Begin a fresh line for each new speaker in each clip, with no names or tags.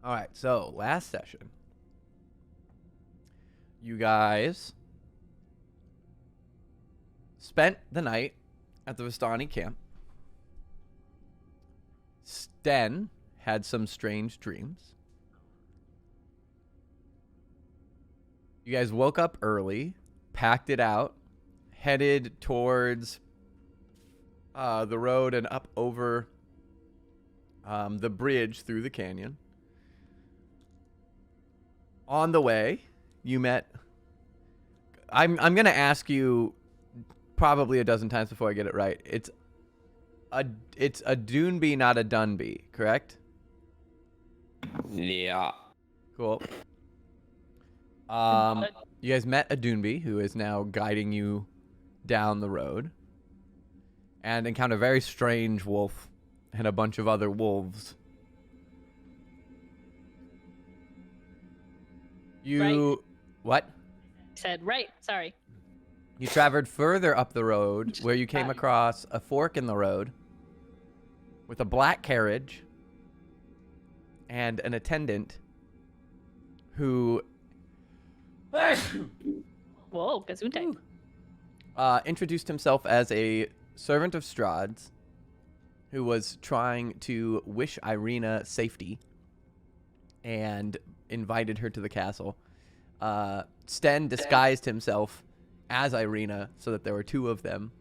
All right, so last session, you guys spent the night at the Vistani camp. Sten had some strange dreams. You guys woke up early, packed it out, headed towards the road and up over the bridge through the canyon. On the way, you met... I'm going to ask you probably a dozen times before I get it right. It's a Dunby, not a Dunby, correct?
Yeah.
Cool. You guys met a Dunby, who is now guiding you down the road, and encounter a very strange wolf and a bunch of other wolves.
Right.
What?
Said right. Sorry.
You traveled further up the road where you came
Fine.
across a fork in the road with a black carriage and an attendant who
Whoa, Gesundheit.
introduced himself as a servant of Strahd's who was trying to wish Irina safety and invited her to the castle. Sten disguised himself as Irina so that there were two of them.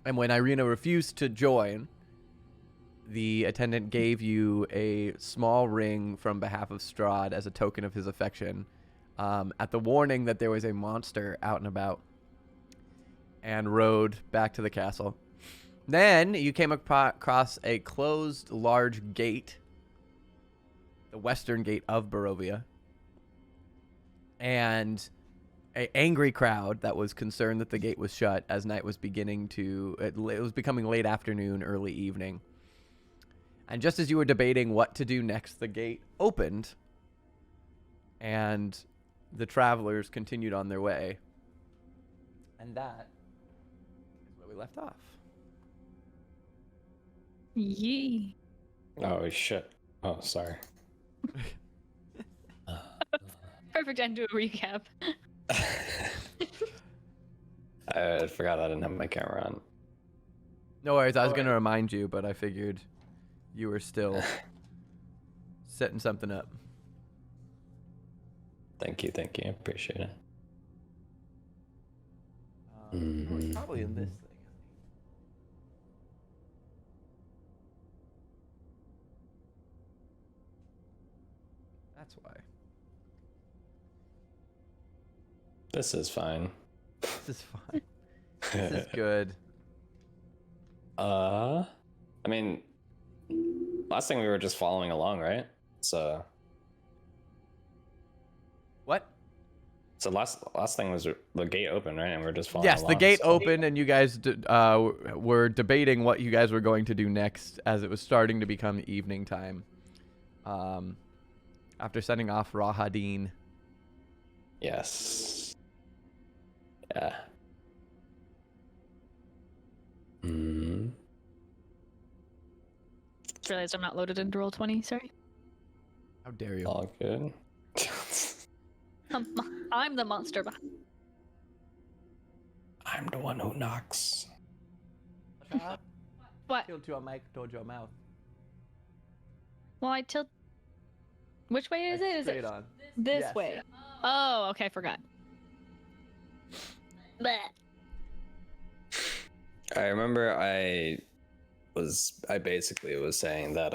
And when Irina refused to join, the attendant gave you a small ring from behalf of Strahd as a token of his affection, at the warning that there was a monster out and about, and rode back to the castle. Then you came across a closed large gate, the western gate of Barovia, and an angry crowd that was concerned that the gate was shut as night was beginning to... It was becoming late afternoon, early evening. And just as you were debating what to do next, the gate opened, and the travelers continued on their way. And that is where we left off.
Yee.
Oh, shit. Oh, sorry.
Perfect end to a recap.
I forgot I didn't have my camera on.
No worries, I was going to remind you, but I figured you were still setting something up.
Thank you. I appreciate it.
It's probably in this thing. That's why.
This is fine.
This is fine. This is good.
I mean, last thing we were just following along, right? So
What?
last thing was the gate open, right? And we are just following
Yes,
along.
the gate
so-
opened, and you guys were debating what you guys were going to do next as it was starting to become evening time. After sending off Rahadin.
Yes. Yeah.
Just realized I'm not loaded into Roll20. Sorry.
How dare you?
All good.
I'm the monster behind.
I'm the one who knocks.
What?
Tilt your mic towards your mouth.
Well, I tilt. Which way is it? Is
Straight
it
on.
this
Yes.
way? Oh, okay, I forgot. Bleh.
I remember I basically was saying that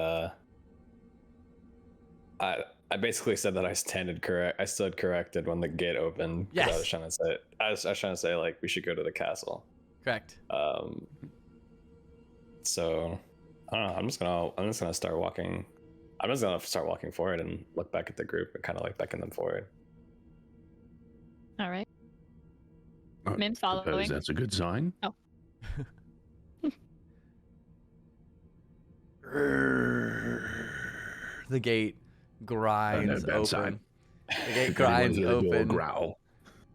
I basically said that I stood corrected when the gate opened. 'Cause
Yes.
I was trying to say like we should go to the castle.
Correct.
So I don't know. I'm just gonna start walking. I'm just gonna start walking forward and look back at the group and kind of like beckon them forward.
All right.
Uh,
Mim's
Suppose
following.
that's a good sign.
Oh.
The gate grinds
bad
open.
sign.
The gate grinds
Everyone's gonna do a
open.
growl.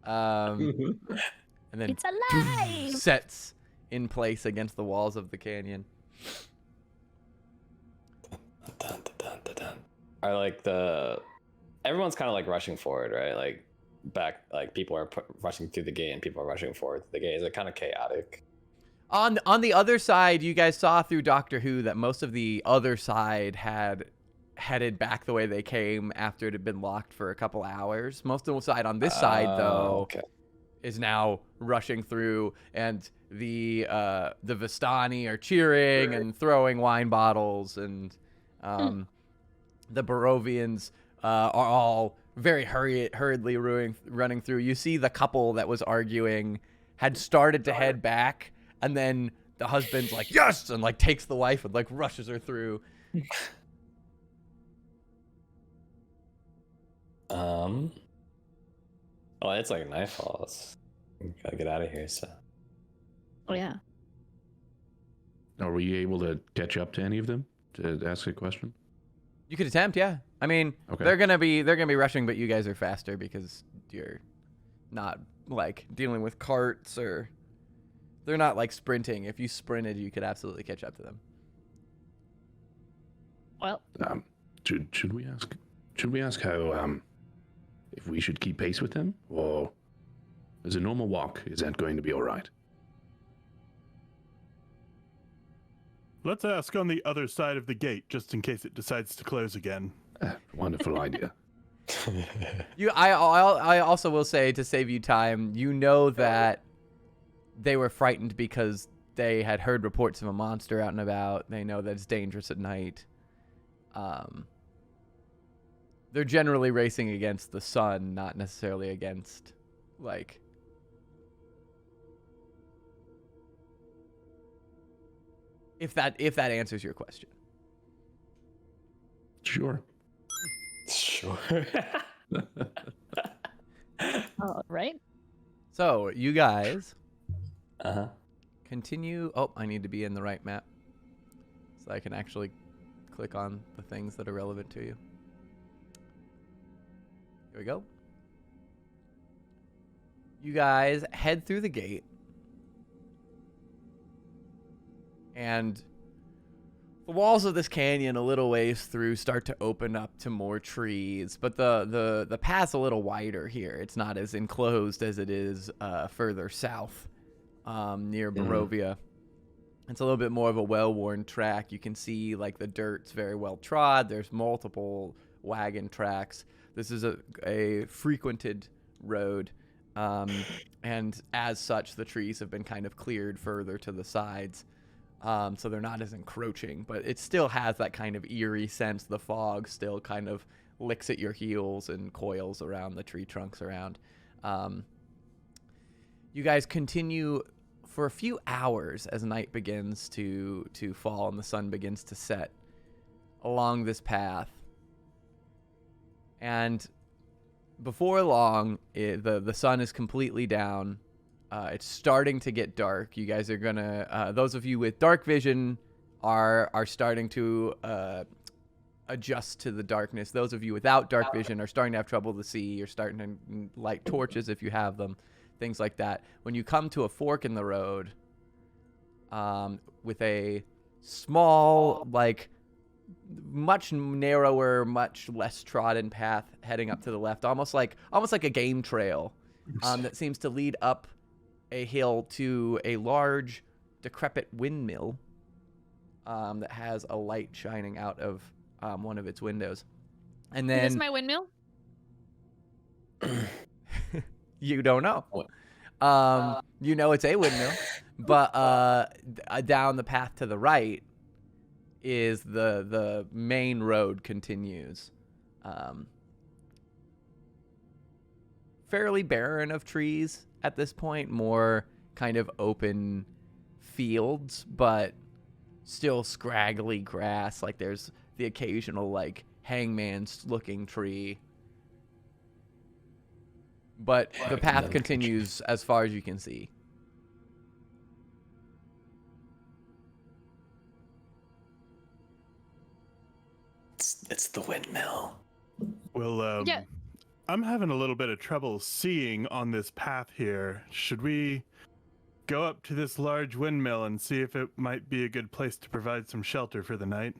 And then
It's alive!
sets in place against the walls of the canyon.
Dun, dun, dun, dun, dun. are like everyone's kind of like rushing forward, right? Like people are rushing through the gate and people are rushing forward to the gate. Is it kind of chaotic?
On the other side, you guys saw through Doctor Who that most of the other side had headed back the way they came after it had been locked for a couple hours. Most of the side on this side, though, is now rushing through, and the Vistani are cheering and throwing wine bottles, and the Barovians are all very hurriedly running through. You see the couple that was arguing had started to head back, and then the husband's like, yes, and like takes the wife and like rushes her through.
Well, it's like nightfall. Gotta get out of here. So.
Oh yeah.
Are we able to catch up to any of them to ask a question?
You could attempt, yeah. I mean,
Okay.
they're gonna be rushing, but you guys are faster because you're not like dealing with carts, or they're not like sprinting. If you sprinted, you could absolutely catch up to them.
Well,
Should we ask? Should we ask how if we should keep pace with them, or as a normal walk, is that going to be all right?
Let's ask on the other side of the gate, just in case it decides to close again.
Wonderful idea.
I also will say, to save you time, you know that they were frightened because they had heard reports of a monster out and about. They know that it's dangerous at night. They're generally racing against the sun, not necessarily against, like... If that answers your question.
Sure.
Sure.
all right.
So, you guys
Uh-huh.
continue... Oh, I need to be in the right map so I can actually click on the things that are relevant to you. Here we go. You guys head through the gate, and the walls of this canyon a little ways through start to open up to more trees, but the path's a little wider here. It's not as enclosed as it is further south near Barovia. It's a little bit more of a well-worn track. You can see like the dirt's very well trod. There's multiple wagon tracks. This is a frequented road, and as such, the trees have been kind of cleared further to the sides. So they're not as encroaching, but it still has that kind of eerie sense. The fog still kind of licks at your heels and coils around the tree trunks around. You guys continue for a few hours as night begins to fall and the sun begins to set along this path. And before long, the sun is completely down. It's starting to get dark. You guys are gonna, those of you with dark vision are starting to adjust to the darkness. Those of you without dark vision are starting to have trouble to see. You're starting to light torches if you have them, things like that. When you come to a fork in the road, with a small, like, much narrower, much less trodden path heading up to the left, almost like a game trail, that seems to lead up a hill to a large, decrepit windmill that has a light shining out of one of its windows. And then
Is this my windmill?
you don't know.
What?
You know it's a windmill, but down the path to the right is the main road continues. Fairly barren of trees at this point, more kind of open fields, but still scraggly grass. Like there's the occasional like hangman's looking tree. But the path continues as far as you can see.
It's the windmill.
Well,
Yeah.
I'm having a little bit of trouble seeing on this path here. Should we go up to this large windmill and see if it might be a good place to provide some shelter for the night?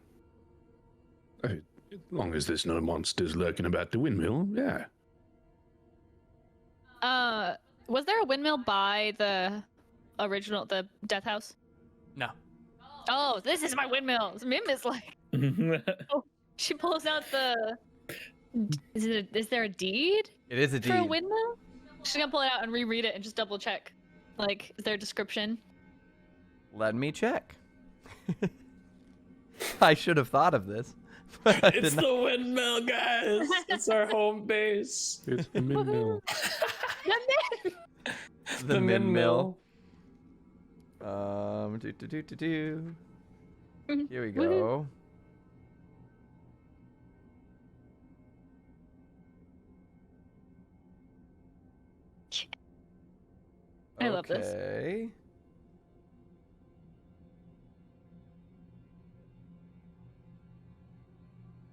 As long as there's no monsters lurking about the windmill, yeah.
Was there a windmill by the death house?
No.
Oh, this is my windmill. Mim is like, oh, she pulls out the. Is there a deed
It is a
for a
deed.
windmill? She's gonna pull it out and reread it and just double check. Like, is there a description?
Let me check. I should have thought of this. but I
It's
did not.
the windmill, guys. It's our home base.
It's the windmill.
The
windmill.
Here we go.
I love this.
Okay.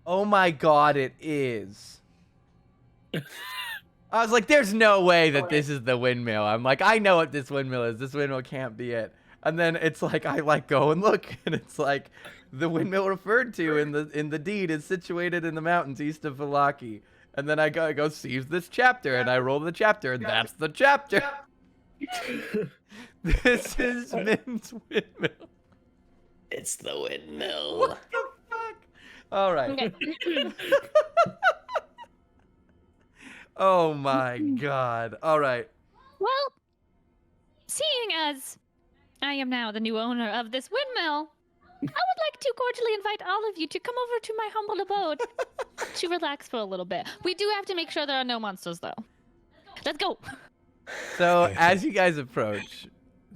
Oh my god, it is. I was like, there's no way that this is the windmill. I'm like, I know what this windmill is. This windmill can't be it. And then it's like, I like go and look, and it's like, the windmill referred to in the deed is situated in the mountains east of Vallaki. And then I go seize this chapter, and I roll the chapter, and that's the chapter. This is Mim's windmill.
It's the windmill.
What the fuck? All right.
Okay.
Oh my god. All right.
Well, seeing as I am now the new owner of this windmill, I would like to cordially invite all of you to come over to my humble abode to relax for a little bit. We do have to make sure there are no monsters, though. Let's go.
So as you guys approach,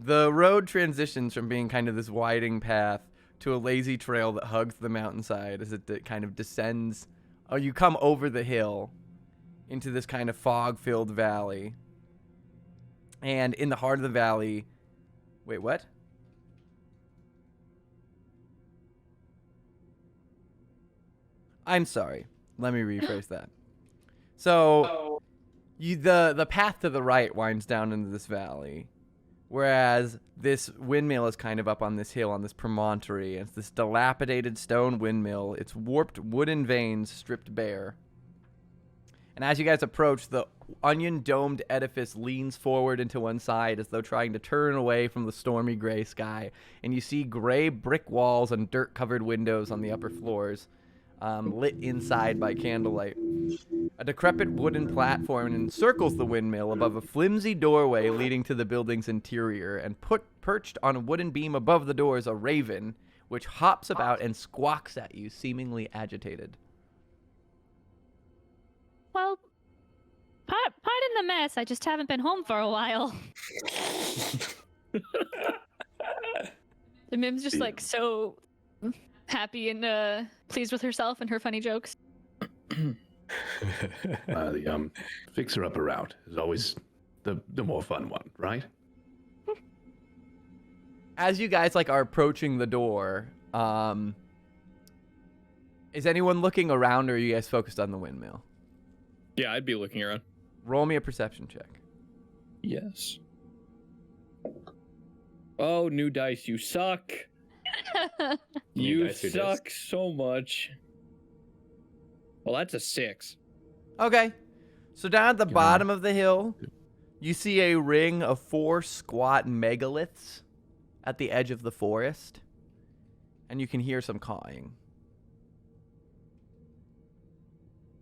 the road transitions from being kind of this winding path to a lazy trail that hugs the mountainside as it kind of descends. Oh, you come over the hill into this kind of fog-filled valley. And in the heart of the valley... Wait, what? I'm sorry. Let me rephrase that. So, the path to the right winds down into this valley, whereas this windmill is kind of up on this hill, on this promontory. It's this dilapidated stone windmill. It's warped wooden vanes stripped bare. And as you guys approach, the onion-domed edifice leans forward into one side as though trying to turn away from the stormy gray sky. And you see gray brick walls and dirt-covered windows on the upper floors, lit inside by candlelight. A decrepit wooden platform encircles the windmill above a flimsy doorway leading to the building's interior, and perched on a wooden beam above the door is a raven, which hops about and squawks at you, seemingly agitated.
Well, pardon the mess. I just haven't been home for a while. The Mim's just like so happy and pleased with herself and her funny jokes.
The fixer-upper route is always the more fun one, right?
As you guys are approaching the door, is anyone looking around, or are you guys focused on the windmill?
Yeah, I'd be looking around.
Roll me a perception check.
Yes. Oh, new dice, you suck.
New
You
dice, who
suck so much. Well, that's a 6.
Okay. So down at the
Give me-
bottom of the hill, you see a ring of 4 squat megaliths at the edge of the forest, and you can hear some cawing.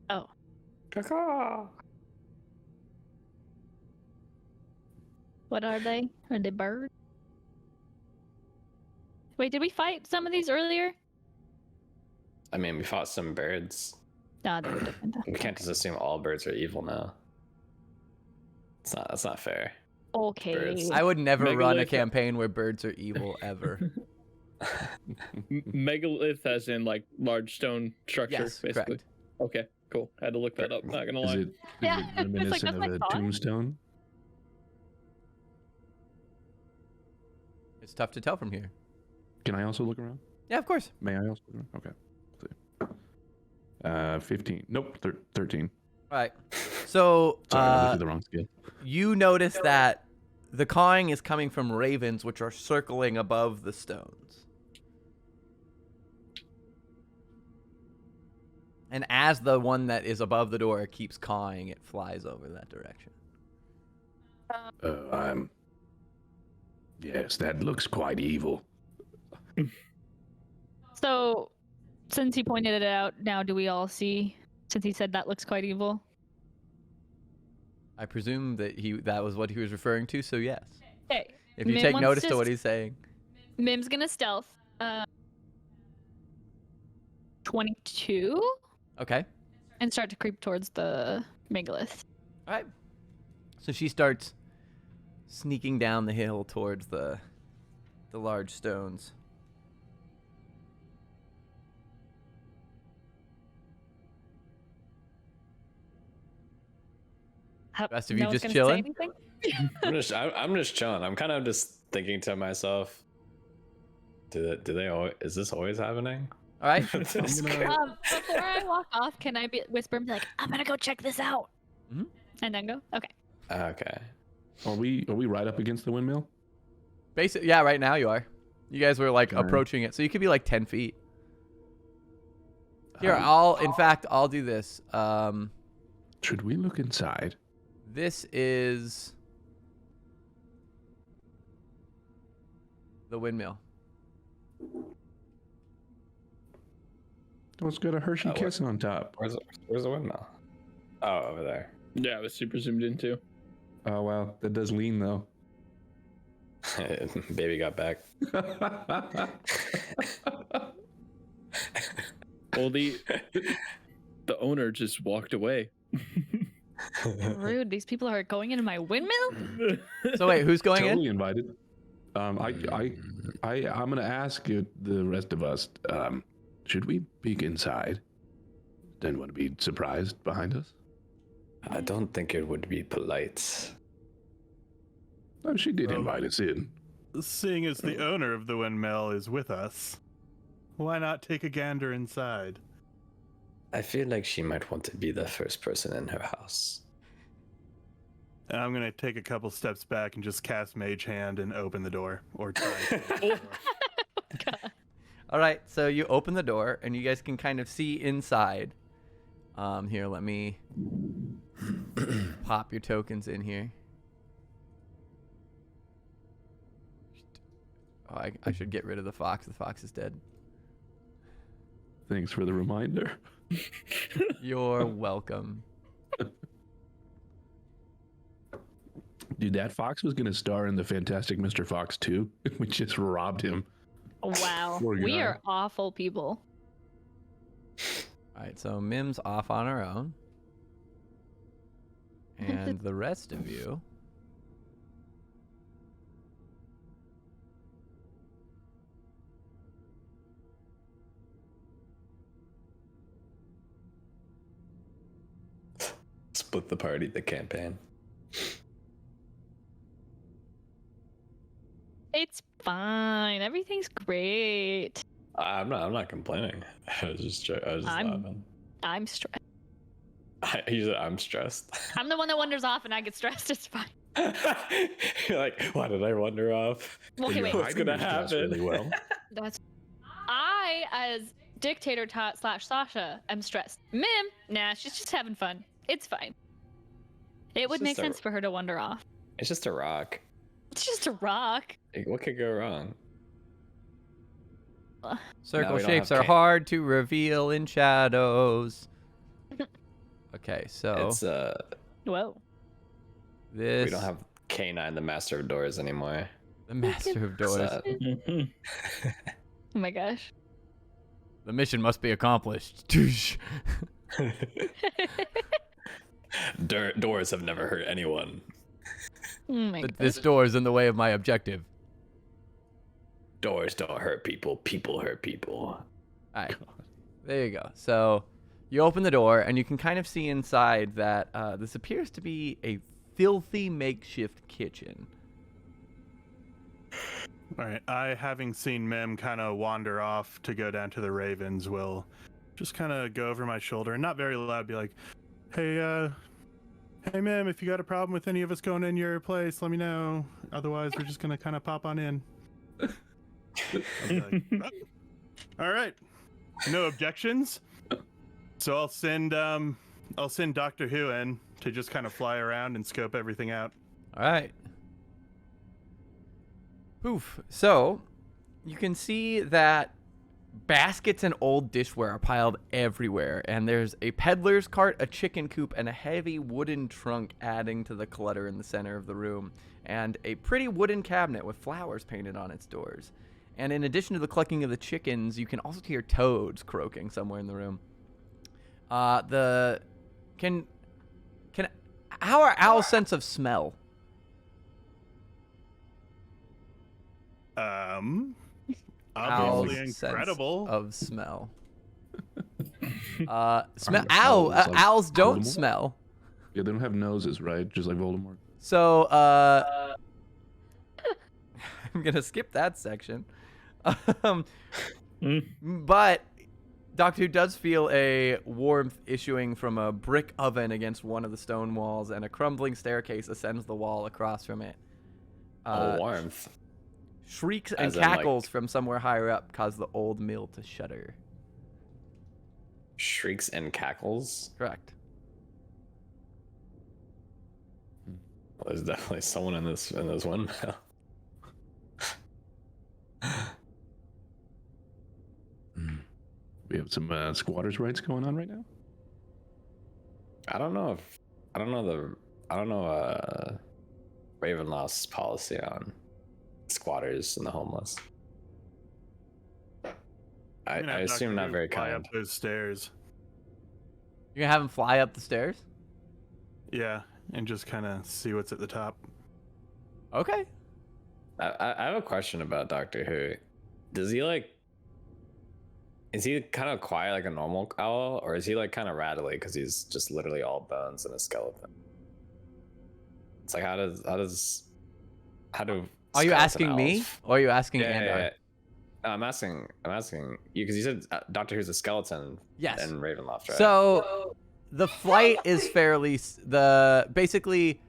Oh. What are they? Are they birds? Wait, did we fight some of these earlier?
I mean, we fought some birds.
No, they were different.
We can't just assume all birds are evil now. That's not fair.
Okay.
Birds.
I would never run a
Megalith-
campaign where birds are evil, ever.
Megalith as in like large stone structure,
Yes,
basically.
correct.
Okay, cool. Had to look that up, not gonna
Is
lie.
it
Yeah, it's like,
reminiscent
that's my
of a
thought.
tombstone?
It's tough to tell from here.
Can I also look around?
Yeah, of course.
May I also look around? Okay. Let's see. 15. Nope, 13.
All right. So
Sorry, I looked at the wrong scale.
you notice that the cawing is coming from ravens, which are circling above the stones. And as the one that is above the door keeps cawing, it flies over that direction.
Yes, that looks quite evil.
So, since he pointed it out, now do we all see? Since he said that looks quite evil.
I presume that was what he was referring to, so yes.
Okay.
If you
Mim
take
wants
notice to
to
what he's saying.
Mim's gonna stealth. 22,
Okay.
and start to creep towards the megalith.
All right. So she starts sneaking down the hill towards the large stones. Rest of you
No one's
just
gonna say
chilling?
anything?
I'm just chilling. I'm kind of just thinking to myself, do they always, is this always happening?
All right.
This guy-
Before I walk off, can I whisper and be like, I'm gonna go check this out?
Mhm.
And then go? Okay.
Okay.
Are we right up against the windmill?
Basically, yeah, right now you are. You guys were like
Alright.
approaching it, so you could be like 10 feet. Here,
Um,
I'll do this.
Should we look inside?
This is the windmill.
Oh, it's got a Hershey
Oh, what?
Kiss on top.
Where's the windmill? Oh, over there.
Yeah, it was super zoomed in too.
Oh, wow. That does lean, though.
Baby got back.
Well, the owner just walked away.
Rude. These people are going into my windmill?
So wait, who's going
Totally
in?
invited. I'm gonna ask you, the rest of us. Should we peek inside? Then want to be surprised behind us?
I don't think it would be polite.
Oh, she did
Well,
invite us in.
Seeing as the owner of the windmill is with us, why not take a gander inside?
I feel like she might want to be the first person in her house.
And I'm gonna take a couple steps back and just cast Mage Hand and open the door, or try. to open the door.
All right, so you open the door, and you guys can kind of see inside. Here, let me pop your tokens in here. Oh, I should get rid of the fox. The fox is dead.
Thanks for the reminder.
You're welcome.
Dude, that fox was gonna star in the Fantastic Mr. Fox 2. We just robbed him.
Wow.
Poor
We
guy.
are awful people.
All right, so Mim's off on her own. And the rest of you.
Split the party, the campaign.
It's fine. Everything's great.
I'm not complaining. I was just laughing.
I'm stressed.
I'm stressed.
I'm the one that wanders off and I get stressed. It's fine.
You're like, why did I wander off?
Okay, wait.
What's gonna
Hiding your stress
happen?
Really well.
That's I, as dictator / Sasha, am stressed. Mim, nah, she's just having fun. It's fine. It would
It's
make
just a-
sense for her to wander off.
It's just a rock.
It's just a rock.
Like, what could go wrong?
Circle
we don't
shapes
have
are
ca-
hard to reveal in shadows. Okay, so
It's
Whoa.
this
we don't have K9, the master of doors, anymore.
the master of doors.
Mhm.
Oh my gosh.
The mission must be accomplished. Toosh.
Doors have never hurt anyone.
Oh my
But
gosh.
this door is in the way of my objective.
Doors don't hurt people. People hurt people.
All right, there you go. So you open the door, and you can kind of see inside that this appears to be a filthy makeshift kitchen.
All right, I, having seen Mim kind of wander off to go down to the Ravens, will just kind of go over my shoulder and not very loud be like, hey Mim, if you got a problem with any of us going in your place, let me know. Otherwise, we're just gonna kind of pop on in. I'll be like, "Oh, all right, no objections." So I'll send Doctor Who in to just kind of fly around and scope everything out.
All right. Poof. So you can see that baskets and old dishware are piled everywhere, and there's a peddler's cart, a chicken coop, and a heavy wooden trunk adding to the clutter in the center of the room, and a pretty wooden cabinet with flowers painted on its doors. And in addition to the clucking of the chickens, you can also hear toads croaking somewhere in the room. How are owls' sense of smell?
Obviously
Owl's
incredible.
sense of smell.
Aren't
Owls
owls like
don't
Voldemort?
smell.
Yeah, they don't have noses, right? Just like Voldemort.
So I'm gonna skip that section. But Doctor Who does feel a warmth issuing from a brick oven against one of the stone walls, and a crumbling staircase ascends the wall across from it.
Warmth.
Shrieks and
As in, like-
cackles from somewhere higher up cause the old mill to shudder.
Shrieks and cackles.
Correct.
Well, there's definitely someone in this windmill.
We have some squatters' rights going on right now.
I don't know Ravenloft's policy on squatters and the homeless. I
I'm gonna have
assume
Dr.
not
Who
very
fly
kind.
up those stairs.
You're gonna have him fly up the stairs?
Yeah, and just kind of see what's at the top.
Okay.
I have a question about Doctor Who. Does he is he kind of quiet like a normal owl, or is he like kind of rattly because he's just literally all bones and a skeleton? It's like how do
Are you
skeleton
asking me,
owls-
or are you asking
Yeah,
Andar?
yeah, yeah. No, I'm asking you because you said Doctor Who's a skeleton.
Yes.
And Ravenloft, right?
So the flight is basically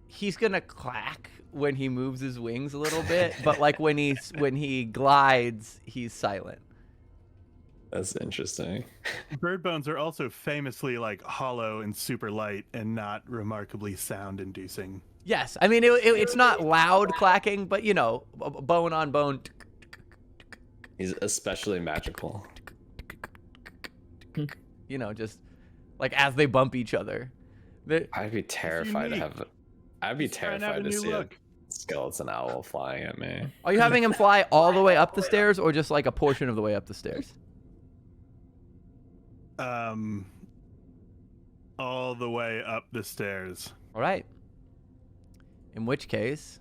he's gonna clack when he moves his wings a little bit, but like when he glides, he's silent.
That's interesting.
Bird bones are also famously like hollow and super light and not remarkably sound inducing.
Yes, I mean it's not loud clacking, but you know, bone on bone.
He's especially magical.
You know, just like as they bump each other.
I'd be terrified to
unique.
have. I'd be
He's trying to have
terrified
a
to
new
see
look.
a skeleton owl flying at me.
Are you having him fly all the way up the stairs, or just like a portion of the way up the stairs?
All the way up the stairs.
All right. In which case,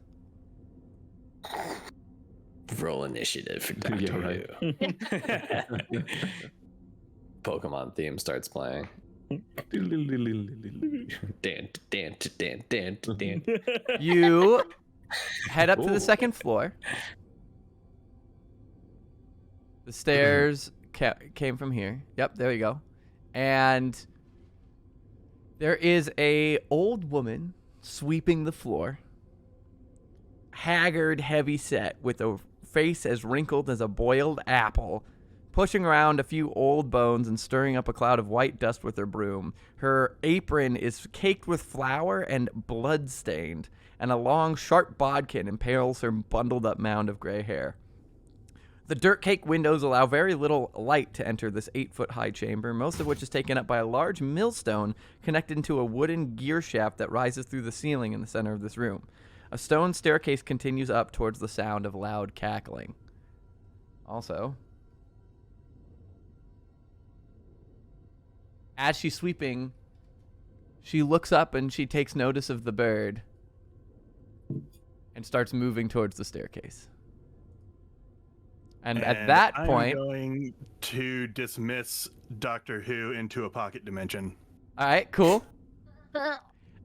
Roll initiative for Doctor
Yeah, right.
Who. Pokemon theme starts playing. Dan, dan, dan, dan, dan.
you head up to
Ooh.
the second floor. The stairs came from here. Yep, there you go. And there is a old woman sweeping the floor. Haggard, heavy set, with a face as wrinkled as a boiled apple, pushing around a few old bones and stirring up a cloud of white dust with her broom. Her apron is caked with flour and blood-stained, and a long, sharp bodkin impales her bundled up mound of gray hair. The dirt-caked windows allow very little light to enter this 8-foot-high chamber, most of which is taken up by a large millstone connected to a wooden gear shaft that rises through the ceiling in the center of this room. A stone staircase continues up towards the sound of loud cackling. Also, as she's sweeping, she looks up and she takes notice of the bird and starts moving towards the staircase. And at that
I'm
point,
going to dismiss Doctor Who into a pocket dimension.
all right, cool.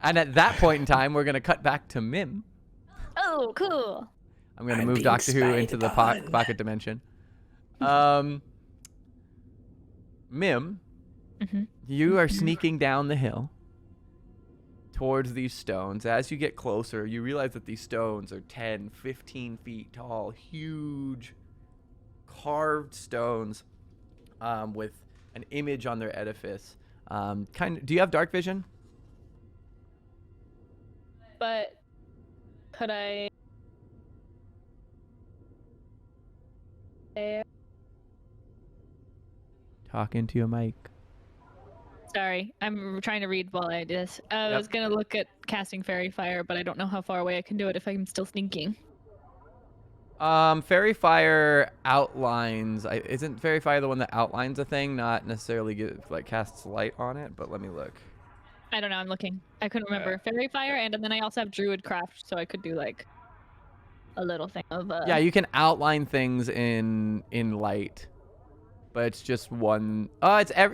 And at that point in time, we're going to cut back to Mim.
Oh, cool.
I'm going to
I'm
move
being
Doctor Who
spied
into the
upon.
pocket dimension. Mim,
Mhm.
you are sneaking down the hill towards these stones. As you get closer, you realize that these stones are 10, 15 feet tall, huge carved stones with an image on their edifice. Do you have dark vision?
But could I?
Talking to your mic.
Sorry, I'm trying to read while I do this. I
Yep.
was gonna look at casting Fairy Fire, but I don't know how far away I can do it if I'm still sneaking.
Fairy Fire outlines. Isn't Fairy Fire the one that outlines a thing, not necessarily casts light on it? But let me look.
I don't know. I'm looking. I couldn't remember Fairy Fire, and then I also have Druid Craft, so I could do like a little thing of.
Yeah, you can outline things in light, but it's just one.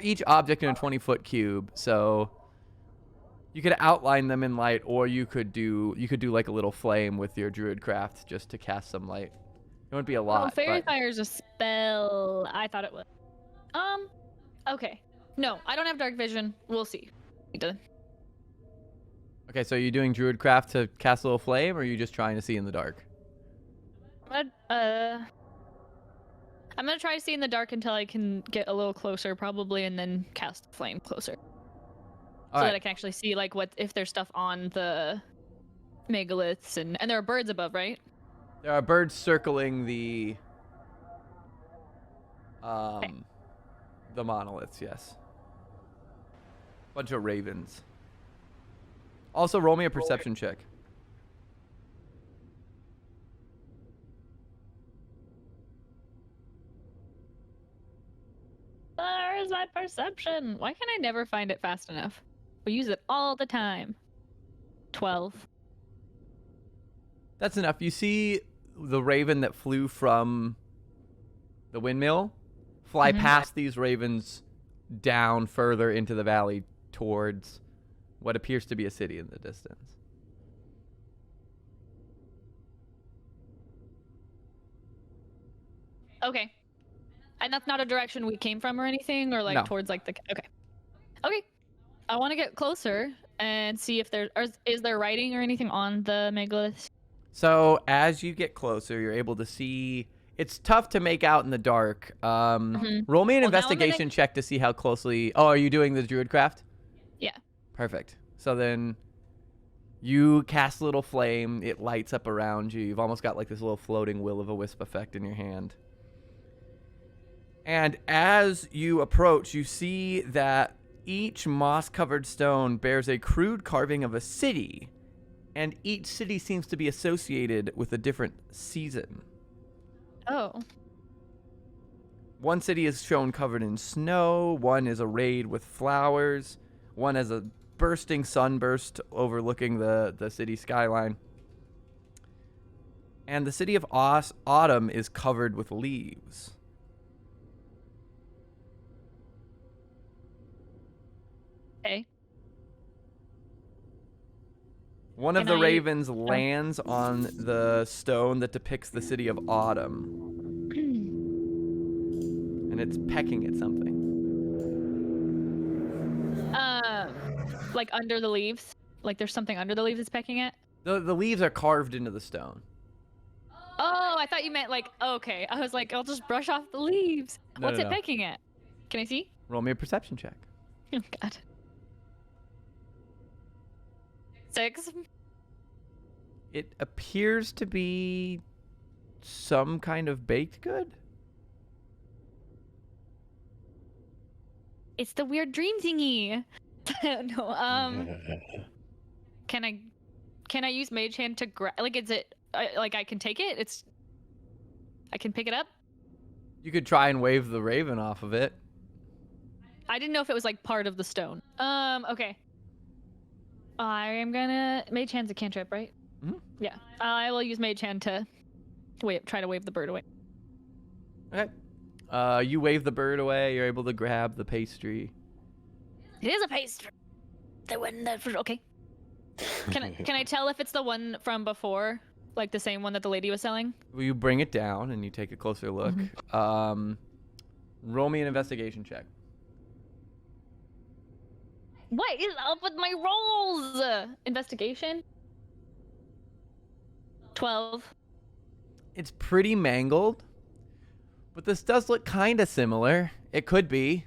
Each object in a 20-foot cube, so you could outline them in light, or you could do like a little flame with your Druid Craft just to cast some light. It wouldn't be a lot.
Oh, Fairy
but...
Fire is a spell. I thought it was. Okay. No, I don't have dark vision. We'll see.
Okay, so are you doing Druid Craft to cast a little flame, or are you just trying to see in the dark?
I'm gonna try to see in the dark until I can get a little closer, probably, and then cast flame closer, so that I can actually see like what if there's stuff on the megaliths, and there are birds above, right?
There are birds circling the monoliths. Yes. Bunch of ravens. Also, roll me a perception check.
Where's my perception? Why can I never find it fast enough? We use it all the time. 12.
That's enough. You see the raven that flew from the windmill fly past these ravens down further into the valley towards what appears to be a city in the distance.
Okay. And that's not a direction we came from or anything, or like
No.
towards like the. Okay. Okay. I want to get closer and see if is there writing or anything on the megalith.
So as you get closer, you're able to see. It's tough to make out in the dark. Roll me an
Well, now I'm
investigation check to see how closely. Oh, are you doing the Druid Craft?
Yeah.
Perfect. So then you cast a little flame. It lights up around you. You've almost got like this little floating will-o'-the-wisp effect in your hand. And as you approach, you see that each moss-covered stone bears a crude carving of a city, and each city seems to be associated with a different season.
Oh.
One city is shown covered in snow, one is arrayed with flowers, one has a bursting sunburst overlooking the city skyline. And the city of Autumn is covered with leaves.
Okay.
One of
Can
the
I-
ravens lands on the stone that depicts the city of Autumn. And it's pecking at something.
Like under the leaves? Like there's something under the leaves it's pecking at?
The leaves are carved into the stone.
Oh, I thought you meant like, okay. I was like, I'll just brush off the leaves.
No,
What's
no,
it
no.
pecking at? Can I see?
Roll me a perception check.
Oh, God. 6.
It appears to be some kind of baked good.
It's the weird dream thingy. No, can I use Mage Hand to grab? Like, is it like I can take it? I can pick it up.
You could try and wave the raven off of it.
I didn't know if it was like part of the stone. Okay. I am gonna Mage Hand's a cantrip, right?
Mhm.
Yeah. I will use Mage Hand to try to wave the bird away.
Okay. You wave the bird away. You're able to grab the pastry.
It is a pastry. The one that okay. Can I tell if it's the one from before, like the same one that the lady was selling?
Well, you bring it down and you take a closer look. Roll me an investigation check.
What is up with my rolls? Investigation. 12.
It's pretty mangled, but this does look kind of similar. It could be.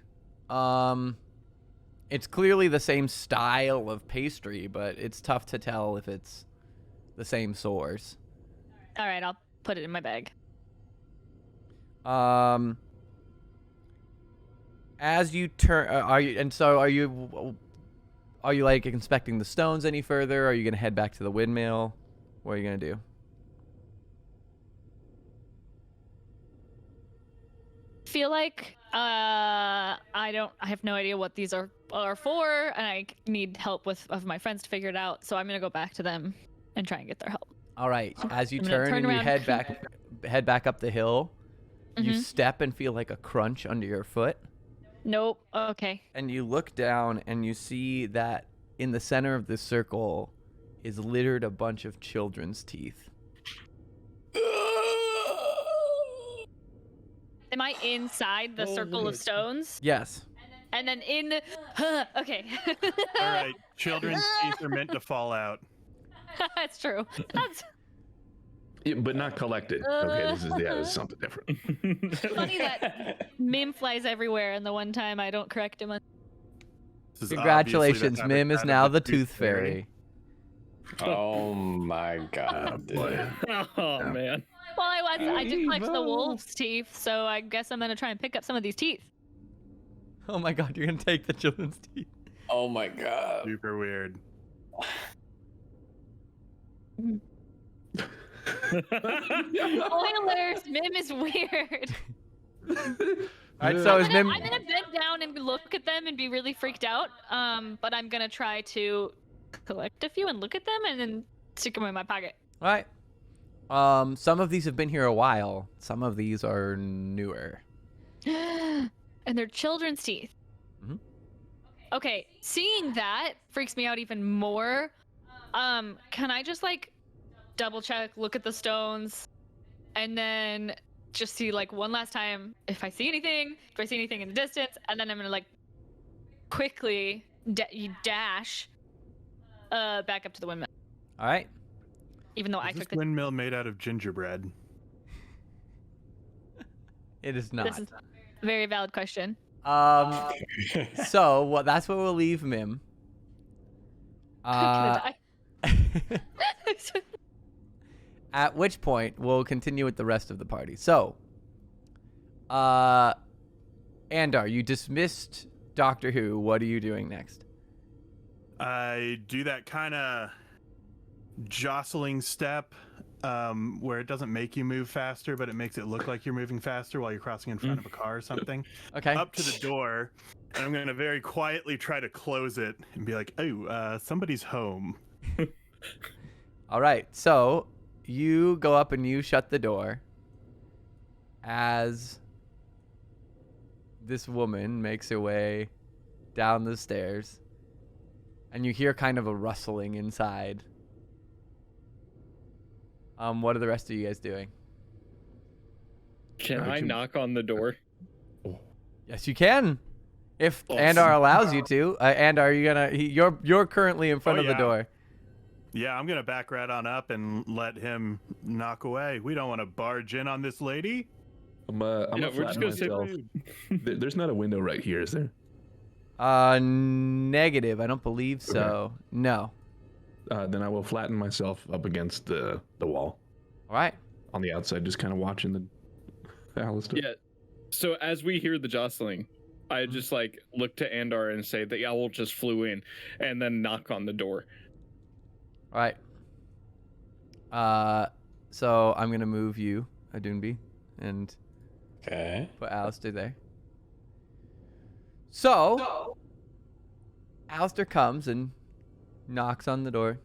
It's clearly the same style of pastry, but it's tough to tell if it's the same source.
All right, I'll put it in my bag.
As you turn, are you like inspecting the stones any further? Are you gonna head back to the windmill? What are you gonna do?
Feel like I have no idea what these are for, and I need help of my friends to figure it out. So I'm gonna go back to them and try and get their help.
All right. As you
I'm gonna
turn
turn
and you
around.
head back up the hill, you
Mhm.
step and feel like a crunch under your foot,
Nope. Okay.
and you look down and you see that in the center of this circle is littered a bunch of children's teeth.
Am I inside the circle of stones?
Yes.
And then in the... okay.
All right, children's teeth are meant to fall out.
That's true. That's
Yeah, but not collected. Okay, this is something different.
funny that Mim flies everywhere, and the one time I don't correct him on...
This is obviously
Congratulations,
the
Mim is
habitat
now
of
the tooth fairy.
Oh my god, dude.
Boy.
Oh man.
Well, I did collect the wolf's teeth, so I guess I'm gonna try and pick up some of these teeth.
Oh my god, you're gonna take the children's teeth.
Oh my god.
Super weird.
Spoilers! Mim is weird.
All right, so is Mim?
I'm gonna bend down and look at them and be really freaked out. But I'm gonna try to collect a few and look at them and then stick them in my pocket.
All right. Some of these have been here a while. Some of these are newer.
And they're children's teeth.
Mhm.
Okay, seeing that freaks me out even more. Can I just like double check, look at the stones, and then just see like one last time if I see anything in the distance, and then I'm gonna like quickly dash back up to the windmill.
All right.
Even though I
Is this
took the
windmill made out of gingerbread?
It is not.
This is a very valid question.
So that's where we'll leave Mim.
I'm gonna die.
At which point we'll continue with the rest of the party. So, Andar, you dismissed Doctor Who. What are you doing next?
I do that kind of jostling step where it doesn't make you move faster, but it makes it look like you're moving faster while you're crossing in front of a car or something.
Okay.
Up to the door, and I'm going to very quietly try to close it and be like, oh, somebody's home.
All right. So you go up and you shut the door as this woman makes her way down the stairs, and you hear kind of a rustling inside. What are the rest of you guys doing?
Can I knock on the door?
Yes, you can. If
Oh,
Andar allows you to. Andar, you gonna? You're currently in front
Oh,
of the
yeah.
door.
Yeah, I'm going to back right on up and let him knock away. We don't want to barge in on this lady.
I'm
Yeah,
gonna
we're just
flatten
gonna sit-
myself. There's not a window right here, is there?
Negative. I don't believe so. No.
Then I will flatten myself up against the wall
All right.
on the outside, just kind of watching the Alistair.
Yeah. So as we hear the jostling, I just like look to Andar and say the owl just flew in, and then knock on the door.
All right. So I'm gonna move you, Adunbi, and
Okay.
put Alistair there. So Alistair comes and knocks on the door,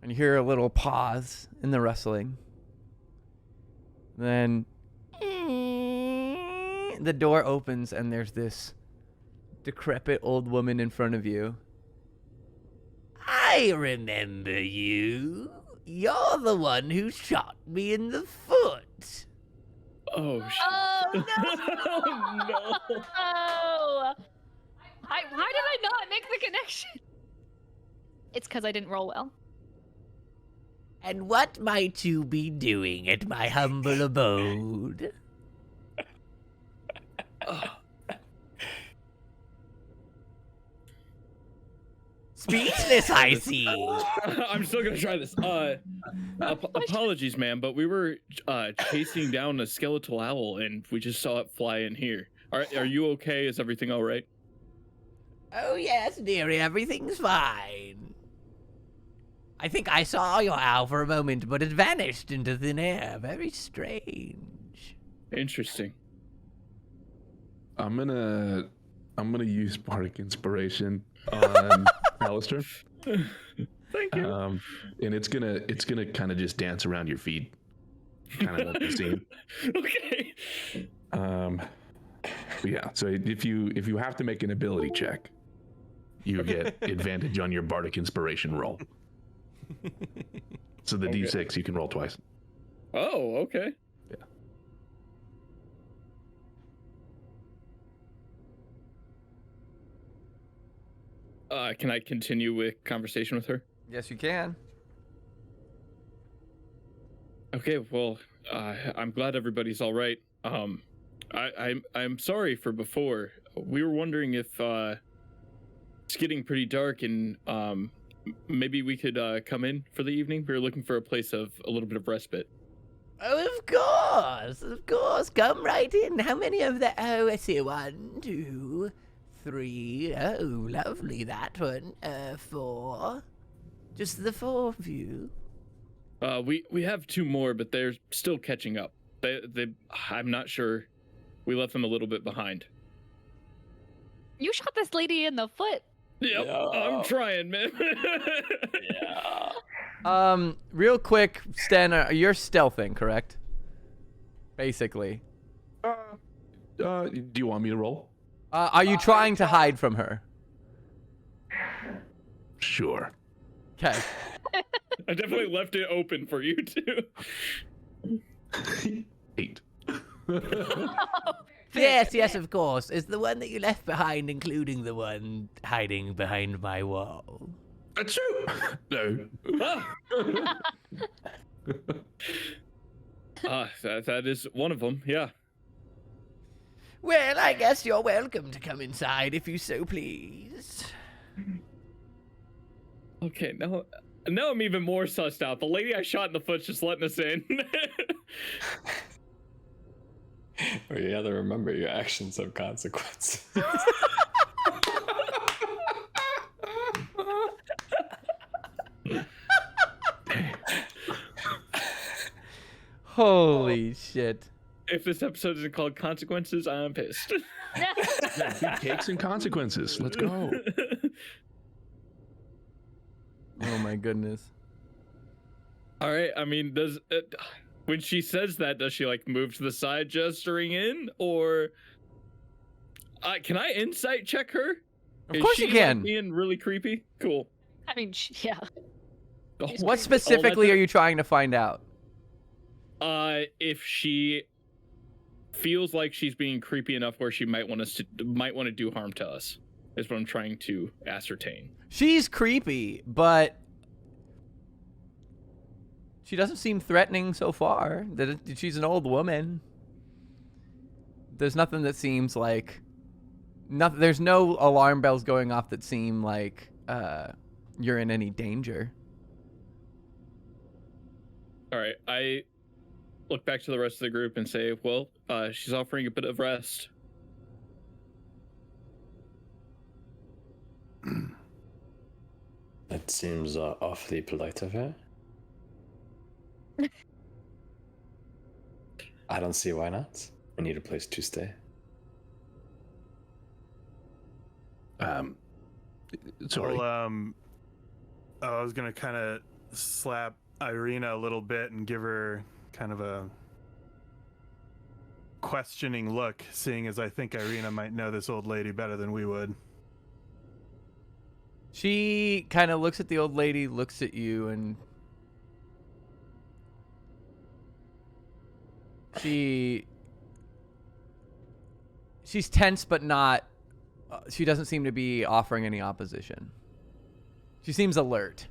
and you hear a little pause in the rustling. Then the door opens, and there's this decrepit old woman in front of you. I remember you. You're the one who shot me in the foot.
Oh shit!
Oh no!
Oh, no.
Oh! Why did I not make the connection? It's because I didn't roll well.
And what might you be doing at my humble abode? Speechless, I see.
I'm still gonna try this. Apologies, ma'am, but we were chasing down a skeletal owl and we just saw it fly in here. Are you okay? Is everything all right?
Oh, yes, dearie, everything's fine. I think I saw your owl for a moment, but it vanished into thin air. Very strange.
Interesting.
I'm gonna use bardic inspiration on Alistair.
Thank you.
And it's gonna kind of just dance around your feet, kind of like the scene.
Okay.
Yeah. So if you have to make an ability check, you get advantage on your bardic inspiration roll. So the D6 you can roll twice.
Oh, okay. Can I continue with conversation with her?
Yes, you can.
Okay, well, I'm glad everybody's all right. I'm sorry for before. We were wondering if it's getting pretty dark and maybe we could come in for the evening. We were looking for a place of a little bit of respite.
Oh, of course. Come right in. How many of the... Oh, I see. 1, 2, 3. Oh, lovely, that one. 4. Just the 4 of you.
We have 2 more, but they're still catching up. I'm not sure. We left them a little bit behind.
You shot this lady in the foot.
Yep, I'm trying, man.
Real quick, Stan, you're stealthing, correct? Basically.
Do you want me to roll?
Are you trying to hide from her?
Sure.
Okay.
I definitely left it open for you too.
8.
Yes, of course. Is the one that you left behind including the one hiding behind my wall?
That's true. No.
That is one of them. Yeah.
Well, I guess you're welcome to come inside if you so please.
Okay, now I'm even more sussed out. The lady I shot in the foot's just letting us in.
Well, you gotta remember your actions have consequences.
Holy shit.
If this episode isn't called Consequences, I'm pissed.
Big cakes and consequences. Let's go.
Oh my goodness.
All right. I mean, does when she says that, does she like move to the side, gesturing in, or can I insight check her?
Of course you can.
Like, being really creepy. Cool.
I mean, yeah.
Oh,
What specifically are you trying to find out?
If she feels like she's being creepy enough where she might want to do harm to us, is what I'm trying to ascertain.
She's creepy, but she doesn't seem threatening so far. She's an old woman. There's nothing that seems like... There's no alarm bells going off that seem like you're in any danger.
All right, I look back to the rest of the group and say, well, she's offering a bit of rest.
That seems awfully polite of her. I don't see why not. We need a place to stay.
Sorry.
Well, I was gonna kind of slap Irina a little bit and give her kind of a questioning look, seeing as I think Irina might know this old lady better than we would.
She kind of looks at the old lady, looks at you, and she's tense, but not. She doesn't seem to be offering any opposition. She seems alert.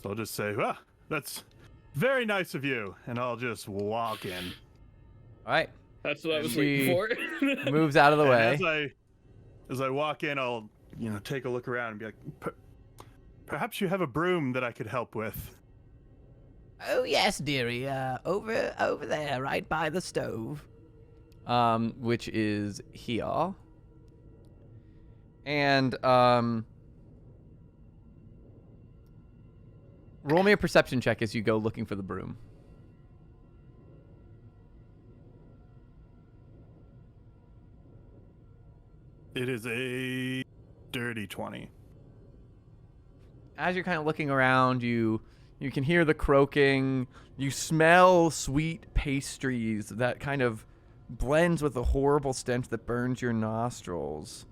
So I'll just say, "Ah, that's very nice of you," and I'll just walk in.
All right.
That's what I was
She
waiting for.
moves out of the
And
way.
as I walk in, I'll take a look around and be like, perhaps you have a broom that I could help with.
Oh yes, dearie. Over there, right by the stove. Which is here. And roll me a perception check as you go looking for the broom.
It is a dirty 20.
As you're kind of looking around, you can hear the croaking. You smell sweet pastries that kind of blends with the horrible stench that burns your nostrils.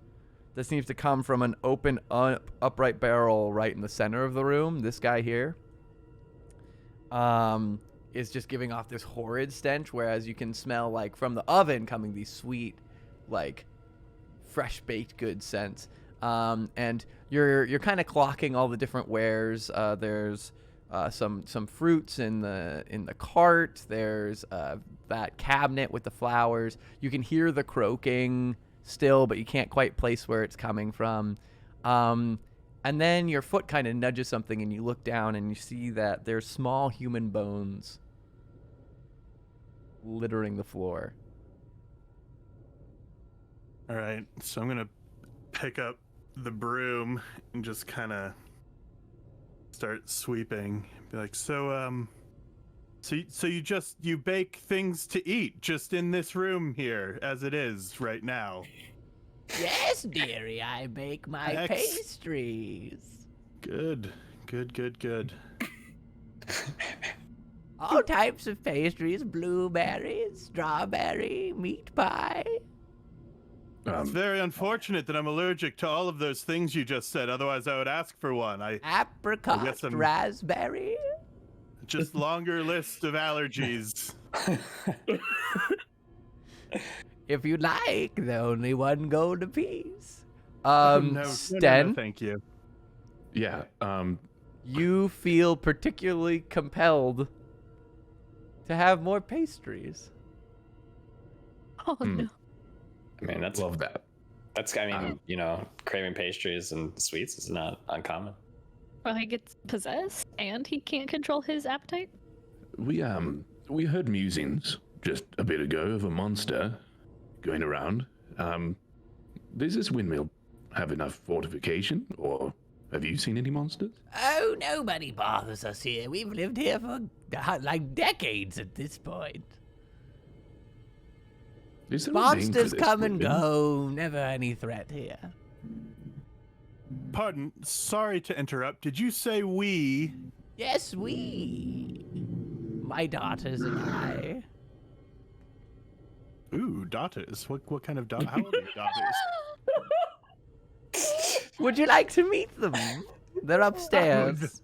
That seems to come from an open upright barrel right in the center of the room. This guy here is just giving off this horrid stench, whereas you can smell like from the oven coming these sweet, like fresh baked goods scents. And you're kind of clocking all the different wares. There's some fruits in the cart. There's that cabinet with the flowers. You can hear the croaking still, but you can't quite place where it's coming from. And then your foot kind of nudges something, and you look down and you see that there's small human bones littering the floor.
All right, so I'm gonna pick up the broom and just kind of start sweeping. Be like, so you bake things to eat just in this room here as it is right now?
Yes, dearie, I bake my pastries.
Good.
All types of pastries: blueberries, strawberry, meat pie.
It's very unfortunate that I'm allergic to all of those things you just said. Otherwise, I would ask for one.
Apricot, raspberry.
Just longer list of allergies.
If you like, the only one gold apiece.
No,
Sten,
thank you.
Yeah.
you feel particularly compelled to have more pastries.
Oh no.
I mean, that's
Love that.
Craving pastries and sweets is not uncommon.
Well, he gets possessed and he can't control his appetite.
We heard musings just a bit ago of a monster going around. Does this windmill have enough fortification, or have you seen any monsters?
Oh, nobody bothers us here. We've lived here for like decades at this point.
Is there a name for
Monsters
this
come and
windmill?
go. Never any threat here.
Pardon, sorry to interrupt. Did you say we?
Yes, we. My daughters and I.
Ooh, daughters. What kind of daughters? How old are your daughters?
Would you like to meet them? They're upstairs.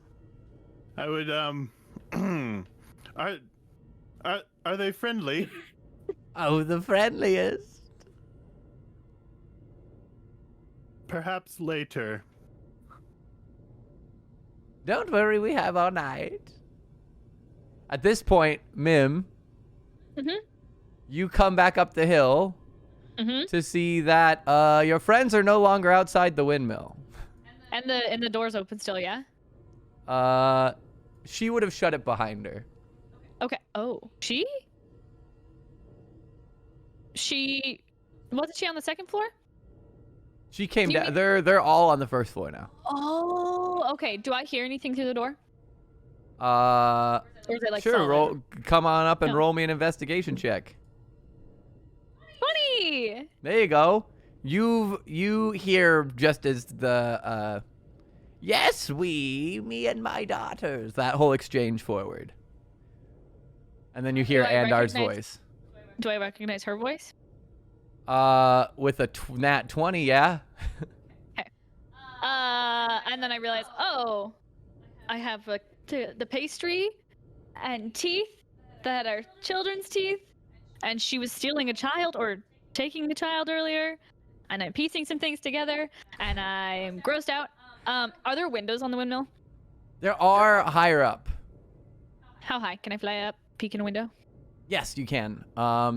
I would are they friendly?
Oh, the friendliest.
Perhaps later.
Don't worry, we have all night. At this point, Mim, you come back up the hill to see that your friends are no longer outside the windmill.
And the door's open still, yeah?
She would have shut it behind her.
Okay. Oh, she wasn't she on the second floor?
She came
Do you
down. They're all on the first floor now.
Oh, okay. Do I hear anything through the door?
Or
Or is it like
sure.
solid?
Come on up and
No.
roll me an investigation check.
20!
There you go. You hear just as the yes, me and my daughters. That whole exchange forward, and then you hear
I
Andar's
recognize-
voice.
Do I recognize her voice?
With a nat 20, yeah.
And then I realize, oh, I have the pastry and teeth that are children's teeth, and she was stealing a child or taking the child earlier, and I'm piecing some things together, and I'm grossed out. Are there windows on the windmill?
There are higher up.
How high? Can I fly up, peek in a window?
Yes, you can.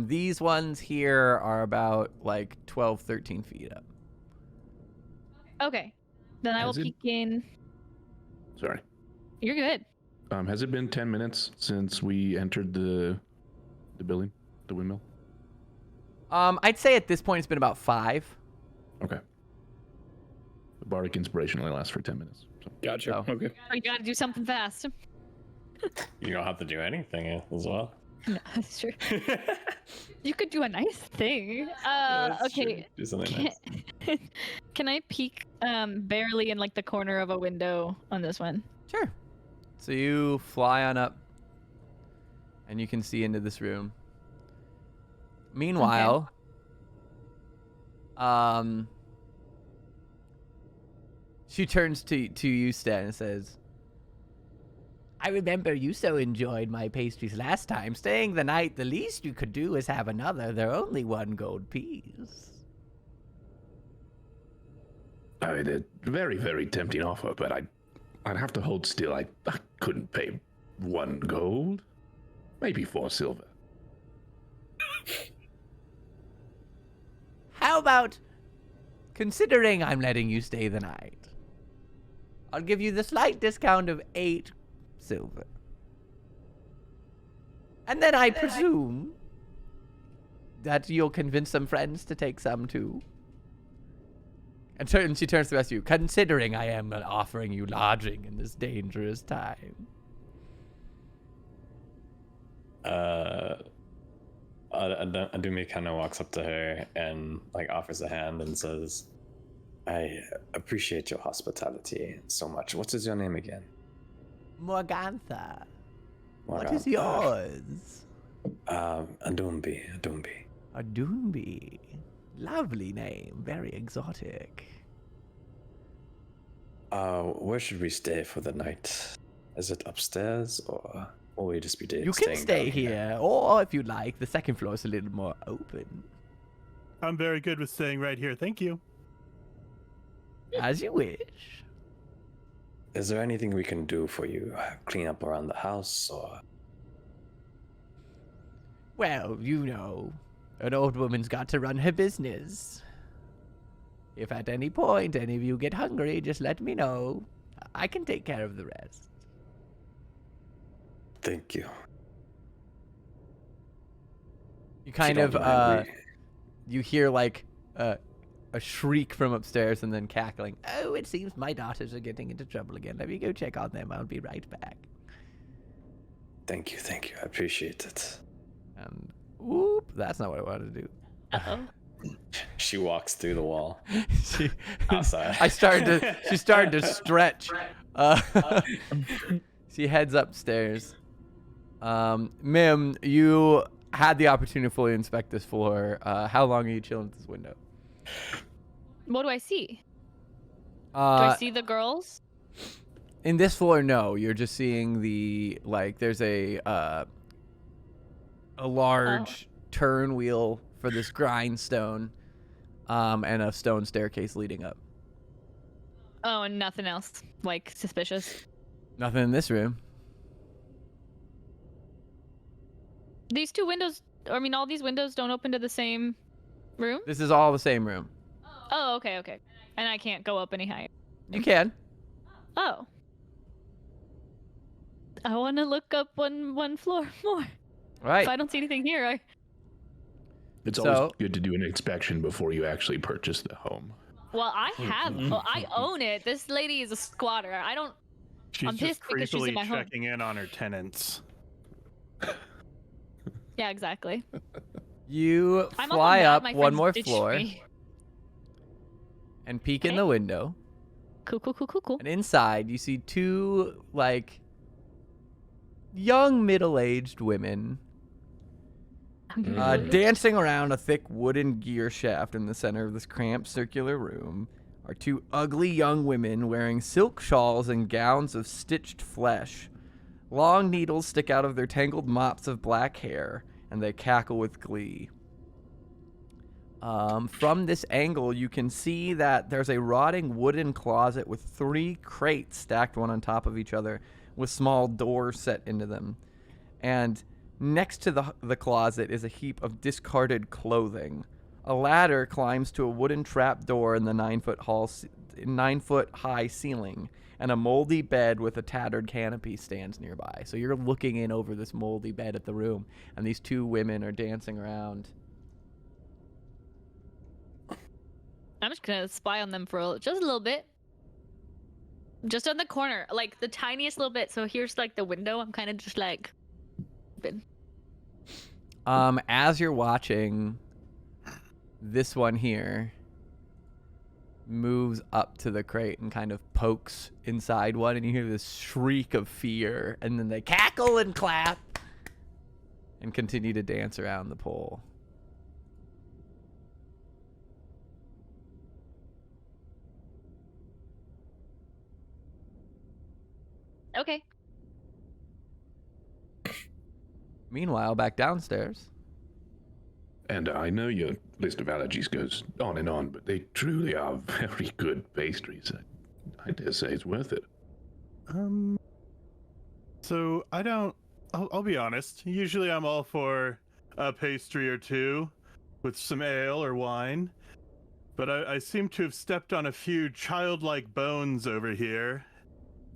These ones here are about like 12, 13 feet up.
Okay. Then I will
Has it-
peek in.
Sorry.
You're good.
Has it been 10 minutes since we entered the building, the windmill?
I'd say at this point it's been about 5.
Okay. The bardic inspiration only lasts for 10 minutes. So.
Gotcha.
Oh.
Okay.
Oh, you gotta do something fast.
You don't have to do anything as well.
No, that's true. You could do a nice thing.
That's true.
Okay.
Do something nice.
Can I peek barely in like the corner of a window on this one?
Sure. So you fly on up, and you can see into this room. Meanwhile, she turns to you, Stan, and says, I remember you so enjoyed my pastries last time. Staying the night, the least you could do is have another. They're only 1 gold piece.
I mean, a very, very tempting offer, but I'd have to hold still. I couldn't pay 1 gold. Maybe 4 silver.
How about, considering I'm letting you stay the night, I'll give you the slight discount of 8 silver. And then I presume that you'll convince some friends to take some too. And she turns to the rest of you, considering I am offering you lodging in this dangerous time.
Adumi kind of walks up to her and like offers a hand and says, I appreciate your hospitality so much. What is your name again?
Morgantha. What
Morgantha.
is yours?
Adumbi.
Adunbi. Lovely name. Very exotic.
Where should we stay for the night? Is it upstairs or will we just be
You
staying
can stay
down
here, or if you like, the second floor is a little more open.
I'm very good with staying right here. Thank you.
As you wish.
Is there anything we can do for you? Clean up around the house or...
Well, you know, an old woman's got to run her business. If at any point any of you get hungry, just let me know. I can take care of the rest.
Thank you.
You kind
If
of,
you don't mind,
you hear like a shriek from upstairs and then cackling. Oh, it seems my daughters are getting into trouble again. Let me go check on them. I'll be right back.
Thank you. I appreciate it.
And whoop, that's not what I wanted to do.
Uh-oh.
She walks through the wall
she,
outside.
she started to stretch. She heads upstairs. Mim, you had the opportunity to fully inspect this floor. How long are you chilling at this window?
What do I see? Do I see the girls?
In this floor, no. You're just seeing the, like, there's a large turn wheel for this grindstone, and a stone staircase leading up.
Oh, and nothing else, like, suspicious.
Nothing in this room.
These 2 windows, I mean, all these windows don't open to the same room?
This is all the same room.
Oh, okay. And I can't go up any higher.
You can.
Oh. I want to look up one floor more.
Right.
If I don't see anything here,
It's
So-
always good to do an inspection before you actually purchase the home.
Well, I own it. This lady is a squatter. I'm
She's just
pissed because she's in
creepily
my home.
checking in on her tenants.
Yeah, exactly.
You
I'm also
fly
mad
up
my
one
friends
more
ditched
floor
me.
and peek in
Okay.
the window.
Cool.
And inside, you see 2, like, young middle-aged women dancing around a thick wooden gear shaft in the center of this cramped circular room are 2 ugly young women wearing silk shawls and gowns of stitched flesh. Long needles stick out of their tangled mops of black hair, and they cackle with glee. From this angle, you can see that there's a rotting wooden closet with 3 crates stacked one on top of each other with small doors set into them. And next to the closet is a heap of discarded clothing. A ladder climbs to a wooden trap door in the 9-foot 9-foot high ceiling, and a moldy bed with a tattered canopy stands nearby. So you're looking in over this moldy bed at the room, and these two women are dancing around.
I'm just gonna spy on them for just a little bit. Just on the corner, like the tiniest little bit. So here's like the window. I'm kind of just like.
As you're watching, this one here moves up to the crate and kind of pokes inside one, and you hear this shriek of fear, and then they cackle and clap and continue to dance around the pole.
Okay.
Meanwhile, back downstairs.
And I know your list of allergies goes on and on, but they truly are very good pastries. I dare say it's worth it.
So I don't. I'll be honest. Usually, I'm all for a pastry or two, with some ale or wine. But I seem to have stepped on a few childlike bones over here,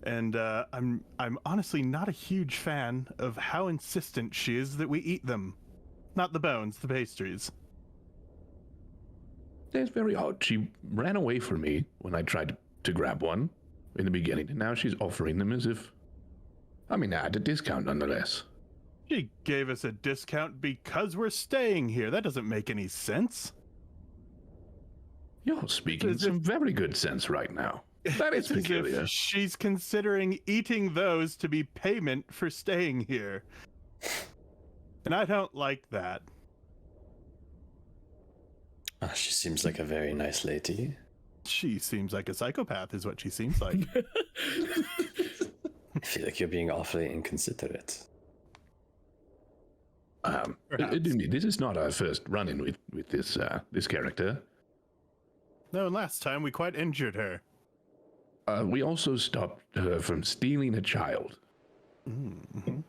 and I'm honestly not a huge fan of how insistent she is that we eat them. Not the bones, the pastries.
It's very odd. She ran away from me when I tried to grab one in the beginning, and now she's offering them as if, I mean, at a discount nonetheless.
She gave us a discount because we're staying here. That doesn't make any sense.
You're speaking
As
some very good sense right now. That is
It's as
peculiar.
if she's considering eating those to be payment for staying here. And I don't like that.
She seems like a very nice lady.
She seems like a psychopath, is what she seems like.
I feel like you're being awfully inconsiderate.
This is not our first run-in with this character.
No, and last time we quite injured her.
We also stopped her from stealing a child.
Mm-hmm.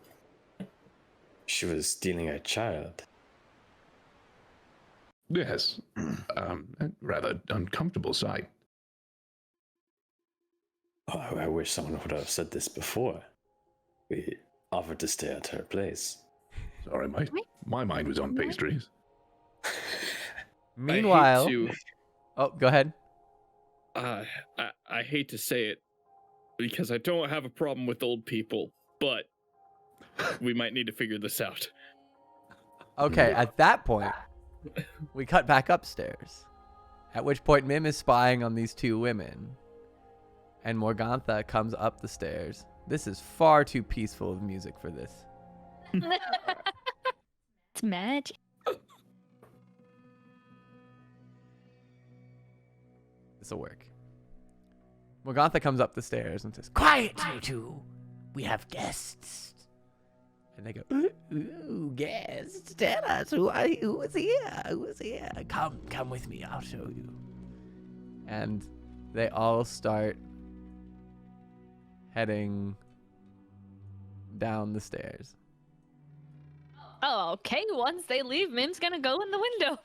She was stealing a child.
Yes, a rather uncomfortable sight.
Oh, I wish someone would have said this before. We offered to stay at her place.
Sorry, my mind was on pastries.
Meanwhile,
I hate
oh, go ahead.
I hate to say it because I don't have a problem with old people, but we might need to figure this out.
Okay, at that point, we cut back upstairs. At which point, Mim is spying on these two women. And Morgantha comes up the stairs. This is far too peaceful of music for this.
It's magic.
This will work. Morgantha comes up the stairs and says, "Quiet, you two. We have guests." And they go, "Ooh, guests. Tell us who is here? Who is here? Come with me. I'll show you." And they all start heading down the stairs.
Oh, okay. Once they leave, Mim's gonna go in the window.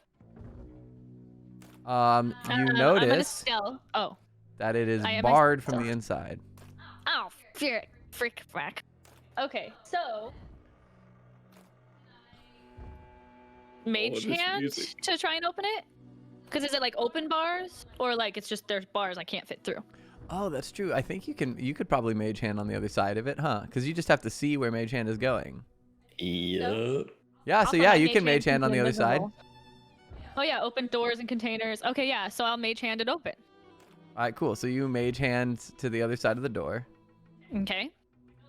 You
I'm gonna
notice
stealth. Oh.
that it is
I am
barred from
stealth.
the inside.
Oh, frick, frack. Okay, so mage
this
hand
music.
to try and open it? Because is it like open bars or like it's just there's bars I can't fit through?
Oh, that's true. I think you could probably mage hand on the other side of it, huh? Because you just have to see where mage hand is going.
Yep.
Yeah, so yeah, you can mage hand on the other side.
Oh yeah, open doors and containers. Okay, yeah, so I'll mage hand it open.
All right, cool. So you mage hand to the other side of the door.
Okay.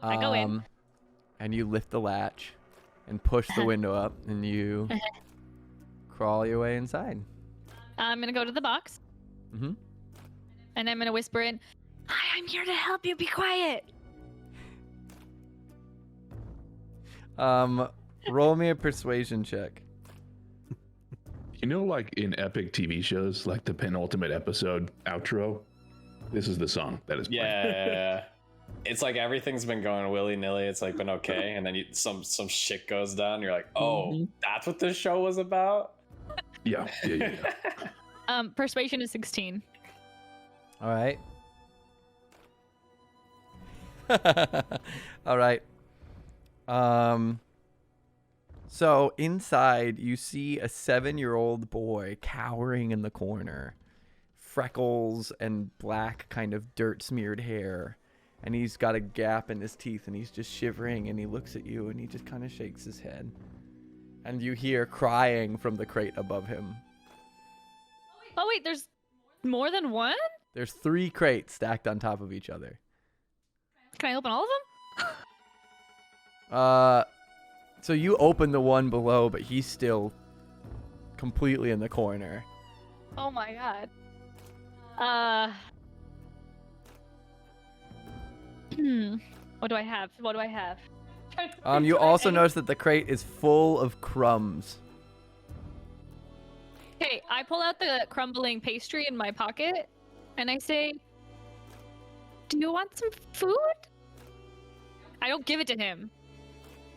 I go in.
And you lift the latch and push the window up, and you crawl your way inside.
I'm gonna go to the box.
Mm-hmm.
And I'm gonna whisper in, "Hi, I'm here to help you. Be quiet."
Roll me a persuasion check.
You know, like in epic TV shows, like the penultimate episode outro, this is the song that is playing.
Yeah. It's like everything's been going willy-nilly. It's like been okay, and then some shit goes down. You're like, oh, that's what this show was about?
Yeah.
Persuasion is 16.
All right. All right. So inside, you see a 7-year-old boy cowering in the corner, freckles and black kind of dirt-smeared hair, and he's got a gap in his teeth, and he's just shivering, and he looks at you, and he just kind of shakes his head. And you hear crying from the crate above him.
Oh wait, there's more than one?
There's 3 crates stacked on top of each other.
Can I open all of them?
So you open the one below, but he's still completely in the corner.
Oh my god. What do I have? What do I have?
You also notice that the crate is full of crumbs.
Okay, I pull out the crumbling pastry in my pocket, and I say, "Do you want some food?" I don't give it to him.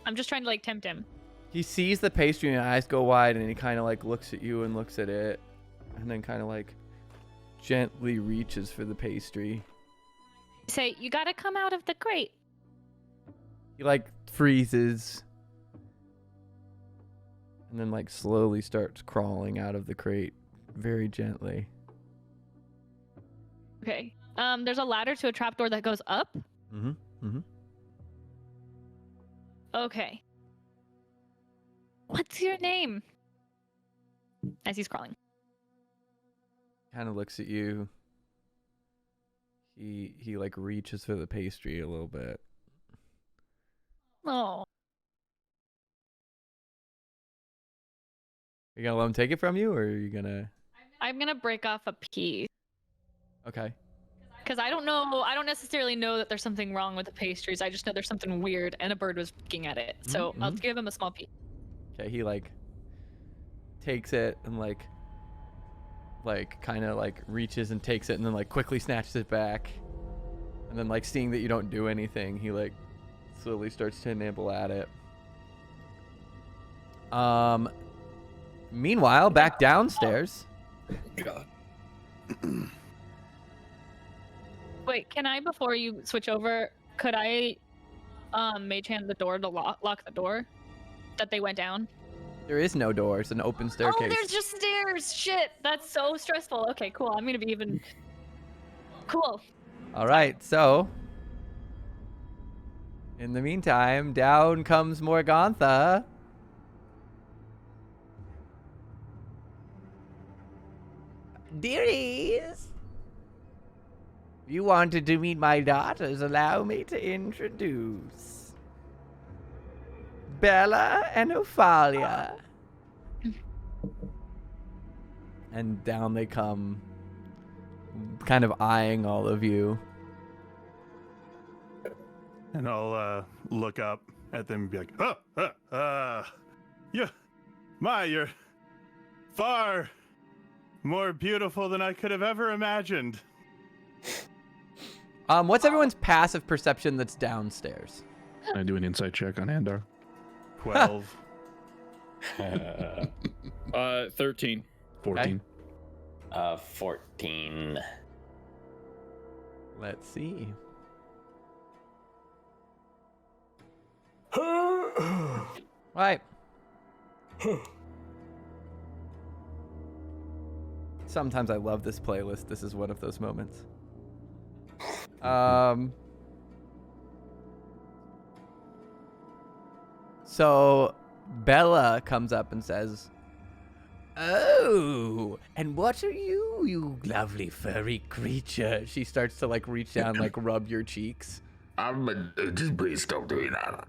I'm just trying to like tempt him.
He sees the pastry and his eyes go wide, and he kind of like looks at you and looks at it, and then kind of like gently reaches for the pastry.
I say, "You gotta come out of the crate."
He like freezes, and then like slowly starts crawling out of the crate, very gently.
Okay. There's a ladder to a trapdoor that goes up.
Mm-hmm. Mm-hmm.
Okay. What's your name? As he's crawling.
Kind of looks at you. He like reaches for the pastry a little bit.
Oh.
You gonna let him take it from you, or are you gonna?
I'm gonna break off a piece.
Okay.
Because I don't necessarily know that there's something wrong with the pastries. I just know there's something weird, and a bird was picking at it. So I'll give him a small piece.
Okay, he like takes it and like kind of like reaches and takes it, and then like quickly snatches it back, and then like seeing that you don't do anything, he like slowly starts to nibble at it. Meanwhile, back downstairs.
God.
Wait, can I, before you switch over, could I mage hand the door to lock the door that they went down?
There is no door. It's an open staircase.
Oh, there's just stairs. Shit, that's so stressful. Okay, cool. I'm gonna be even. Cool.
All right, so in the meantime, down comes Morgantha. Dearies, you wanted to meet my daughters. Allow me to introduce Bella and Ophalia. And down they come, kind of eyeing all of you.
And I'll look up at them and be like, you're far more beautiful than I could have ever imagined.
What's everyone's passive perception that's downstairs?
Can I do an insight check on Andar?
12.
13.
14.
14.
Let's see. Right. Sometimes I love this playlist. This is one of those moments. So Bella comes up and says, "Oh, and what are you, you lovely furry creature?" She starts to like reach down, like rub your cheeks.
Just please stop doing that.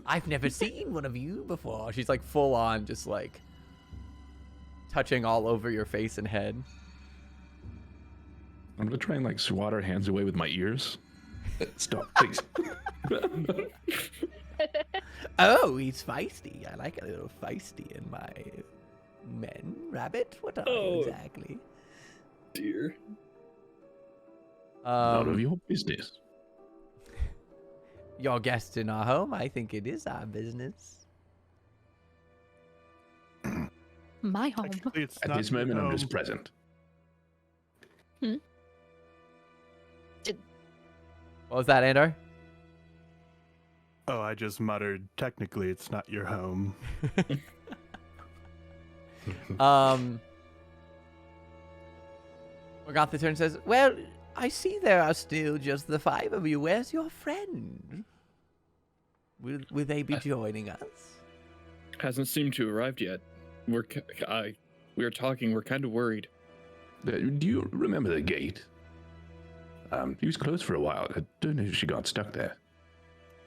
I've never seen one of you before. She's like full on, just like touching all over your face and head.
I'm gonna try and like swat her hands away with my ears. Stop, please.
Oh, he's feisty. I like a little feisty in my men. Rabbit? What are you exactly?
Dear.
None of your business.
Your guests in our home, I think it is our business.
My home.
Actually, it's
At
not
this moment,
your
I'm just
home.
present.
Hmm?
What was that, Andar?
Oh, I just muttered, technically it's not your home.
Morgantha turns and says, well, I see there are still just the 5 of you. Where's your friend? Will they be joining us?
Hasn't seemed to arrived yet. We were talking. We're kind of worried.
Do you remember the gate? He was closed for a while. I don't know if she got stuck there.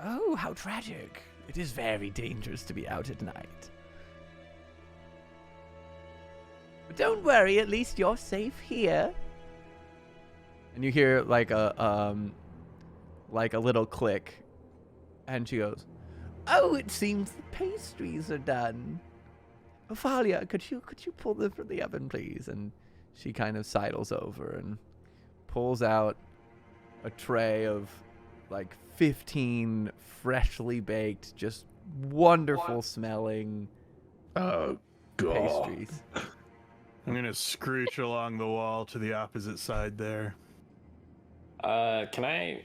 Oh, how tragic. It is very dangerous to be out at night. But don't worry, at least you're safe here. And you hear like a little click. And she goes, oh, it seems the pastries are done. Ophalia, could you pull them from the oven, please? And she kind of sidles over and pulls out a tray of like 15 freshly baked, just wonderful smelling
Oh, God.
pastries.
I'm gonna scrooch along the wall to the opposite side there.
Can I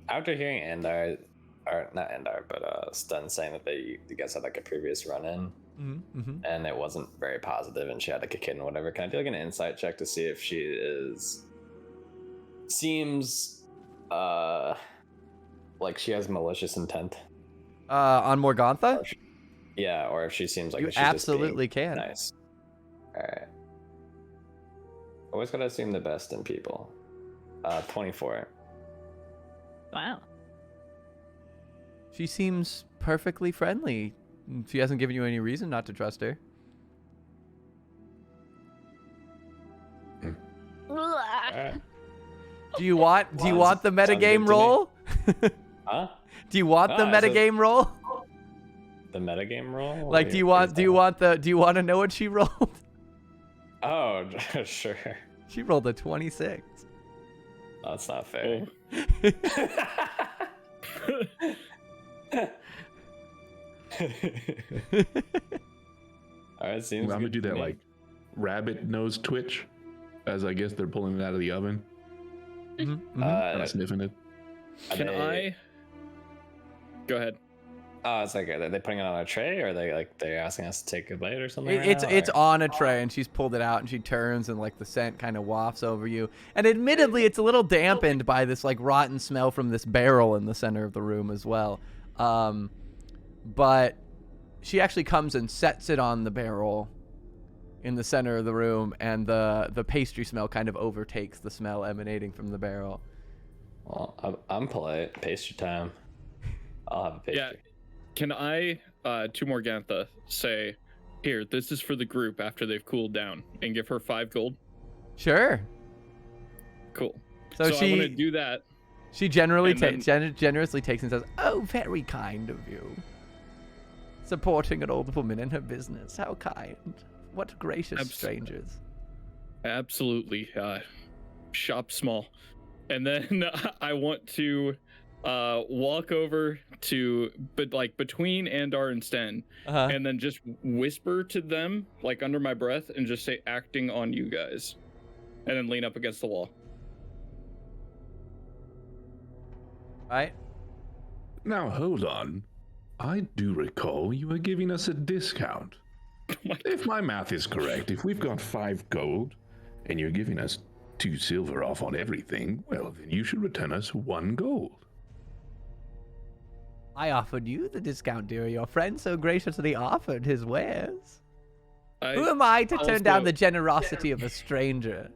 after hearing Andar, or not Andar, but Stun saying that you guys had like a previous run-in
Mm-hmm.
and it wasn't very positive and she had like a kid and whatever, can I do like an insight check to see if she seems like she has malicious intent?
On Morgantha?
Yeah, or if she seems like
You
if she's just
absolutely
being
can.
nice. Alright. Always gotta assume the best in people. 24.
Wow.
She seems perfectly friendly. She hasn't given you any reason not to trust her.
Alright.
Do you want the
Sounds good
metagame
to me.
roll?
Huh?
Do you want the
Ah, it says-
metagame roll?
The metagame roll?
Like, do you want to know what she rolled?
Oh, sure.
She rolled a 26.
That's not fair. Alright, seems
I'm gonna
good
do
to
that
me.
like rabbit nose twitch, as I guess they're pulling it out of the oven,
Mm-hmm.
kind of sniffing it.
Can I? Go ahead.
Oh, it's like, are they putting it on a tray, or are they like they're asking us to take a bite or something? right
It's
now,
it's
or-
on a tray, and she's pulled it out, and she turns, and like the scent kind of wafts over you. And admittedly, it's a little dampened by this like rotten smell from this barrel in the center of the room as well. But she actually comes and sets it on the barrel in the center of the room, and the pastry smell kind of overtakes the smell emanating from the barrel.
Well, I'm polite. Pastry time. I'll have a pastry.
Yeah. Can I, to Morgantha, say, here, this is for the group after they've cooled down, and give her 5 gold?
Sure.
Cool.
So
I want to
she
do that.
she generally
and then-
generously takes and says, "Oh, very kind of you. Supporting an old woman in her business. How kind. What gracious strangers."
Absolutely. Shop small. And then I want to walk over to, but like between Andar and Sten,
Uh-huh.
and then just whisper to them, like under my breath, and just say, acting on you guys. And then lean up against the wall.
Right?
Now hold on. I do recall you were giving us a discount. If my math is correct, if we've got 5 gold and you're giving us 2 silver off on everything, well, then you should return us 1 gold.
I offered you the discount, dear. Your friend so graciously offered his wares. Who am I to turn down the generosity of a stranger?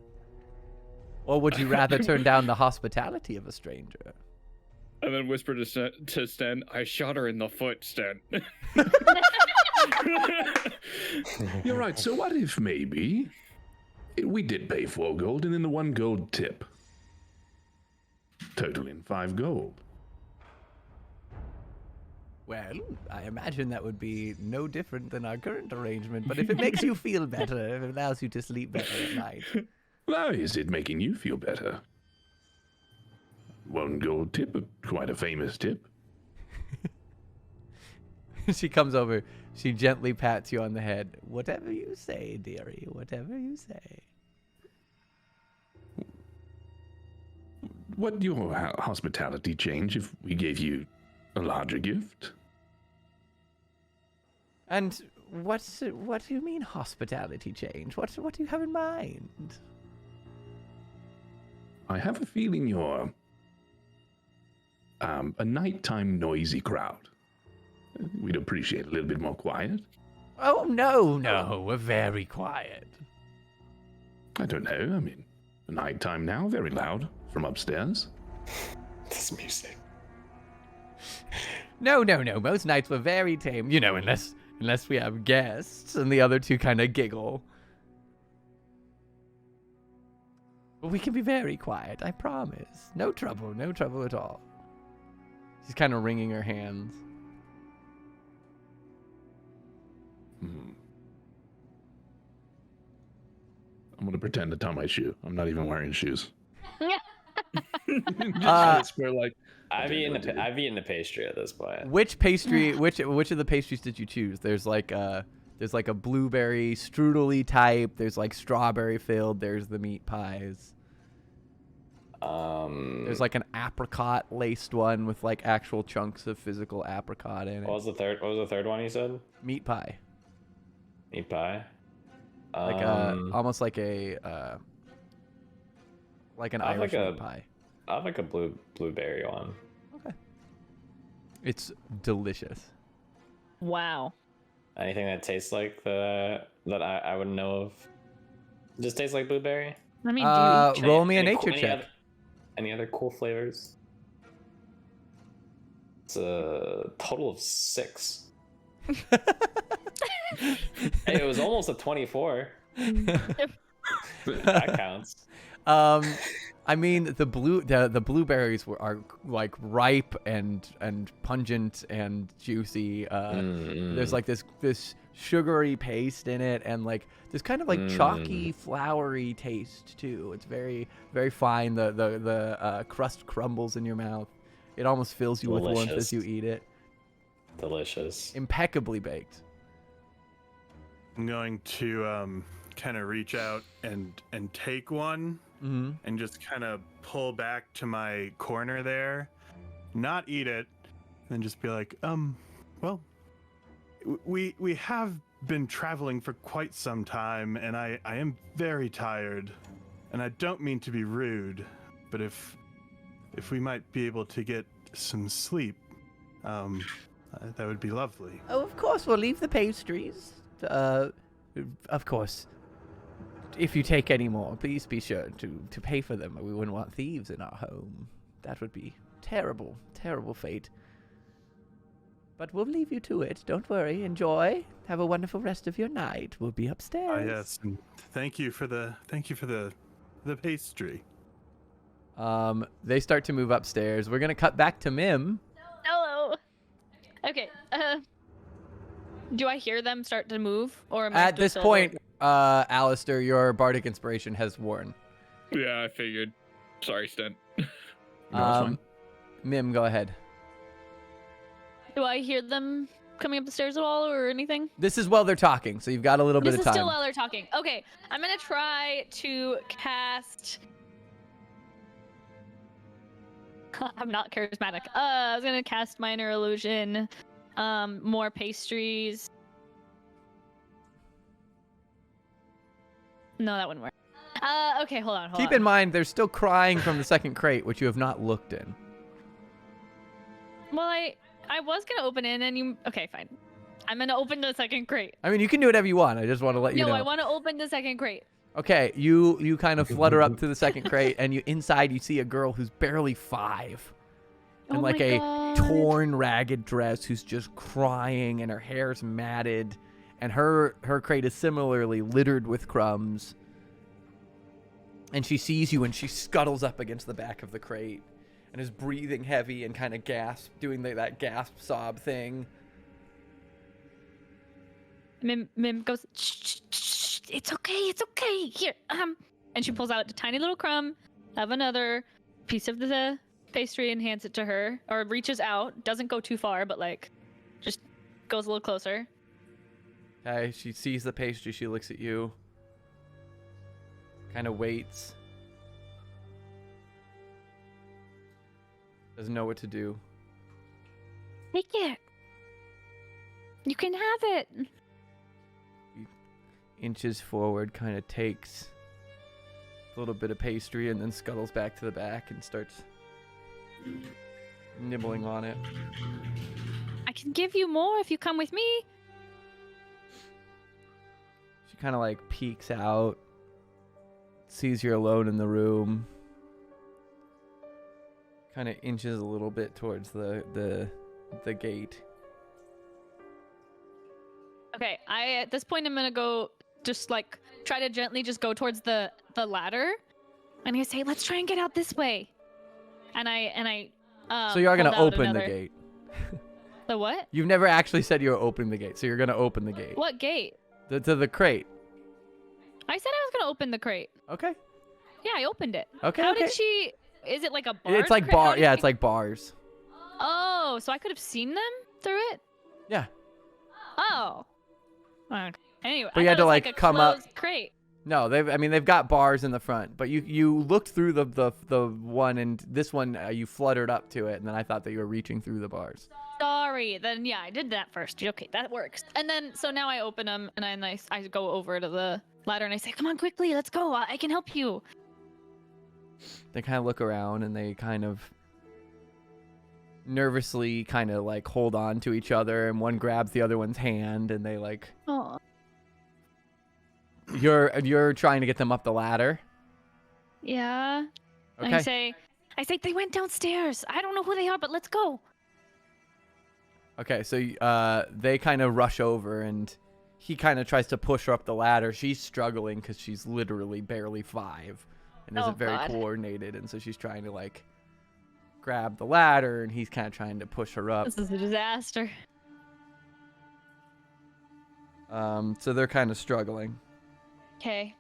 Or would you rather turn down the hospitality of a stranger?
And then whisper to Sten, I shot her in the foot, Sten.
You're right, so what if maybe we did pay 4 gold and then the 1 gold tip? Totaling 5 gold.
Well, I imagine that would be no different than our current arrangement, but if it makes you feel better, if it allows you to sleep better at night.
How is it making you feel better? 1 gold tip, quite a famous tip.
She comes over, she gently pats you on the head. Whatever you say, dearie, whatever you say.
would your hospitality change if we gave you a larger gift?
And what do you mean hospitality change? What do you have in mind?
I have a feeling you're a nighttime noisy crowd. We'd appreciate a little bit more quiet.
Oh, no, we're very quiet.
I don't know. I mean, nighttime now, very loud from upstairs.
This music.
No. Most nights we're very tame. You know, unless we have guests. And the other two kind of giggle. But we can be very quiet, I promise. No trouble at all. She's kind of wringing her hands.
I'm going to pretend to tie my shoe. I'm not even wearing shoes. We're like,
I've eaten the pastry at this point.
Which pastry? Which of the pastries did you choose? There's like a blueberry strudely type. There's like strawberry filled. There's the meat pies. There's like an apricot laced one with like actual chunks of physical apricot in it.
What was the third one you said?
Meat pie.
Meat pie.
Like almost like an Irish meat pie.
I have like a blueberry one.
Okay. It's delicious.
Wow.
Anything that tastes like that I would know of. Just tastes like blueberry.
I mean,
roll me a nature check.
Any other cool flavors? It's a total of 6. Hey, it was almost a 24. That counts.
I mean, the blueberries are like ripe and pungent and juicy. There's like this sugary paste in it, and like this kind of like chalky, floury taste too. It's very, very fine. The crust crumbles in your mouth. It almost fills you with warmth as you eat it.
Delicious.
Impeccably baked.
I'm going to kind of reach out and take one and just kind of pull back to my corner there, not eat it, and just be like, well, we have been traveling for quite some time, and I am very tired, and I don't mean to be rude, but if we might be able to get some sleep, that would be lovely.
Oh, of course, we'll leave the pastries. Of course. If you take any more, please be sure to pay for them. We wouldn't want thieves in our home. That would be terrible, terrible fate. But we'll leave you to it. Don't worry. Enjoy. Have a wonderful rest of your night. We'll be upstairs.
Yes, and thank you for the pastry.
They start to move upstairs. We're gonna cut back to Mim.
Hello. Okay. Do I hear them start to move, or am I
At this
still
point, Alistair, your bardic inspiration has worn.
Yeah, I figured. Sorry, Stent.
Mim, go ahead.
Do I hear them coming up the stairs at all, or anything?
This is while they're talking, so you've got a little bit
This
of
is
time.
still while they're talking. Okay, I'm gonna try to cast. I'm not charismatic. I was gonna cast minor illusion. More pastries. No, that wouldn't work. Okay, hold on.
Keep in mind, they're still crying from the second crate, which you have not looked in.
Well, I was gonna open it, and you. Okay, fine. I'm gonna open the second crate.
I mean, you can do whatever you want. I just want to let you know.
No, I want to open the second crate.
Okay, you kind of flutter up to the second crate, and inside you see a girl who's barely 5. In
Oh
like
my
a
God.
torn, ragged dress, who's just crying, and her hair's matted, and her crate is similarly littered with crumbs. And she sees you, and she scuttles up against the back of the crate, and is breathing heavy and kind of doing that gasp sob thing.
Mim goes, shh, shh, shh, it's okay. Here, and she pulls out a tiny little crumb of another piece of the pastry and hands it to her, or reaches out, doesn't go too far, but like, just goes a little closer.
Okay, she sees the pastry, she looks at you, kind of waits. Doesn't know what to do.
Take it. You can have it.
Inches forward, kind of takes a little bit of pastry and then scuttles back to the back and starts nibbling on it.
I can give you more if you come with me.
She kind of like peeks out, sees you're alone in the room, kind of inches a little bit towards the gate.
Okay, at this point I'm gonna go just like try to gently just go towards the ladder, and I say, let's try and get out this way. And I
So you're gonna
hold out
open the
another-
gate.
The what?
You've never actually said you were opening the gate, so you're gonna open the gate.
What gate?
To the crate.
I said I was gonna open the crate.
Okay.
Yeah, I opened it.
Okay.
How
okay.
did she? Is it like a bar?
It's like bar. Yeah, it's like bars.
Oh, so I could have seen them through it.
Yeah.
Oh. Okay. Anyway,
But
I
you had
thought
to,
it was
like,
a
come up-
closed crate.
No, they've got bars in the front, but you looked through the one, and this one you fluttered up to it, and then I thought that you were reaching through the bars.
Sorry. Then yeah, I did that first. Okay, that works. And then so now I open them and I go over to the ladder and I say, "Come on, quickly, let's go. I can help you."
They kind of look around and they kind of nervously kind of like hold on to each other, and one grabs the other one's hand, and they like
Oh.
you're trying to get them up the ladder.
Yeah. And
Okay.
I say they went downstairs. I don't know who they are, but let's go.
Okay, so they kind of rush over, and he kind of tries to push her up the ladder. She's struggling because she's literally barely 5 and
Oh,
isn't very
God.
coordinated, and so she's trying to like grab the ladder, and he's kind of trying to push her up.
This is a disaster.
So they're kind of struggling.
Okay.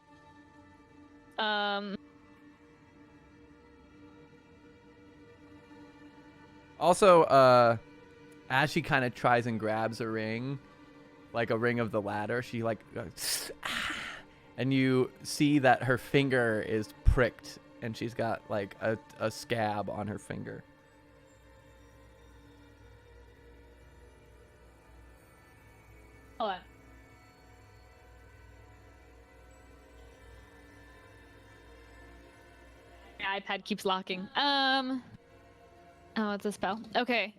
Also, as she kind of tries and grabs a ring, like a ring of the ladder, she like, and you see that her finger is pricked, and she's got like a scab on her finger.
Hold on. My iPad keeps locking. Oh, it's a spell. Okay.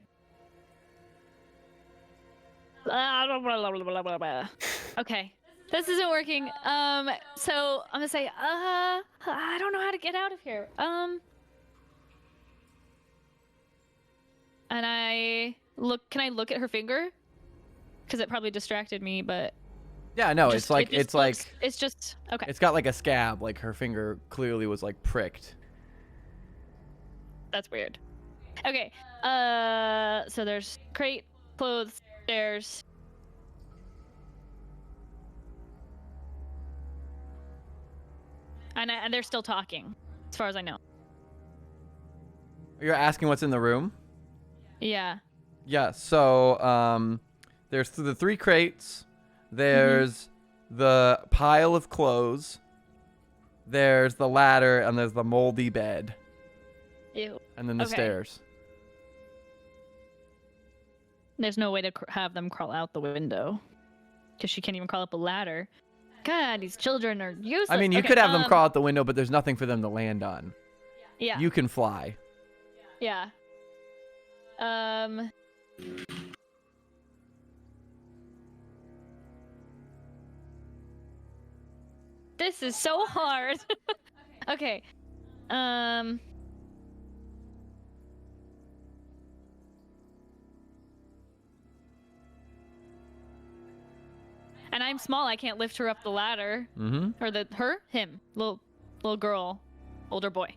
Okay. This isn't working. So I'm gonna say, I don't know how to get out of here. And can I look at her finger? Because it probably distracted me, but
Yeah, no,
just-
it's
it just
like
looks- it's just okay.
it's got like a scab, like her finger clearly was like pricked.
That's weird. Okay. So there's crate, clothes, stairs. And they're still talking, as far as I know.
You're asking what's in the room?
Yeah.
Yeah, so there's the 3 crates, there's the pile of clothes, there's the ladder, and there's the moldy bed,
Ew.
and then the
Okay.
stairs.
There's no way to have them crawl out the window, because she can't even crawl up a ladder. God, these children are useless.
I mean, you
Okay,
could have them crawl out the window, but there's nothing for them to land on.
Yeah.
You can fly.
Yeah. This is so hard. Okay. And I'm small. I can't lift her up the ladder.
Mm-hmm.
Or him, little girl, older boy.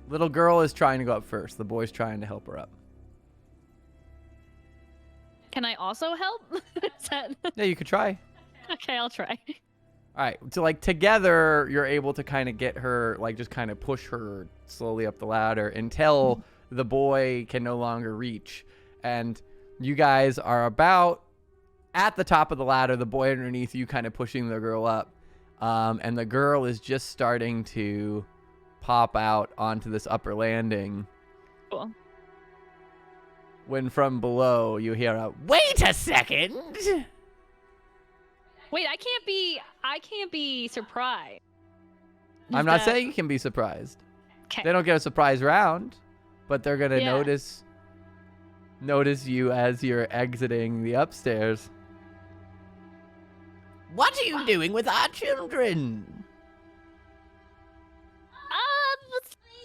Little girl is trying to go up first. The boy's trying to help her up.
Can I also help? Is that...
Yeah, you could try.
Okay, I'll try.
All right, so like together, you're able to kind of get her, like just kind of push her slowly up the ladder until the boy can no longer reach. And you guys are about at the top of the ladder, the boy underneath you kind of pushing the girl up. And the girl is just starting to pop out onto this upper landing.
Cool.
When from below you hear a "Wait a second!"
Wait, I can't be surprised.
I'm not saying you can be surprised.
Okay.
They don't get a surprise round, but they're gonna
Yeah.
notice you as you're exiting the upstairs. What are you doing with our children?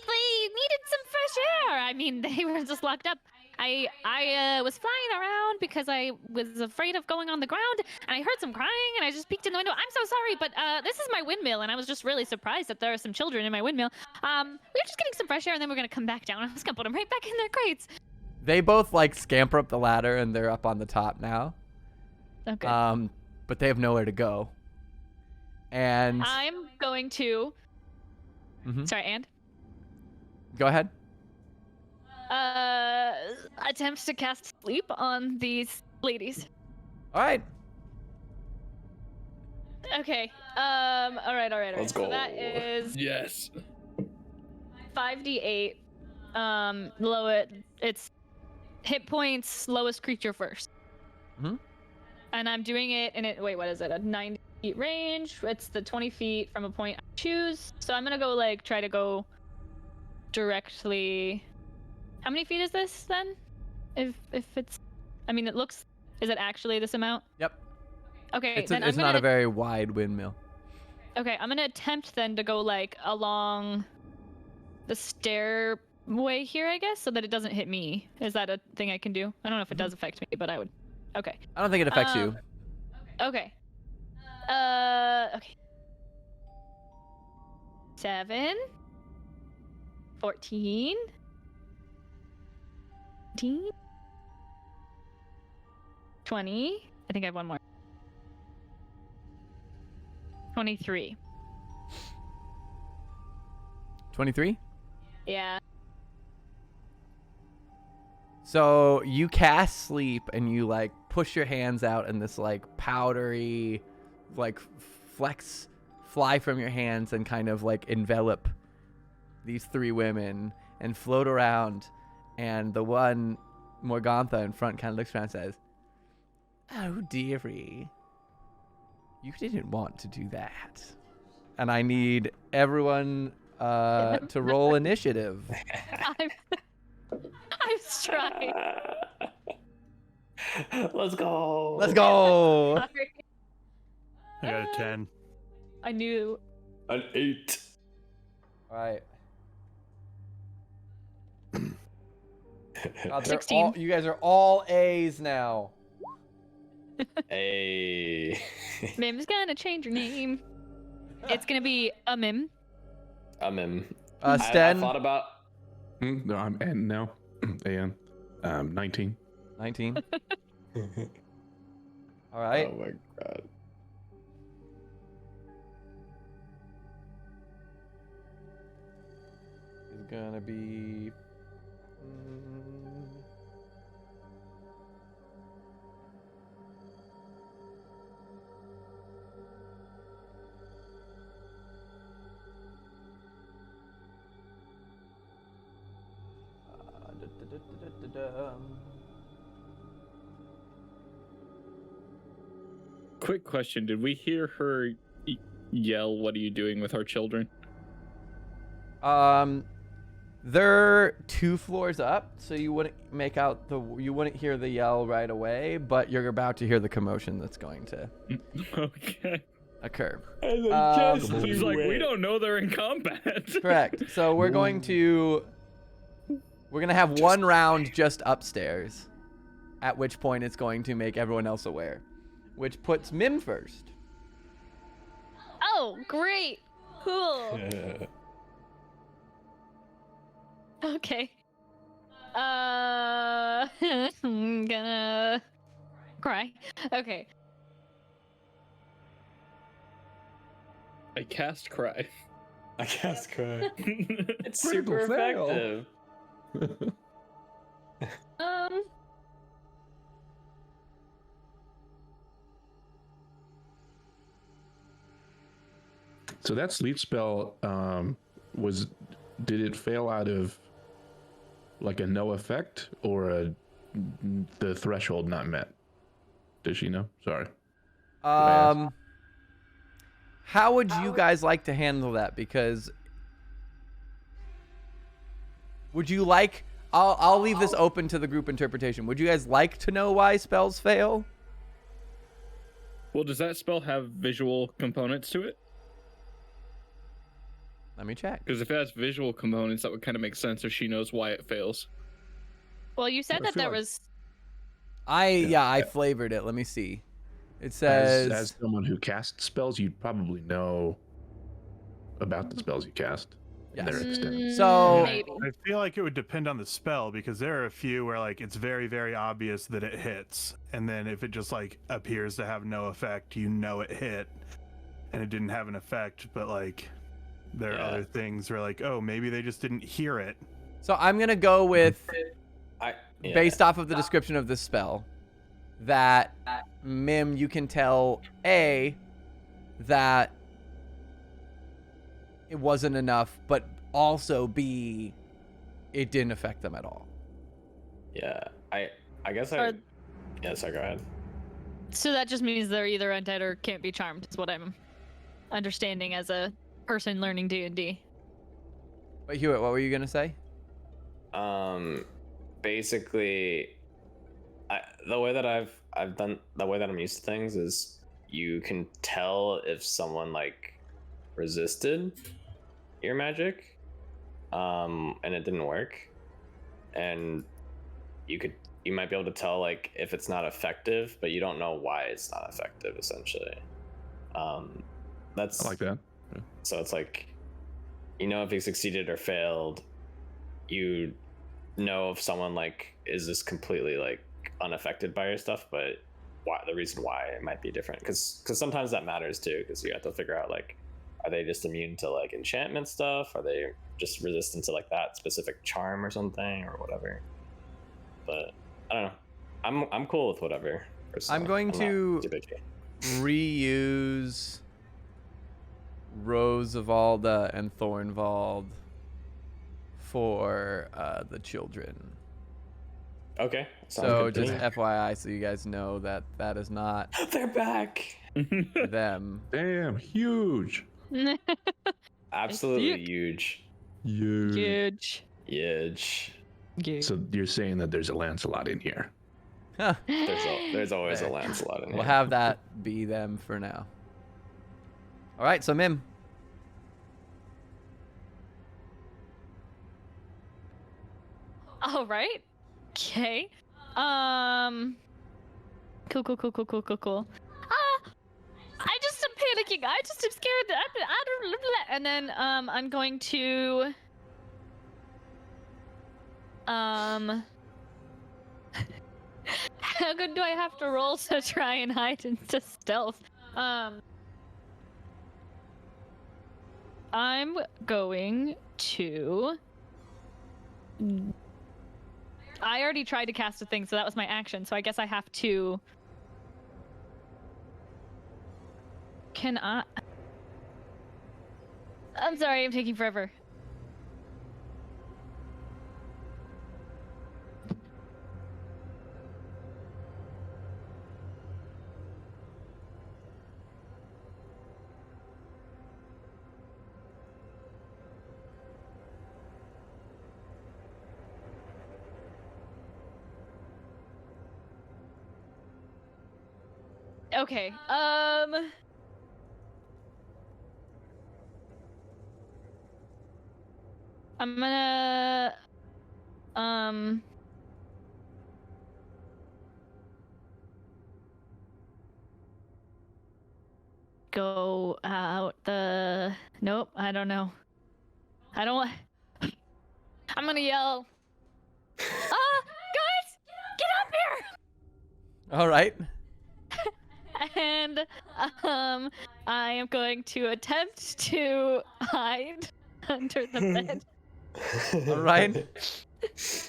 They needed some fresh air. I mean, they were just locked up. I was flying around because I was afraid of going on the ground, and I heard some crying, and I just peeked in the window. I'm so sorry, but this is my windmill, and I was just really surprised that there are some children in my windmill. We were just getting some fresh air, and then we're gonna come back down. I was gonna put them right back in their crates.
They both like scamper up the ladder, and they're up on the top now.
Okay.
But they have nowhere to go. And
I'm going to.
Mhm.
Sorry, and.
Go ahead.
Attempt to cast sleep on these ladies.
All right.
Okay. All right.
Let's
So
go.
that is
Yes.
5d8. It's hit points, lowest creature first.
Mhm.
And I'm doing it in it. Wait, what is it? A 90 feet range. It's the 20 feet from a point I choose. So I'm gonna go try to go directly. How many feet is this then? If it's, I mean, it looks. Is it actually this amount?
Yep.
Okay,
It's
then
not
I'm gonna.
a very wide windmill.
Okay, I'm gonna attempt then to go along the stairway here, I guess, so that it doesn't hit me. Is that a thing I can do? I don't know if it does affect me, but I would. Okay.
I don't think it affects you.
Okay. Okay. 7. 14. 15. 20. I think I have one more. 23.
23.
Yeah.
So you cast sleep and you push your hands out and this powdery flecks fly from your hands and kind of envelop these 3 women and float around, and the one Morgantha in front kind of looks around and says, "Oh dearie, you didn't want to do that." And I need everyone to roll initiative.
I'm trying.
Let's go.
Let's go.
Sorry.
I got a 10.
I knew.
An 8.
All right. God,
16.
you guys are all A's now.
Hey.
Mim's gonna change your name. It's gonna be a Mim.
I'm in.
Sten.
I thought about.
No, I'm N now. AN. 19.
19. All right.
Oh my god.
Is gonna be.
Quick question: did we hear her yell, "What are you doing with our children"?
They're 2 floors up, so you wouldn't you wouldn't hear the yell right away, but you're about to hear the commotion that's going to
Okay.
occur.
He's like, we don't know they're in combat.
Correct. So we're going to have one round just upstairs, at which point it's going to make everyone else aware, which puts Mim first.
Oh, great. Cool. Okay. I'm gonna cry. Okay.
I cast cry.
I guess cry. It's
Critical
super
fail.
effective.
So that sleep spell did it fail out of like a no effect or the threshold not met? Does she know? Sorry.
How would you guys like to handle that? Because would you like? I'll leave this open to the group interpretation. Would you guys like to know why spells fail?
Well, does that spell have visual components to it?
Let me check.
Because if it has visual components, that would kind of make sense if she knows why it fails.
Well, you said
I
that
feel
there
like-
was.
I flavored it. Let me see. It says
As someone who casts spells, you'd probably know about the spells you cast and their
Yes.
extent.
So-
Maybe.
I feel like it would depend on the spell because there are a few where like it's very, very obvious that it hits, and then if it just like appears to have no effect, you know it hit, and it didn't have an effect. But like there are
Yeah.
other things where like, oh, maybe they just didn't hear it.
So I'm gonna go with,
Yeah.
based off of the description of this spell, that Mim, you can tell A, that it wasn't enough, but also B, it didn't affect them at all.
Yeah. I guess
Or-
Yeah, sorry, go ahead.
So that just means they're either undead or can't be charmed. Is what I'm understanding as a person learning D&D.
But Hewitt, what were you gonna say?
Basically, the way that I'm used to things is you can tell if someone like resisted your magic, and it didn't work, and you might be able to tell like if it's not effective, but you don't know why it's not effective. Essentially, that's
I like that.
so it's like, if you succeeded or failed, you know if someone like is just completely like unaffected by your stuff, but the reason why it might be different, because sometimes that matters too, because you have to figure out like, are they just immune to like enchantment stuff? Are they just resistant to like that specific charm or something or whatever? But I don't know. I'm cool with whatever. Personally.
I'm going
not
to
too picky.
reuse Rosevalda and Thornvald for the children.
Okay. sounds
So
good to
just
me.
FYI, so you guys know that that is not
They're back.
them.
Damn, huge.
Absolutely
Huge.
huge.
Huge.
Huge.
Huge.
So you're saying that there's a Lancelot in here.
Huh.
There's always a
There.
Lancelot in
We'll
here.
have that be them for now. All right, so Mim.
All right. Okay. Cool. I just am panicking. I just am scared. I don't. And then I'm going to how good do I have to roll to try and hide into stealth? I'm going to. I already tried to cast a thing, so that was my action. So I guess I have to. Can I? I'm sorry, I'm taking forever. Okay. I'm gonna go out the nope, I don't know. I don't I'm gonna yell. Guys, get up here!
All right.
And I am going to attempt to hide under the bed.
All right.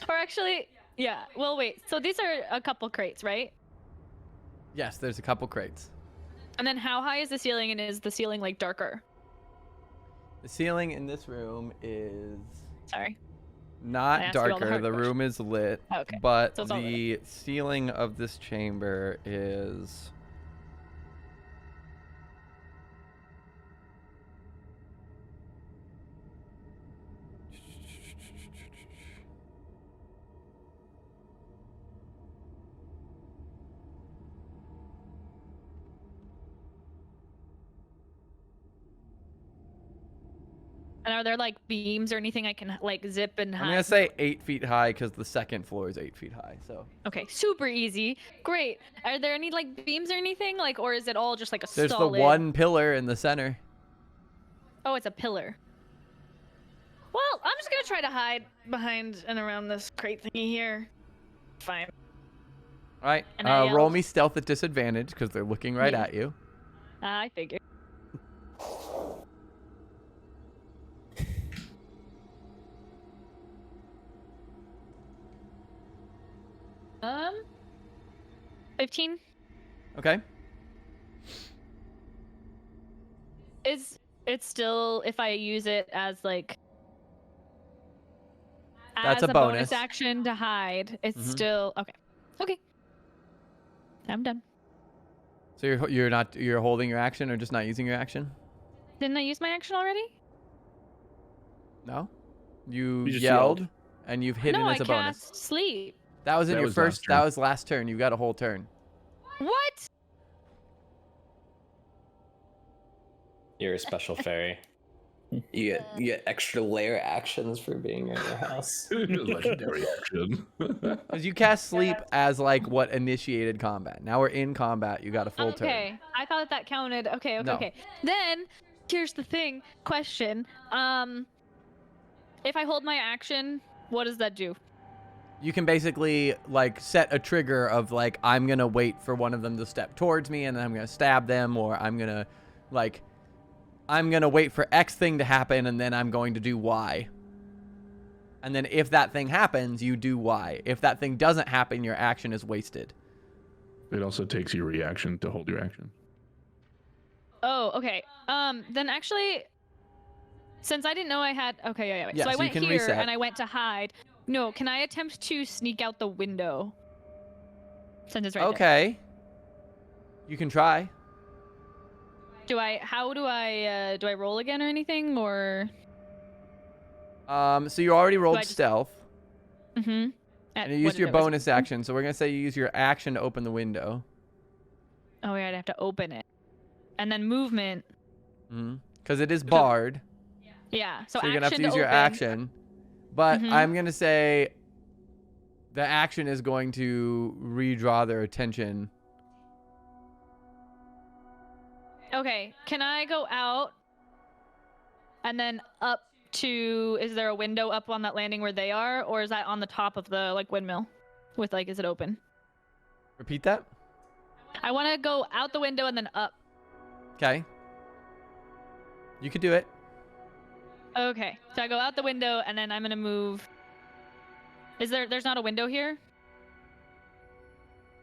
Or actually, yeah. Well, wait. So these are a couple crates, right?
Yes, there's a couple crates.
And then how high is the ceiling, and is the ceiling like darker?
The ceiling in this room is
Sorry. I
not
asked you all the
darker.
hard
The
questions.
room is lit,
Okay.
but
So it's all
the ceiling of this chamber is
And are there like beams or anything I can like zip and hide?
I'm gonna say 8 feet high because the second floor is 8 feet high. So
Okay, super easy. Great. Are there any like beams or anything? Like, or is it all just like a
there's
solid?
the one pillar in the center.
Oh, it's a pillar. Well, I'm just gonna try to hide behind and around this crate thingy here. Fine.
All right.
And I
Roll
yelled-
me stealth at disadvantage because they're looking right
Yeah.
at you.
I figured. 15.
Okay.
Is it still if I use it as like
That's
as
a bonus.
action to hide? It's
Mhm.
still okay. Okay. I'm done.
So you're holding your action or just not using your action?
Didn't I use my action already?
No. You
You just
yelled,
yelled.
and you've hidden
no,
as
I
a bonus.
cast sleep.
That was in
That
your
was last
first.
turn.
That was last turn. You got a whole turn.
What?
You're a special fairy. You get extra layer actions for being in your house.
Legendary action.
Because you cast sleep as like what initiated combat. Now we're in combat. You got a full turn.
Okay, I thought that counted. Okay, okay,
No.
okay. Then here's the thing. Question. If I hold my action, what does that do?
You can basically like set a trigger of like I'm gonna wait for one of them to step towards me and then I'm gonna stab them, or I'm gonna wait for X thing to happen and then I'm going to do Y. And then if that thing happens, you do Y. If that thing doesn't happen, your action is wasted.
It also takes your reaction to hold your action.
Oh, okay. Then actually, since I didn't know I had, okay, yeah.
Yeah,
So I
so you
went
can
here
reset.
and I went to hide. No, can I attempt to sneak out the window? Since it's right there.
Okay. You can try.
How do I roll again or anything or?
So you already rolled
I just-
stealth.
Mm-hmm.
And you used your bonus action, so we're gonna say you use your action to open the window.
Oh yeah, I'd have to open it, and then movement.
Because it is barred.
Yeah. So
you're gonna have to
action
use your
open.
action. But
Mhm.
I'm gonna say the action is going to redraw their attention.
Okay. Can I go out and then up to? Is there a window up on that landing where they are, or is that on the top of the like windmill? With like, is it open?
Repeat that.
I want to go out the window and then up.
Okay. You could do it.
Okay. So I go out the window and then I'm gonna move. There's not a window here?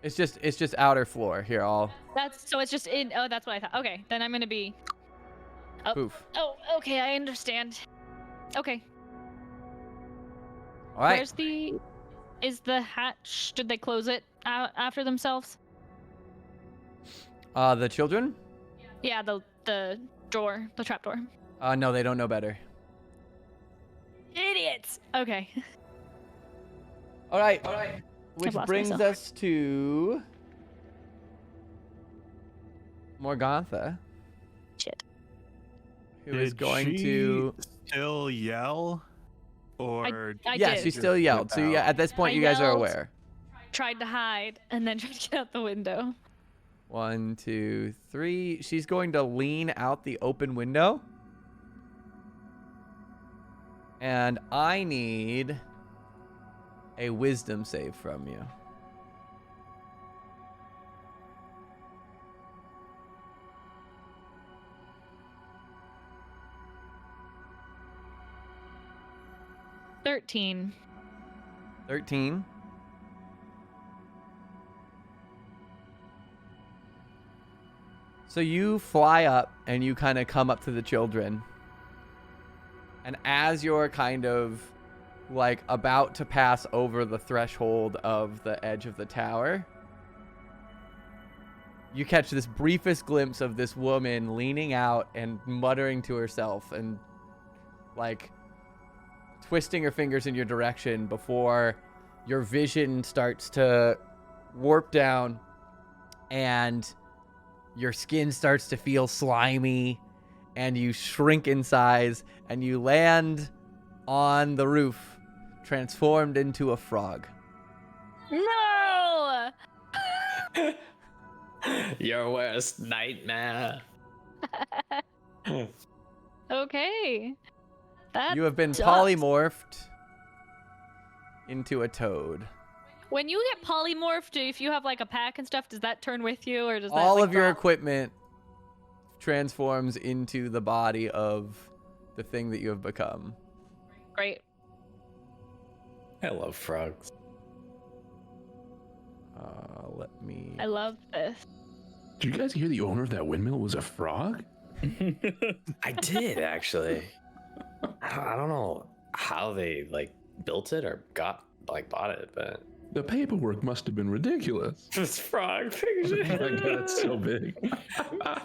It's just outer floor. Here, I'll
It's just in. Oh, that's what I thought. Okay. Then I'm gonna be. Oh.
poof.
Oh, okay. I understand. Okay.
All right.
Is the hatch? Did they close it out after themselves?
The children?
Yeah, the door, the trap door.
No, they don't know better.
Idiots. Okay.
All right. Which
lost
brings
myself.
us to Morgantha,
Shit.
who is
Did
going
she
to.
still yell, or
I
Yeah,
did.
she still yelled. So yeah, at this point,
I
you guys are
yelled.
aware.
Tried to hide and then tried to get out the window.
1, 2, 3. She's going to lean out the open window. And I need a wisdom save from you.
$13.
13. So you fly up and you kind of come up to the children. And as you're kind of like about to pass over the threshold of the edge of the tower, you catch this briefest glimpse of this woman leaning out and muttering to herself and like twisting her fingers in your direction before your vision starts to warp down and your skin starts to feel slimy and you shrink in size and you land on the roof, transformed into a frog.
No!
Your worst nightmare.
Okay. That's
You have been
sucks.
polymorphed into a toad.
When you get polymorphed, if you have like a pack and stuff, does that turn with you, or does that
All
like,
of your
drop?
equipment transforms into the body of the thing that you have become.
Great.
I love frogs.
Let me...
I love this.
Did you guys hear the owner of that windmill was a frog?
I did actually. I don't know how they like built it or bought it, but
The paperwork must have been ridiculous.
this frog
Oh
picture.
my god, it's so big.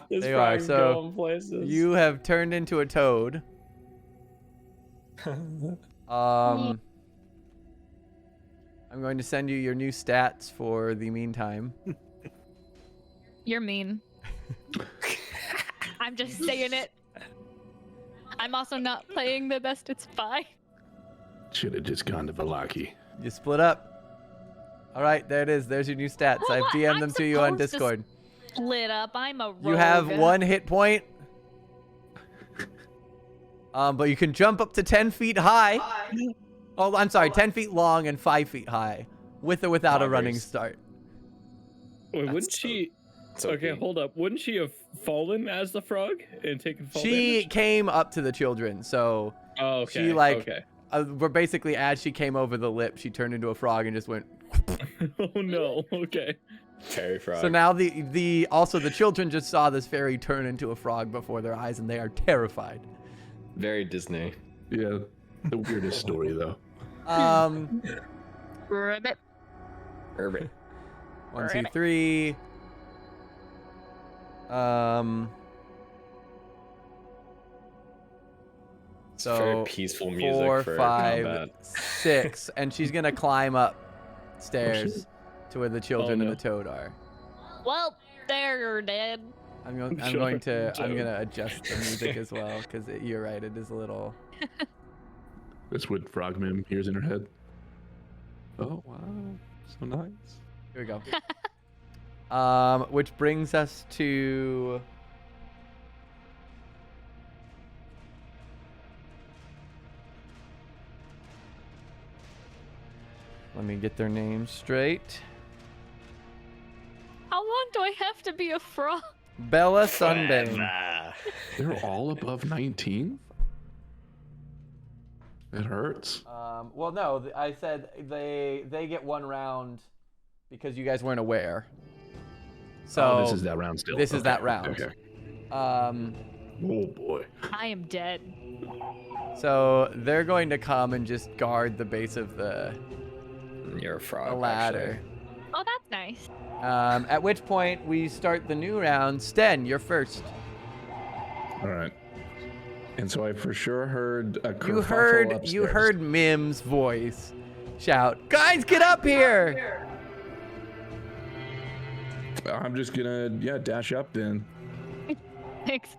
This
They are,
frog's
so
going places.
You have turned into a toad. I'm going to send you your new stats for the meantime.
You're mean. I'm just saying it. I'm also not playing the best. It's fine.
Should have just gone to Valaki.
You split up. All right, there it is. There's your new stats.
Well,
I've DM'd
I'm
them to you on
supposed to
Discord.
Split up. I'm a rogue.
You have 1 hit point. But you can jump up to 10 feet high. Oh, I'm sorry, 10 feet long and 5 feet high, with or without a running
Poggers.
start.
Wait,
That's
wouldn't
so-
she?
so
Okay,
big.
hold up. Wouldn't she have fallen as the frog and taken fall
She
damage?
came up to the children, so
Oh, okay.
she, like-
Okay.
we're basically, as she came over the lip, she turned into a frog and just went.
Oh no. Okay.
Fairy frog.
So now also the children just saw this fairy turn into a frog before their eyes, and they are terrified.
Very Disney.
Yeah, the weirdest story though.
Ribbit.
Urban.
1, 2, 3.
It's
So
very peaceful music
4,
for
5,
combat.
6, and she's gonna climb up stairs to where the children and
no.
the toad are.
Well, they're dead.
I'm going
Children
to
and
I'm
toad.
gonna adjust the music as well because you're right, it is a little.
That's what Frogman hears in her head. Oh wow, so nice.
Here we go. Which brings us to. Let me get their names straight.
How long do I have to be a frog?
Bella Sunbane.
Forever.
They're all above 19. It hurts.
Well, no, I said they get 1 round because you guys weren't aware. So
Oh, this is that round still.
this is
Okay,
that round.
Okay.
Um,
Oh boy.
I am dead.
so they're going to come and just guard the base of the
You're a frog.
ladder.
Oh, that's nice.
At which point we start the new round. Sten, you're first.
All right. And so I for sure heard a
You
kerfuffle
you
upstairs.
heard Mim's voice shout, "Guys, get up here!"
I'm just gonna dash up then.
Thanks.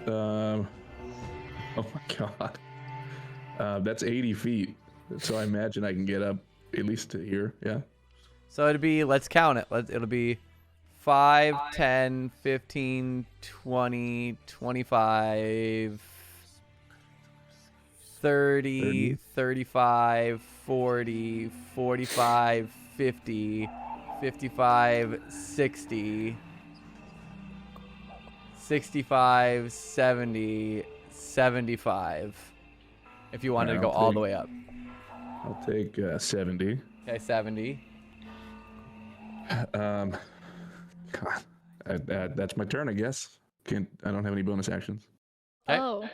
Oh my god. That's 80 feet. So I imagine I can get up at least to here. Yeah.
So it'll be, let's count it. It'll be 5, 10, 15, 20, 25, 30, 35, 40, 45, 50, 55, 60, 65, 70, 75. If you wanted to
Alright,
go
I'll
all the
take-
way up.
I'll take 70.
Okay, 70.
God. That's my turn, I guess. I don't have any bonus actions.
Okay.
Oh.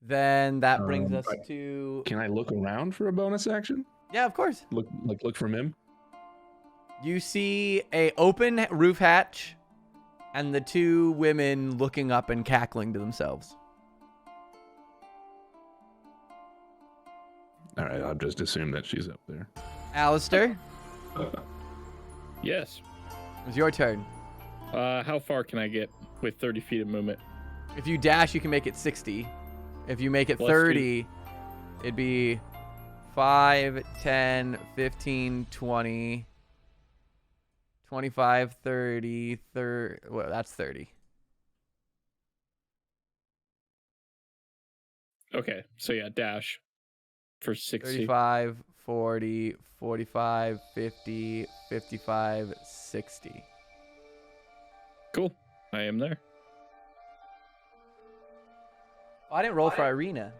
Then that brings us
Right.
to.
Can I look around for a bonus action?
Yeah, of course.
Look for Mim.
You see a open roof hatch, and the two women looking up and cackling to themselves.
All right, I'll just assume that she's up there.
Alistair,
Yes.
it's your turn.
How far can I get with 30 feet of movement?
If you dash, you can make it 60. If you make it
Plus
30, it'd be 5, 10, 15, 20, 25, 30, 30. Well, that's 30.
Okay, so yeah, dash for 60.
35, 40, 45, 50, 55, 60.
Cool. I am there.
Oh, I didn't roll for Irina.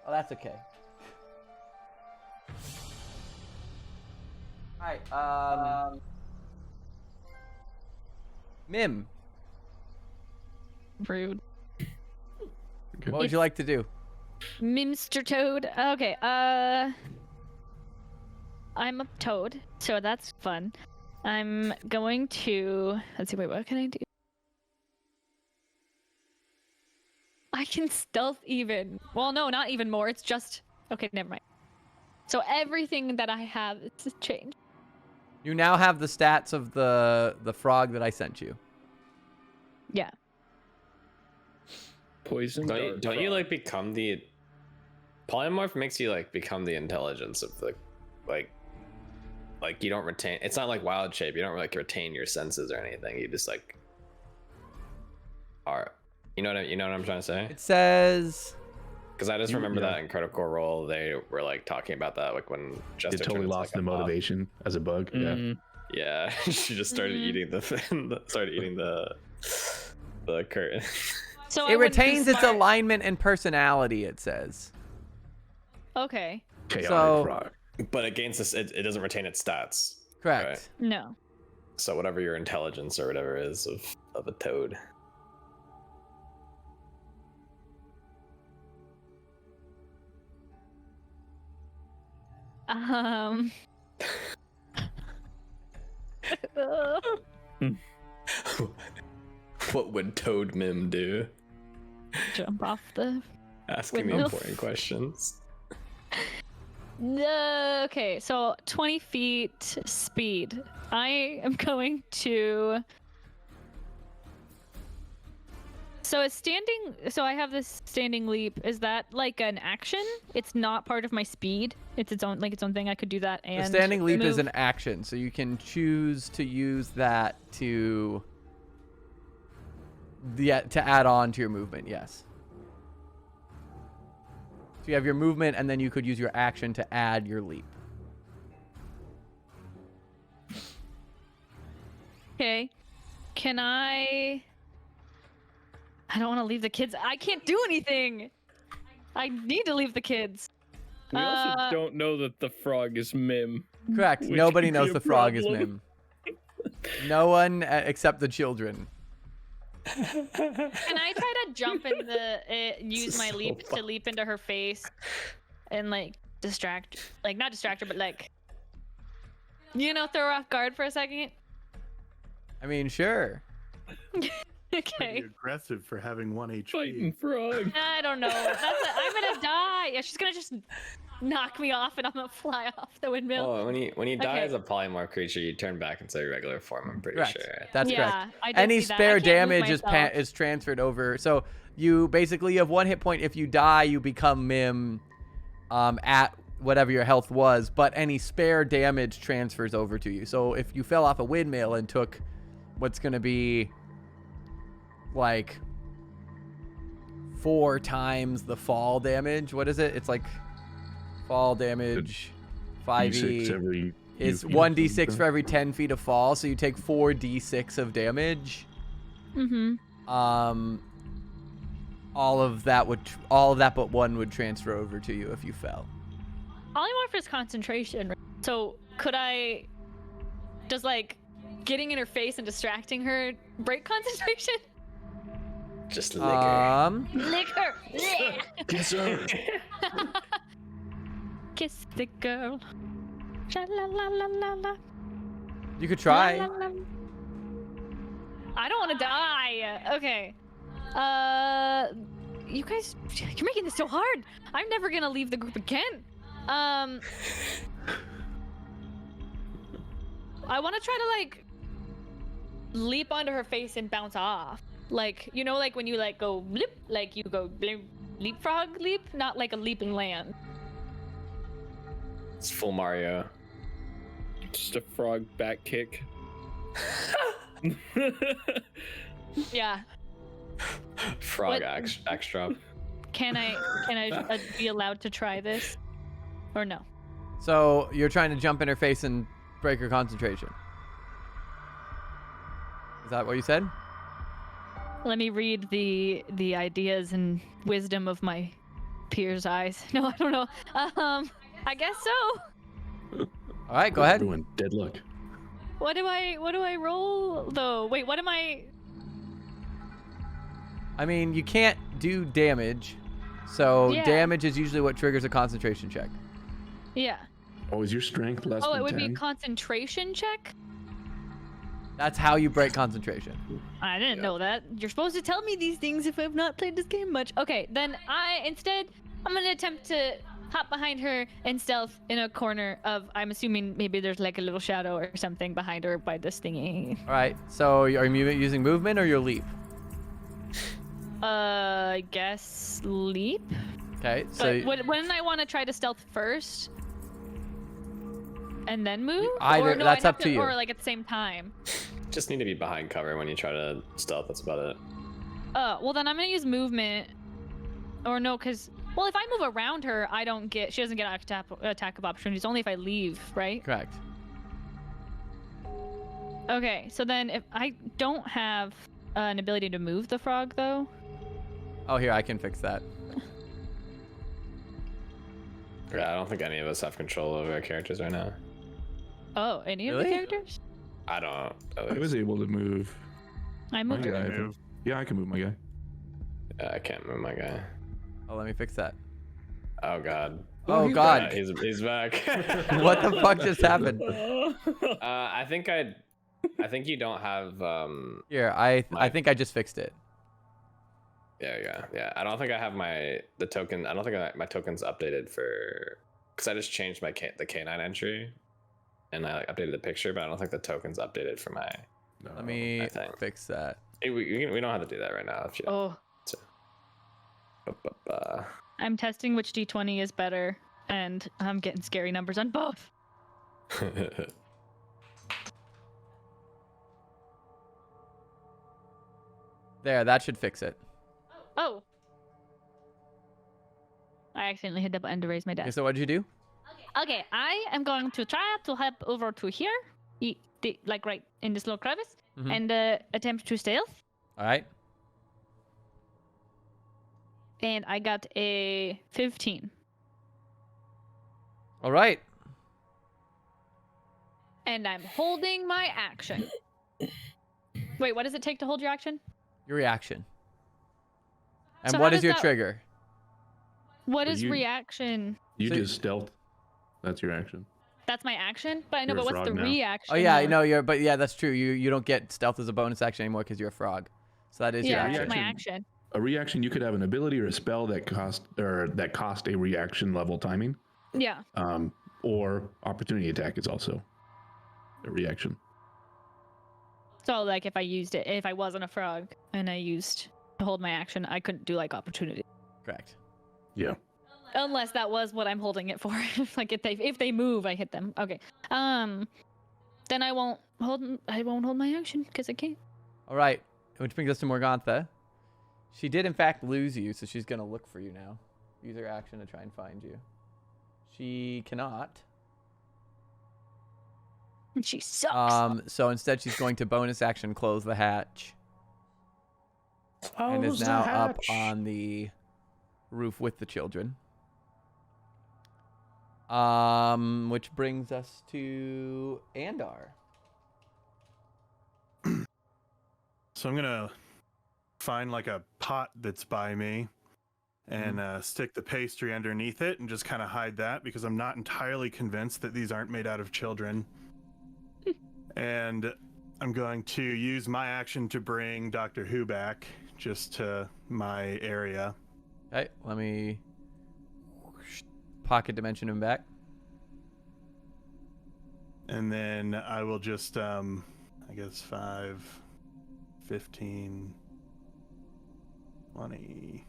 Oh, that's okay. Alright, Mim,
Rude.
what would you like to do?
Mimster Toad. Okay, I'm a toad, so that's fun. I'm going to... Let's see, wait, what can I do? I can stealth even. Well, no, not even more. It's just... Okay, never mind. So everything that I have is changed.
You now have the stats of the frog that I sent you.
Yeah.
Poison.
Don't you like become the polymorph makes you like become the intelligence of the like you don't retain. It's not like wild shape. You don't like retain your senses or anything. You just like are. You know what I'm trying to say?
It says...
Because I just remember that in Critical Role, they were like talking about that, like when Jester
It totally
turns,
lost
like,
the
a mob.
motivation as a bug.
Mhm.
Yeah, she just started eating the curtain.
So I
It
wouldn't be
retains its
smart-
alignment and personality, it says.
Okay.
Chaotic
So-
frog.
But it gains this. It doesn't retain its stats.
Correct.
Right.
No.
So whatever your intelligence or whatever is of a toad. What would Toad Mim do?
Jump off the...
Asking me
Windmill.
important questions.
No. Okay, so 20 feet speed. I am going to... So it's standing... So I have this standing leap. Is that like an action? It's not part of my speed. It's its own thing. I could do that and
The standing leap is
move.
an action, so you can choose to use that to add on to your movement, yes. So you have your movement, and then you could use your action to add your leap.
Okay. Can I don't want to leave the kids. I can't do anything. I need to leave the kids.
We also don't know that the frog is Mim.
Correct.
Which
Nobody
could be
knows
a
the frog is
problem.
Mim. No one except the children.
Can I try to jump in use
is
my
so
leap to leap into her face and like not distract her, but like, throw her off guard for a second?
I mean, sure.
Okay.
Pretty aggressive for having 1 HP.
Fighting frog.
I don't know. I'm gonna die. Yeah, she's gonna just knock me off and I'm gonna fly off the windmill.
Oh, when you die
Okay.
as a polymorph creature, you turn back into your regular form. I'm pretty
Correct.
sure.
That's
Yeah,
correct.
I did
Any
see that. I
spare
can't move
damage
myself.
is transferred over. So you have 1 hit point. If you die, you become Mim at whatever your health was, but any spare damage transfers over to you. So if you fell off a windmill and took what's going to be like 4 times the fall damage, what is it? It's like fall damage 5e.
D6 every
It's
few feet
1d6
or
for every 10 feet of fall, so you take 4d6 of damage.
Mm-hmm.
All of that but 1 would transfer over to you if you fell.
Polymorph is concentration. Right? So does like getting in her face and distracting her break concentration?
Just liquor.
Liquor. Yeah.
Kiss her.
Kiss the girl. Sha la la la la la.
You could try.
La, la, la. I don't want to die. Okay. You guys, you're making this so hard. I'm never gonna leave the group again. I want to try to like leap onto her face and bounce off. Like, you know, like when you like go blip, like you go blip, leapfrog leap, not like a leap and land.
It's full Mario.
Just a frog back kick.
Yeah.
Frog
What-
axe drop.
Can I be allowed to try this, or no?
So you're trying to jump in her face and break her concentration. Is that what you said?
Let me read the ideas and wisdom of my peers' eyes. No, I don't know. I guess so.
All right, go ahead.
Everyone, dead luck.
What do I roll though? Wait, what am I?
I mean, you can't do damage, so
Yeah.
damage is usually what triggers a concentration check.
Yeah.
Oh, is your strength less
Oh,
than
it would
10?
be a concentration check.
That's how you break concentration.
I didn't know that. You're supposed to tell me these things if I've not played this game much. Okay, then I'm gonna attempt to hop behind her and stealth in a corner of, I'm assuming maybe there's like a little shadow or something behind her by this thingy.
All right, so are you using movement or your leap?
I guess leap.
Okay, so
But wouldn't I want to try to stealth first? And then move?
Either-
or no,
that's
I'd have
up to you.
Or like at the same time.
Just need to be behind cover when you try to stealth. That's about it.
Well then I'm gonna use movement. Or no, because, well, if I move around her, she doesn't get attack of opportunities, only if I leave, right?
correct.
Okay, so then if I don't have an ability to move the frog, though.
Oh, here, I can fix that.
Yeah, I don't think any of us have control over our characters right now.
Oh, any of the
Really?
characters?
I don't.
I was able to move
I
my
moved.
guy. I
Move.
think. Yeah, I can move my guy.
I can't move my guy.
Oh, let me fix that.
Oh god.
Oh,
he's
God.
Yeah, he's back.
What the fuck just happened?
I think you don't have.
Here, I think I just fixed it.
Yeah. I don't think I have the token. I don't think my token's updated for, because I just changed the canine entry, and I like updated the picture, but I don't think the token's updated for my.
No.
Let me
I think.
fix that.
We don't have to do that right now. If you.
Oh,
Uh,
I'm testing which d20 is better, and I'm getting scary numbers on both.
There, that should fix it.
Oh. I accidentally hit the button to raise my
Okay,
desk.
so what did you do?
Okay, I am going to try to hop over to here, like right in this little crevice,
Mhm.
and attempt to stealth.
All right.
And I got a 15.
All right.
And I'm holding my action. Wait, what does it take to hold your action?
Your reaction. And
So
what
how
is
does
your
that-
trigger?
What
Well,
is
you-
reaction?
You
So-
just stealth. That's your action.
That's my action? But I know,
You're a
but what's the
frog now.
reaction?
Oh yeah,
though?
but yeah, that's true. You don't get stealth as a bonus action anymore because you're a frog. So that is your
Yeah,
action.
that's my
Reaction.
action.
A reaction, you could have an ability or a spell that cost a reaction level timing.
Yeah.
Or opportunity attack is also a reaction.
So like if I wasn't a frog and I used to hold my action, I couldn't do like opportunity.
Correct.
Yeah.
Unless that was what I'm holding it for. Like if they move, I hit them. Okay. Then I won't hold my action because I can't.
All right, which brings us to Morgantha. She did in fact lose you, so she's gonna look for you now. Use her action to try and find you. She cannot.
She sucks.
So instead, she's going to bonus action close the hatch, and is now up on the roof with the children. Which brings us to Andar.
So I'm gonna find like a pot that's by me and stick the pastry underneath it and just kind of hide that because I'm not entirely convinced that these aren't made out of children. And I'm going to use my action to bring Doctor Who back just to my area.
Okay, let me pocket dimension him back.
And then I will just, I guess 5, 15, 20,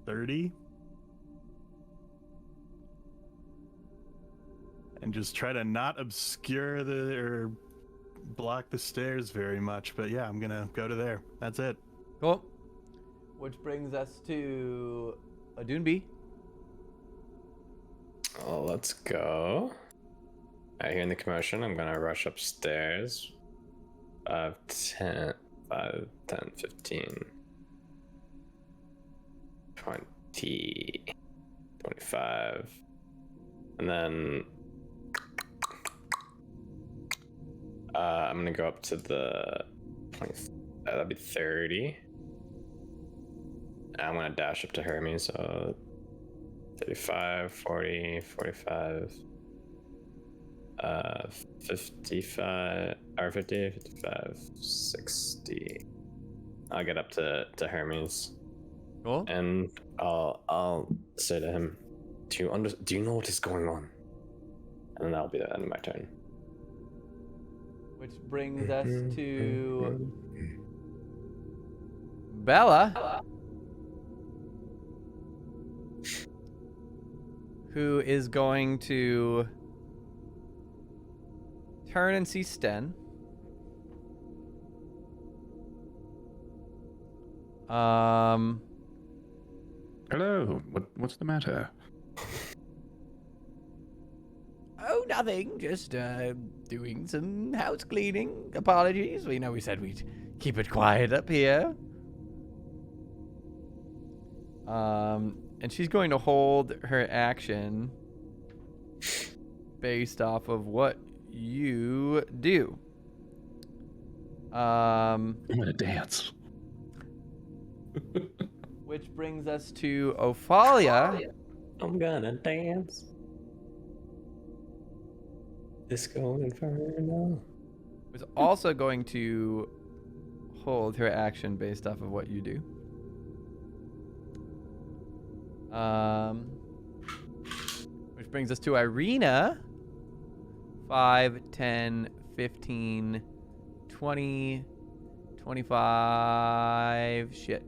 30. And just try to not obscure or block the stairs very much. But yeah, I'm going to go to there. That's it.
Cool. Which brings us to Adunbi.
Oh, let's go. I hear the commotion. I'm gonna rush upstairs. 5, 10, 15, 20, 25. And then I'm gonna go up to the 20, that'd be 30. I'm gonna dash up to Hermes, so 35, 40, 45, 55, or 50, 55, 60. I'll get up to Hermes.
Cool.
And I'll say to him, do you know what is going on? And that'll be the end of my turn.
Which brings us to Bella, who is going to turn and see Sten.
Hello. What's the matter?
Oh, nothing. Just doing some house cleaning. Apologies. We know we said we'd keep it quiet up here. And she's going to hold her action based off of what you do.
I'm gonna dance.
Which brings us to Ophalia.
I'm gonna dance. Disco Inferno.
Was also going to hold her action based off of what you do. Which brings us to Irina. 5, 10, 15, 20, 25. Shit.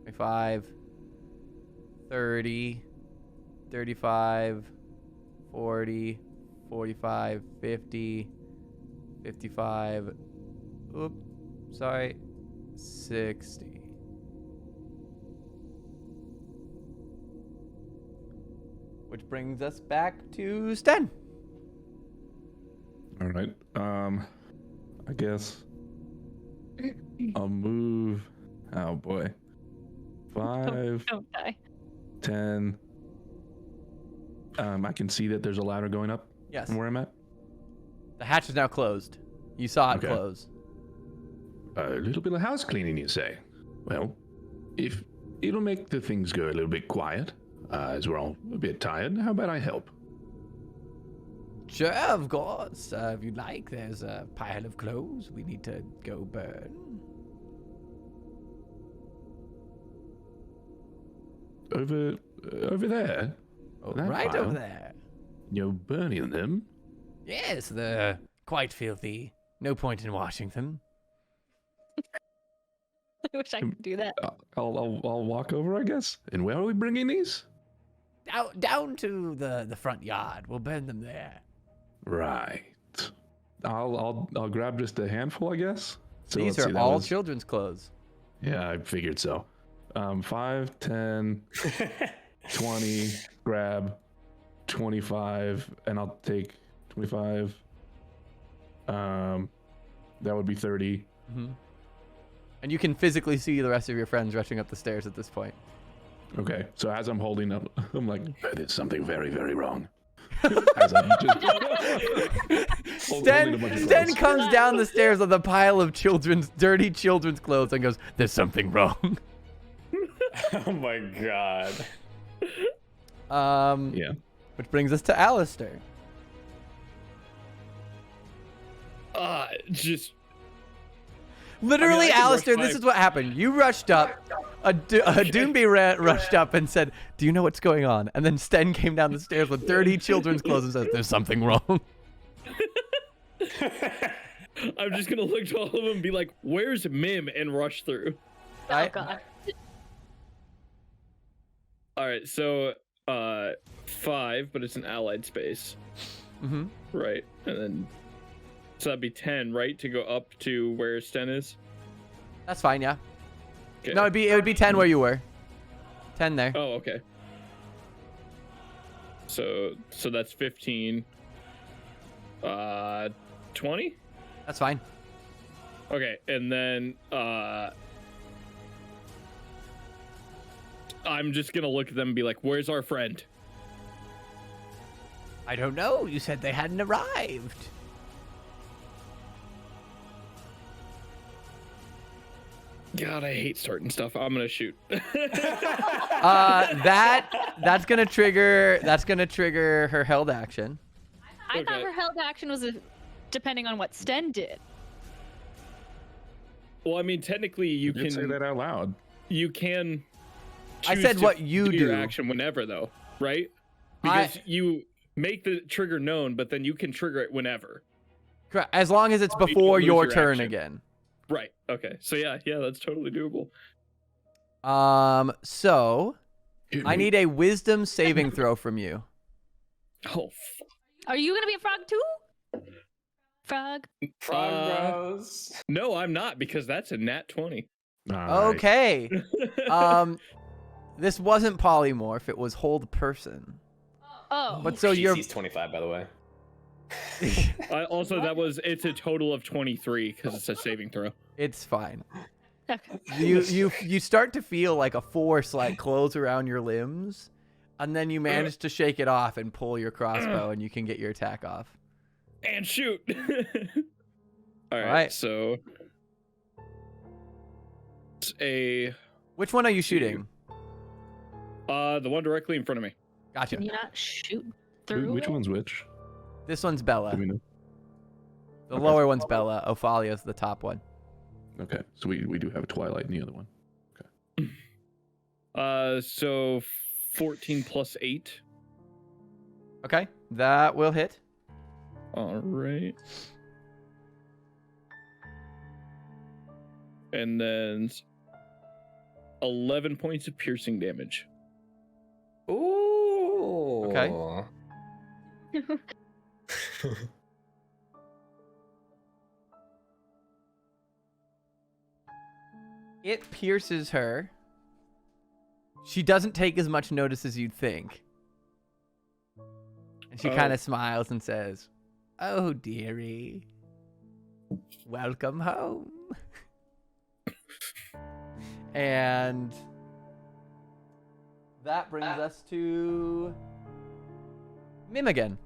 25, 30, 35, 40, 45, 50, 55. Oops. Sorry. 60. Which brings us back to Sten.
All right. I guess I'll move. Oh boy. 5,
Don't die.
10. I can see that there's a ladder going up.
Yes.
From where I'm at.
The hatch is now closed. You saw it
Okay.
close.
A little bit of house cleaning, you say? Well, if it'll make the things go a little bit quiet, as we're all a bit tired, how about I help?
Sure, of course. If you'd like, there's a pile of clothes we need to go burn.
Over there?
Oh,
That
right
pile?
over there.
You're burning them?
Yes, they're quite filthy. No point in washing them.
I wish I could do that.
I'll walk over, I guess. And where are we bringing these?
Down to the front yard. We'll burn them there.
Right. I'll grab just a handful, I guess. So
These
let's
are
see, that
all
was-
children's clothes.
Yeah, I figured so. 5, 10, 20, grab 25, and I'll take 25. That would be 30.
Mm-hmm. And you can physically see the rest of your friends rushing up the stairs at this point.
Okay, so as I'm holding up, I'm like, there's something very, very wrong. As I'm just holding a bunch of
Sten
clothes.
comes down the stairs with a pile of dirty children's clothes and goes, "There's something wrong."
Oh my god.
Yeah.
Which brings us to Alistair.
Just
Literally,
I can
Alistair,
rush
this
by-
is what happened. You rushed up. A Doomby rushed up and said, "Do you know what's going on?" And then Sten came down the stairs with dirty children's clothes and says, "There's something wrong."
I'm just gonna look to all of them and be like, "Where's Mim?" and rush through.
Oh god.
All right, so 5, but it's an allied space,
Mm-hmm.
right? And then so that'd be 10, right, to go up to where Sten is.
That's fine, yeah.
Okay.
No, it would be 10 where you were. 10 there.
Oh, okay. So that's 15. 20?
That's fine.
Okay, and then I'm just gonna look at them and be like, "Where's our friend?"
I don't know. You said they hadn't arrived.
God, I hate starting stuff. I'm gonna shoot.
That's gonna trigger her held action.
I thought
Okay.
her held action was depending on what Sten did.
Well, I mean, technically, you
Did say
can
that out loud.
I
choose
said
to
what you
your
do.
action whenever, though, right?
I-
Because you make the trigger known, but then you can trigger it whenever.
Correct. As long as it's
You don't
before
lose
your
your
turn
action.
again.
Right. Okay. So yeah, that's totally doable.
So
Hit
I
me.
need a wisdom saving throw from you.
Oh.
Are you gonna be a frog too? Frog.
Progress.
No, I'm not, because that's a nat 20.
All right.
Okay. This wasn't polymorph, it was hold person.
Oh.
But so you're
DC's 25, by the way.
Also, it's a total of 23 because it's a saving throw.
it's fine.
Okay.
You start to feel like a force like close around your limbs, and then you manage to shake it off and pull your crossbow and you can get your attack off.
And shoot. All right.
Alright.
So it's a
Which one are you shooting?
the one directly in front of me.
Gotcha.
Can you not shoot through?
Which
it?
one's which?
This one's Bella.
Do we know?
The
Okay.
lower one's Bella. Ophalia's the top one.
Okay, so we do have a Twilight in the other one.
So 14 plus 8.
Okay, that will hit.
All right. And then 11 points of piercing damage.
Ooh.
Okay. It pierces her. She doesn't take as much notice as you'd think. And she
Oh.
kind of smiles and says, "Oh, dearie. Welcome home." And that brings us to Mim again.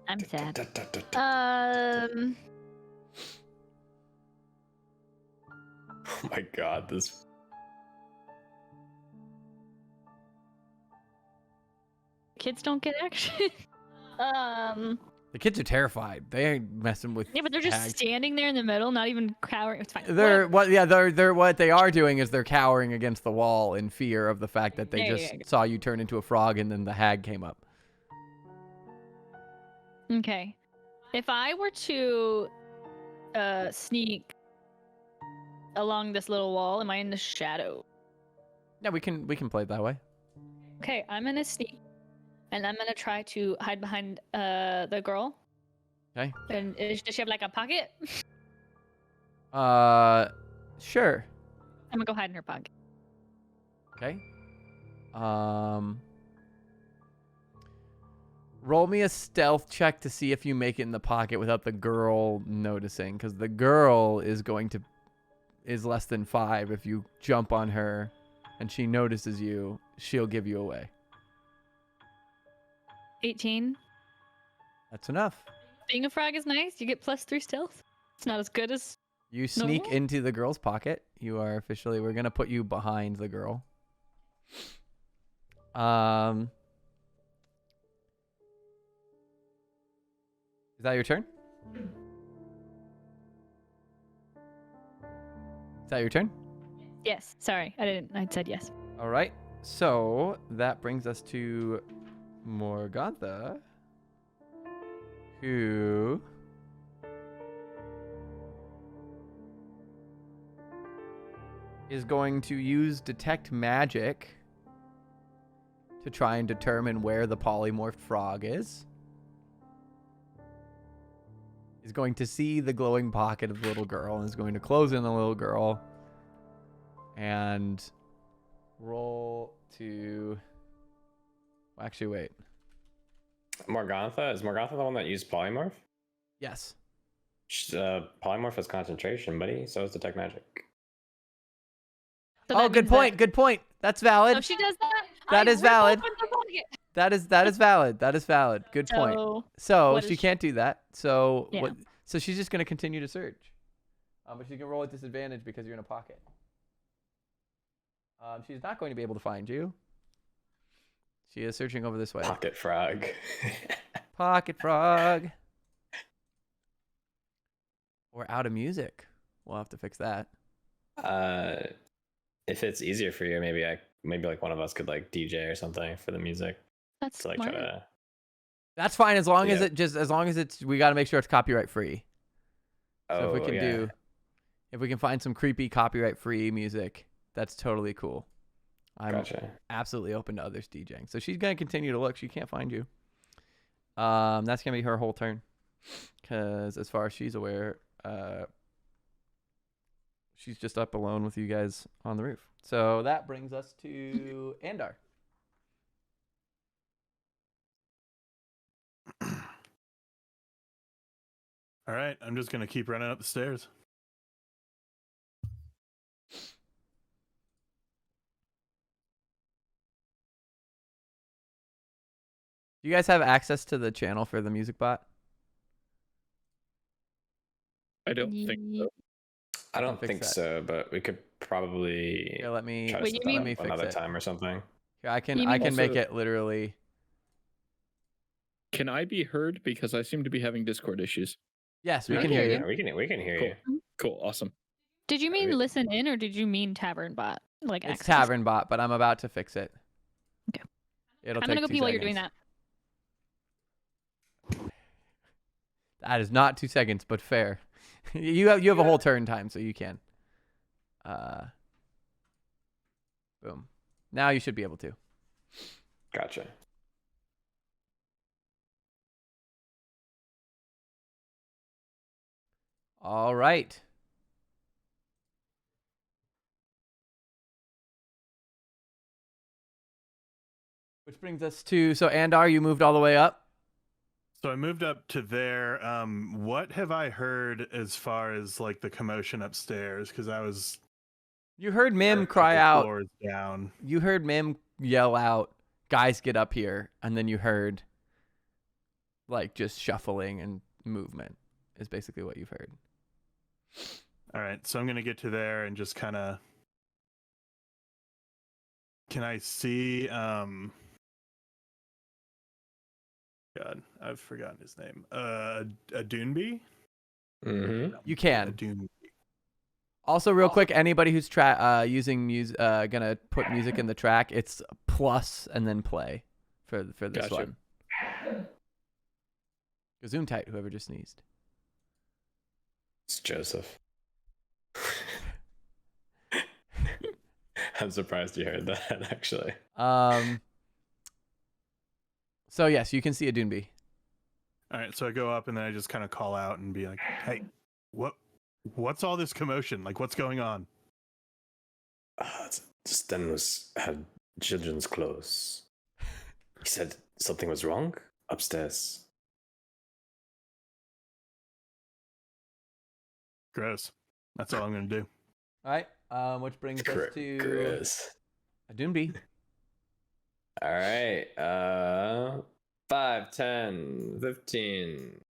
I'm sad.
Oh my god, this.
Kids don't get action.
The kids are terrified. They ain't messing with.
Yeah, but they're just
hags.
standing there in the middle, not even cowering. It's fine.
They're what? Yeah, they're what they are doing is they're cowering against the wall in fear of the fact that they
Yeah,
just
yeah.
saw you turn into a frog and then the hag came up.
Okay. If I were to sneak along this little wall, am I in the shadow?
Yeah, we can play it that way.
Okay, I'm gonna sneak, and I'm gonna try to hide behind the girl.
Okay.
And does she have like a pocket?
Sure.
I'm gonna go hide in her pocket.
Okay. Roll me a stealth check to see if you make it in the pocket without the girl noticing, because the girl is less than 5. If you jump on her and she notices you, she'll give you away.
18.
That's enough.
Being a frog is nice. You get +3 stealth. It's not as good as.
You sneak
Normal?
into the girl's pocket. You are officially. We're gonna put you behind the girl. Is that your turn? Is that your turn?
Yes. Sorry, I didn't. I said yes.
All right. So that brings us to Morgantha, who is going to use Detect Magic to try and determine where the polymorphed frog is. He's going to see the glowing pocket of the little girl and is going to close in the little girl and roll to... Actually, wait.
Morgantha? Is Morgantha the one that used polymorph?
Yes.
Polymorph is concentration, buddy. So is Detect Magic.
So
Oh,
that
good
means
point. Good point. That's valid.
So if she does that,
That
I
is
rip
valid.
open the pocket.
That is valid. That is valid. Good point. So
what
she
is-
can't do that. So
Yeah.
what? So she's just gonna continue to search. But she can roll at disadvantage because you're in a pocket. She's not going to be able to find you. She is searching over this way.
Pocket frog.
Pocket frog. We're out of music. We'll have to fix that.
If it's easier for you, maybe like one of us could like DJ or something for the music.
That's
To like
smart.
try to.
That's fine as long as
Yeah.
as long as it's we got to make sure it's copyright free. So
Oh,
if we can
yeah.
if we can find some creepy copyright free music, that's totally cool. I'm
Gotcha.
absolutely open to others DJing. So she's gonna continue to look. She can't find you. That's gonna be her whole turn, because as far as she's aware, she's just up alone with you guys on the roof. So that brings us to Andar.
All right, I'm just gonna keep running up the stairs.
Do you guys have access to the channel for the music bot?
I don't think so.
I don't
Fix
think
that.
so, but we could probably
Here, let me
try to
Wait,
set
you
that
mean-
up
Let me fix
another
it.
time or something.
Here, I can
You
I
mean
can make
also-
it literally.
Can I be heard? Because I seem to be having Discord issues.
Yes, we
I
can hear
Yeah,
you.
we can hear
Cool.
you.
Cool. Awesome.
Did you mean
Wait.
listen in or did you mean tavern bot? Like
It's
access?
Tavern Bot, but I'm about to fix it.
Okay.
It'll
I'm
take
gonna go
2
pee while you're doing
seconds.
that.
That is not 2 seconds, but fair. you have a whole turn time, so you can. Boom. Now you should be able to.
Gotcha.
All right. Which brings us to Andar, you moved all the way up.
So I moved up to there. What have I heard as far as like the commotion upstairs? Because I was
You heard Mim
a
cry
couple
out.
floors down.
You heard Mim yell out, "Guys, get up here!" And then you heard, like, just shuffling and movement. Is basically what you've heard.
All right, so I'm gonna get to there and just kind of. Can I see? God, I've forgotten his name. A Doonby?
Mm-hmm.
You
A
can.
Doonby.
Also, real quick, anybody who's using music, gonna put music in the track, it's plus and then play for this
Gotcha.
one. Zoom tight, whoever just sneezed.
It's Joseph. I'm surprised you heard that, actually.
So yes, you can see a Doonby.
All right, so I go up and then I just kind of call out and be like, "Hey, what's all this commotion? Like, what's going on?"
Sten had children's clothes. He said something was wrong upstairs.
Gross. That's all I'm gonna do.
All right. Which brings us to
Chris.
a Doonby.
All right. 5, 10, 15.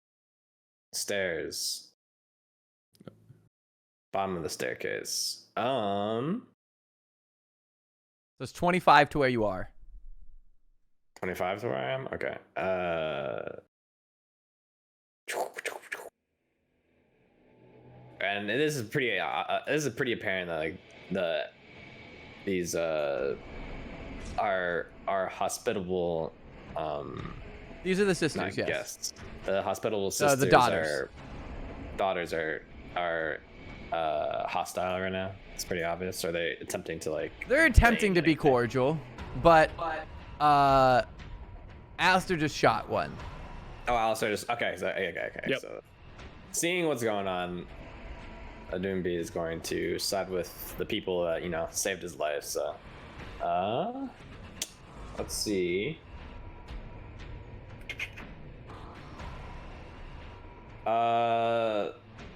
Stairs. Bottom of the staircase.
So it's 25 to where you are.
25 to where I am? Okay. And this is pretty apparent that like these are hospitable
These are the sisters,
not
yes.
guests. The hospitable sisters
the daughters.
daughters are hostile right now. It's pretty obvious. Are they attempting to like
They're attempting to be cordial, but Alistair just shot one.
Oh, Alistair just okay.
Yep.
So seeing what's going on, Adumbi is going to side with the people that saved his life. So, let's see. The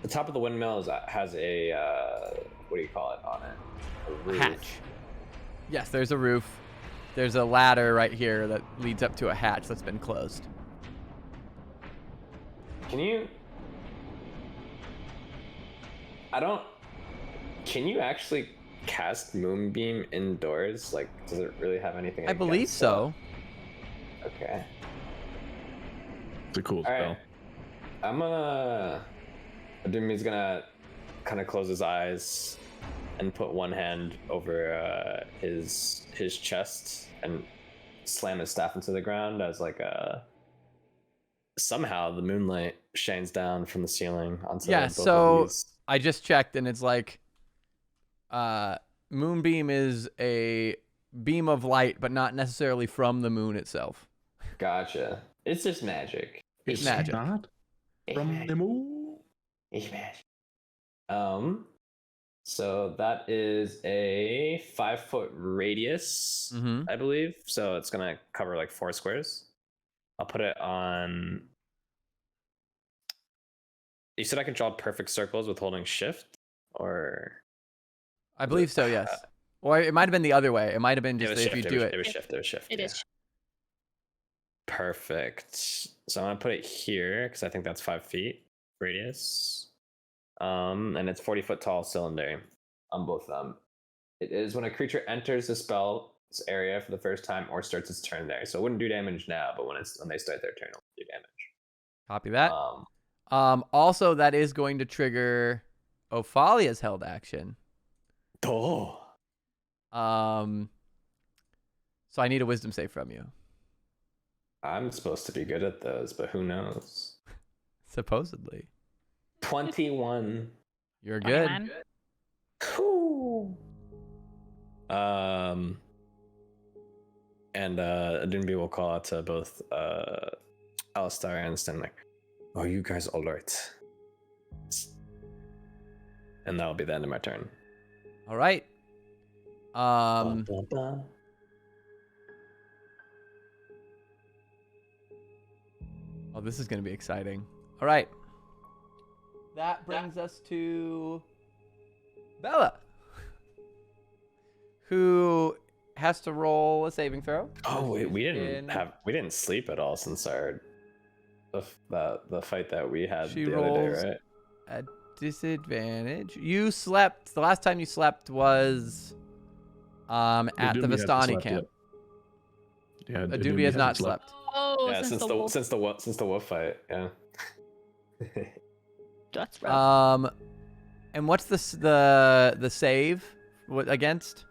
top of the windmill has a what do you call it on it? A roof.
Hatch. Yes, there's a roof. There's a ladder right here that leads up to a hatch that's been closed.
Can you? Can you actually cast Moonbeam indoors? Like, does it really have anything?
I believe
against
so.
that? Okay.
It's a cool
All
spell.
right. I'm gonna. Adumi's gonna kind of close his eyes and put one hand over his chest and slam his staff into the ground as like somehow the moonlight shines down from the ceiling onto
Yeah,
both
so
of these.
I just checked and it's like moonbeam is a beam of light, but not necessarily from the moon itself.
Gotcha. It's just magic.
It's magic.
Not from the moon.
It's magic. So that is a 5-foot radius,
Mm-hmm.
I believe. So it's gonna cover like 4 squares. I'll put it on. You said I can draw perfect circles with holding shift, or
I believe so, yes. Or it might have been the other way. It might have been
it
just
was
if
shift,
you
it
do
was,
it.
It was shift. It was shift.
It
yeah.
is.
Perfect. So I'm gonna put it here because I think that's 5 feet radius. And it's 40-foot tall cylinder on both of them. It is when a creature enters the spell's area for the first time or starts its turn there. So it wouldn't do damage now, but when they start their turn, it'll do damage.
Copy that. Also, that is going to trigger Ophalia's held action.
Oh.
So I need a wisdom save from you.
I'm supposed to be good at those, but who knows?
Supposedly.
21.
You're good.
Man.
Cool. And Adunbi will call out to both Alistair and Stan like, "Are you guys alert?" And that'll be the end of my turn.
All right.
Dun, dun, dun.
Oh, this is going to be exciting. All right. That brings us to Bella, who has to roll a saving throw.
Oh wait, we
In-
didn't sleep at all since the fight that we had
She
the other
rolls-
day, right?
At disadvantage. You slept. The last time you slept was at the
Adumbi hasn't
Vistani
slept
camp.
yet. Yeah,
Adumbi has not
hasn't
slept.
Oh,
Yeah,
since the wolf.
since the wolf fight, yeah.
That's rough.
And what's the save? What against?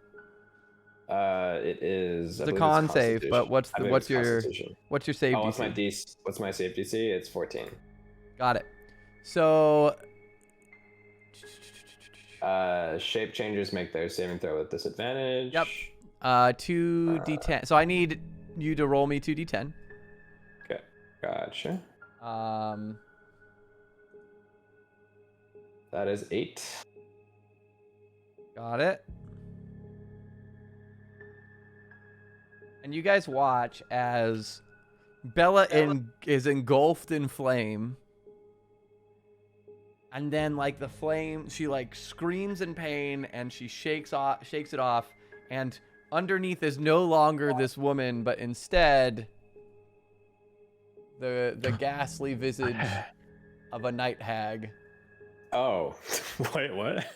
It is. I
It's a
believe
con save, but
Constitution.
what's
I believe
your
it's Constitution.
what's your save
Oh,
DC?
what's my save DC? It's 14.
Got it. So
Shape changers make their saving throw with disadvantage.
Yep. 2d10. So I need you to roll me 2d10.
Okay, gotcha. That is 8.
Got it. And you guys watch as Bella is engulfed in flame. And then like the flame, she like screams in pain and she shakes it off, and underneath is no longer this woman, but instead the ghastly visage of a night hag.
Oh, wait, what?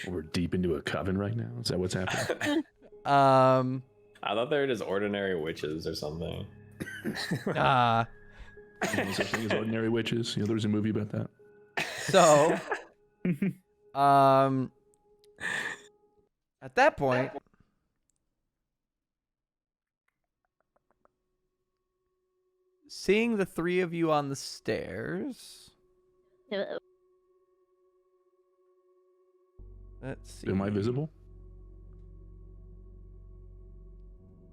We're deep into a coven right now. Is that what's happening?
Um,
I thought they were just ordinary witches or something.
uh,
There's no such thing as ordinary witches. There was a movie about that.
so, at that point, seeing the three of you on the stairs, let's see.
Am I visible?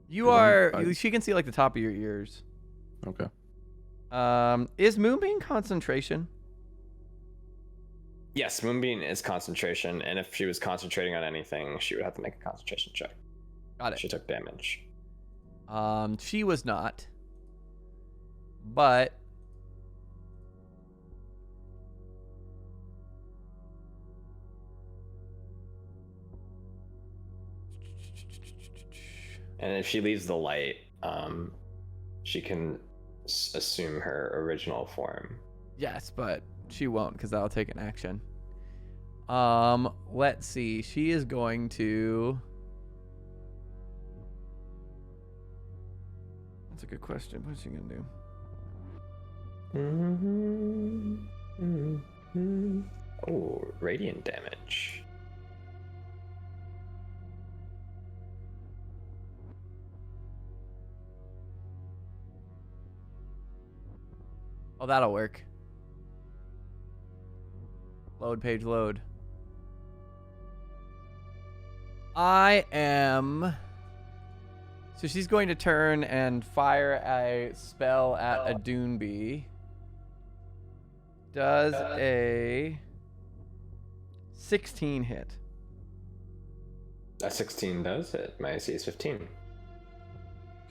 You
'Cause
are.
I-
She can see like the top of your ears.
Okay.
Is Moonbeam concentration?
Yes, Moonbeam is concentration, and if she was concentrating on anything, she would have to make a concentration check.
Got
She
it.
took damage.
She was not. But
And if she leaves the light, she can assume her original form.
yes, but she won't because that'll take an action. Let's see. She is going to. That's a good question. What's she gonna do?
Oh, radiant damage.
Oh, that'll work. Load page load. I am. So she's going to turn and fire a spell at a Doonbee. Does a 16 hit?
A 16 does hit. My AC is 15.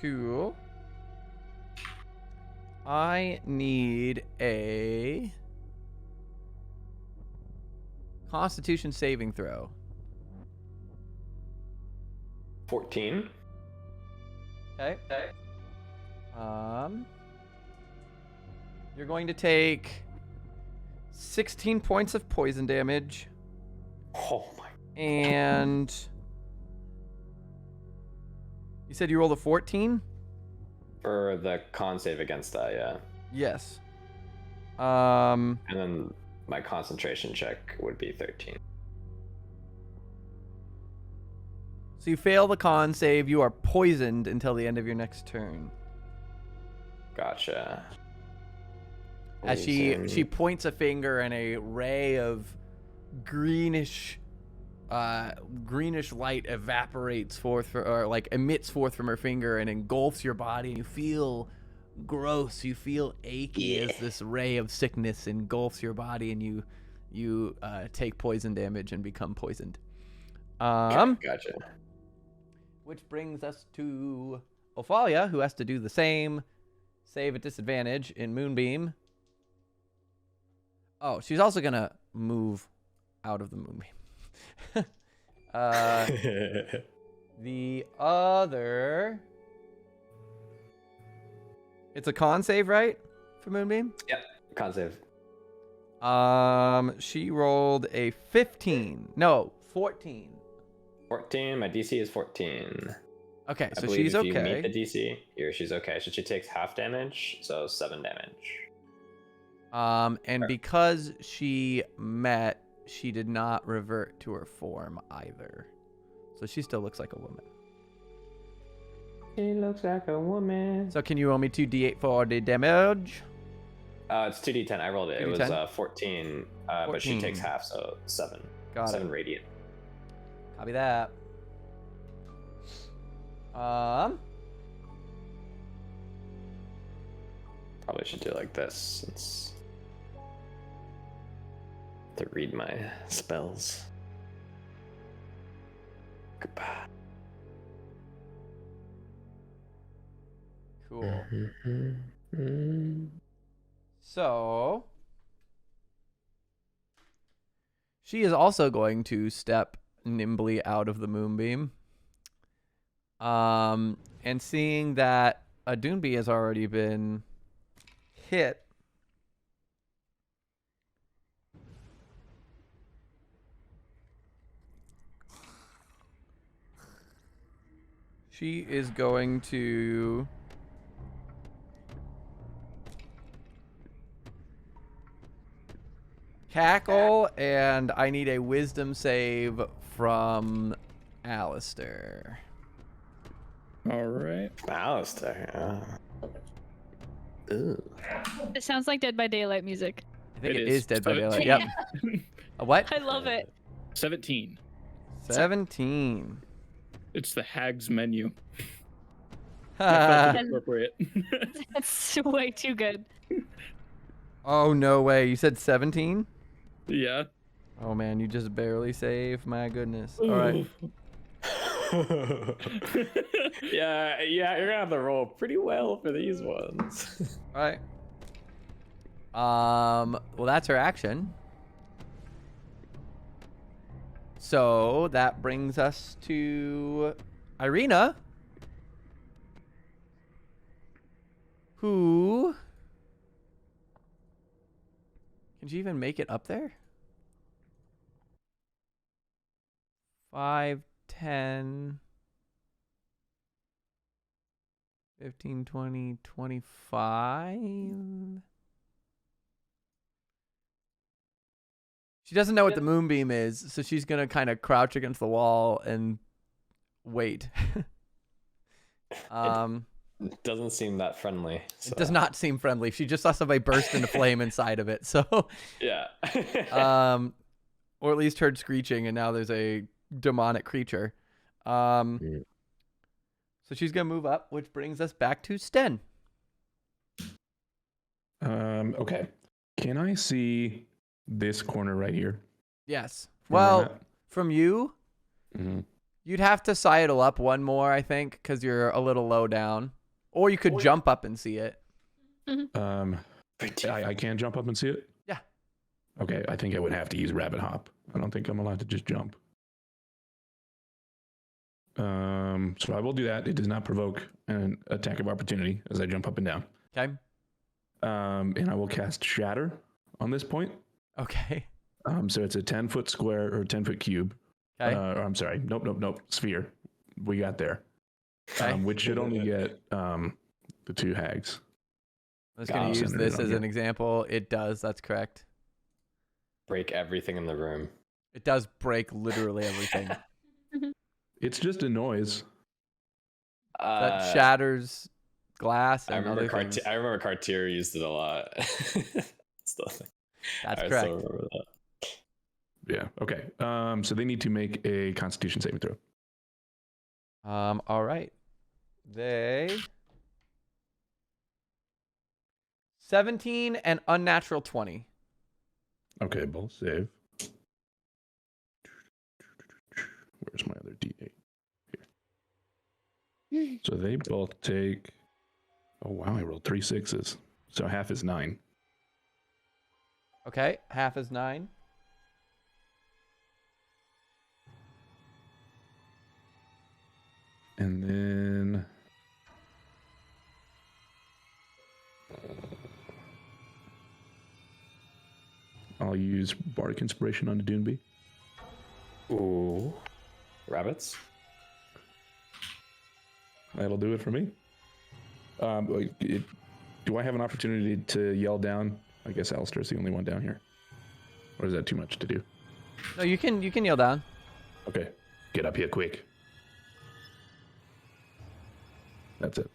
Cool. I need a Constitution saving throw.
14.
Okay. You're going to take 16 points of poison damage,
Oh my.
and you said you rolled a 14?
For the con save against that, yeah.
Yes.
And then my concentration check would be 13.
So you fail the con save. You are poisoned until the end of your next turn.
Gotcha.
As she points a finger and a ray of greenish light evaporates forth or like emits forth from her finger and engulfs your body, and you feel gross, you feel achy as this ray of sickness engulfs your body, and you take poison damage and become poisoned.
Gotcha.
Which brings us to Ophalia, who has to do the same save at disadvantage in Moonbeam. Oh, she's also gonna move out of the Moonbeam. The other... It's a con save, right? For Moonbeam?
Yep, con save.
She rolled a 15. No, 14.
14. My DC is 14.
Okay,
I
so
believe
she's
if you
okay.
meet the DC, she's okay. So she takes half damage, so 7 damage.
And because she met, she did not revert to her form either. So she still looks like a woman.
She looks like a woman.
So can you roll me 2d8 for the damage?
It's 2d10. I rolled it. It was
2d10?
14, but she
14.
takes half, so 7.
Got
7
it.
radiant.
Copy that.
Probably should do like this since to read my spells. Goodbye.
Cool. So she is also going to step nimbly out of the moonbeam. And seeing that a Doonbee has already been hit. She is going to cackle, and I need a wisdom save from Alistair.
All right.
Alistair. Ooh.
It sounds like Dead by Daylight music.
I think
It
it
is
is Dead by Daylight.
17.
Yep. A what?
I love it.
17.
17.
It's the Hag's menu. I
oh,
felt it appropriate.
That's way too good.
no way. You said 17?
Yeah.
Oh, man. You just barely saved. My goodness. All right.
yeah, you're gonna have to roll pretty well for these ones.
All right. Well, that's her action. So that brings us to Irina, who can she even make it up there? 5, 10, 15, 20, 25. She doesn't know what the moonbeam is, so she's going to kind of crouch against the wall and wait.
It doesn't seem that friendly. So.
It does not seem friendly. She just saw somebody burst into flame inside of it. So,
Yeah.
or at least heard screeching, and now there's a demonic creature. So she's going to move up, which brings us back to Sten.
Okay. Can I see this corner right here?
Yes.
From where I'm
Well,
at?
from you,
Mhm.
you'd have to sidle up one more, I think, because you're a little low down. Or you could jump up and see it.
I can jump up and see it?
Yeah.
Okay, I think I would have to use rabbit hop. I don't think I'm allowed to just jump. So I will do that. It does not provoke an attack of opportunity as I jump up and down.
Okay.
And I will cast Shatter on this point.
Okay.
So it's a 10-foot square or 10-foot cube.
Okay.
Or I'm sorry. Nope. Sphere. We got there.
Okay.
Which should only get the 2 hags.
I was going to use this as an example. It does. That's correct.
Break everything in the room.
It does break literally everything.
It's just a noise.
That shatters glass and other things.
I remember Cartier used it a lot.
That's
I
correct.
still remember that.
Yeah. Okay. So they need to make a Constitution saving throw.
All right. They 17 and unnatural 20.
Okay, both save. Where's my other D8? Here. So they both take. Oh wow! I rolled 3 6s. So half is 9.
Okay, half is 9.
And then I'll use Bardic Inspiration on the Doonbee.
Ooh. Rabbits?
That'll do it for me. Do I have an opportunity to yell down? I guess Alistair's the only one down here. Or is that too much to do?
No, you can yell down.
Okay. Get up here quick. That's it.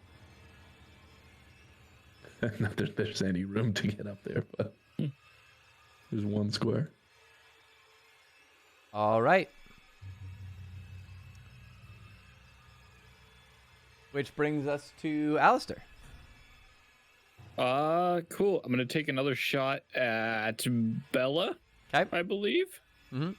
Not that there's any room to get up there, but there's 1 square.
All right. Which brings us to Alistair.
Cool. I'm gonna take another shot at Bella.
Okay.
I believe.
Mm-hmm.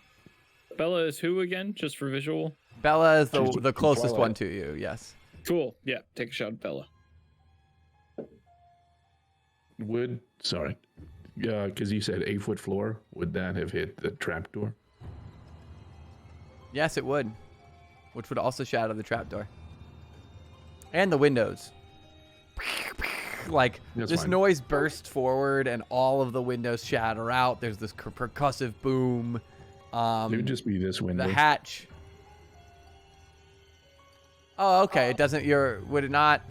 Bella is who again? Just for visual.
Bella is
She's
the closest
Twilight.
one to you, yes.
Cool. Yeah. Take a shot at Bella.
Sorry. Because you said 8-foot floor. Would that have hit the trapdoor?
Yes, it would. Which would also shatter the trapdoor. And the windows. like
That's
this
fine.
noise bursts forward, and all of the windows shatter out. There's this percussive boom.
It would just be this window.
The hatch. Oh, okay. It doesn't. Would it not?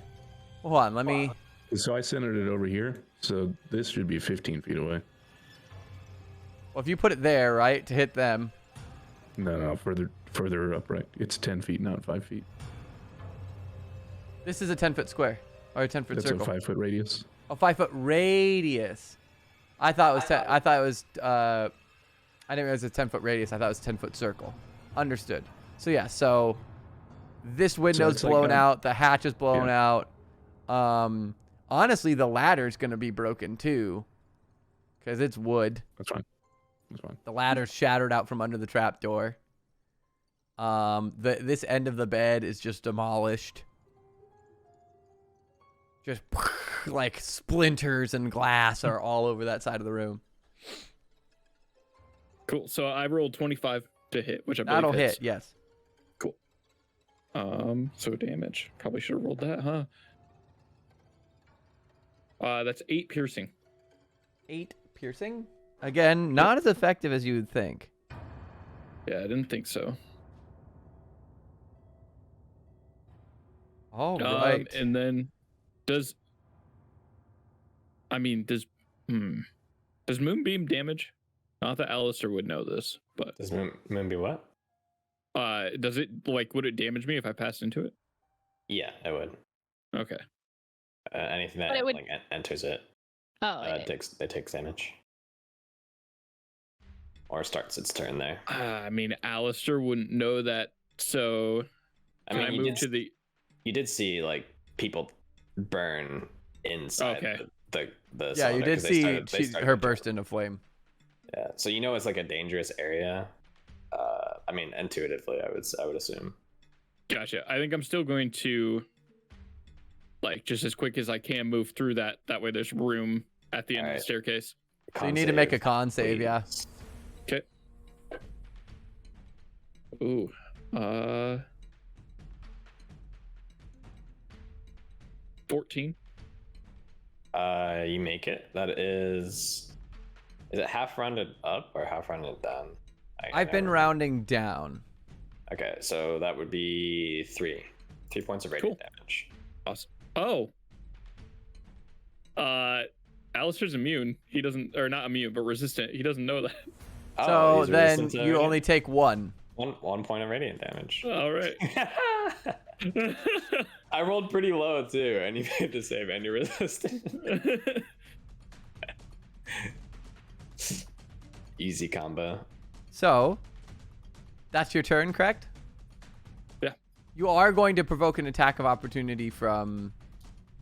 Hold on. Let me.
So I centered it over here. So this should be 15 feet away.
Well, if you put it there, right, to hit them.
No, further upright. It's 10 feet, not 5 feet.
This is a 10-foot square or a 10-foot
That's
circle.
a 5-foot radius.
A 5-foot radius. I thought it was. I thought it was. I didn't realize it was a 10-foot radius. I thought it was a 10-foot circle. Understood. So yeah. So this window's
it's like
blown
a-
out. The hatch is blown
Yeah.
out. Honestly, the ladder's gonna be broken too, because it's wood.
That's fine. That's fine.
The ladder's shattered out from under the trapdoor. This end of the bed is just demolished. Just like splinters and glass are all over that side of the room.
Cool. So I rolled 25 to hit, which I believe
That'll
hits.
hit, yes.
Cool. So damage. Probably should have rolled that, huh? That's 8 piercing.
8 piercing. Again, not as effective as you would think.
Yeah, I didn't think so.
All right.
And then does Moonbeam damage? Not that Alistair would know this, but
Does Moon be what?
does it would it damage me if I passed into it?
Yeah, it would.
Okay.
Anything
But
that
it would-
like enters it,
Oh, okay.
takes damage. Or starts its turn there.
Alistair wouldn't know that, so can I move to the?
You did see like people burn inside
Okay.
the
Yeah, you
cylinder,
did
'cause they
see
started
her
to
burst into flame.
Yeah, so you know it's like a dangerous area. Intuitively, I would assume.
Gotcha. I think I'm still going to, just as quick as I can, move through that. That way, there's room at the end of the
Alright.
staircase.
So you need to make a con save, yeah.
please.
Okay. Ooh. 14.
You make it. That is it half rounded up or half rounded down?
I've been rounding down.
Okay, so that would be 3 points of radiant damage.
Awesome. Oh. Alistair's immune. He doesn't, or not immune, but resistant. He doesn't know that.
So
he's
then
resistant to
you
radiant?
only take 1.
one point of radiant damage.
All right.
I rolled pretty low too, and you made the save, and you're resistant. Easy combo.
So that's your turn, correct?
Yeah.
You are going to provoke an attack of opportunity from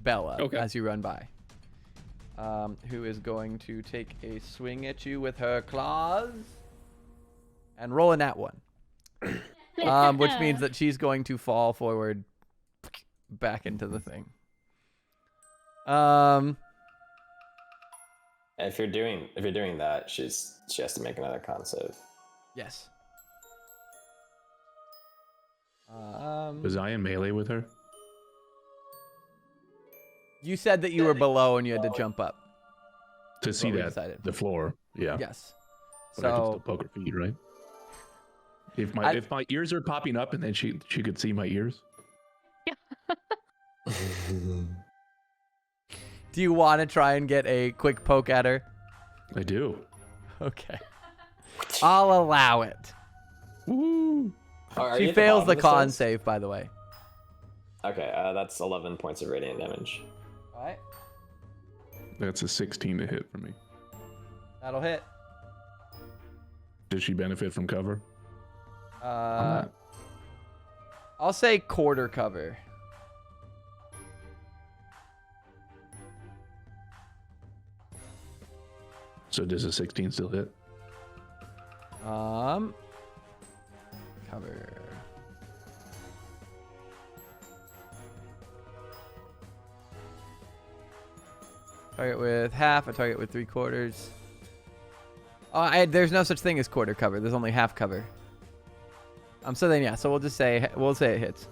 Bella
Okay.
as you run by. Who is going to take a swing at you with her claws and roll a nat 1. Which means that she's going to fall forward back into the thing.
If you're doing that, she has to make another con save.
Yes.
Was I in melee with her?
You said that you were below and you had to jump up.
To see
we
that,
decided.
the floor. Yeah.
Yes.
But I can still
So
poke her feet, right? If my ears are popping up and then she could see my ears.
do you want to try and get a quick poke at her?
I do.
Okay. I'll allow it.
Woo!
Are
She
you at
fails
bottom
the
of
con
stairs?
save, by the way.
Okay, that's 11 points of radiant damage.
All right.
That's a 16 to hit for me.
That'll hit.
Does she benefit from cover?
I'll say quarter cover.
So does a 16 still hit?
Cover. Target with half, a target with 3/4. Oh, there's no such thing as quarter cover. There's only half cover. So then yeah, so we'll say it hits.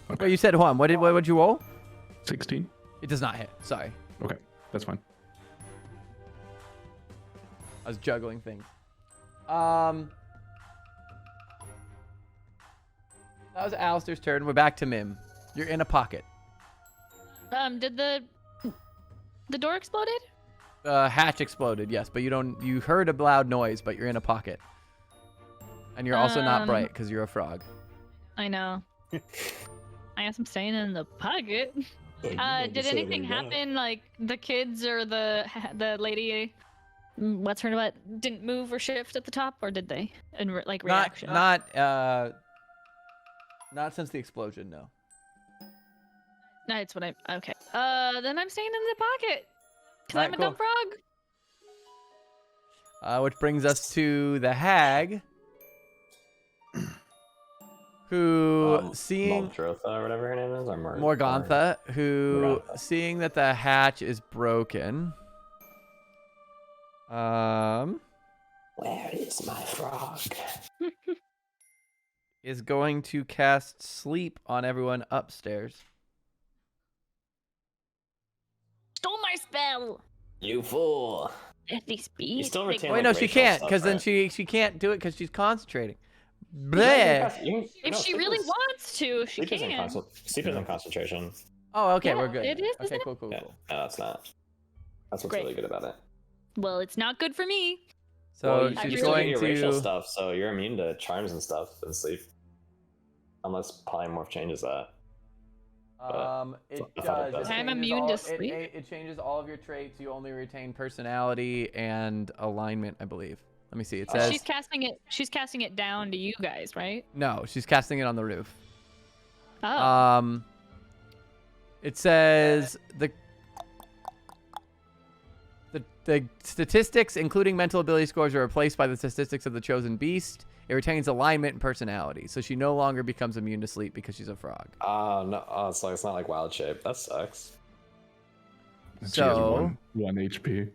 Okay.
Wait, you said Juan, what did you roll?
16?
It does not hit. Sorry.
Okay, that's fine.
I was juggling things. That was Alistair's turn. We're back to Mim. You're in a pocket.
Did the door exploded?
Hatch exploded, yes, but you heard a loud noise, but you're in a pocket. And you're also not bright because you're a frog.
I know. I guess I'm staying in the pocket. Did anything happen? Like the kids or the lady, what's her name? Didn't move or shift at the top, or did they? In reaction.
Not since the explosion, no.
That's what I. Okay. Then I'm staying in the pocket. Cause
Alright,
I'm a
cool.
dumb frog.
Which brings us to the hag, who seeing
Morgantha or whatever her name is, or
Morgantha, who
Morgantha.
seeing that the hatch is broken.
Where is my frog?
Is going to cast sleep on everyone upstairs.
Stole my spell.
You fool!
At least
You still retain.
Wait,
like,
no, she
racial
can't,
stuff,
because then
right?
she can't do it because she's concentrating.
You
Bleh.
can-
If she really wants to, she
Sleep isn't
can.
Sleep isn't concentration.
Oh, okay,
Yeah,
we're good.
it is,
Okay,
isn't it?
cool.
Yeah, no, it's not. That's what's
Great.
really good about it.
Well, it's not good for me.
So
Well, you
she's
still get
going
your racial
to.
stuff, so you're immune to charms and stuff in sleep, unless polymorph changes that.
It
I thought it
does.
does.
I'm
changes
immune to
all-
sleep?
It changes all of your traits. You only retain personality and alignment, I believe. Let me see. It says
She's casting it. She's casting it down to you guys, right?
no. She's casting it on the roof.
Oh.
It says the statistics, including mental ability scores, are replaced by the statistics of the chosen beast. It retains alignment and personality, so she no longer becomes immune to sleep because she's a frog.
Oh no! Oh, it's not like wild shape. That sucks.
She has
So-
one HP.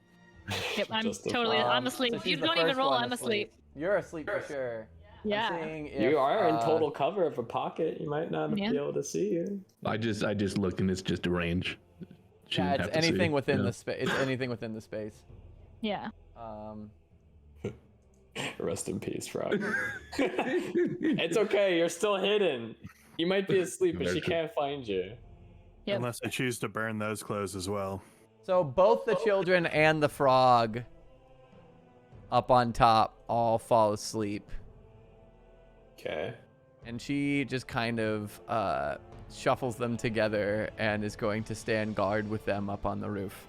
Yep, I'm
Just a-
totally. I'm
So
asleep.
she's
You
the
don't even
first
roll.
one
I'm
asleep.
asleep.
You're asleep for sure. I'm
Yeah.
seeing if,
You are in total cover of a pocket. You might not
Yeah.
be able to see you.
I just looked and it's just a range. She
Yeah,
didn't
it's
have to
anything
see.
within
Yeah.
the space. It's anything within the space.
Yeah.
Rest in peace, frog. It's okay. You're still hidden. You might be asleep, but she can't find you.
Yep.
Unless I choose to burn those clothes as well.
So both the children and the frog up on top all fall asleep.
Okay.
And she just kind of shuffles them together and is going to stand guard with them up on the roof.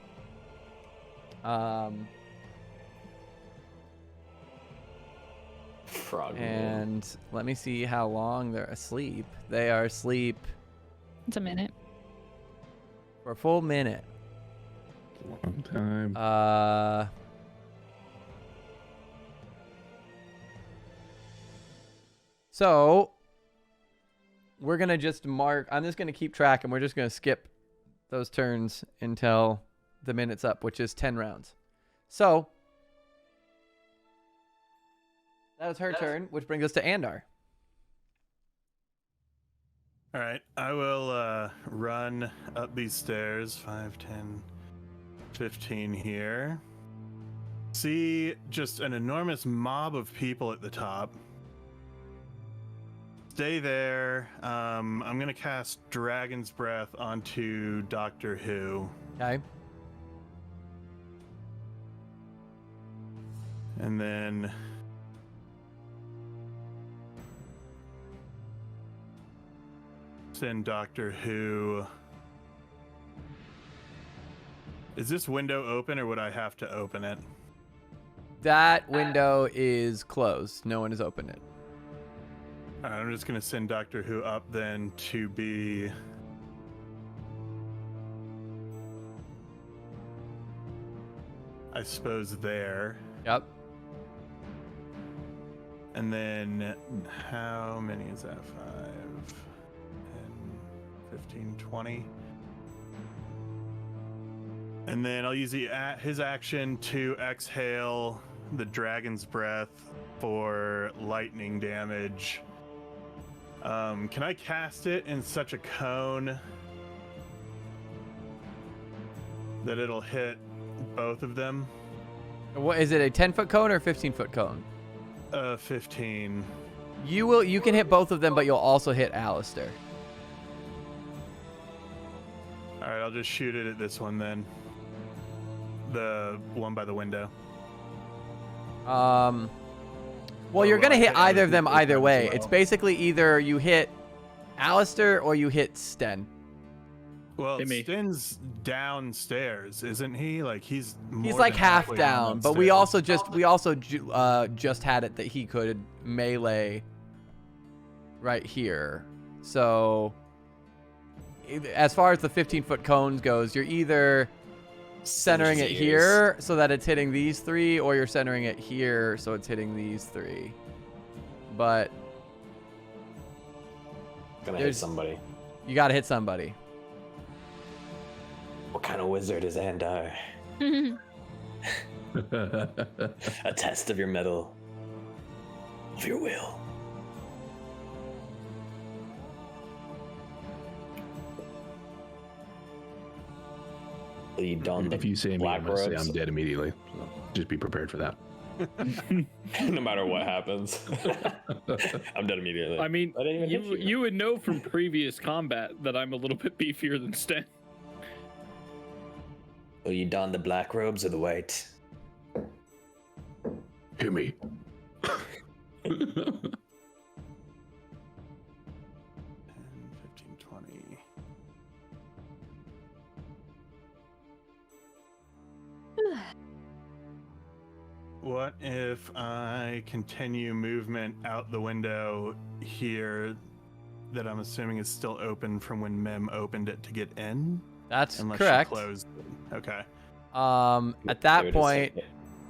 Frog.
And let me see how long they're asleep. They are asleep
It's a minute.
for a full minute.
Long time.
So we're gonna just mark. I'm just gonna keep track, and we're just gonna skip those turns until the minute's up, which is 10 rounds. So that was her turn, which brings us to Andar.
All right, I will run up these stairs, 5, 10, 15 here. See just an enormous mob of people at the top. Stay there. I'm going to cast Dragon's Breath onto Doctor Who.
Okay.
And then send Doctor Who. Is this window open or would I have to open it?
That window is closed. No one has opened it.
All right, I'm just going to send Doctor Who up then to be... I suppose there.
Yep.
And then how many is that? 5, 10, 15, 20. And then I'll use his action to exhale the Dragon's Breath for lightning damage. Can I cast it in such a cone that it'll hit both of them.
What is it? A 10-foot cone or a 15-foot cone?
15.
You can hit both of them, but you'll also hit Alistair.
All right, I'll just shoot it at this one then. The one by the window.
Well, you're
will
gonna
I
hit
hit
either of
other
them
people
either
as
way.
well?
It's basically either you hit Alistair or you hit Sten.
Well,
Hit me.
Sten's downstairs, isn't he? Like he's
He's
more
like
than
half
halfway
down, but we also just had it that he could melee right here. So as far as the 15-foot cones goes, you're either centering it here so that it's hitting these three, or you're centering it here so it's hitting these three. But
Gonna hit somebody.
you gotta hit somebody.
What kind of wizard is Andar? A test of your mettle, of your will. Will you don the
If you say me, I'm
black
gonna say
robes?
I'm dead immediately. So just be prepared for that.
No matter what happens, I'm dead immediately.
I mean,
I didn't even hit
you would know from previous combat that I'm a little bit beefier than Sten.
Will you don the black robes or the white?
Hit me.
15, 20. What if I continue movement out the window here that I'm assuming is still open from when Mem opened it to get in?
That's
Unless
correct.
she closed it. Okay.
At that
It would
point,
just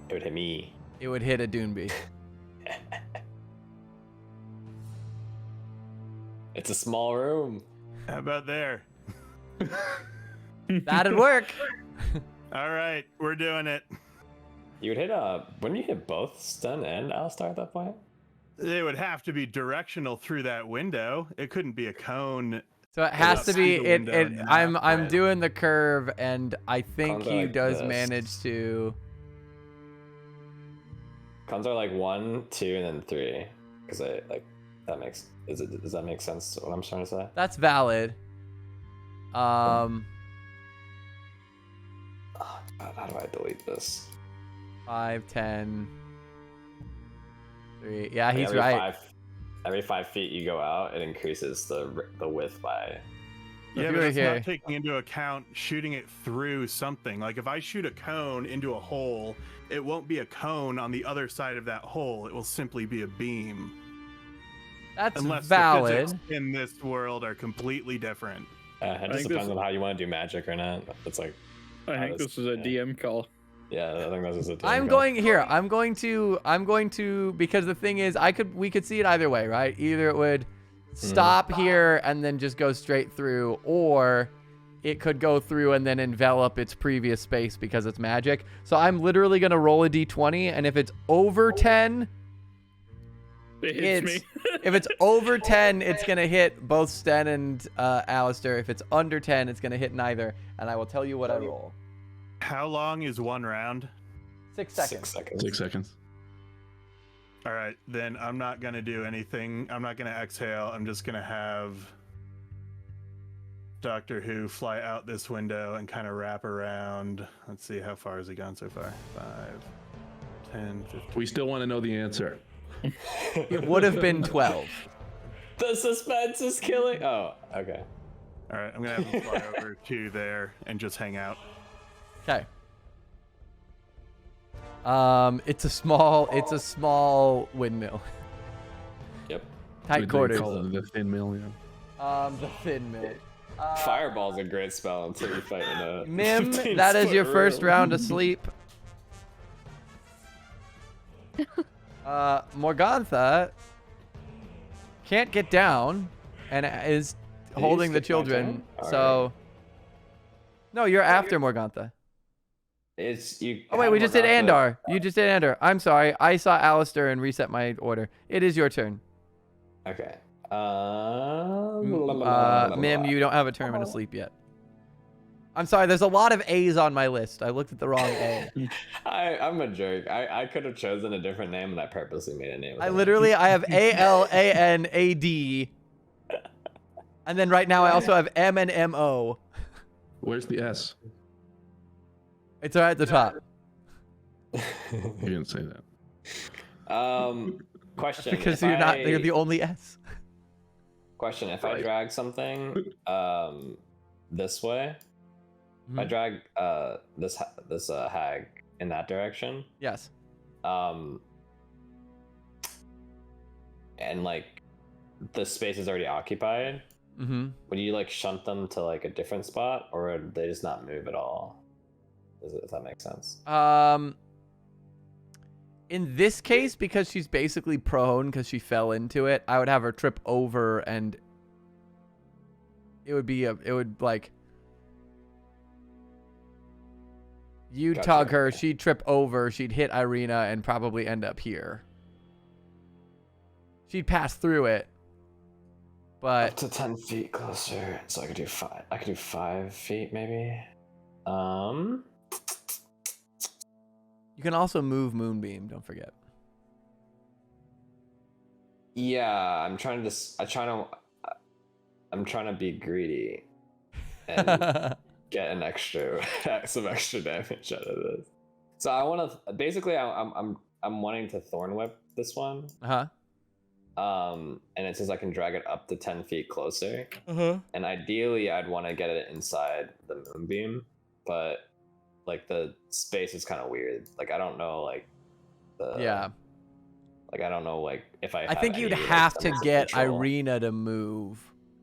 it would hit me.
it would hit a Doonby.
It's a small room.
How about there?
That'd work.
All right, we're doing it.
You would hit wouldn't you hit both Sten and Alistar at that point?
They would have to be directional through that window. It couldn't be a cone.
So it has to be
see the
it.
window
it
and not
I'm
red.
doing the curve, and I think
Cones are
he
like
does
this.
manage to.
Cons are like 1, 2, and then 3. Because I like that makes does that make sense to what I'm trying to say?
That's valid.
Oh, God, how do I delete this?
5, 10, 3. Yeah, he's
every
right.
Every 5 feet you go out, it increases the width by.
If
Yeah,
you
but
were
it's
here-
not taking into account shooting it through something. Like if I shoot a cone into a hole, it won't be a cone on the other side of that hole. It will simply be a beam.
That's
Unless the
valid.
physics in this world are completely different.
It
think
just
this-
depends on how you want to do magic or not. It's like,
I think
this-
this is a DM call.
yeah, I think that's just a.
I'm going here. I'm going to because the thing is, we could see it either way, right? Either it would stop here and then just go straight through, or it could go through and then envelop its previous space because it's magic. So I'm literally gonna roll a d20, and if it's over 10,
It hits
it's
me.
if it's over 10, it's gonna hit both Sten and Alistair. If it's under 10, it's gonna hit neither. And I will tell you what I roll.
How long is one round?
6 seconds.
6 seconds.
6 seconds.
All right, then I'm not going to do anything. I'm not going to exhale. I'm just going to have Doctor Who fly out this window and kind of wrap around. Let's see, how far has he gone so far? 5, 10, 15.
We still want to know the answer.
It would have been 12.
The suspense is killing. Oh, okay.
All right, I'm going to have him fly over to there and just hang out.
Okay. It's a small windmill.
Yep.
Tight
They
quarters.
call it the thin mill, yeah.
The thin mill.
Fireball's a great spell until you fight in a.
Mim,
15
that is
foot
your first
room.
round of sleep. Morgantha can't get down and is
Did you
holding the
skip my
children.
turn?
So no, you're after Morgantha.
It's you.
Oh wait,
have
we just did
Morgantha-
Andar. You just did Andar. I'm sorry. I saw Alistair and reset my order. It is your turn.
Okay.
Mim, you don't have a tournament of sleep yet. I'm sorry, there's a lot of A's on my list. I looked at the wrong A.
I'm a jerk. I could have chosen a different name, and I purposely made a name. with
I
it.
literally, I have ALANAD. And then right now I also have M and MO.
Where's the S?
It's right at the top.
You didn't say that.
Question.
Because
if
you're the only S.
Question: if I drag something, this way, if I drag this hag in that direction,
Yes.
and like the space is already occupied, would you like shunt them to like a different spot, or would they just not move at all? If that makes sense.
In this case, because she's basically prone because she fell into it, I would have her trip over, and it would like you
Gotcha.
tug her, she'd trip over, she'd hit Irina, and probably end up here. She'd pass through it, but
Up to 10 feet closer, so I could do 5. I could do 5 feet maybe.
you can also move Moonbeam. Don't forget.
Yeah, I'm trying to be greedy and get an extra some extra damage out of this. So I want to basically I'm wanting to thorn whip this one. And it says I can drag it up to 10 feet closer. And ideally I'd want to get it inside the moonbeam, but like the space is kind of weird. Like I don't know like
Yeah.
Like I don't know like if
I think you'd have to get Irina to move,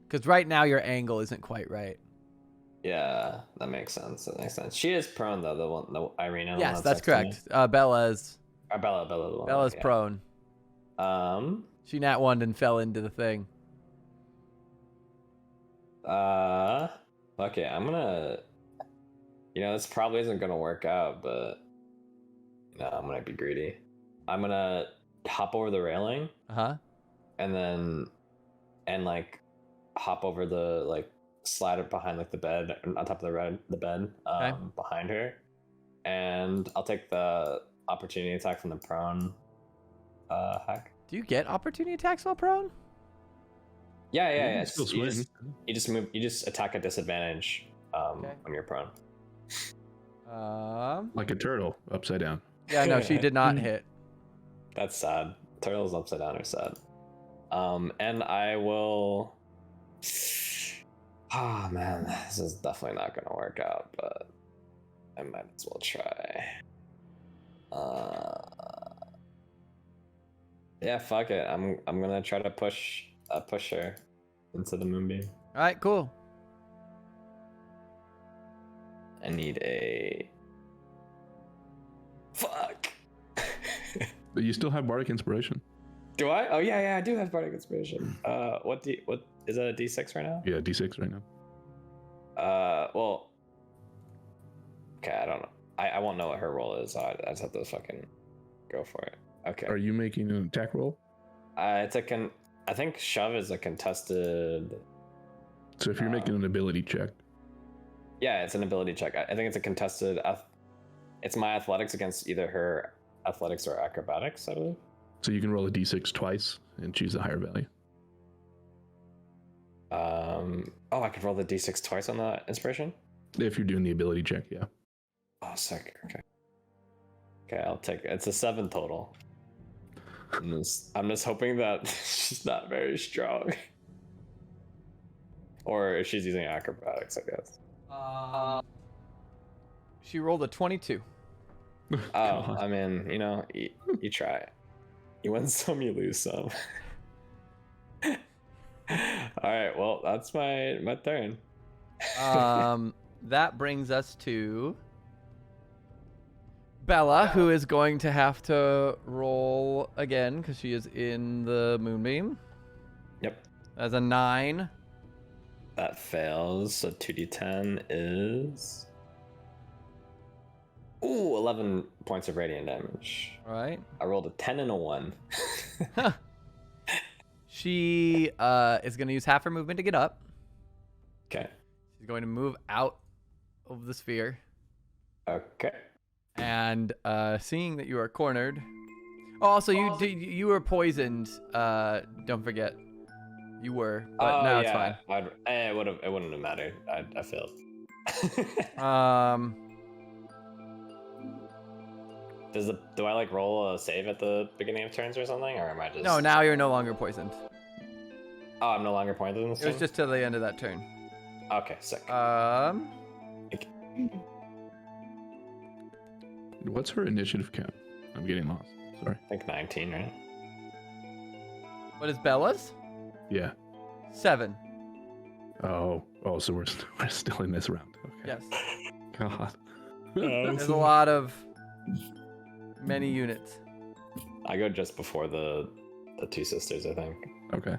because right now your angle isn't quite right.
Yeah, that makes sense. She is prone though. The Irina.
Yes, that's correct. Bella's
Bella's
prone. She nat one and fell into the thing.
Okay, I'm gonna. This probably isn't gonna work out, but I'm gonna be greedy. I'm gonna hop over the railing. And like hop over the like slide it behind like the bed on top of the bed behind her, and I'll take the opportunity attack from the prone hack.
Do you get opportunity attacks while prone?
Yeah.
Still
You
swing.
you just attack at disadvantage when you're prone.
Like a turtle, upside down.
Yeah, no, she did not hit.
That's sad. Turtles upside down are sad. And I will. Oh man, this is definitely not gonna work out, but I might as well try. Yeah, fuck it. I'm gonna try to push her into the moonbeam.
All right, cool.
I need a. Fuck.
But you still have bardic inspiration.
Do I? Oh yeah, I do have bardic inspiration. What is that a D6 right now?
Yeah, D6 right now.
Well. Okay, I don't know. I won't know what her roll is. So I just have to fucking go for it. Okay.
Are you making an attack roll?
I think shove is a contested.
So if you're making an ability check.
Yeah, it's an ability check. I think it's a contested. It's my athletics against either her athletics or acrobatics, I believe.
So you can roll a D6 twice and choose a higher value.
Oh, I could roll the D6 twice on the inspiration?
If you're doing the ability check, yeah.
Oh, sick. Okay, I'll take it. It's a 7 total. I'm just hoping that she's not very strong. Or if she's using acrobatics, I guess.
She rolled a 22.
Oh, I mean, you try it. You win some, you lose some. All right, well, that's my turn.
That brings us to Bella, who is going to have to roll again because she is in the moonbeam.
Yep.
As a 9.
That fails, so 2d10 is... Ooh, 11 points of radiant damage.
All right.
I rolled a 10 and a 1.
She is going to use half her movement to get up.
Okay.
She's going to move out of the sphere.
Okay.
And seeing that you are cornered. Oh, also, you were poisoned. Don't forget. You were, but now it's fine.
It wouldn't have mattered. I failed. Do I like roll a save at the beginning of turns or something, or am I just?
No, now you're no longer poisoned.
Oh, I'm no longer poisoned in this.
It was just till the end of that turn.
Okay, sick.
What's her initiative count? I'm getting lost. Sorry.
I think 19, right?
What is Bella's?
Yeah.
7.
Oh, so we're still in this round. Okay.
Yes.
God.
There's a lot of many units.
I go just before the two sisters, I think.
Okay.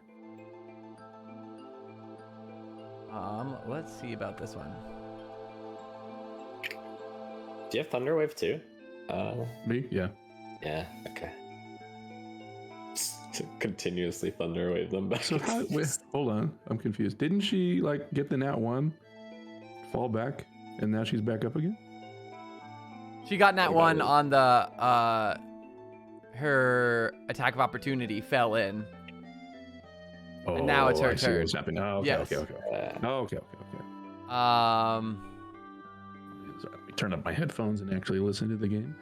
Let's see about this one.
Do you have Thunderwave too?
Me? Yeah.
Yeah. Okay. Continuously Thunderwave them back.
So hold on, I'm confused. Didn't she like get the nat 1, fall back, and now she's back up again?
She got nat 1 on the her attack of opportunity fell in.
Oh,
and now it's her
I see
turn.
what's happening. Oh, okay,
Yes.
okay. Okay.
Um.
So let me turn up my headphones and actually listen to the game.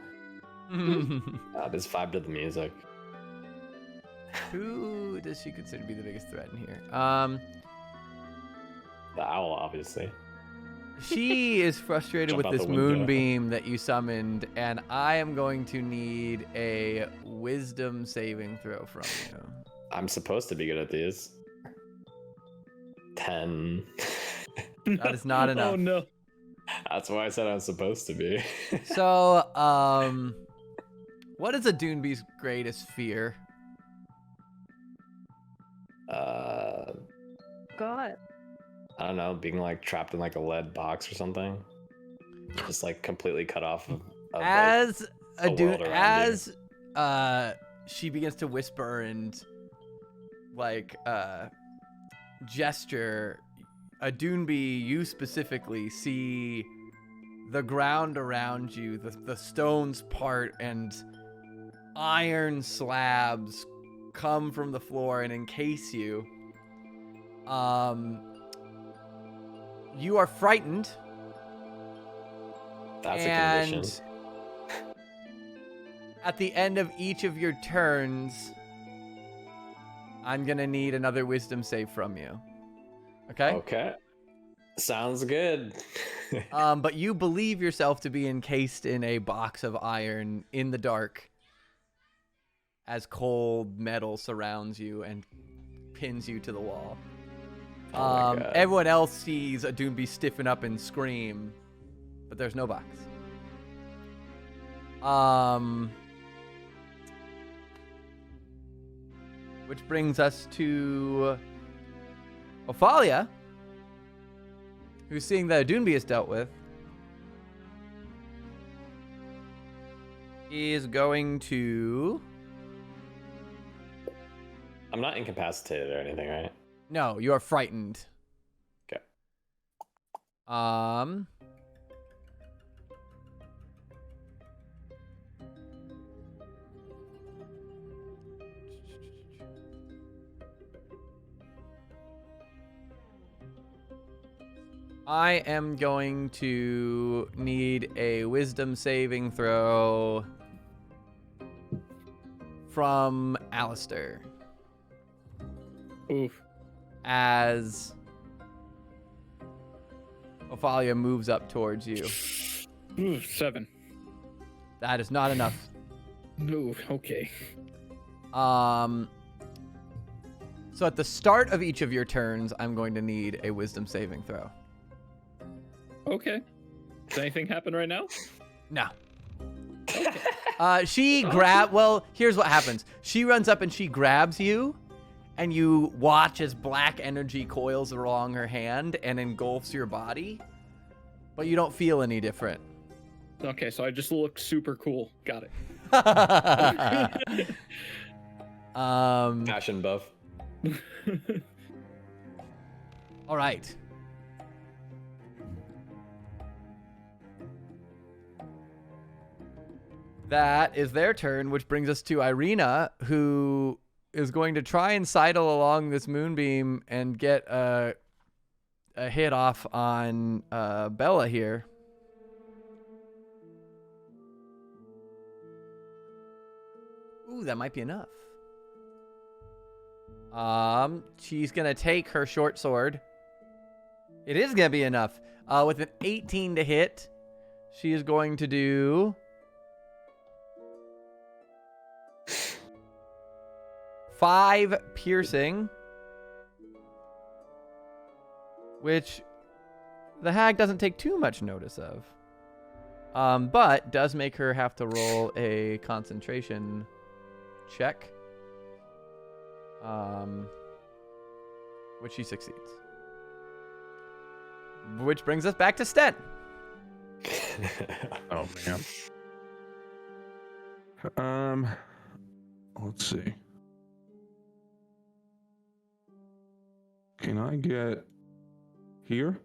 Just vibe to the music.
Who does she consider to be the biggest threat in here?
The owl, obviously.
She is frustrated
Jump
with
out
this
the window.
moonbeam that you summoned, and I am going to need a wisdom saving throw from you.
I'm supposed to be good at these. 10.
That is not enough.
Oh no.
That's why I said I'm supposed to be.
So, what is a Dunebee's greatest fear?
God.
I don't know, being like trapped in like a lead box or something. Just like completely cut off of
As a
the
Dune,
world around
as she begins to whisper and like gesture, a Dunebee, you specifically see the ground around you, the stones part, and iron slabs come from the floor and encase you. You are frightened.
That's
and
a condition.
At the end of each of your turns, I'm gonna need another wisdom save from you. Okay?
Okay. Sounds good.
But you believe yourself to be encased in a box of iron in the dark as cold metal surrounds you and pins you to the wall.
Oh my God.
Everyone else sees a Dunebee stiffen up and scream, but there's no box. Which brings us to Ophalia, who's seeing that a Dunebee is dealt with, is going to...
I'm not incapacitated or anything, right?
No, you are frightened.
Okay.
I am going to need a wisdom saving throw from Alistair
Oof.
as Ophalia moves up towards you.
Ooh, 7.
That is not enough.
Ooh, okay.
So at the start of each of your turns, I'm going to need a wisdom saving throw.
Okay. Does anything happen right now?
No. Well, here's what happens. She runs up and she grabs you, and you watch as black energy coils along her hand and engulfs your body, but you don't feel any different.
Okay, so I just look super cool. Got it.
Passion buff.
All right. That is their turn, which brings us to Irina, who is going to try and sidle along this moonbeam and get a hit off on Bella here. Ooh, that might be enough. She's gonna take her short sword. It is gonna be enough. With an 18 to hit, she is going to do 5 piercing, which the hag doesn't take too much notice of, but does make her have to roll a concentration check, which she succeeds. Which brings us back to Sten.
Oh man. Let's see. Can I get here?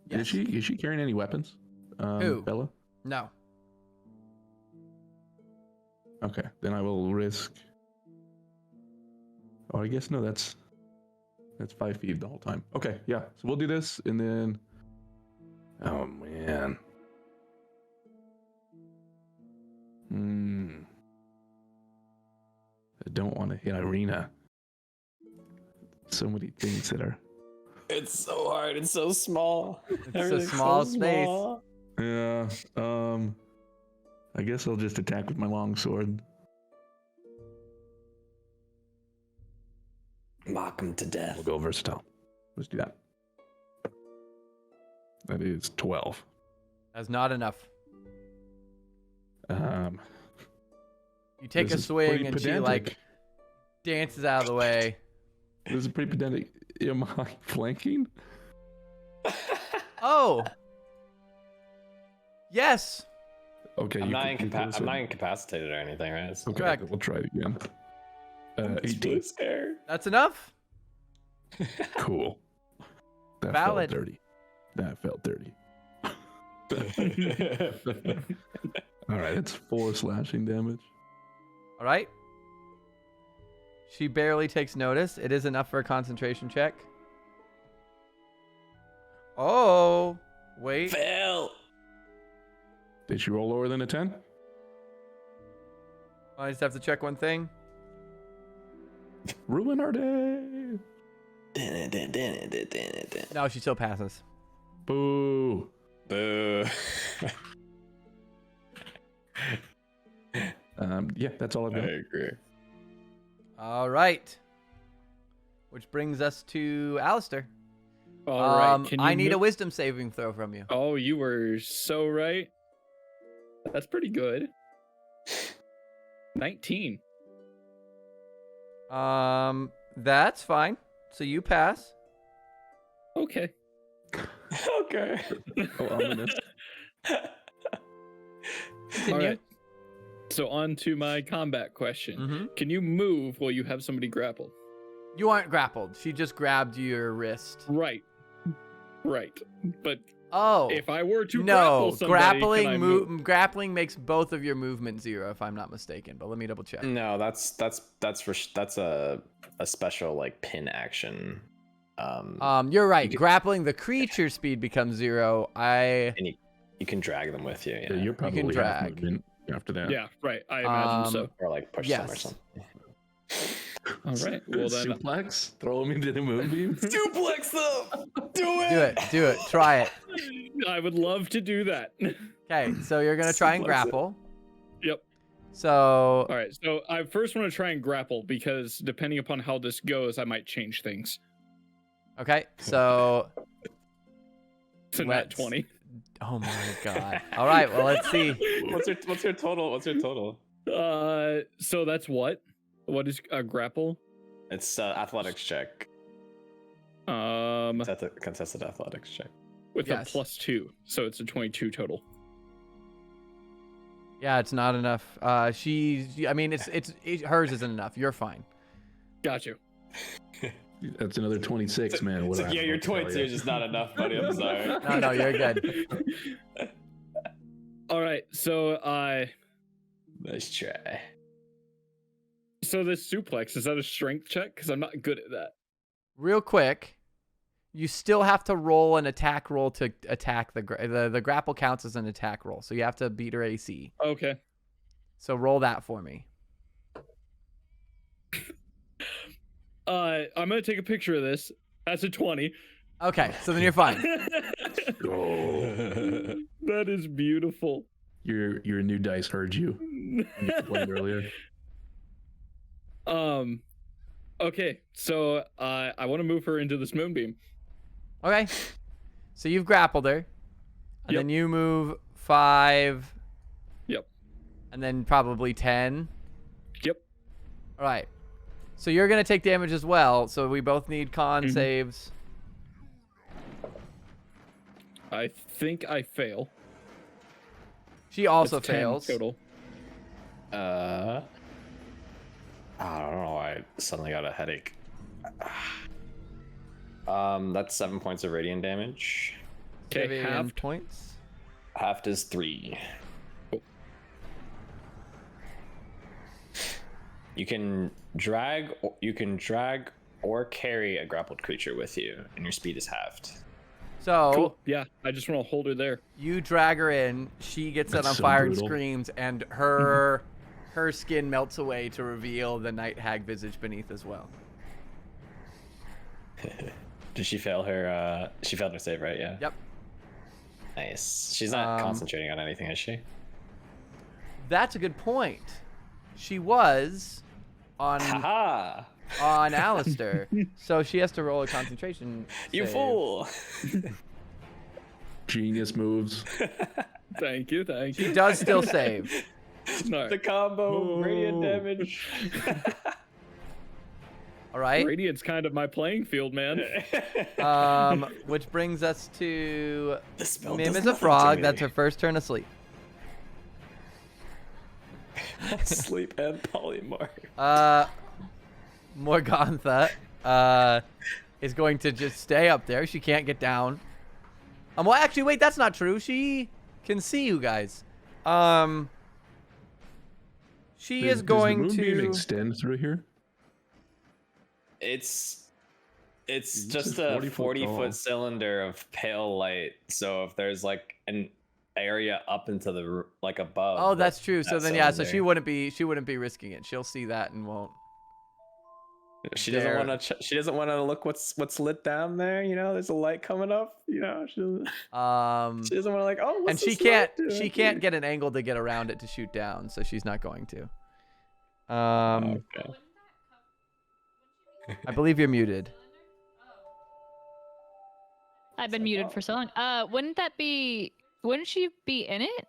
Yes.
Is she carrying any weapons?
Who?
Bella?
No.
Okay, then I will risk. Oh, I guess no. That's 5 feet the whole time. Okay, yeah. So we'll do this, and then. Oh man. I don't want to hit Irina. So many things that are.
It's so hard. It's so small.
It's a
Everything's
small
so
space.
small.
Yeah. I guess I'll just attack with my long sword.
Mock him to death.
We'll go versatile. Let's do that. That is 12.
That's not enough. You take
This
a
is
swing
pretty
and she
pedantic.
like dances out of the way.
This is pretty pedantic. Am I flanking?
Oh. Yes.
Okay.
I'm
you
not,
can put us
I'm
in.
not incapacitated or anything, right? So
Okay,
Correct.
we'll try it again.
I'm just
18.
really scared.
That's enough.
Cool. That
Valid.
felt dirty. That felt dirty. All right, it's 4 slashing damage.
All right. She barely takes notice. It is enough for a concentration check. Oh, wait.
Fail.
Did she roll lower than a 10?
I just have to check one thing.
Ruin our day.
No, she still passes.
Boo.
Boo.
Yeah, that's all I've
I
got.
agree.
All right. Which brings us to Alistair.
All right. Can you
I need a
move-
wisdom saving throw from you.
Oh, you were so right. That's pretty good. 19.
That's fine. So you pass.
Okay.
Okay.
Oh, ominous.
All right. So on to my combat question.
Mm-hmm.
Can you move while you have somebody grappled?
You aren't grappled. She just grabbed your wrist.
Right. Right. But
Oh.
if I were to
No,
grapple somebody, can I move?
grappling makes both of your movement 0, if I'm not mistaken. But let me double check.
No, that's a special like pin action.
You're right.
you can-
Grappling the creature speed becomes 0.
And you can drag them with you.
Yeah,
Yeah.
you're probably half
drag.
movement after that.
Yeah, right. I imagine so.
Or like push them or
Yes.
something.
All right. Well then,
Suplex? Throw him into the moonbeam?
Duplex them. Do it.
Do it. Try it.
I would love to do that.
Okay, so you're gonna try and
Suplex it.
grapple.
Yep.
So
All right. So I first want to try and grapple because depending upon how this goes, I might change things.
okay, so
It's a nat
Let's-
20.
oh my god. All right, well let's see.
What's your total? What's your total?
So that's what? What is a grapple?
It's athletics check. That's a contested athletics check.
With
Yes.
a +2, so it's a 22 total.
Yeah, it's not enough. I mean, hers isn't enough. You're fine.
Got you.
That's another 26, man.
It's
What
like,
I
yeah,
have
your
to tell
22
ya.
is just not enough, buddy. I'm sorry.
No, you're good.
All right, so
Nice try.
so this suplex, is that a strength check? Because I'm not good at that.
Real quick, you still have to roll an attack roll to attack the grapple counts as an attack roll, so you have to beat her AC.
Okay.
So roll that for me.
I'm gonna take a picture of this. That's a 20.
Okay, so then you're fine.
That is beautiful.
Your new dice heard you. You complained earlier.
Okay, so I want to move her into this moonbeam.
Okay, so you've grappled her, and
Yep.
then you move 5.
Yep.
And then probably 10.
Yep.
All right. So you're going to take damage as well. So we both need con saves.
I think I fail.
She also
That's 10
fails.
total.
I don't know why I suddenly got a headache. That's 7 points of radiant damage.
Okay,
Radiant
halved.
points.
Halved is 3.
Cool.
You can drag or carry a grappled creature with you, and your speed is halved.
So
Cool. Yeah, I just want to hold her there.
you drag her in. She gets set
That's
on
so
fire
brutal.
and screams, and her skin melts away to reveal the night hag visage beneath as well.
Did she fail her? She failed her save, right? Yeah.
Yep.
Nice. She's not concentrating on anything, is she?
That's a good point. She was on
Haha!
Alistair, so she has to roll a concentration.
You
save.
fool!
Genius moves.
Thank you.
She does still save.
No.
The combo, radiant
Whoa.
damage.
All right.
Radiant's kind of my playing field, man.
Which brings us to
The spell
Mim
does
is a
nothing to
frog.
me.
That's her first turn asleep.
Sleep and polymorph.
Morgantha is going to just stay up there. She can't get down. Well, actually, wait, that's not true. She can see you guys. She is going
does the moonbeam
to.
extend through here?
It's
It's
just
just
a
40 foot
40-foot
tall.
cylinder of pale light. So if there's like an area up into the like above.
Oh, that's true. So then, yeah. So
cylinder.
she wouldn't be risking it. She'll see that and won't.
She doesn't
there.
want to. She doesn't want to look what's lit down there. You know, there's a light coming up. You know, she doesn't want to like. Oh, what's
And she
this light
can't.
doing
She can't
here?"
get an angle to get around it to shoot down. So she's not going to.
Okay.
I believe you're muted.
I've been muted for so long. Wouldn't she be in it?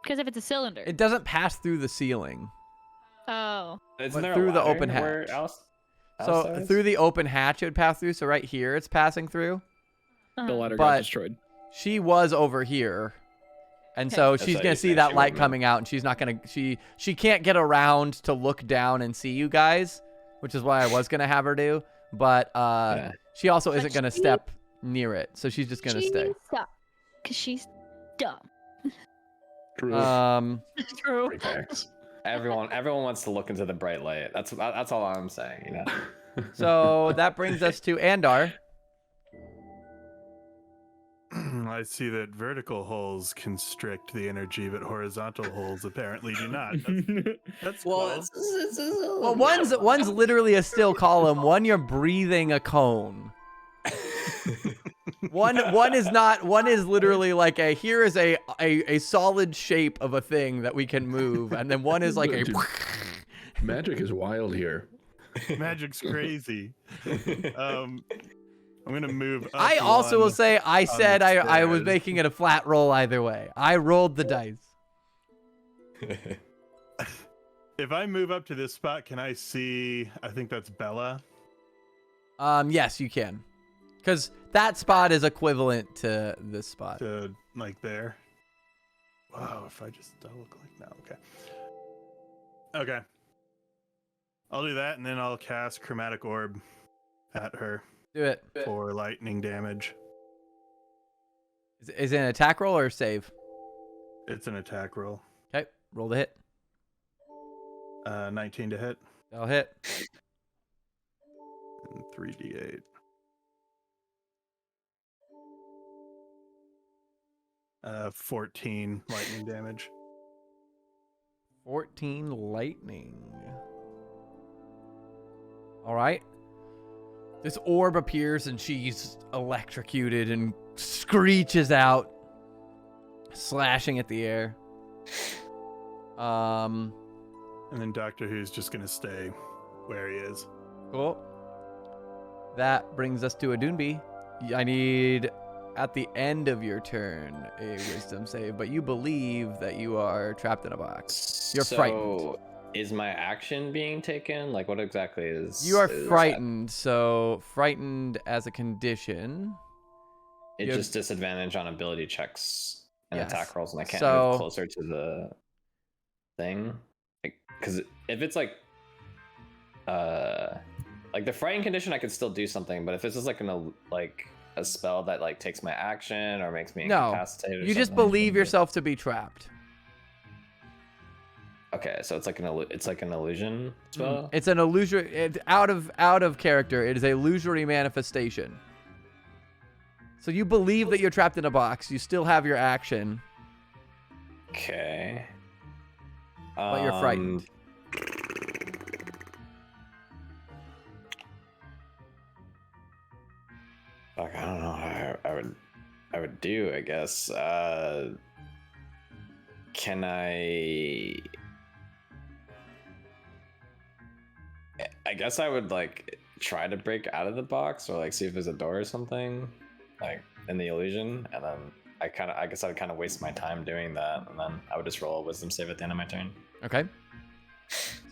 Because if it's a cylinder.
It doesn't pass through the ceiling.
Oh.
Isn't
But
there a
through the
ladder
open
where
hatch.
Alice
So
is?
through the open hatch it would pass through. So right here it's passing through.
The ladder
But-
got destroyed.
She was over here. And
Okay.
so
That's
she's
how
gonna
you
see
think
that
she
light
would
coming out, and she's not gonna. She can't get around to look down and see you guys, which is why I was gonna have her do. But
Yeah.
she also
But
isn't gonna
she-
step near it, so she's just gonna stay.
Because she's dumb.
True.
True.
Great facts.
Everyone wants to look into the bright light. That's all I'm saying. You know.
So that brings us to Andar.
I see that vertical holes constrict the energy, but horizontal holes apparently do not. That's close.
Well, one's literally a still column. One you're breathing a cone. One is not. One is literally like here is a solid shape of a thing that we can move, and then one is like a.
Dude, magic is wild here.
Magic's crazy. I'm gonna move. Up
I also will
one.
say I
on
said
the
I was
stairs.
making it a flat roll either way. I rolled the dice.
If I move up to this spot, can I see? I think that's Bella.
Yes, you can, because that spot is equivalent to this spot.
To like there. Wow, if I just double click now, okay. Okay. I'll do that, and then I'll cast Chromatic Orb at her
Do it.
for lightning damage.
Is it an attack roll or save?
It's an attack roll.
Okay, roll the hit.
19 to hit.
That'll hit.
And 3d8. Uh, 14 lightning damage.
14 lightning. All right. This orb appears and she's electrocuted and screeches out, slashing at the air.
And then Doctor Who's just gonna stay where he is.
Cool. That brings us to a Doonby. I need, at the end of your turn, a wisdom save, but you believe that you are trapped in a box. You're frightened.
Is my action being taken? Like, what exactly is...
You are
is
frightened, so frightened as a condition.
It's
You have-
just disadvantage on ability checks and
Yes.
attack rolls, and I can't
So-
move closer to the thing. Because if it's like the frightened condition, I could still do something. But if it's just like a spell that like takes my action or makes me
No,
incapacitated, or
you just
something.
believe yourself to be trapped.
Okay, so it's like an illusion spell.
It's an illusory. It's out of character. It is a illusory manifestation. So you believe that you're trapped in a box. You still have your action,
Okay.
but you're frightened.
Fuck, I don't know how I would do, I guess. Can I guess I would like try to break out of the box or like see if there's a door or something like in the illusion, and then I guess I'd kind of waste my time doing that, and then I would just roll a wisdom save at the end of my turn.
Okay.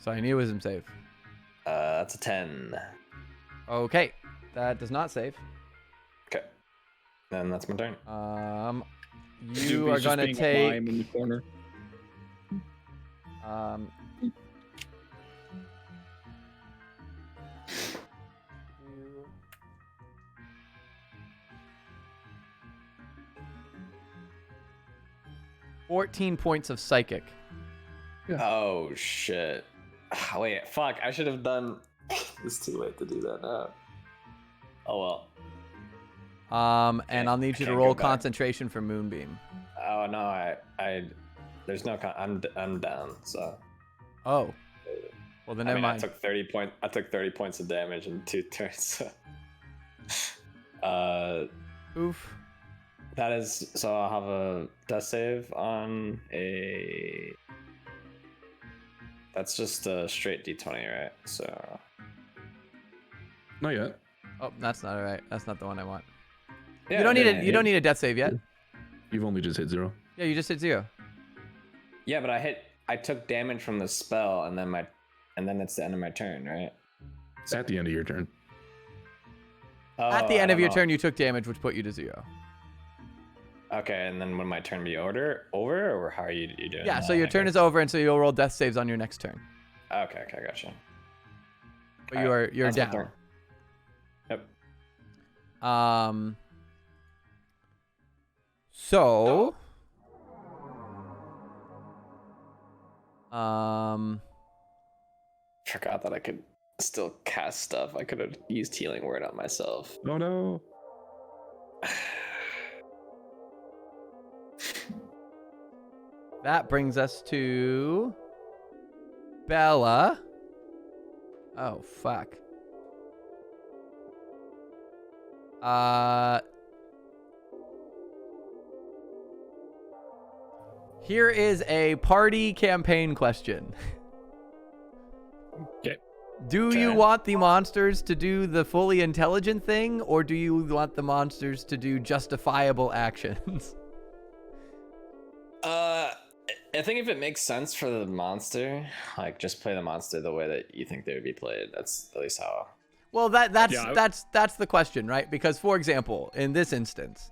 So I need a wisdom save.
That's a 10.
Okay, that does not save.
Okay. Then that's my turn.
You are
Doopy's just
gonna
being a mime
take.
in the corner.
14 points of psychic.
Oh shit. Wait, fuck, I should have done it's too late to do that now. Oh well.
And I'll need you to
can't
roll
go back.
concentration for Moonbeam.
Oh no, I there's no I'm down, so
Oh. Well, then
I
never
mean,
mind.
I took 30 points of damage in 2 turns. So.
Oof.
That is, so I'll have a death save on a. That's just a straight d20, right? So.
Not yet.
Oh, that's not all right. That's not the one I want.
Yeah,
you don't need
then
a. You don't need a death save yet.
You've only just hit 0.
Yeah, you just hit 0.
Yeah, but I took damage from the spell, and then it's the end of my turn, right?
It's at the end of your turn.
At the end of your turn, you took damage, which put you to 0.
Okay, and then when my turn be over, or how are you doing?
Yeah,
that,
so your
I
turn
guess?
is over, and so you'll roll death saves on your next turn.
Okay, gotcha.
But
Alright,
you're
that's my
down.
turn. Yep.
So.
Forgot that I could still cast stuff. I could have used healing word on myself.
Oh no.
That brings us to Bella. Oh, fuck. Here is a party campaign question.
Okay.
Do you
Okay.
want the monsters to do the fully intelligent thing, or do you want the monsters to do justifiable actions?
I think if it makes sense for the monster, like just play the monster the way that you think they would be played. That's at least how.
Well, that's
Yeah,
that's the question, right? Because, for example, in this instance,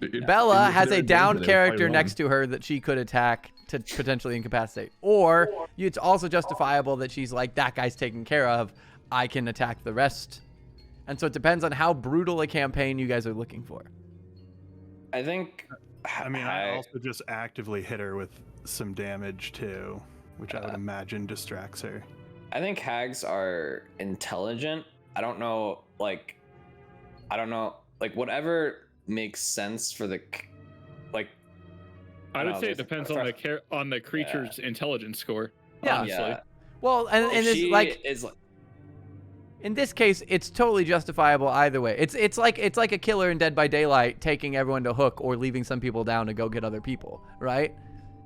It-
Bella
is
has
there
a
game
downed
that I
character
won?
next to her that she could attack to potentially incapacitate. Or it's also justifiable that she's like, that guy's taken care of. I can attack the rest. And so it depends on how brutal a campaign you guys are looking for.
I think
I mean, I also just actively hit her with some damage too, which I would imagine distracts her.
I think hags are intelligent. I don't know, like whatever makes sense for the, like.
I would say it depends on the creature's intelligence score.
Yeah.
Honestly.
Yeah.
Well, and it's like in this case, it's totally justifiable either way. It's like a killer in Dead by Daylight taking everyone to hook or leaving some people down to go get other people, right?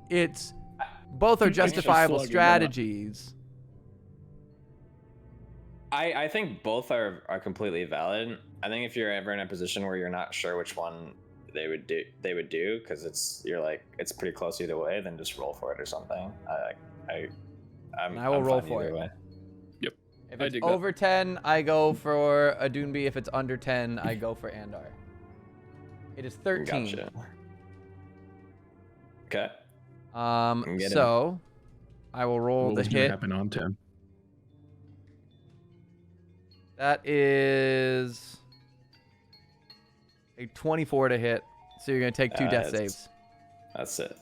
It's both are justifiable strategies.
I think both are completely valid. I think if you're ever in a position where you're not sure which one they would do because it's pretty close either way, then just roll for it or something. I will
roll for it.
Way.
Yep.
If it's over 10, I go for a Doonby. If it's under 10, I go for Andar. It is 13.
Gotcha. Okay.
So I will roll the hit.
Happen on 10.
That is a 24 to hit. So you're gonna take 2 death saves.
That's it.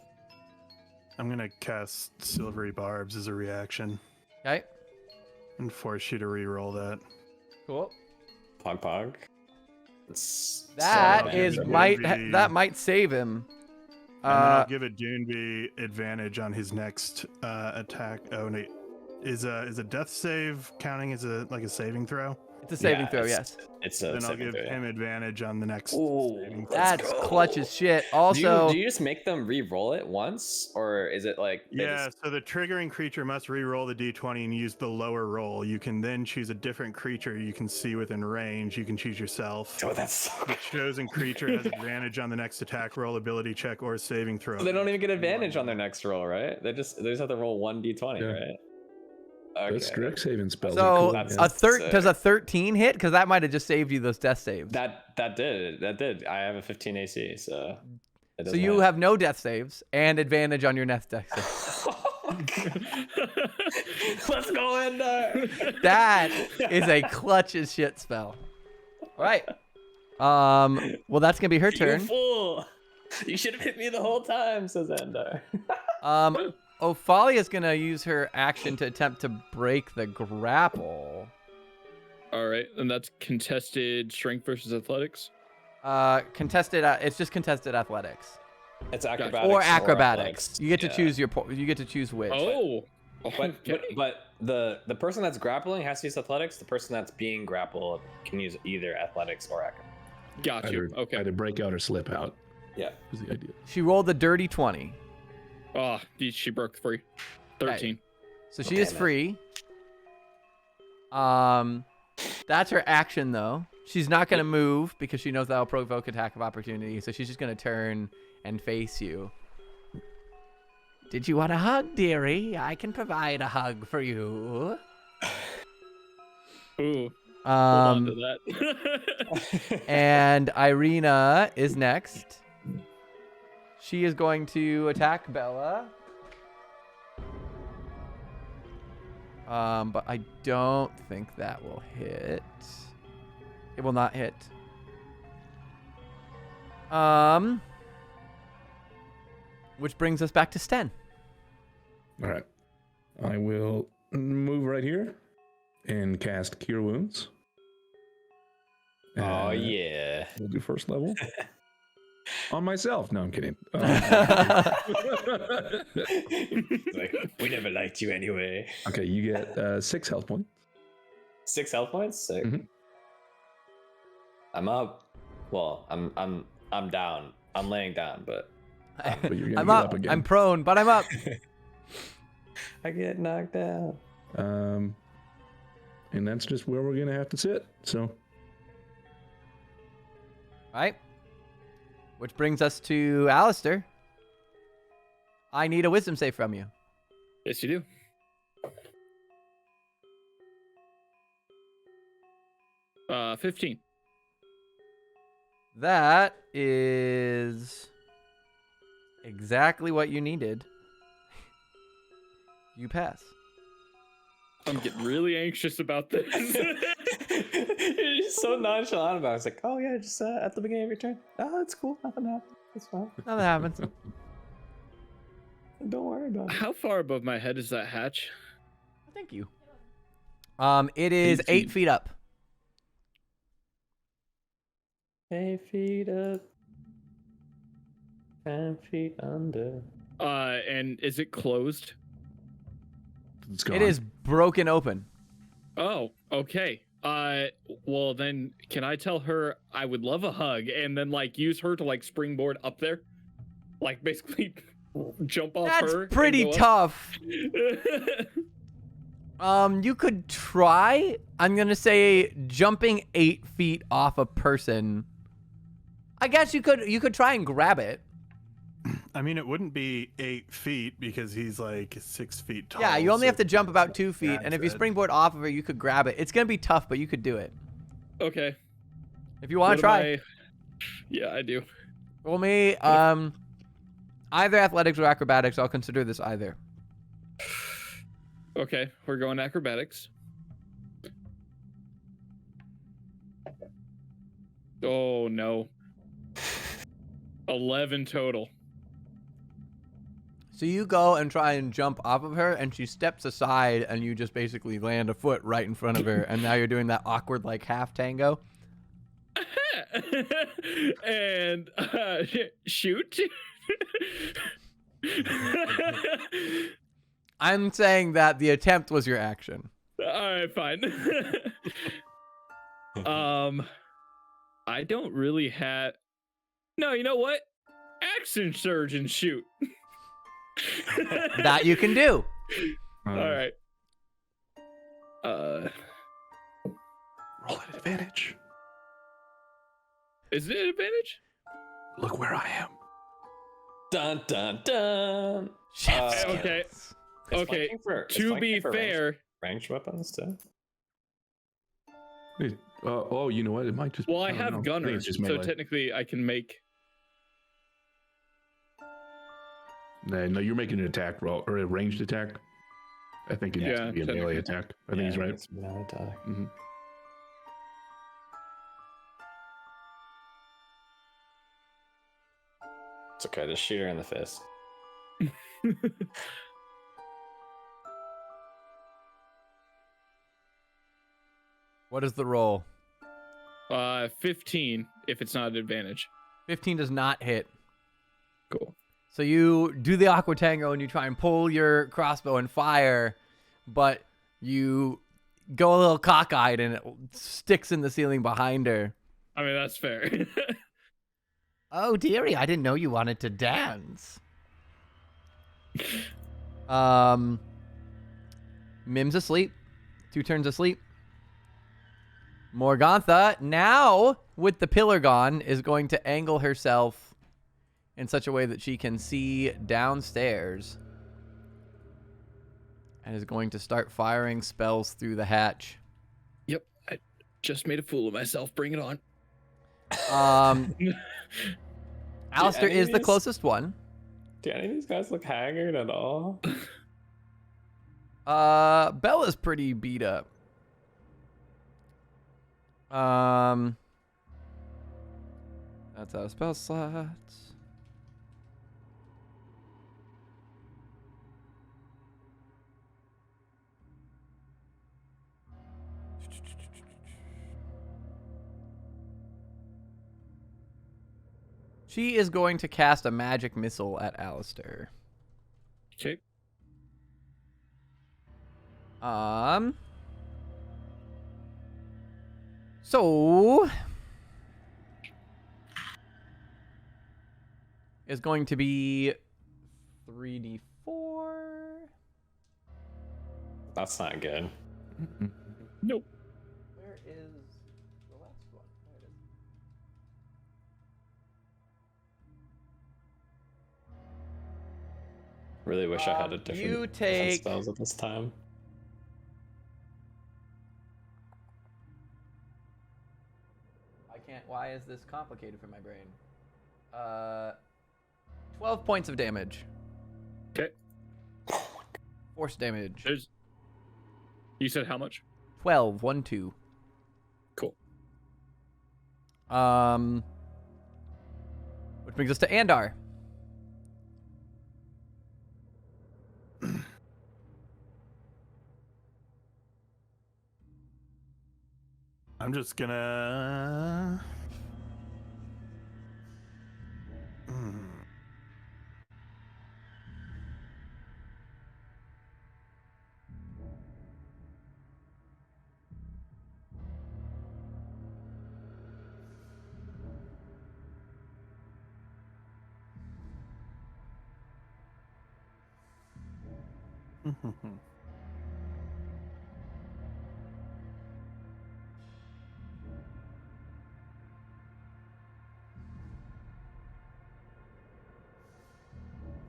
I'm gonna cast Silvery Barbs as a reaction
Okay.
and force you to re-roll that.
Cool.
Pog.
That might save him.
And then I'll give a Doonby advantage on his next attack. Oh no, is a death save counting as a saving throw?
It's a saving throw, yes.
It's a
Then I'll
saving
give
throw.
him advantage on the next.
Ooh,
saving throw.
That's clutch as shit. Also,
do you just make them re-roll it once, or is it like?
Yeah, so the triggering creature must re-roll the d20 and use the lower roll. You can then choose a different creature you can see within range. You can choose yourself.
Oh, that's so
The
good.
chosen creature has advantage on the next attack roll, ability check, or saving throw.
They don't even get advantage on their next roll, right? They just have to roll 1d20,
Yeah.
right?
Those direct saving spells.
so
are cool.
does a 13 hit? Because that might have just saved you those death saves.
That did. I have a 15 AC, so.
So you have no death saves and advantage on your next death save.
Let's go in there.
That is a clutch as shit spell. All right. Well, that's gonna be her
You
turn.
fool! You should have hit me the whole time, says Endar.
Ophalia's gonna use her action to attempt to break the grapple.
All right, and that's contested strength versus athletics.
Contested. It's just contested athletics
It's acrobatics
or acrobatics.
athletics.
You get to
Yeah.
choose you get to choose which.
Oh.
But the person that's grappling has to use athletics. The person that's being grappled can use either athletics or acrobatics.
Got you.
Either,
Okay.
either break out or slip out.
Yeah.
Was the idea.
She rolled a dirty 20,
Oh, she broke free. 13.
so she is free. That's her action though. She's not gonna move because she knows that'll provoke attack of opportunity. So she's just gonna turn and face you. Did you want a hug, dearie? I can provide a hug for you.
Ooh. Hold on to that.
And Irina is next. She is going to attack Bella. But I don't think that will hit. It will not hit. Which brings us back to Sten.
All right. I will move right here and cast Cure Wounds.
Oh yeah.
We'll do first level. On myself. No, I'm kidding.
Like, we never liked you anyway.
Okay, you get 6 health points.
6 health points. Sick.
Mhm.
I'm up. Well, I'm down. I'm laying down, but
But you're gonna
I'm
get
up.
up again.
I'm prone, but I'm up.
I get knocked down.
And that's just where we're gonna have to sit. So
Right. Which brings us to Alistair. I need a wisdom save from you.
Yes, you do. 15.
That is exactly what you needed. You pass.
I'm getting really anxious about this.
You're just so nonchalant about it. It's like, oh yeah, just at the beginning of your turn. Oh, it's cool. Nothing happened. It's fine.
Nothing happens.
Don't worry about it.
How far above my head is that hatch?
Thank you. It is
8 feet.
8 feet up.
8 feet up. 10 feet under.
And is it closed?
It's gone.
It is broken open.
Oh, okay. Well then, can I tell her I would love a hug, and then like use her to like springboard up there, like basically jump off
That's
her? and
pretty
go up?
tough. You could try. I'm gonna say jumping 8 feet off a person. I guess you could try and grab it.
I mean, it wouldn't be 8 feet because he's like 6 feet tall.
Yeah, you only
so
have to jump about 2 feet,
that's
and if you
it.
springboard off of it, you could grab it. It's gonna be tough, but you could do it
Okay.
if you want
What
to try.
am Yeah, I do.
Roll me either athletics or acrobatics. I'll consider this either.
Okay, we're going acrobatics. Oh no. 11 total.
So you go and try and jump off of her, and she steps aside, and you just basically land a foot right in front of her, and now you're doing that awkward like half tango.
And shoot.
I'm saying that the attempt was your action.
All right, fine. I don't really have. No, you know what? Action surge and shoot.
That you can do.
All right.
Roll at advantage.
Is it an advantage?
Look where I am.
Dun dun dun.
Chef's
okay.
skills.
Is
Okay,
flanking for- is
To
flanking
be
for
fair,
ranged weapons too.
Oh, you know what? It might just.
well, I
don't
have
know.
gunner,
think it's just
so
melee.
technically I can make.
No, you're making an attack roll or a ranged attack. I think it needs
Yeah,
to be a melee
technically.
attack. I think he's right.
It's melee attack.
hmm
It's okay. Just shoot her in the face.
What is the roll?
15 if it's not an advantage.
15 does not hit.
Cool.
So you do the awkward tango and you try and pull your crossbow and fire, but you go a little cockeyed and it sticks in the ceiling behind her.
I mean, that's fair.
Oh, dearie, I didn't know you wanted to dance. Mim's asleep. 2 turns asleep. Morgantha, now with the pillar gone, is going to angle herself in such a way that she can see downstairs and is going to start firing spells through the hatch.
Yep, I just made a fool of myself. Bring it on.
Alistair
any
is
of
the
these-
closest one.
Do any of these guys look haggard at all?
Bella's pretty beat up. That's out of spell slots. She is going to cast a magic missile at Alistair.
Okay.
So is going to be 3d4.
That's not good.
Nope.
Where is the last one? There it is.
Really wish I had a
You
different
take-
spells at this time.
I can't. Why is this complicated for my brain? 12 points of damage.
Okay.
Force damage.
There's. You said how much?
12. 1, 2.
Cool.
Which Brings us to Andar.
I'm just gonna.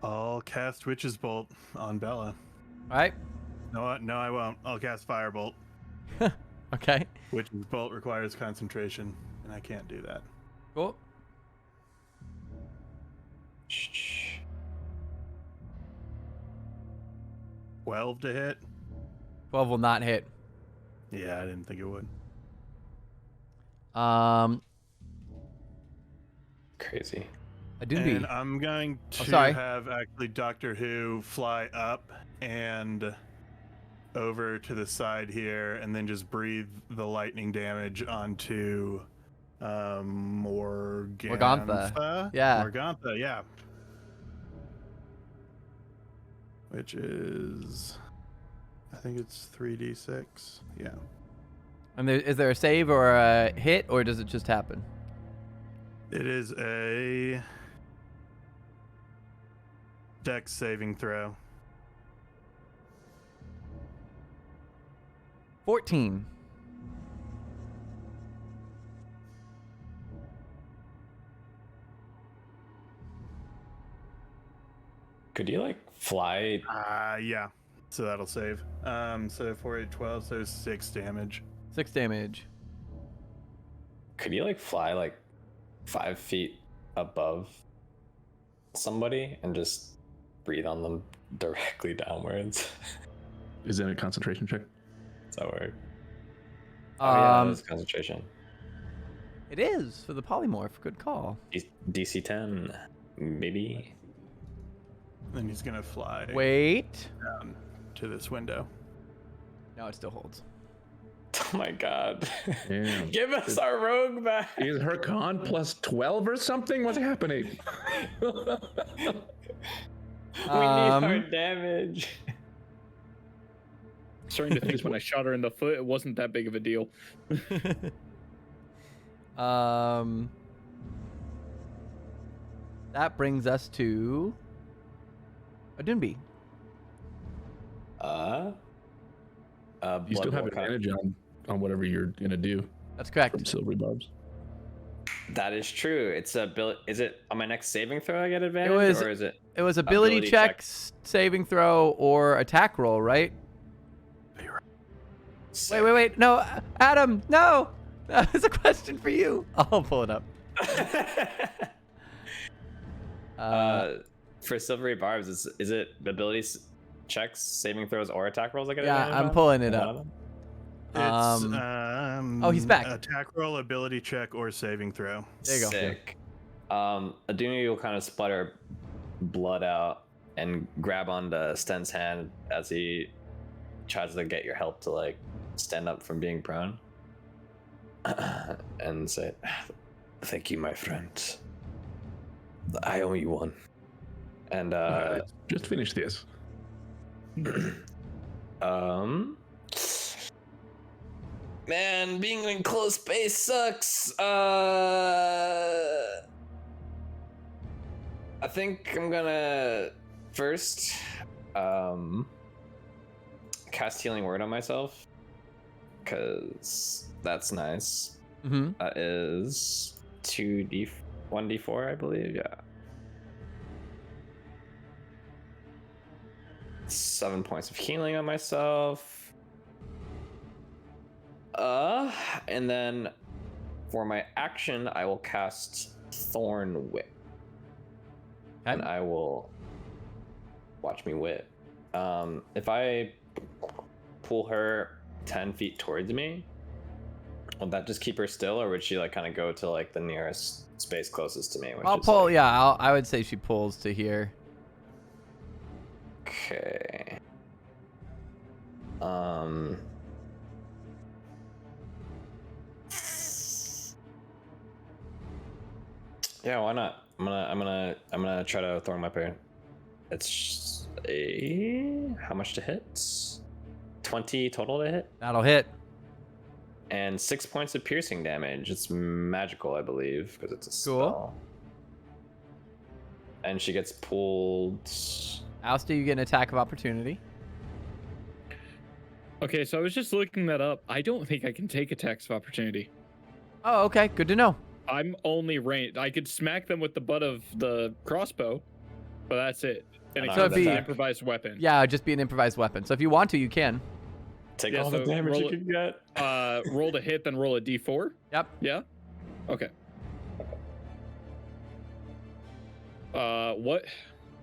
I'll cast Witch's Bolt on Bella.
All right.
No, I won't. I'll cast Firebolt.
Okay.
Witch's Bolt requires concentration, and I can't do that.
Cool.
12 to hit?
12 will not hit.
Yeah, I didn't think it would.
Crazy.
Adunbi.
And I'm going to
sorry.
have actually Doctor Who fly up and over to the side here, and then just breathe the lightning damage onto Morgantha.
Yeah.
Morgantha, yeah. Which is, I think it's 3d6. Yeah.
And is there a save or a hit, or does it just happen?
It is a Dex saving throw.
14.
Could you like fly?
Yeah. So that'll save. So 4, 8, 12, so 6 damage.
6 damage.
Could you like fly like 5 feet above somebody and just breathe on them directly downwards?
Is that a concentration check?
Does that work? Oh yeah,
Um,
that's concentration.
it is for the polymorph. Good call.
DC 10, maybe.
Then he's gonna fly
Wait.
down to this window.
No, it still holds.
Oh my god.
Damn.
Give us our rogue back.
Is her con plus 12 or something? What's happening?
We need our damage.
Starting to think when I shot her in the foot, it wasn't that big of a deal.
That brings us to Adunbi.
You still have advantage on whatever you're gonna do
That's correct.
from silvery barbs.
That is true. It's a Is it on my next saving throw I get advantage,
was-
or is it?
It was ability checks, saving throw, or attack roll, right? Wait. No, Adam, no. That was a question for you. I'll pull it up.
For silvery barbs, is it ability checks, saving throws, or attack rolls I get
Yeah,
advantage
I'm
on?
pulling it
One
up.
of them?
It's
oh, he's back.
Attack roll, ability check, or saving throw.
There you go.
Sick. Aduni will kind of sputter blood out and grab onto Sten's hand as he tries to get your help to like stand up from being prone, and say, "Thank you, my friend. I owe you one." And
Just finish this.
Man, being in close space sucks. I think I'm gonna first cast Healing Word on myself, because that's nice.
Mm-hmm.
That is 1d4, I believe. Yeah. 7 points of healing on myself. And then for my action, I will cast Thorn Whip. And I will watch me whip. If I pull her 10 feet towards me, Will that just keep her still, or would she like kind of go to like the nearest space closest to me? Which
I'll
is,
pull.
like-
Yeah, I would say she pulls to here.
Okay. Yeah, why not? I'm gonna try to throw him up here. It's how much to hit? 20 total to hit,
That'll hit.
and 6 points of piercing damage. It's magical, I believe, because it's a
Cool.
spell. And she gets pulled.
Alistair, you get an attack of opportunity.
Okay, so I was just looking that up. I don't think I can take attacks of opportunity.
Oh, okay. Good to know.
I'm only ranged. I could smack them with the butt of the crossbow, but that's it. And it
So
comes
if
as
he-
an improvised weapon.
Yeah, just be an improvised weapon. So if you want to, you can.
Take
Yeah,
all the
so
damage
roll
you
it-
can get.
Roll to hit, then roll a d4.
Yep.
Yeah. Okay.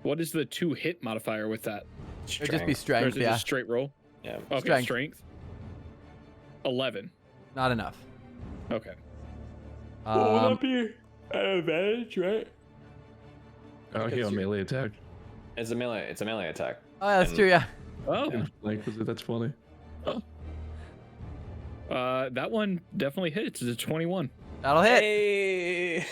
What is the 2 hit modifier with that?
It'd just be
Or
strength.
is it
Yeah,
just straight roll?
Yeah.
Okay,
Strength.
strength. 11.
not enough.
Okay.
be an advantage, right?
Oh, here, melee attack.
It's a melee attack.
Oh, yeah, that's
And-
true. Yeah.
Oh,
Yeah, like, that's funny.
that one definitely hits. It's a 21.
That'll hit.
Hey!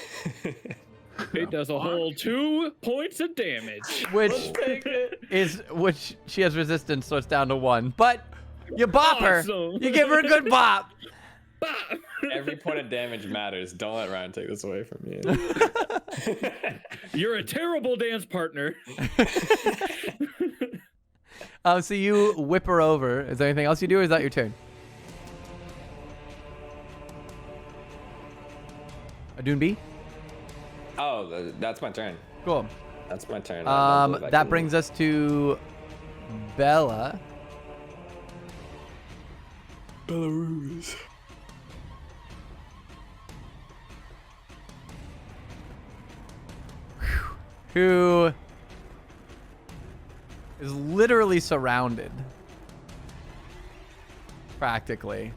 It does a whole 2 points of damage.
Which
Take it.
which she has resistance, so it's down to 1. But you bop her.
Awesome.
You give her a good bop.
Every point of damage matters. Don't let Ryan take this away from you.
You're a terrible dance partner.
So you whip her over. Is there anything else you do, or is that your turn? A Dune B?
Oh, that's my turn.
Cool.
That's my turn. I don't believe I
That
can-
brings us to Bella.
Belarus.
Who is literally surrounded. Practically.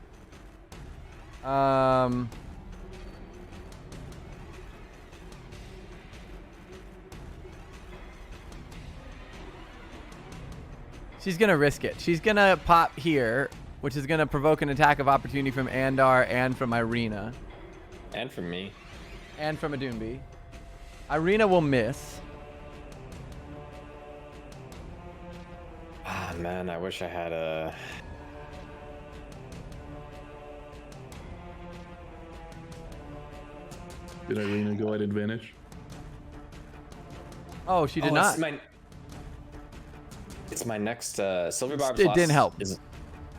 She's gonna risk it. She's gonna pop here, which is gonna provoke an attack of opportunity from Andar and from Irina.
And from me.
And from a Doomby. Irina will miss.
Ah, man, I wish I had a.
Did Irina go at advantage?
Oh, she did
Oh,
not.
It's my next Silver Barb.
It didn't help.
Is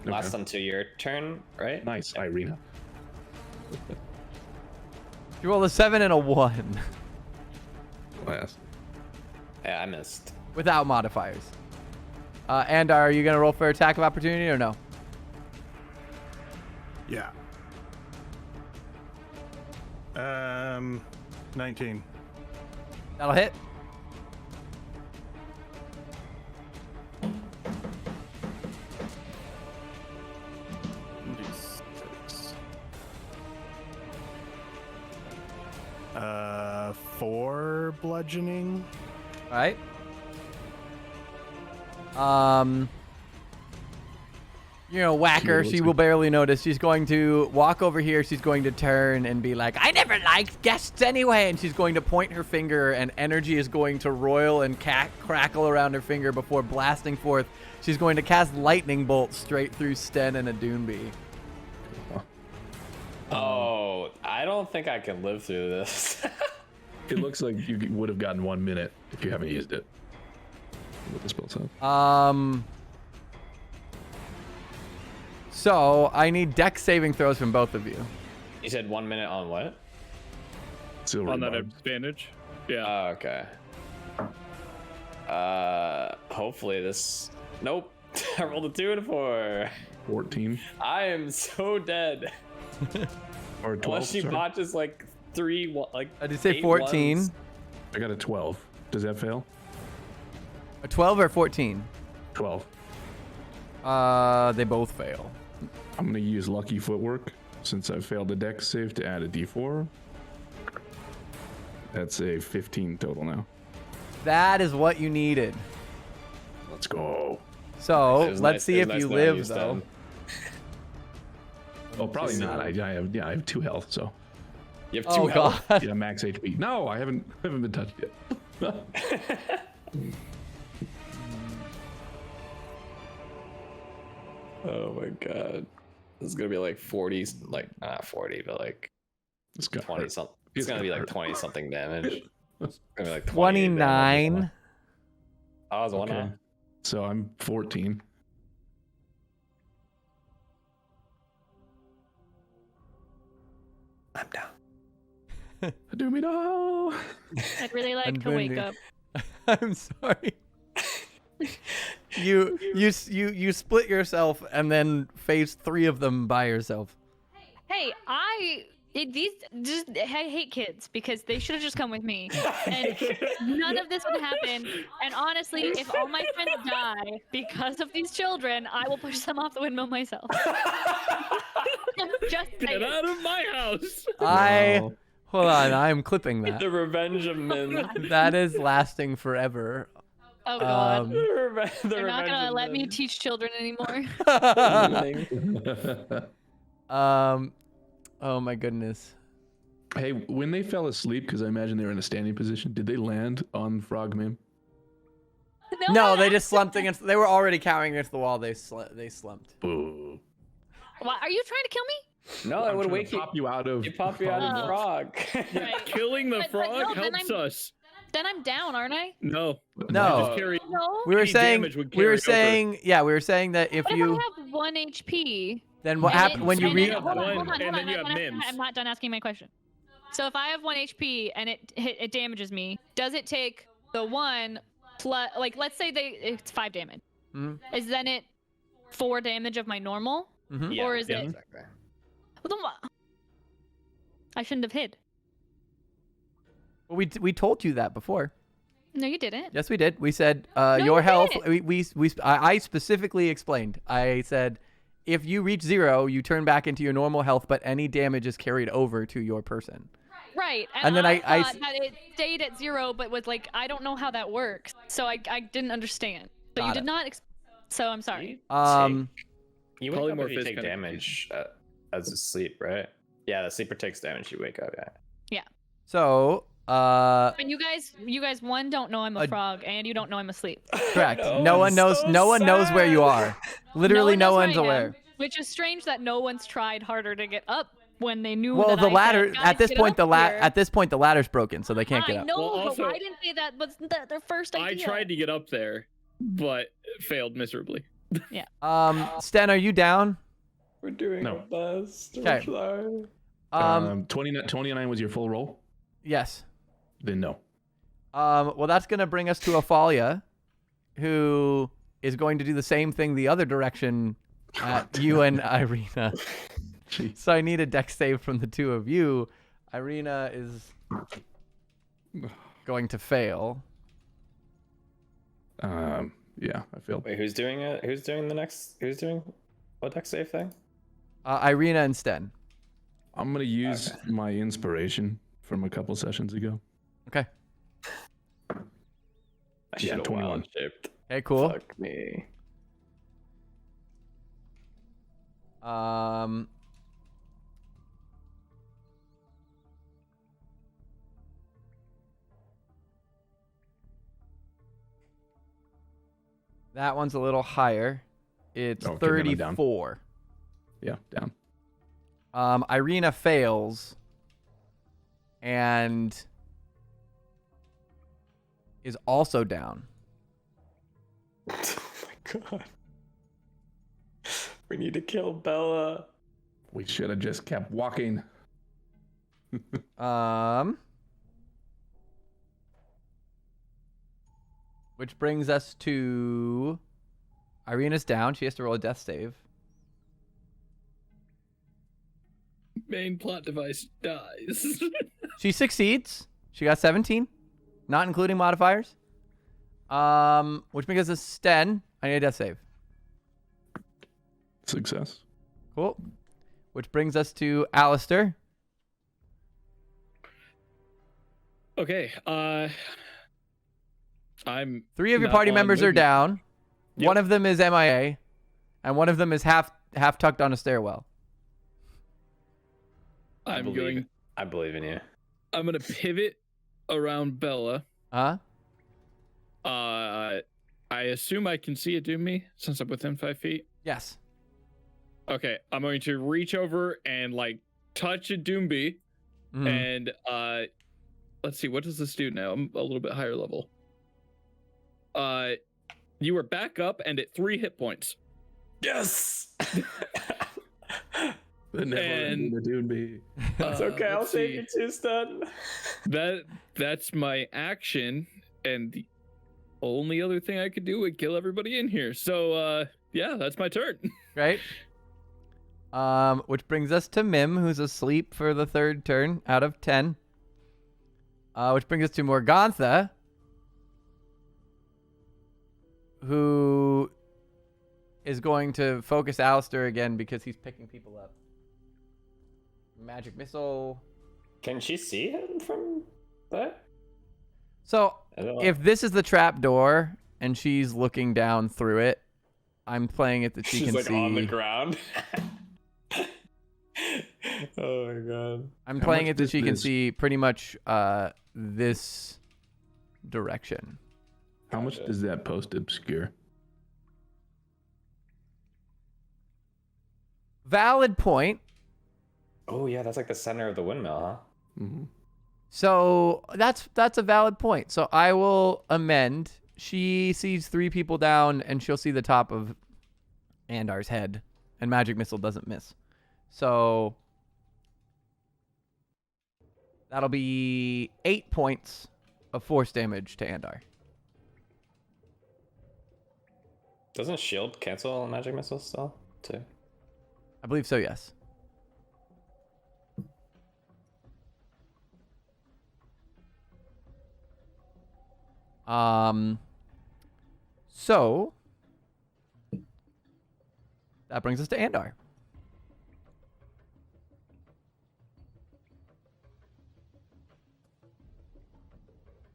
last until your turn, right?
Nice, Irina.
You roll a 7 and a 1
Last.
Yeah, I missed.
without modifiers. And are you gonna roll for attack of opportunity or no?
Yeah. 19.
That'll hit.
D6. 4 bludgeoning.
All right. You're gonna whack her. She will barely notice. She's going to walk over here. She's going to turn and be like, "I never liked guests anyway." And she's going to point her finger, and energy is going to roil and crackle around her finger before blasting forth. She's going to cast lightning bolt straight through Sten and a Doomby.
Oh, I don't think I can live through this.
It looks like you would have gotten 1 minute if you haven't used it. With the spell set.
So I need dex saving throws from both of you.
You said 1 minute on what?
Silver
On that
barb.
advantage. Yeah.
Oh, okay. Hopefully this. Nope. I rolled a 2 and a 4.
14
I am so dead.
or 12.
Unless she
sorry.
botches like 3, like.
I did say
8
14.
ones.
I got a 12. Does that fail?
A 12 or 14?
12.
They both fail.
I'm gonna use lucky footwork since I failed the dex save, to add a d4. That's a 15 total now.
That is what you needed.
Let's go.
So
It was
let's
nice-
see
it
if
was
you
nice knowing
live
you,
though.
Stan.
Oh, probably not. I have 2 health, so
You have 2
Oh
health.
god.
yeah, max HP. No, I haven't been touched yet.
Oh my god. This is gonna be like 40, like not 40, but like
It's gonna
20
hurt.
something. It's gonna be like 20 something damage. It's gonna be like
29.
Oh, I was one
Okay.
off.
So I'm 14.
I'm down.
Do me now.
I'd really like to wake up.
I'm sorry. You split yourself and then faced 3 of them by yourself.
Hey, I hate kids because they should have just come with me, and none of this would happen. And honestly, if all my friends die because of these children, I will push them off the windmill myself. Just
Get
saying.
out of my house.
Wow.
Hold on, I'm clipping that.
The revenge of men.
That is lasting forever.
Oh god.
The
They're not
revenge
gonna
of
let me
men.
teach children anymore.
Oh my goodness.
Hey, when they fell asleep, because I imagine they were in a standing position, did they land on Frog Mim?
No, they just slumped against. They were already cowering against the wall. They slumped.
Boo.
Why, are you trying to kill me?
No, it
I'm
would
trying to
wake you.
pop you out of.
It pop you out of the
Oh.
frog.
Right.
Killing the
But
frog
no, then
helps
I'm-
us.
Then I'm down, aren't I?
No.
No.
Just carry.
No.
We were
Any
saying.
damage would
We were
carry over.
saying. Yeah, we were saying that if
What
you.
if I have 1 HP?
Then what
and
happened
it-
when you
and
read?
then- hold on,
one,
hold on,
and
hold
then
on,
you have mims.
I'm not done asking my question. So if I have 1 HP and it damages me, does it take the 1 plus, like, let's say it's 5 damage?
Mhm.
Is then it 4 damage of my normal?
Mhm.
Yeah,
Or is
yeah,
it-
exactly.
Well, then what? I shouldn't have hid.
Well, we told you that before.
No, you didn't.
Yes, we did. We said your
you
health.
didn't.
I specifically explained. I said if you reach 0, you turn back into your normal health, but any damage is carried over to your person.
Right.
And then I
thought that it stayed at 0, but was like, I don't know how that works. So I didn't understand. So you
Got
did
it.
not. So I'm sorry.
You wake up if you
Polymorph is
take
kinda
damage as a sleep, right? Yeah, the sleeper takes damage. You wake up. Yeah.
So
And you guys, one, don't know I'm a frog, and you don't know I'm asleep.
correct.
No,
No one
it's
knows.
so
No one knows where you are. Literally, no
knows where
one's
I am,
aware.
Which is strange that no one's tried harder to get up when they knew.
Well,
that
the
I said,
ladder
"Guys,
at this
get
point,
up here."
at this point, the ladder's broken, so they can't get
I
up.
know,
Well,
but
also-
why didn't they that? Was their first idea?
I tried to get up there, but failed miserably.
Sten, are you down?
We're doing
No.
our best.
Okay.
We're trying.
29 was your full roll?
Yes.
Then no.
Well, that's gonna bring us to Ophalia, who is going to do the same thing the other direction at you and Irina.
Jeez.
So I need a dex save from the 2 of you. Irina is going to fail.
Yeah, I failed.
Wait, who's doing it? Who's doing the next? Who's doing what dex save thing?
Irina and Sten.
I'm gonna use my inspiration from a couple sessions ago.
Okay.
I
Yeah,
should have
21.
wild shaped.
Okay, cool.
Fuck me.
That one's a little higher. It's
Okay, then I'm down.
34.
Yeah, down.
Irina fails and is also down.
Oh my god. We need to kill Bella.
We should have just kept walking.
Which brings us to Irina's down. She has to roll a death save.
Main plot device dies.
She succeeds. She got 17, not including modifiers. Which brings us to Sten. I need a death save.
Success.
Cool. which brings us to Alistair.
Okay. I'm
3 of your
not
party
on
members are
movement.
down.
Yep.
One of them is MIA, and one of them is half tucked on a stairwell.
I believe in you.
I'm gonna pivot around Bella.
Huh?
I assume I can see Adumi since I'm within 5 feet.
Yes.
Okay, I'm going to reach over and like touch Adumi,
Mhm.
and let's see, what does this do now? I'm a little bit higher level. You are back up and at 3 hit points.
Yes.
But never
And-
ended to be.
It's okay. I'll
let's
save
see.
you too, stud.
That's my action, and the only other thing I could do would kill everybody in here. So yeah, that's my turn.
Great. Which brings us to Mim, who's asleep for the 3rd turn out of 10. Which brings us to Morgantha, who is going to focus Alistair again because he's picking people up. Magic missile.
Can she see him from there?
So
I don't know.
if this is the trap door and she's looking down through it, I'm playing it that she
she's
can
like
see.
on the ground. Oh my god.
I'm
How
playing
much
it that
does
she can
this-
see pretty much this direction.
How much
Gotcha.
does that post obscure?
Valid point.
Oh yeah, that's like the center of the windmill, huh?
Mm-hmm.
So that's a valid point. So I will amend. She sees 3 people down, and she'll see the top of Andar's head, and magic missile doesn't miss. So that'll be 8 points of force damage to Andar.
Doesn't shield cancel magic missiles still too?
I believe so. Yes. So that brings us to Andar.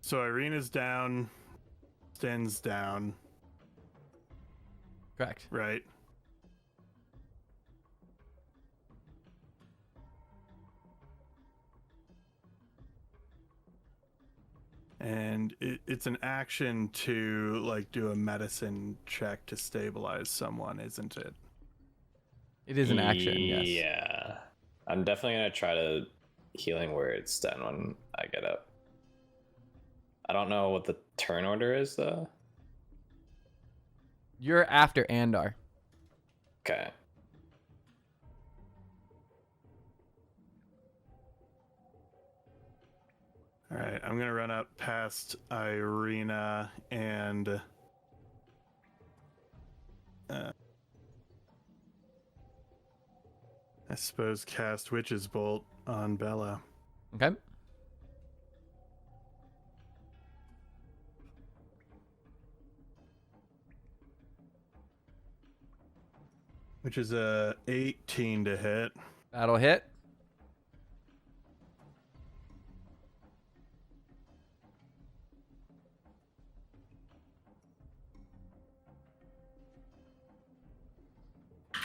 So Irina's down, Sten's down,
Correct.
right? And it's an action to like do a medicine check to stabilize someone, isn't it?
It is an action. Yes.
Yeah. I'm definitely gonna try to healing word Sten when I get up. I don't know what the turn order is though.
You're after Andar.
Okay.
All right, I'm gonna run up past Irina and I suppose cast Witch's Bolt on Bella.
Okay.
Which is a 18 to hit.
That'll hit.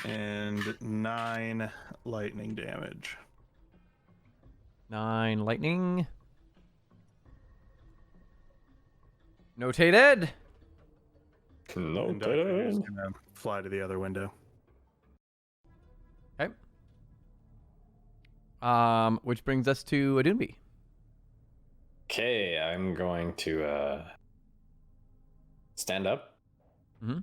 And 9 lightning damage.
9 lightning. Notated.
No,
And Dr. Who's gonna fly to the other window.
Okay. Which brings us to Adunbi.
Okay, I'm going to stand up.
Mhm.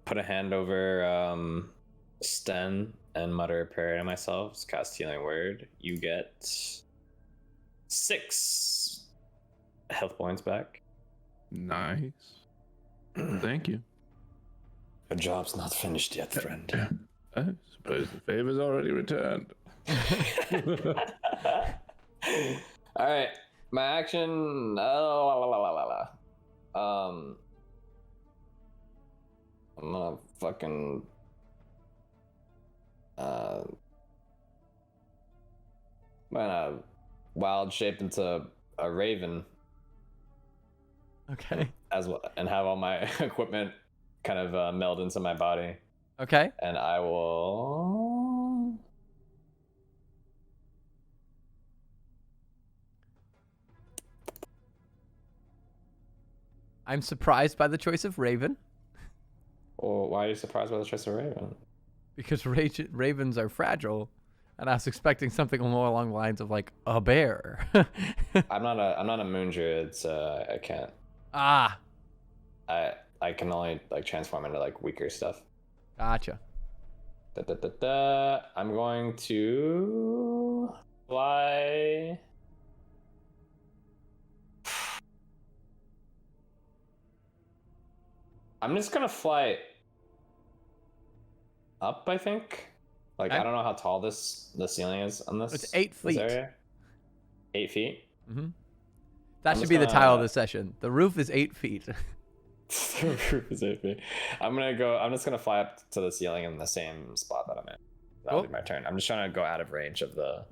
Put a hand over Sten and mutter a prayer to myself. Cast healing word. You get 6 health points back.
Nice. Thank you.
Your job's not finished yet, friend.
I suppose the favor's already returned.
All right, my action. I'm gonna fucking gonna wild shape into a raven
Okay.
as well, and have all my equipment kind of meld into my body,
Okay.
and I will.
I'm surprised by the choice of Raven
Oh, why are you surprised by the choice of raven?
because ravens are fragile, and I was expecting something more along the lines of like a bear.
I'm not a moon druid, so I can't.
Ah,
I can only like transform into like weaker stuff.
gotcha.
I'm going to fly. I'm just gonna fly up, I think. Like
Okay.
I don't know how tall the ceiling is on this.
It's 8
this
feet.
area. 8 feet.
Mm-hmm. That
I'm
should
just
be the title of
gonna-
the session. The roof is 8 feet.
The roof is 8 feet. I'm just gonna fly up to the ceiling in the same spot that I'm in. That'll be
Cool.
my turn. I'm just trying to go out of range of the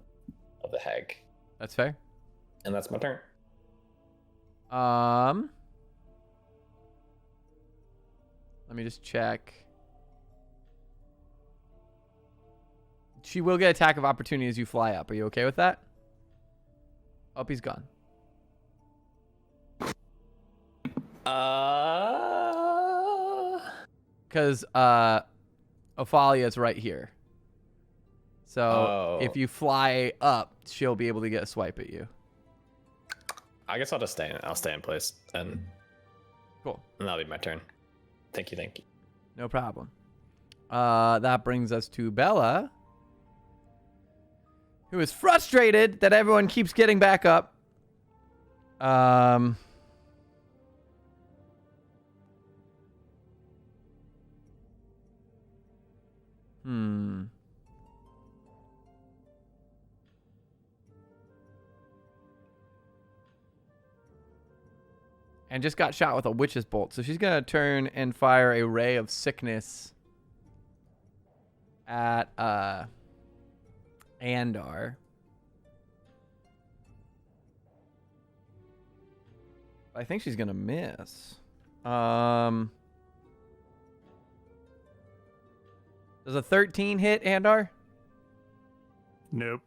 hag,
That's fair.
and that's my turn.
Let me just check. She will get attack of opportunity as you fly up. Are you okay with that? Oh, he's gone. Because Ophalia's right here. So if
Oh.
you fly up, she'll be able to get a swipe at you.
I guess I'll stay in place, and
Cool.
that'll be my turn. Thank you.
No problem. That brings us to Bella, who is frustrated that everyone keeps getting back up. And just got shot with a witch's bolt. So she's going to turn and fire a ray of sickness at Andar. I think she's going to miss. Does a 13 hit, Andar?
Nope.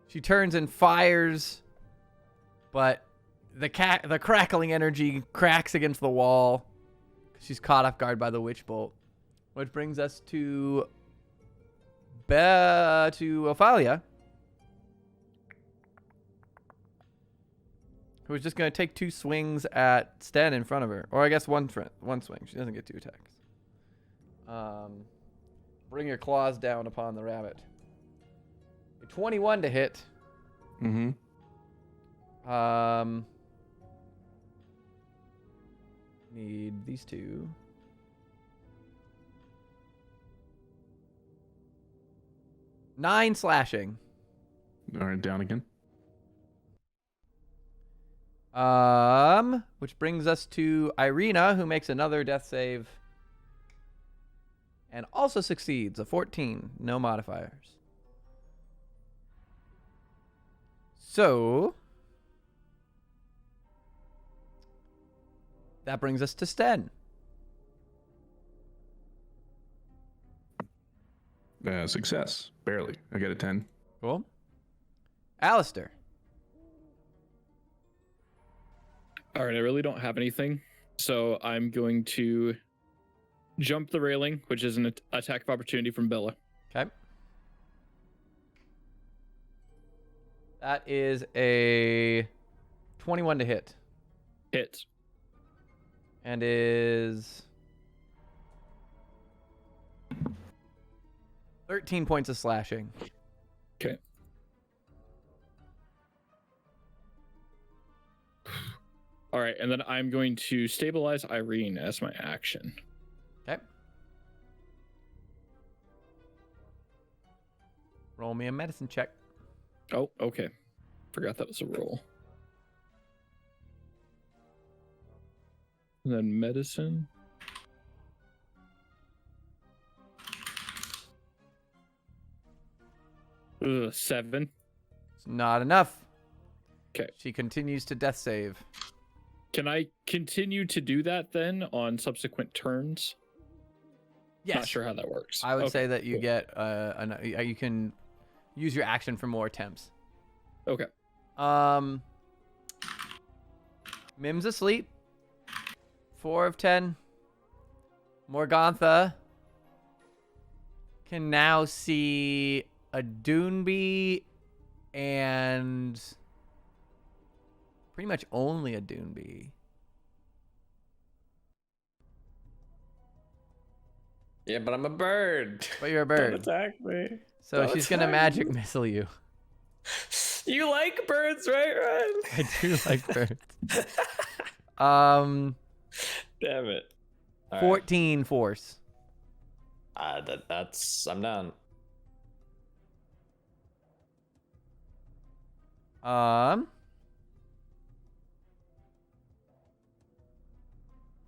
She turns and fires, but the crackling energy cracks against the wall. She's caught off guard by the witch bolt, which brings us to Ophalia, who is just going to take 2 swings at Sten in front of her, or I guess one swing. She doesn't get 2 attacks. Bring your claws down upon the rabbit. A 21 to hit.
Mm-hmm.
Need these 2. Nine slashing.
All right, down again.
Which brings us to Irina, who makes another death save and also succeeds. A 14, no modifiers. So that brings us to Sten.
Success. Barely. I get a 10.
Cool. Alistair.
All right, I really don't have anything, so I'm going to jump the railing, which is an attack of opportunity from Bella.
Okay. That is a 21 to hit.
Hits.
And is 13 points of slashing.
Okay. All right, and then I'm going to stabilize Irene as my action.
Okay. Roll me a medicine check.
Oh, okay. Forgot that was a roll. And then medicine. Ugh, 7.
It's not enough.
'Kay.
She continues to death save.
Can I continue to do that then on subsequent turns?
Yes.
Not sure how that works.
I would
Okay,
say that you
cool.
get you can use your action for more attempts.
Okay.
Mim's asleep. 4 of 10. Morgantha can now see a Doonbee and pretty much only a Doonbee.
Yeah, but I'm a bird.
But you're a
Don't
bird.
attack me.
So
Don't
she's gonna
attack
magic
me.
missile you.
You like birds, right, Ryan?
I do like birds.
Damn it. All right.
14 force.
That's I'm down.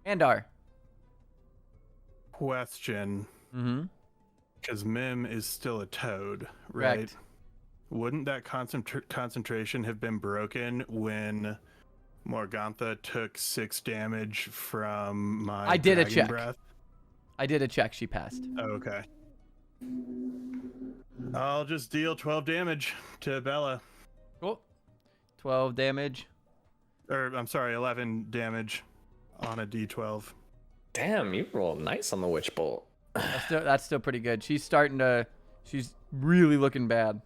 Andar.
Question,
Mm-hmm.
because Mim is still a toad, right?
Correct.
Wouldn't that concentration have been broken when Morgantha took 6 damage from my
I did a
dragon
check.
breath?
I did a check. She passed.
Okay. I'll just deal 12 damage to Bella.
Cool. 12 damage.
Or, I'm sorry, 11 damage on a d12.
Damn, you rolled nice on the witch bolt.
That's still pretty good. She's really looking bad.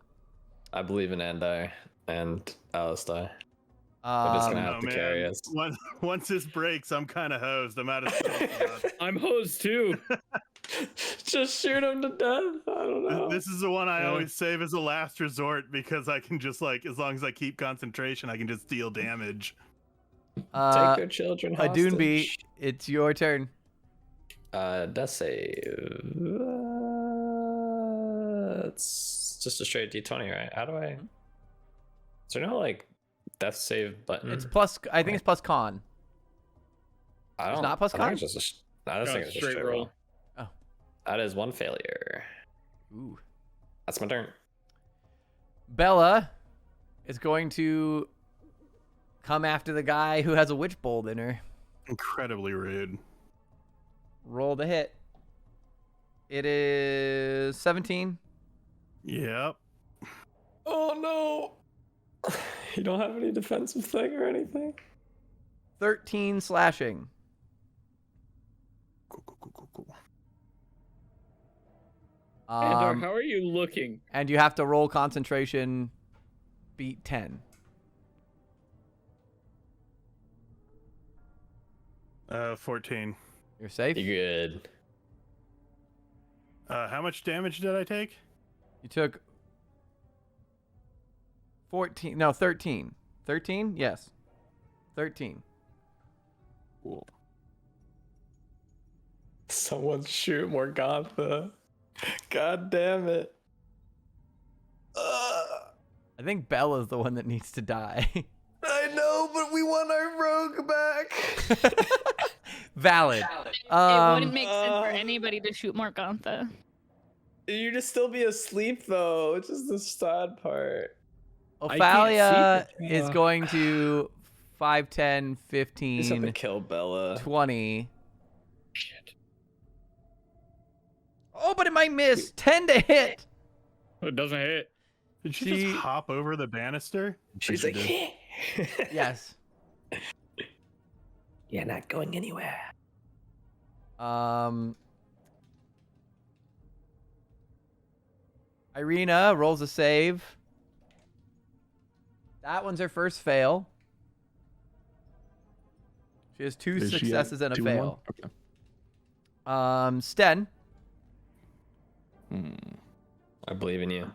I believe in Andai and Alistai. We're just gonna have to carry us.
Once this breaks, I'm kind of hosed. I'm out of space.
I'm hosed too.
Just shoot him to death. I don't know.
This is the one I
Yeah.
always save as a last resort because I can just as long as I keep concentration, I can just deal damage.
Take
A
their children
Doonbee,
hostage.
it's your turn.
Death save. It's just a straight D20, right? How do I? Is there no death save button?
It's plus. I think it's plus con.
I
it's
don't.
not plus
I think
con?
it's just I just
No,
think it's just
straight
straight roll.
roll.
Oh.
That is one failure.
Ooh.
That's my turn.
Bella is going to come after the guy who has a witch bolt in her.
Incredibly rude.
Roll the hit. It is 17.
Yep.
Oh no! You don't have any defensive thing or anything.
13 slashing.
Cool.
Andar, how are you looking?
And you have to roll concentration beat 10.
14.
You're safe.
You good?
How much damage did I take?
You took 14. No, 13. 13? Yes. 13.
Cool.
Someone shoot Morgantha. God damn it.
I think Bella's the one that needs to die.
I know, but we want our rogue back.
Valid.
It wouldn't make sense for anybody to shoot Morgantha.
You'd just still be asleep though. It's just the sad part.
Ophalia
see
is going to 5, 10,
You just have to
15,
kill Bella.
20.
Shit.
Oh, but it might miss. 10 to hit.
It doesn't hit.
Did she
She-
just hop over the banister?
She's
She
like,
did.
Yes.
you're not going anywhere.
Irina rolls a save. That one's her first fail. She has 2
Is she at
successes and a
2 and
fail.
1? Okay.
Sten.
I believe in you.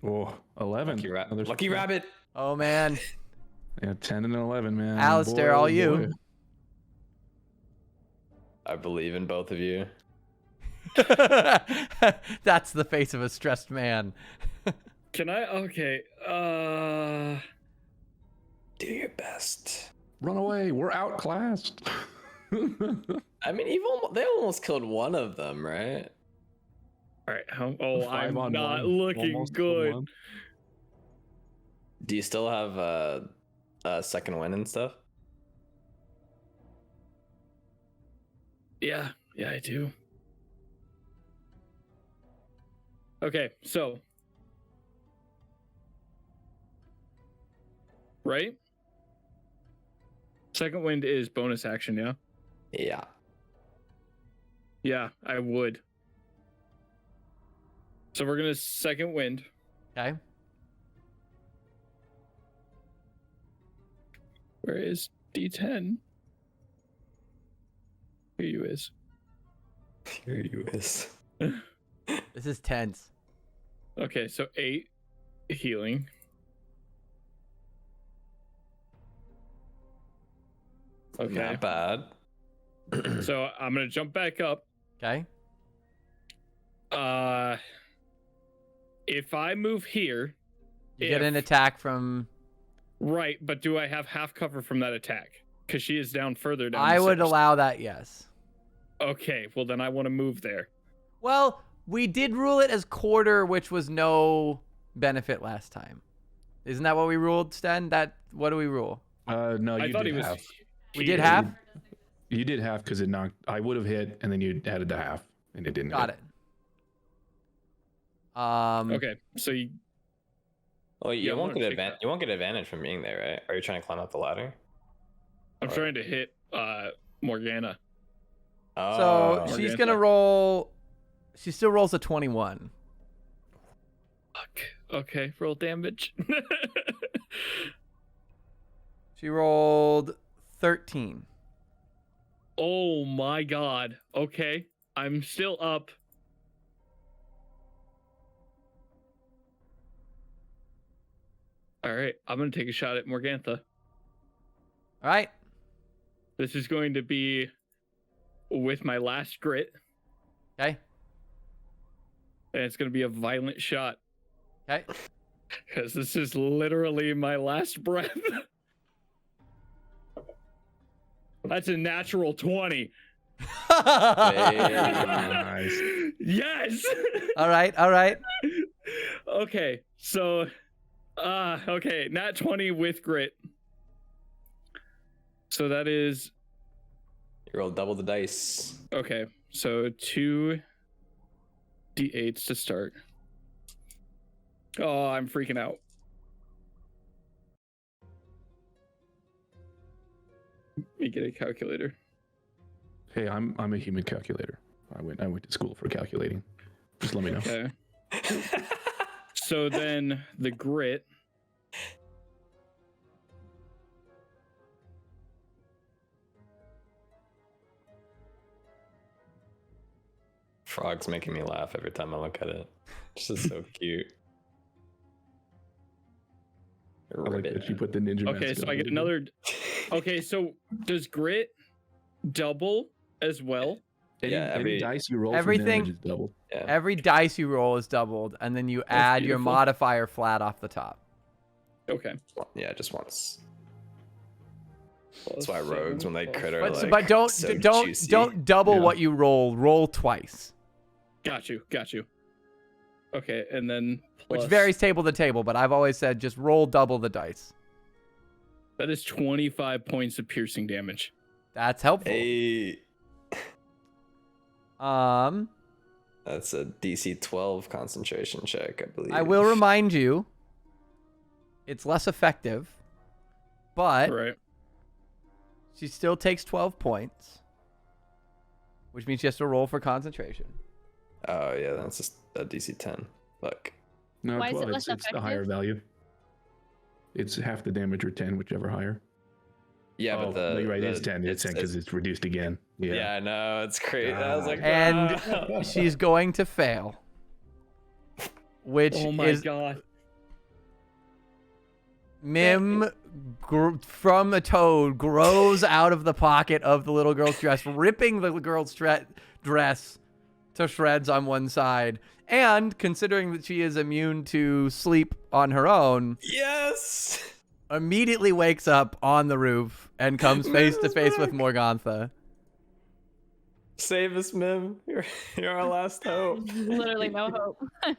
Oh, 11. Another
Lucky
success.
rabbit.
Oh, man.
Yeah, 10 and 11, man.
Alistair,
Boy,
all
oh
you.
boy.
I believe in both of you.
That's the face of a stressed man.
Can I? Okay.
Do your best.
Run away. We're outclassed.
I mean, they almost killed one of them, right?
All right. Oh, I'm
5 on
not
1.
looking
Almost
good.
1.
Do you still have second wind and stuff?
Yeah, I do. Okay, so right? Second wind is bonus action, yeah?
Yeah.
Yeah, I would. So we're gonna second wind.
Okay.
Where is D10? Here you is.
Here you is.
This is tense.
Okay, so 8 healing. Okay.
Not bad.
So I'm gonna jump back up.
Okay.
If I move here,
You get an attack from.
right, but do I have half cover from that attack? Because she is down further down.
I
the
would
stairs.
allow that, yes.
Okay, well then I want to move there.
Well, we did rule it as quarter, which was no benefit last time. Isn't that what we ruled, Sten? What do we rule?
No,
I
you
thought
did
he was.
half.
We did
here.
half?
You did half because it knocked. I would have hit, and then you added the half, and it didn't.
Got
hit.
it.
Okay, so you.
Oh, you
Yeah, I
won't
wanna
get
take
advantage. You won't get advantage from being there, right? Are you trying to climb up the ladder?
I'm trying to hit Morgana.
Oh,
So she's
Morgantha.
gonna roll. She still rolls a 21.
Fuck. Okay, roll damage.
She rolled 13.
Oh my god. Okay, I'm still up. All right, I'm gonna take a shot at Morgantha.
All right.
This is going to be with my last grit,
Okay.
and it's going to be a violent shot
Okay.
because this is literally my last breath. That's a natural 20.
Nice.
Yes.
All right. All right.
Okay, so okay, nat 20 with grit. So that is
You roll double the dice.
okay. So 2 d8s to start. Oh, I'm freaking out. Let me get a calculator.
Hey, I'm a human calculator. I went to school for calculating. Just let me know.
Okay. So then the grit.
Frog's making me laugh every time I look at it. It's just so cute.
I like
Ribbit.
that you put the ninja.
Okay,
mask
so
on.
I get another. Okay, so does grit double as well?
Any,
Yeah,
any
every-
dice you roll
everything-
for damage is doubled.
Yeah.
Every dice you roll is doubled, and then you add your
beautiful.
modifier flat off the top.
Okay.
Yeah, just once.
That's
why rogues, when they crit, are
But,
like,
but don't
so
don't
juicy.
don't double
Yeah.
what you roll. Roll twice,
Got you. Okay, and then
which
plus,
varies table to table. But I've always said just roll double the dice.
That is 25 points of piercing damage.
That's helpful.
Hey, that's a DC 12 concentration check, I believe.
I will remind you, it's less effective, but
Right.
she still takes 12 points, which means she has to roll for concentration.
Oh yeah, that's just a DC 10. Look.
No,
Why is it
12.
less
It's the higher
effective?
value. It's half the damage or 10, whichever higher.
Yeah,
oh,
but the
no, you're right.
the-
It's 10. It's 10 because it's reduced again. Yeah.
yeah, I know, it's crazy. I was like,
And
"Ah."
she's going to fail, which
Oh my
is
god.
Mim from a toad grows out of the pocket of the little girl's dress, ripping the girl's dress to shreds on one side. And considering that she is immune to sleep on her own,
Yes.
immediately wakes up on the roof and comes face to face with Morgantha.
Save us, Mim. You're our last hope.
Literally no hope.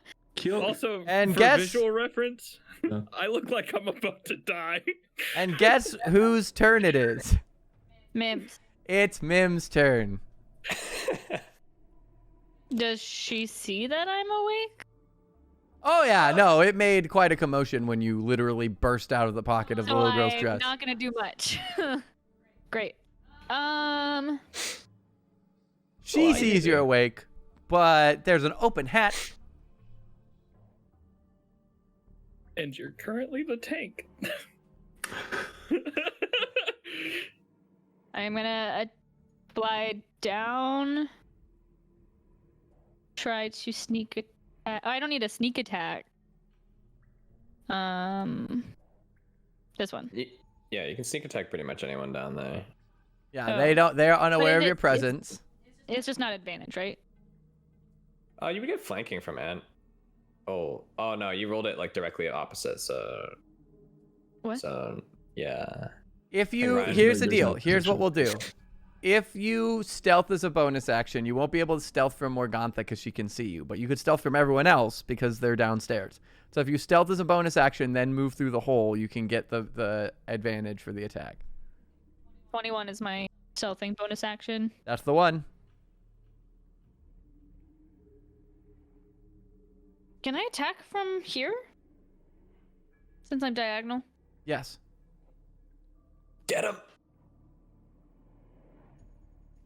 kill.
Also,
And
for
guess-
visual reference,
Yeah.
I look like I'm about to die.
And guess whose turn it is?
Mims.
It's Mim's turn.
Does she see that I'm awake?
Oh yeah, no, it made quite a commotion when you literally burst out of the pocket of the
So
little girl's
I'm
dress.
not gonna do much. Great.
She sees you're awake, but there's an open hatch.
And you're currently the tank.
I'm gonna glide down. Try to sneak attack. Oh, I don't need a sneak attack. This one.
Yeah, you can sneak attack pretty much anyone down there.
Yeah,
Oh.
they're unaware of
is
your
it-
presence.
It's just not advantage, right?
Oh, you would get flanking from Ant. Oh no, you rolled it like directly opposite. So
What?
So yeah.
If you
Ryan,
here's the
there's
deal.
no
Here's what
position.
we'll do. If you stealth as a bonus action, you won't be able to stealth from Morgantha because she can see you, but you could stealth from everyone else because they're downstairs. So if you stealth as a bonus action, then move through the hole, you can get the advantage for the attack.
21 is my stealthing bonus action.
That's the one.
Can I attack from here? Since I'm diagonal?
Yes.
Get him.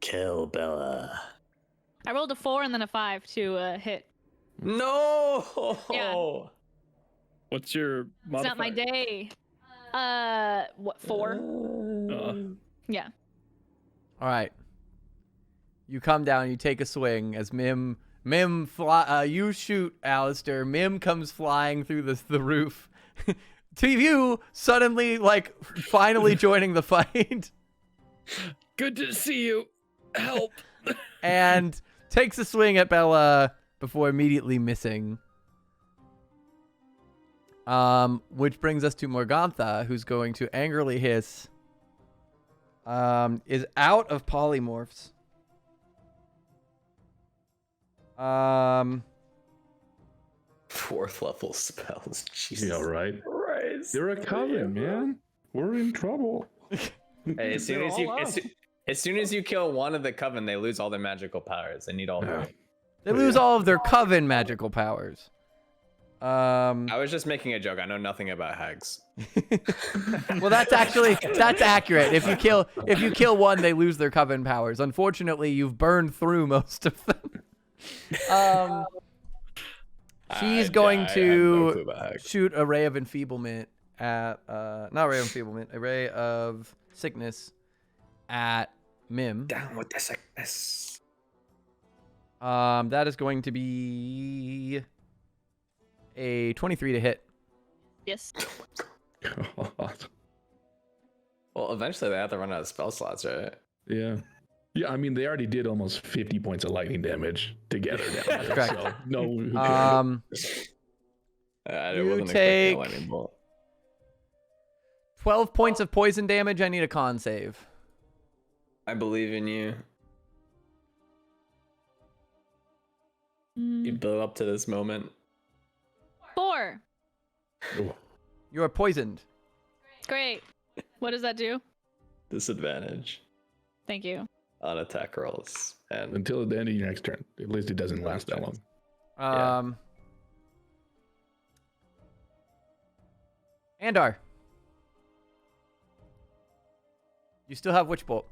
Kill Bella.
I rolled a 4 and then a 5 to hit.
No.
Yeah.
What's your
It's
modifier?
not my day. What, 4? Yeah.
All right. You come down, you take a swing as Mim fly. You shoot Alistair. Mim comes flying through the roof. To you, suddenly, like, finally joining the fight,
Good to see you. Help.
and takes a swing at Bella before immediately missing. Which brings us to Morgantha, who's going to angrily hiss. Is out of polymorphs.
Fourth level spells. Jesus.
Yeah, right.
Christ.
You're a coven, man. We're in trouble.
Hey, as soon as you kill one of the coven, they lose all their magical powers. They need all
Yeah.
of them.
They lose all of their coven magical powers.
I was just making a joke. I know nothing about hags.
Well, that's accurate. If you kill one, they lose their coven powers. Unfortunately, you've burned through most of them. She's going
I have no
to
clue about hags.
shoot a ray of enfeeblement at not ray of enfeeblement, a ray of sickness at Mim.
Down with the sickness.
That is going to be a 23 to hit.
Yes.
God.
Well, eventually they have to run out of spell slots, right?
Yeah. Yeah, I mean, they already did almost 50 points of lightning damage together. That's
correct.
So, no. who cares?
I
You
wasn't expecting
take-
a lightning bolt.
12 points of poison damage. I need a con save.
I believe in you. You build up to this moment.
4.
Oh,
You are poisoned.
Great. What does that do?
Disadvantage
Thank you.
on attack rolls. And
until the end of your next turn. At least it doesn't last that long.
Um, Andar. You still have Witch Bolt.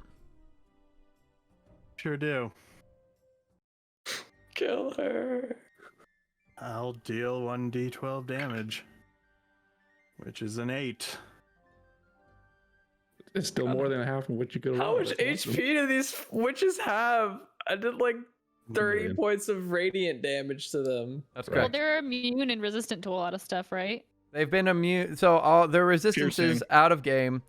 Sure do.
kill her.
I'll deal 1d12 damage, which is an 8.
It's still more than half of what you could have
How much HP do these witches have? I did like 30
million.
points of radiant damage to them.
That's
Right.
Well,
correct.
they're immune and resistant to a lot of stuff, right?
They've been immune. So all their resistance is out of game.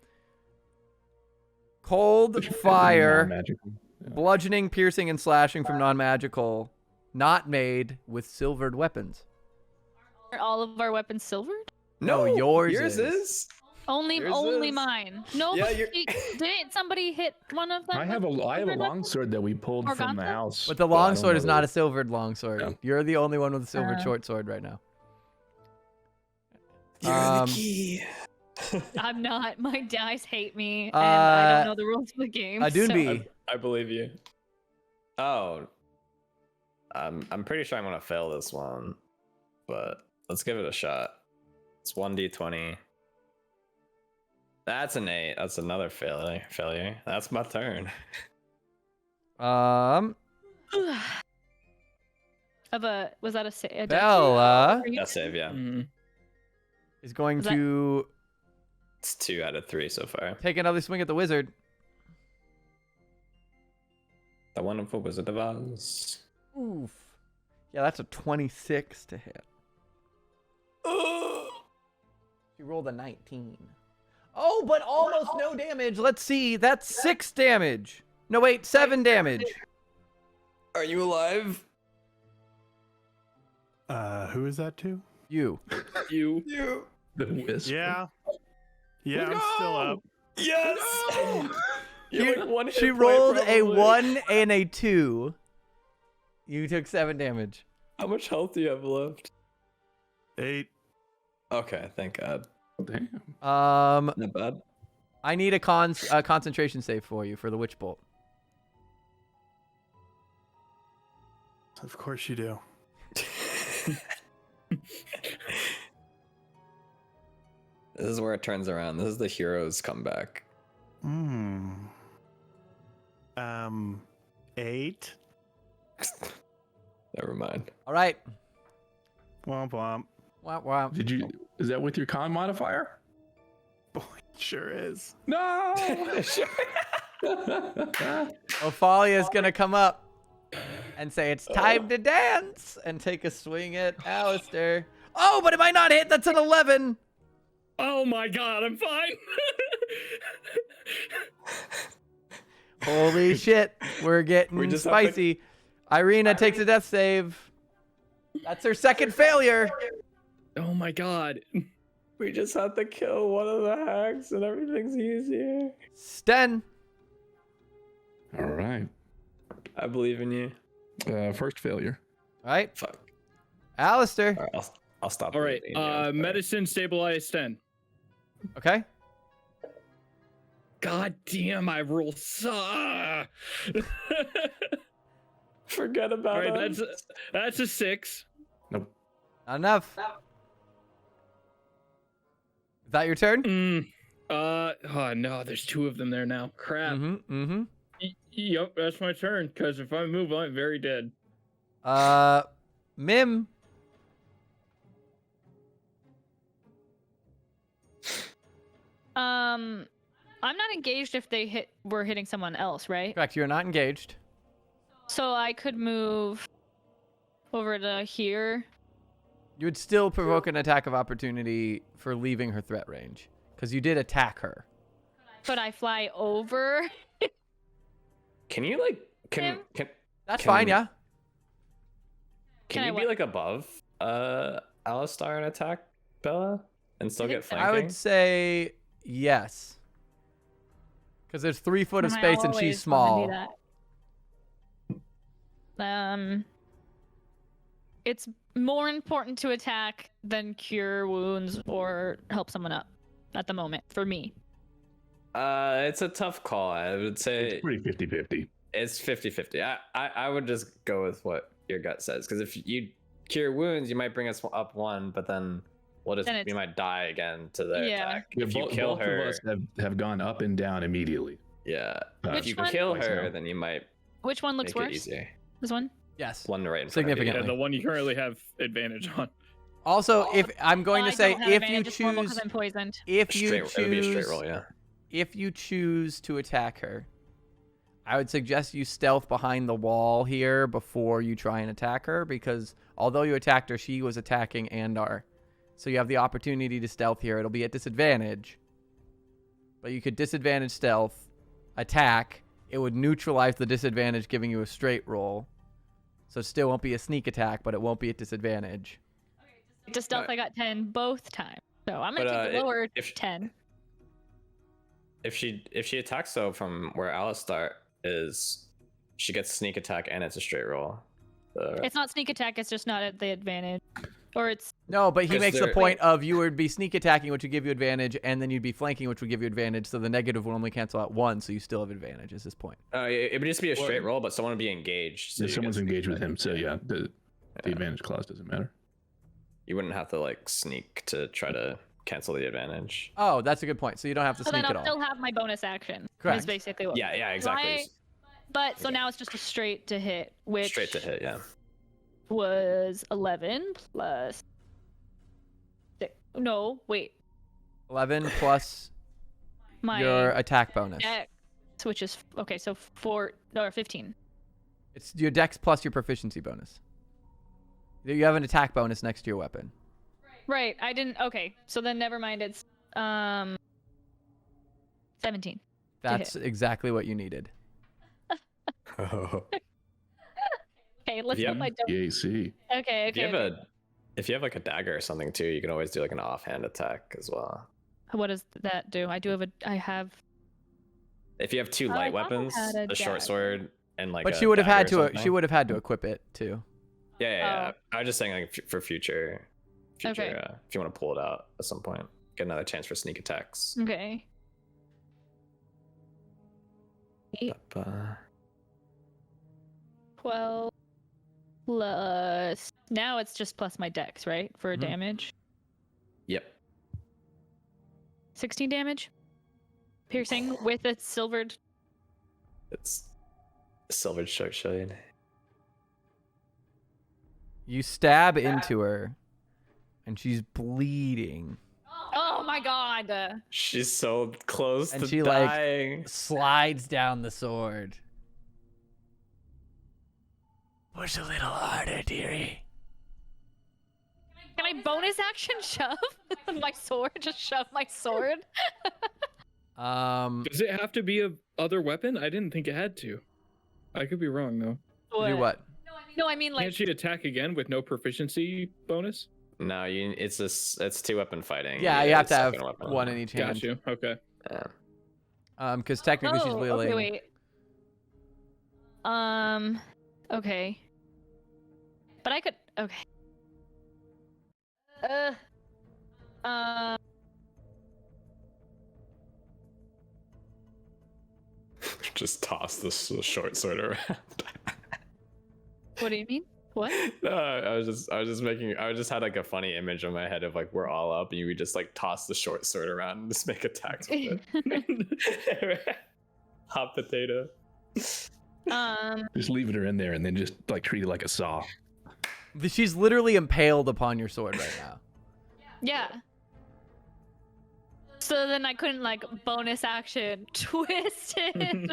Cold, fire,
Magical.
bludgeoning, piercing, and slashing from non-magical, not made with silvered weapons.
Are all of our weapons silvered?
No, yours
yours
is.
is.
Only
Yours is.
mine. No,
Yeah,
but
you're-
didn't somebody hit one of them?
I have a
with silvered weapons?
longsword that we pulled from the
Morgantha?
house.
But the
I don't
longsword is
know
not a
if-
silvered longsword.
Yeah.
You're the only one with a silvered
Uh.
short sword right now.
You're
Um,
the key.
I'm not. My dice hate me, and I don't
Uh,
know the rules of the game.
Adunbi.
I believe you. Oh, I'm pretty sure I'm gonna fail this one, but let's give it a shot. It's 1d20. That's an 8. That's another failure. That's my turn.
Um,
Was that a save?
Bella
That's save, yeah.
is going
Was that-
to
It's 2 out of 3 so far.
take another swing at the wizard.
The wonderful Wizard of Oz.
Oof. Yeah, that's a 26 to hit. She rolled a 19. Oh, but almost no damage. Let's see. That's 6 damage. No, wait, 7 damage.
Are you alive?
Who is that to?
You.
You.
The wisp.
Yeah. Yeah, I'm still up.
Yes! You're like one hit
She
point,
rolled a
probably.
1 and a 2. You took 7 damage.
How much health do you have left?
8.
Okay, thank God.
Damn.
Not bad.
I need a concentration save for you for the witch bolt.
Of course you do.
This is where it turns around. This is the hero's comeback.
8.
Never mind.
All right.
Womp womp.
Womp womp.
Did you? Is that with your con modifier?
Boy, sure is.
No.
Ophalia's gonna come up and say it's time to dance and take a swing at Alistair. Oh, but it might not hit. That's an 11.
Oh my god, I'm fine.
Holy shit, we're getting
We just have to-
spicy. Irina takes a death save. That's her second failure.
Oh my god.
We just have to kill one of the hags and everything's easier.
Sten.
All right.
I believe in you.
First failure.
All right,
Fuck.
Alistair.
All right, I'll stop.
All right.
believing in you, I'm sorry.
Medicine stabilize 10.
Okay.
God damn, I roll suck.
Forget about
All right,
it.
that's a 6.
Nope.
Not enough. Is that your turn?
Oh no, there's 2 of them there now. Crap.
Mm-hmm.
Yep, that's my turn. Because if I move, I'm very dead.
Mim.
I'm not engaged if we're hitting someone else, right?
Correct. You're not engaged.
So I could move over to here.
You would still provoke an attack of opportunity for leaving her threat range, because you did attack her.
Could I fly over?
Can you like
Him?
That's
Can-
fine, yeah.
Can
can
I
you be
what?
like above Alistar and attack Bella and still
I
get
think so.
flanking?
I would say yes. Because there's 3 foot of
I
space and
always
she's
wanna
small.
do that. It's more important to attack than cure wounds or help someone up at the moment for me.
It's a tough call. I would say
It's pretty 50-50.
it's 50-50. I would just go with what your gut says, because if you cure wounds, you might bring us up 1, but then we'll just
Then it's-
we might die again to the
Yeah.
attack. If you kill
both
her,
of us have gone up and down immediately.
yeah.
Which
If you
one?
kill
Twice
her,
now.
then you might
Which one looks
make it
worse?
easier.
This one?
Yes.
One right in front of you.
Yeah,
Significantly.
the one you currently have advantage on.
Also, if I'm going
Well,
to say
I don't have
if you
advantage, it's normal
choose
'cause I'm poisoned.
if you
Straight, it would be a straight
choose
roll, yeah.
if you choose to attack her, I would suggest you stealth behind the wall here before you try and attack her, because although you attacked her, she was attacking Andar. So you have the opportunity to stealth here. It'll be at disadvantage. But you could disadvantage stealth, attack. It would neutralize the disadvantage, giving you a straight roll. So it still won't be a sneak attack, but it won't be at disadvantage.
To stealth, I got 10 both times. So I'm gonna
But,
take the lower
if-
10.
If she attacks though from where Alistar is, she gets sneak attack and it's a straight roll. So,
It's not sneak attack, it's just not at the advantage. Or it's
No, but he
'Cause
makes the
they're-
point of you would be sneak attacking, which would give you advantage, and then you'd be flanking, which would give you advantage. So the negative will only cancel out 1, so you still have advantage. Is his point?
It would just be a straight roll, but someone would be engaged. So
If
you
someone's
can
engaged
sneak
with him, so
attack.
yeah, the advantage clause doesn't matter.
You wouldn't have to like sneak to try to cancel the advantage.
Oh, that's a good point. So you don't have to
so
sneak
then
at
I'll
all.
still have my bonus action.
Correct.
Is basically what.
Yeah, exactly.
But so now it's just a straight to hit, which
Straight to hit, yeah.
was 11 plus. No, wait.
11 plus
My
your attack bonus.
dex, which is okay. So 15.
It's your dex plus your proficiency bonus. You have an attack bonus next to your weapon.
Right. I didn't. Okay. So then never mind. It's 17.
That's exactly what you needed.
Okay. Let's
Yeah.
put my.
EAC.
Okay. Okay.
If you have like a dagger or something too, you can always do like an offhand attack as well.
What does that do? I have.
If you have 2
Oh, I
light
thought I
weapons,
had a
a short
dagger.
sword and like.
But
a
she would have had
dagger or
to. She
something.
would have had to equip it too.
Yeah. I was just saying like for future.
Okay.
If you want to pull it out at some point, get another chance for sneak attacks.
Okay.
Uh,
12 plus. Now it's just plus my dex, right? For
Mhm.
damage.
Yep.
16 damage. Piercing with a silvered.
It's a silvered short shield.
You stab into her, and she's bleeding.
Oh my god.
She's so close
And
to
she, like,
dying.
Slides down the sword. Push a little harder, dearie.
Can I bonus action shove my sword? Just shove my sword?
Does it have to be a other weapon? I didn't think it had to. I could be wrong though.
Do what?
No, I mean like.
Can't she attack again with no proproficiency bonus?
No, it's 2-weapon fighting.
Yeah, you have to have
second weapon.
one in each hand.
Got you. Okay.
Yeah.
Because technically she's wielding.
Okay, wait. Okay. But I could. Okay.
Just toss the short sword around.
What do you mean? What?
No, I just had like a funny image in my head of like we're all up and we just like toss the short sword around and just make attacks with it. Hot potato.
Just leaving her in there and then just like treat it like a saw.
She's literally impaled upon your sword right now.
Yeah. So then I couldn't like bonus action twist it.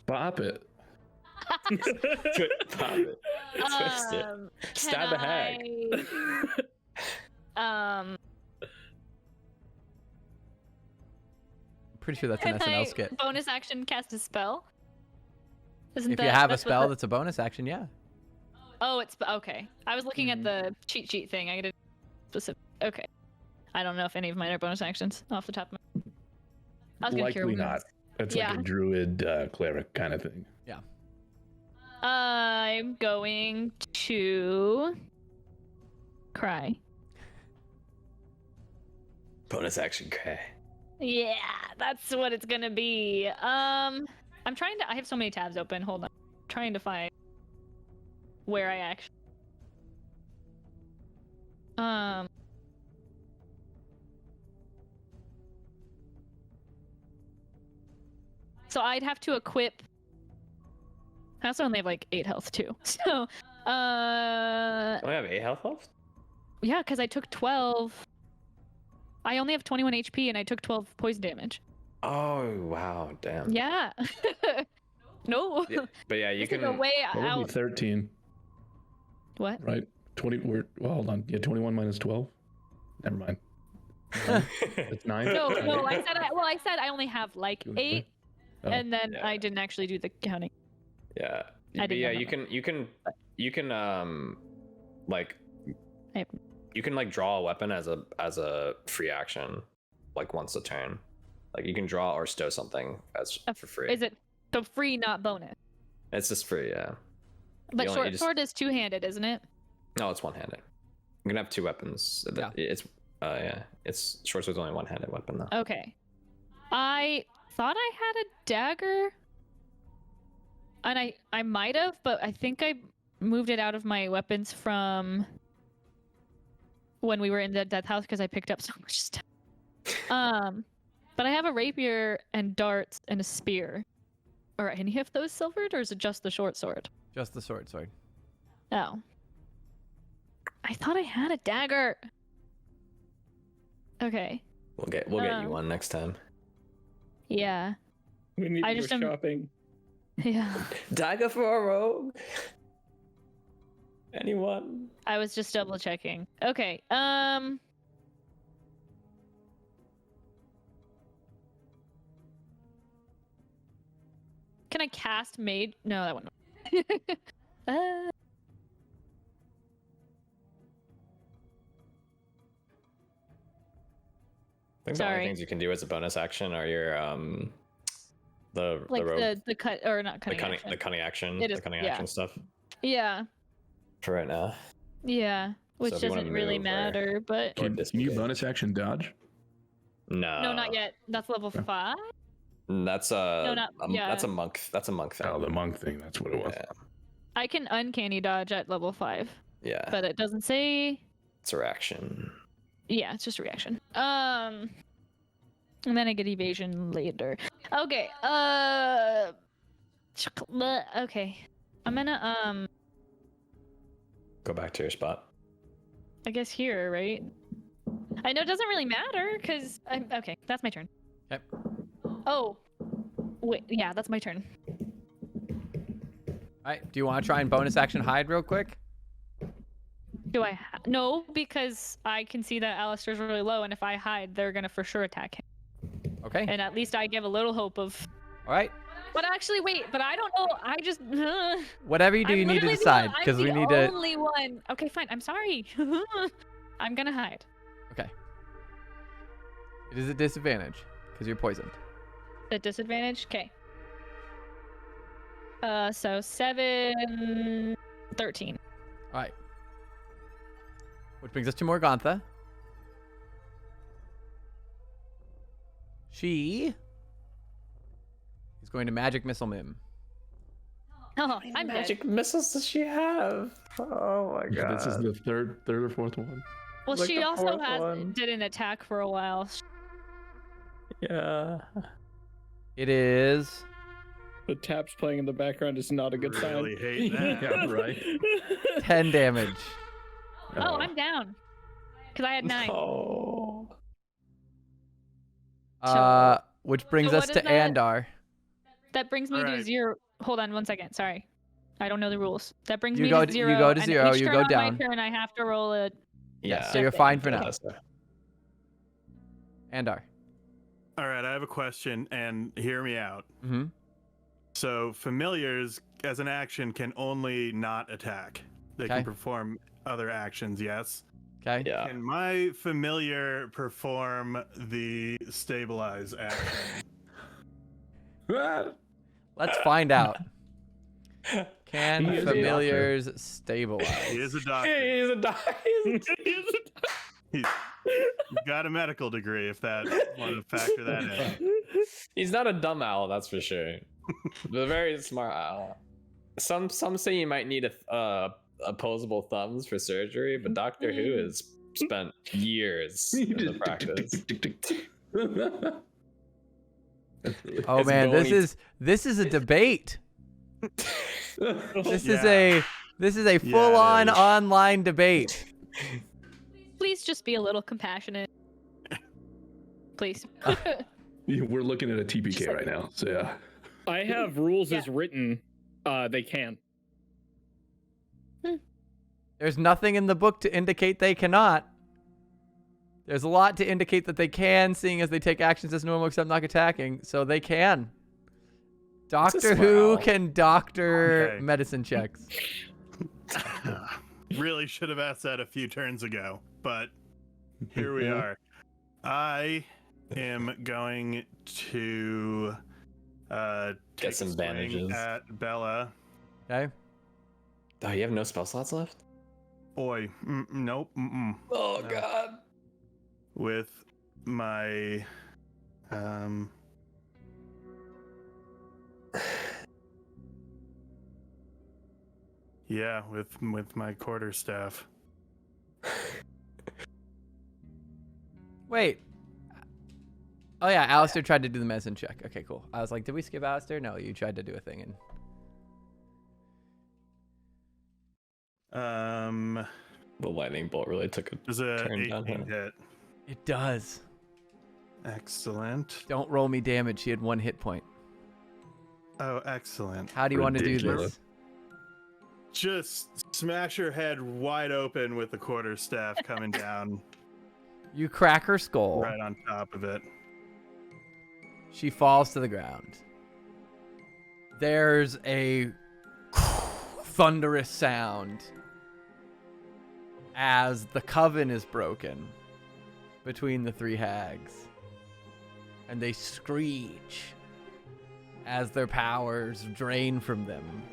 Pop it.
Pop it. Twist it. Stab a hag.
Pretty sure that's an
Can
SNL
I
skit.
bonus action cast a spell? Isn't
If you
that-
have a
that's what
spell
the-
that's a bonus action, yeah.
Oh, it's okay. I was looking at the cheat sheet thing. I did specific. Okay. I don't know if any of mine are bonus actions off the top of my. I was gonna cure
Likely not.
wounds.
That's
Yeah.
like a druid cleric kind of thing.
I'm going to cry.
Bonus action cry.
Yeah, that's what it's gonna be. I'm trying to. I have so many tabs open. Hold on. I'm trying to find where I actually. So I'd have to equip. I also only have like 8 health too. So,
I only have 8 health left?
yeah, because I took 12. I only have 21 HP and I took 12 poison damage.
Oh wow, damn.
Yeah. No.
Yeah, but yeah, you
This is a
can.
way
That would
out.
be 13,
What?
right? 20. Well, hold on. Yeah, 21 minus 12. Never mind. It's 9.
No, I said I only have like 8,
Oh.
and then
Yeah.
I didn't actually do the counting.
Yeah.
I
But
didn't
yeah,
know
you can like
I-
you can like draw a weapon as a free action, like once a turn. Like you can draw or stow something as for free.
Is it so free, not bonus?
It's just free, yeah.
But
only-
short
you just-
sword is 2-handed, isn't it?
No, it's one-handed. You can have two weapons.
Yeah.
It's short sword's only one-handed weapon though.
Okay. I thought I had a dagger. And I might have, but I think I moved it out of my weapons from when we were in the death house because I picked up so much stuff. But I have a rapier and darts and a spear. Are any of those silvered, or is it just the short sword?
Just the sword.
Oh. I thought I had a dagger. Okay.
We'll get you one next time.
Yeah.
We need
I
to
just
go
am-
shopping.
Yeah.
Dagger for a rogue. Anyone?
I was just double checking. Okay. Can I cast mage? No, that one.
I think the
Sorry.
only things you can do as a bonus action are your the
like
rogue,
the cut or not
the
cutting
cunning
action.
the cunning action,
It is-
the cunning
yeah.
action stuff
Yeah.
for right now.
Yeah. Which
So if you wanna
doesn't really
move or-
matter, but
Or
Can you
disengage.
bonus action dodge?
No.
no, not yet. That's level 5.
That's
yeah.
that's a monk. That's a monk thing.
Oh, the monk thing. That's what it was.
Yeah.
I can uncanny dodge at level 5,
Yeah.
but it doesn't say.
It's a reaction.
Yeah, it's just a reaction. And then I get evasion later. Okay. Okay. I'm gonna
Go back to your spot.
I guess here, right? I know it doesn't really matter because I'm okay. That's my turn.
Okay.
Oh, wait. Yeah, that's my turn.
All right. Do you want to try and bonus action hide real quick?
Do I? No, because I can see that Alistair's really low, and if I hide, they're gonna for sure attack him.
Okay.
And at least I give a little hope of.
All right.
But actually, wait. But I don't know. I just.
Whatever you do,
I'm
you need to
literally
decide because we need
I'm the
to.
only one. Okay, fine. I'm sorry. I'm gonna hide.
Okay. It is a disadvantage because you're poisoned.
The disadvantage. Okay. So 7, 13.
All right. Which brings us to Morgantha. She is going to magic missile Mim.
Oh, I'm dead.
missiles does she have? Oh my
This is the third or fourth one.
Well,
like
she
the
also
fourth
did an attack for a while.
Yeah.
It is
The taps playing in the background is not a good
Really
sign.
hate that.
Yeah, right.
10 damage.
Oh, I'm down. Because I had 9.
Oh.
Which brings
So
us
what
to
is that?
Andar.
That brings me to
Alright.
0. Hold on 1 second. Sorry. I don't know the rules. That brings
You
me
go
to
to-
0.
you go to
and
0,
each
you
turn
go
on
down.
My turn, I have to roll a.
Yeah.
So you're fine for now.
That's fair.
Andar.
All right, I have a question, and hear me out.
Mm-hmm.
So familiars, as an action, can only not attack. They
Okay.
can perform other actions. Yes.
Okay.
Yeah.
Can my familiar perform the stabilize action?
Let's find out. Can
He is a
familiars stabilize?
He is a doctor.
He's a doctor.
He's got a medical degree. If that want to factor that in.
He's not a dumb owl, that's for sure. But a very smart owl. Some say you might need opposable thumbs for surgery, but Doctor Who has spent years in the practice.
Oh
It's
man,
bony.
this is a debate. This is
Yeah.
a full-on
is.
online debate.
Please just be a little compassionate. Please.
We're looking at a TPK right now, so yeah.
I have rules as written. They can.
There's nothing in the book to indicate they cannot. There's a lot to indicate that they can, seeing as they take actions as normal except not attacking, so they can. Doctor Who
smile.
can doctor
Okay.
medicine checks.
Really should have asked that a few turns ago, but here we
Yeah.
are. I am going to take
some
a swing
bandages.
at Bella.
Okay.
Oh, you have no spell slots left?
Oi. Nope.
Oh
No.
God.
With my yeah, with my quarterstaff.
Wait. Oh yeah, Alistair tried to do the medicine check. Okay, cool. I was like, did we skip Alistair? No, you tried to do a thing and
The lightning bolt really took a
Does a
turn down
18
here.
hit?
it does.
Excellent.
Don't roll me damage. He had 1 hit point.
Oh, excellent.
How do you want to do
Ridiculous.
this?
Just smash her head wide open with the quarterstaff coming down
You crack her skull.
right on top of it.
She falls to the ground. There's a thunderous sound as the coven is broken between the 3 hags. And they screech as their powers drain from them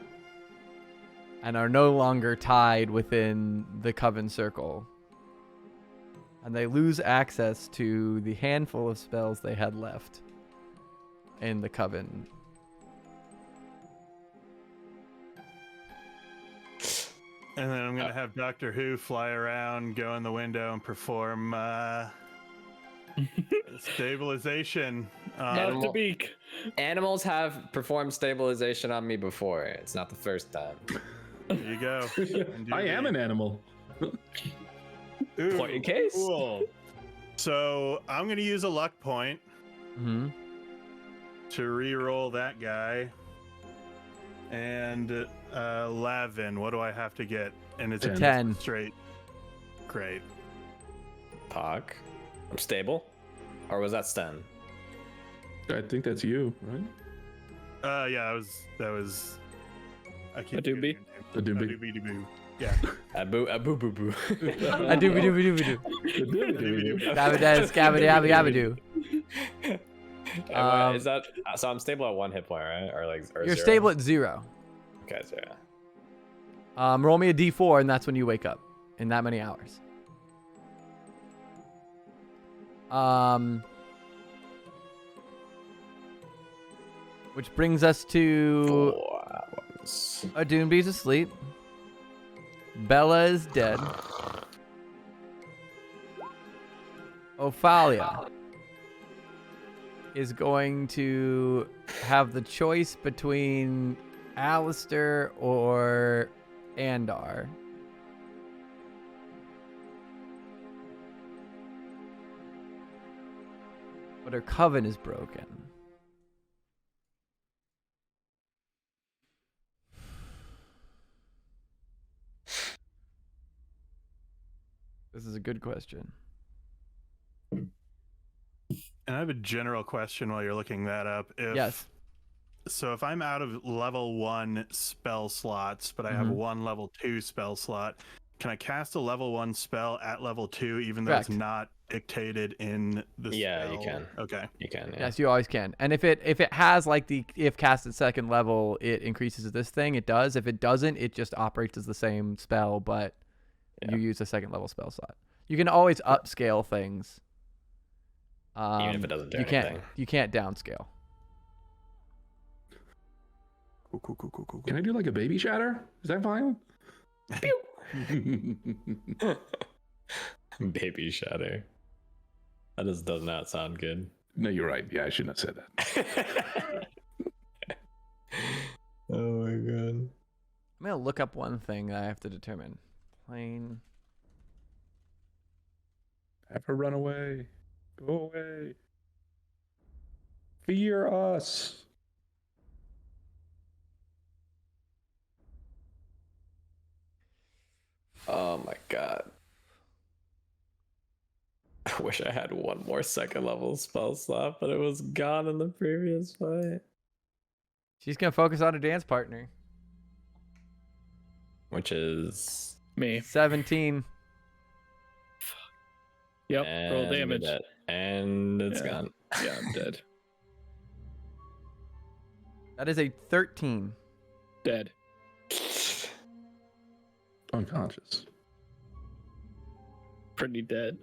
and are no longer tied within the coven circle. And they lose access to the handful of spells they had left in the coven.
And then I'm gonna have Doctor Who fly around, go in the window, and perform stabilization.
Not
Animal-
to beak.
Animals have performed stabilization on me before. It's not the first time.
There you go.
I am an animal.
Ooh,
Point in case.
Cool. So I'm gonna use a luck point
Mm-hmm.
to re-roll that guy. And 11. What do I have to get? And it's
A
a
10.
straight. Great.
Talk. I'm stable. Or was that Sten?
I think that's you, right?
Yeah, that was. I keep
A doobie?
A doobie.
A doobie doo. Yeah.
A boo boo boo.
I do be do be do be do.
A doobie.
Scabba scabba dabba dabba do.
Is that so? I'm stable at 1 hit point, right? Or
You're
0?
stable at 0.
Okay, 0.
Roll me a d4, and that's when you wake up in that many hours. Which brings us to
4 hours.
Adunbi's asleep. Bella is dead. Ophalia is going to have the choice between Alistair or Andar. But her coven is broken. This is a good question.
And I have a general question while you're looking that up.
Yes.
So if I'm out of level 1 spell slots, but I have
Mhm.
1 level 2 spell slot, can I cast a level 1 spell at level 2 even though it's
Correct.
not dictated in the
Yeah,
spell?
you can.
Okay.
You can. Yeah.
Yes, you always can. And if it has like the if cast at 2nd level, it increases this thing. It does. If it doesn't, it just operates as the same spell, but
Yeah.
you use a 2nd level spell slot. You can always upscale things.
Even if it doesn't do
you
anything.
You can't downscale.
Cool.
Can I do like a baby shatter? Is that fine?
Baby shatter. That just does not sound good.
No, you're right. Yeah, I shouldn't have said that.
Oh my god.
I'm gonna look up one thing that I have to determine. Plane.
Have her run away. Go away. Fear us.
Oh my god. I wish I had 1 more 2nd level spell slot, but it was gone in the previous fight.
She's gonna focus on her dance partner.
Which is
Me.
17.
Yep. Roll
and
damage.
it- And it's
Yeah.
gone.
Yeah, I'm dead.
That is a 13.
Dead.
Unconscious.
pretty dead.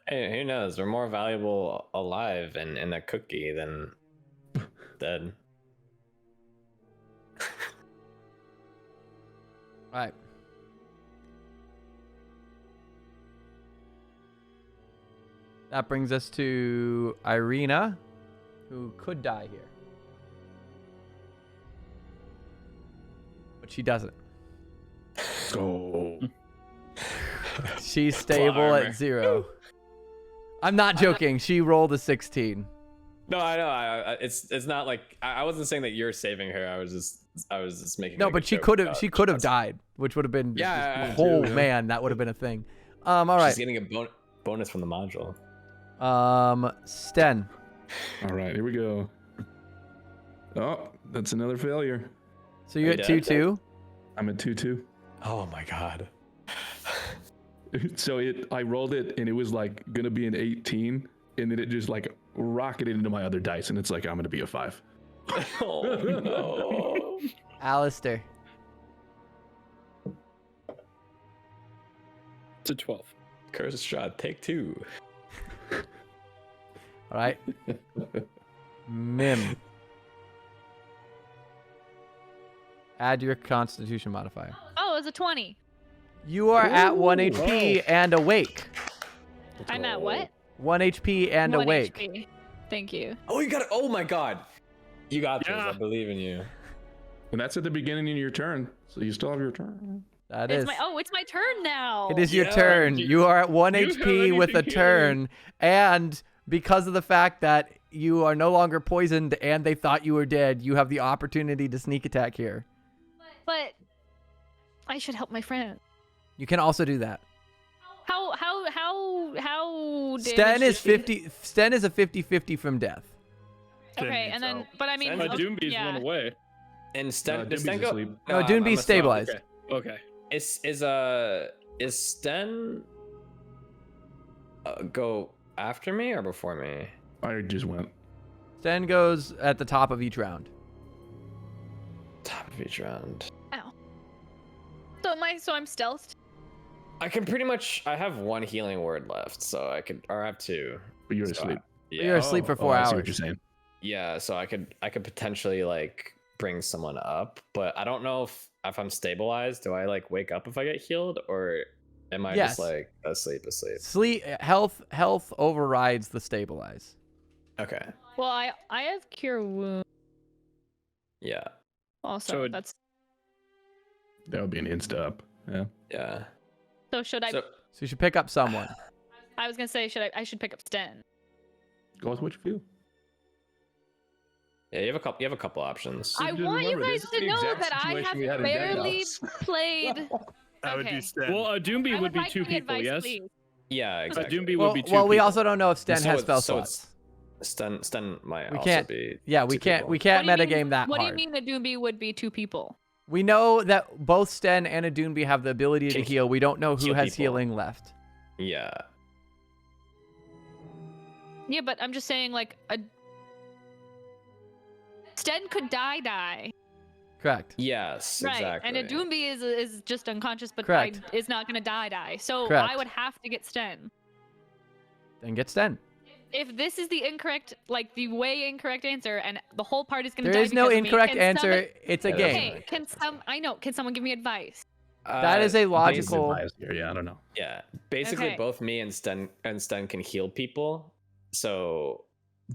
Hey, who knows? We're more valuable alive and in a cookie than dead.
All right. That brings us to Irina, who could die here. But she doesn't.
Oh.
She's stable
armor.
at 0. I'm not joking. She rolled a 16.
No, I know. It's not like I wasn't saying that you're saving her. I was just making.
No,
like,
but
a
she
joke
could have.
about
She could have
Johnson.
died, which would have been.
Yeah,
Oh
too, yeah.
man, that would have been a thing. All right.
She's getting a bonus from the module.
Sten.
All right, here we go. Oh, that's another failure.
So you're
Are
at
you
2-2.
I'm at 2-2.
Oh my god.
So I rolled it and it was like gonna be an 18, and then it just like rocketed into my other dice, and it's like I'm gonna be a 5.
Oh no.
Alistair.
It's a 12.
Curse of Strahd, take 2.
All right. Mim. Add your Constitution modifier.
Oh, it was a 20.
You are at 1 HP and awake.
I'm at what?
1 HP and
1
awake.
HP. Thank you.
Oh, you got it. Oh my god. You got this.
Yeah.
I believe in you.
And that's at the beginning of your turn, so you still have your turn.
That
It's
is.
it's my turn now.
It is your
Yeah.
turn. You are at 1
Do you have
HP with a
anything
turn, and because of the fact that you are no longer poisoned and they thought you were dead, you have the opportunity to sneak attack here.
But I should help my friend.
You can also do that.
How
Sten
damaged
is
she?
50. Sten is a 50-50 from death.
Sten
Okay,
needs
and then
help.
but I mean
Sten
My
Oh,
Doombee's
yeah.
went away.
And Sten, does
Doombee's
Sten go?
asleep.
No,
I'm
Doombee's
a
stabilized.
Okay.
Is Sten go after me or before me?
I just went.
Sten goes at the top of each round.
Top of each round.
Ow. So I'm stealthed.
I can pretty much. I have 1 healing word left, so I could, or I have 2.
But you're
So
asleep.
Yeah.
You're asleep for 4
I see what
hours.
you're saying.
Yeah, so I could potentially like bring someone up, but I don't know if I'm stabilized. Do I like wake up if I get healed, or am I
Yes.
just like asleep?
Sleep health overrides the stabilize.
Okay.
Well, I have cure wound
Yeah.
also.
So
That's
That would be an insta up. Yeah.
Yeah.
so should I?
So
So you should pick up someone.
I was gonna say I should pick up Sten.
Go with what you feel.
yeah, you have a couple options.
I
just
want you
remember,
guys
this is
to
the
know
exact
that I
situation we
have
had in
barely
Deadhouse.
played.
I would
Okay.
do Sten.
Well, a Doombe
I
would be
like
2
the
people,
advice,
yes?
please.
Yeah,
A
exactly.
Doombe
Well,
would be 2
well, we
people.
also don't know if Sten
So
has
it's-
spell
so it's-
slots.
Stun might
We
also
can't-
be.
Yeah, we
2
can't
people.
we can't
What do you
metagame
mean-
that
What
hard.
do you mean a Doombe would be 2 people?
We know that both Sten and a Doombe have the ability to
Can
heal. We don't know who
heal
has
people.
healing left.
Yeah.
Yeah, but I'm just saying like a Sten could die.
Correct.
Yes.
Right.
Exactly.
And a Doombe is just unconscious but
Correct.
is not gonna die. So
Correct.
I would have to get Sten.
Then get Sten.
If this is the incorrect, like the way incorrect answer, and the whole party's gonna
There
die
is no
because of me,
incorrect
can
answer.
someone-
It's a
Yeah,
game.
Okay, can someone give me advice?
That is a
James
logical.
advised here. Yeah, I don't know.
Yeah, basically
Okay.
both me and Sten can heal people. So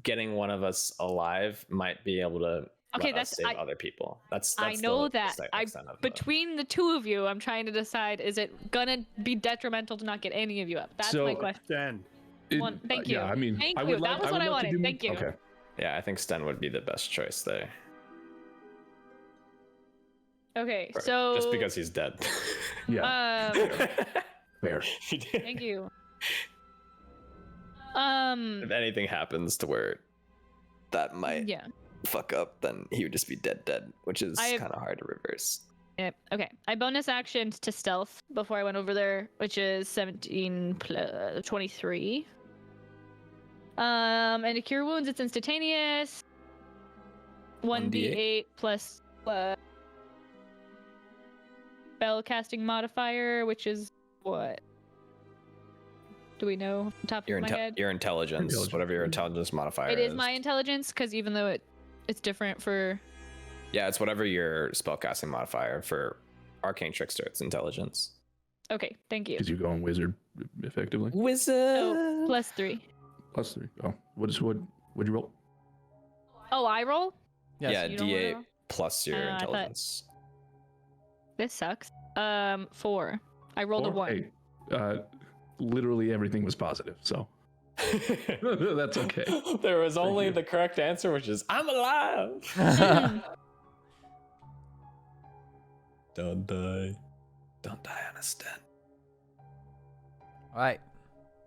getting one of us alive might be able to
Okay,
let us
that's-
save
I-
other people. That's
I
the
know that.
extent of the-
Between the 2 of you, I'm trying to decide: is it gonna be detrimental to not get any of you up? That's
So-
my question.
Sten.
Thank you.
Yeah, I mean,
Thank
I
you.
would
That
love,
was what
would
I
love to
wanted.
do-
Thank you.
Okay.
Yeah, I think Sten would be the best choice there.
Okay,
Or-
so
just because he's dead.
Yeah. Fair.
thank you.
If anything happens to where that might
Yeah.
fuck up, then he would just be dead, which is
I have-
kind of hard to reverse.
Yep. Okay. I bonus actioned to stealth before I went over there, which is 17 plus 23. And to cure wounds, it's instantaneous. 1d8 plus spell casting modifier, which is What? Do we know off the top of my head?
Your intelligence, whatever your intelligence modifier
It is my intelligence, because even though it's different for...
Yeah, it's whatever your spellcasting modifier. For Arcane Trickster, it's intelligence.
Okay, thank you.
Because you're going wizard, effectively.
Wizard!
Oh, +3.
+3. Oh, what'd you roll?
Oh, I roll?
Yes.
Yeah,
You don't wanna
D8
roll?
plus your
I thought-
intelligence.
This sucks. 4. I rolled a 1.
Hey, literally everything was positive, so that's okay.
There was only
you.
the correct answer, which is I'm alive. Don't die. Don't die on a stent.
All right,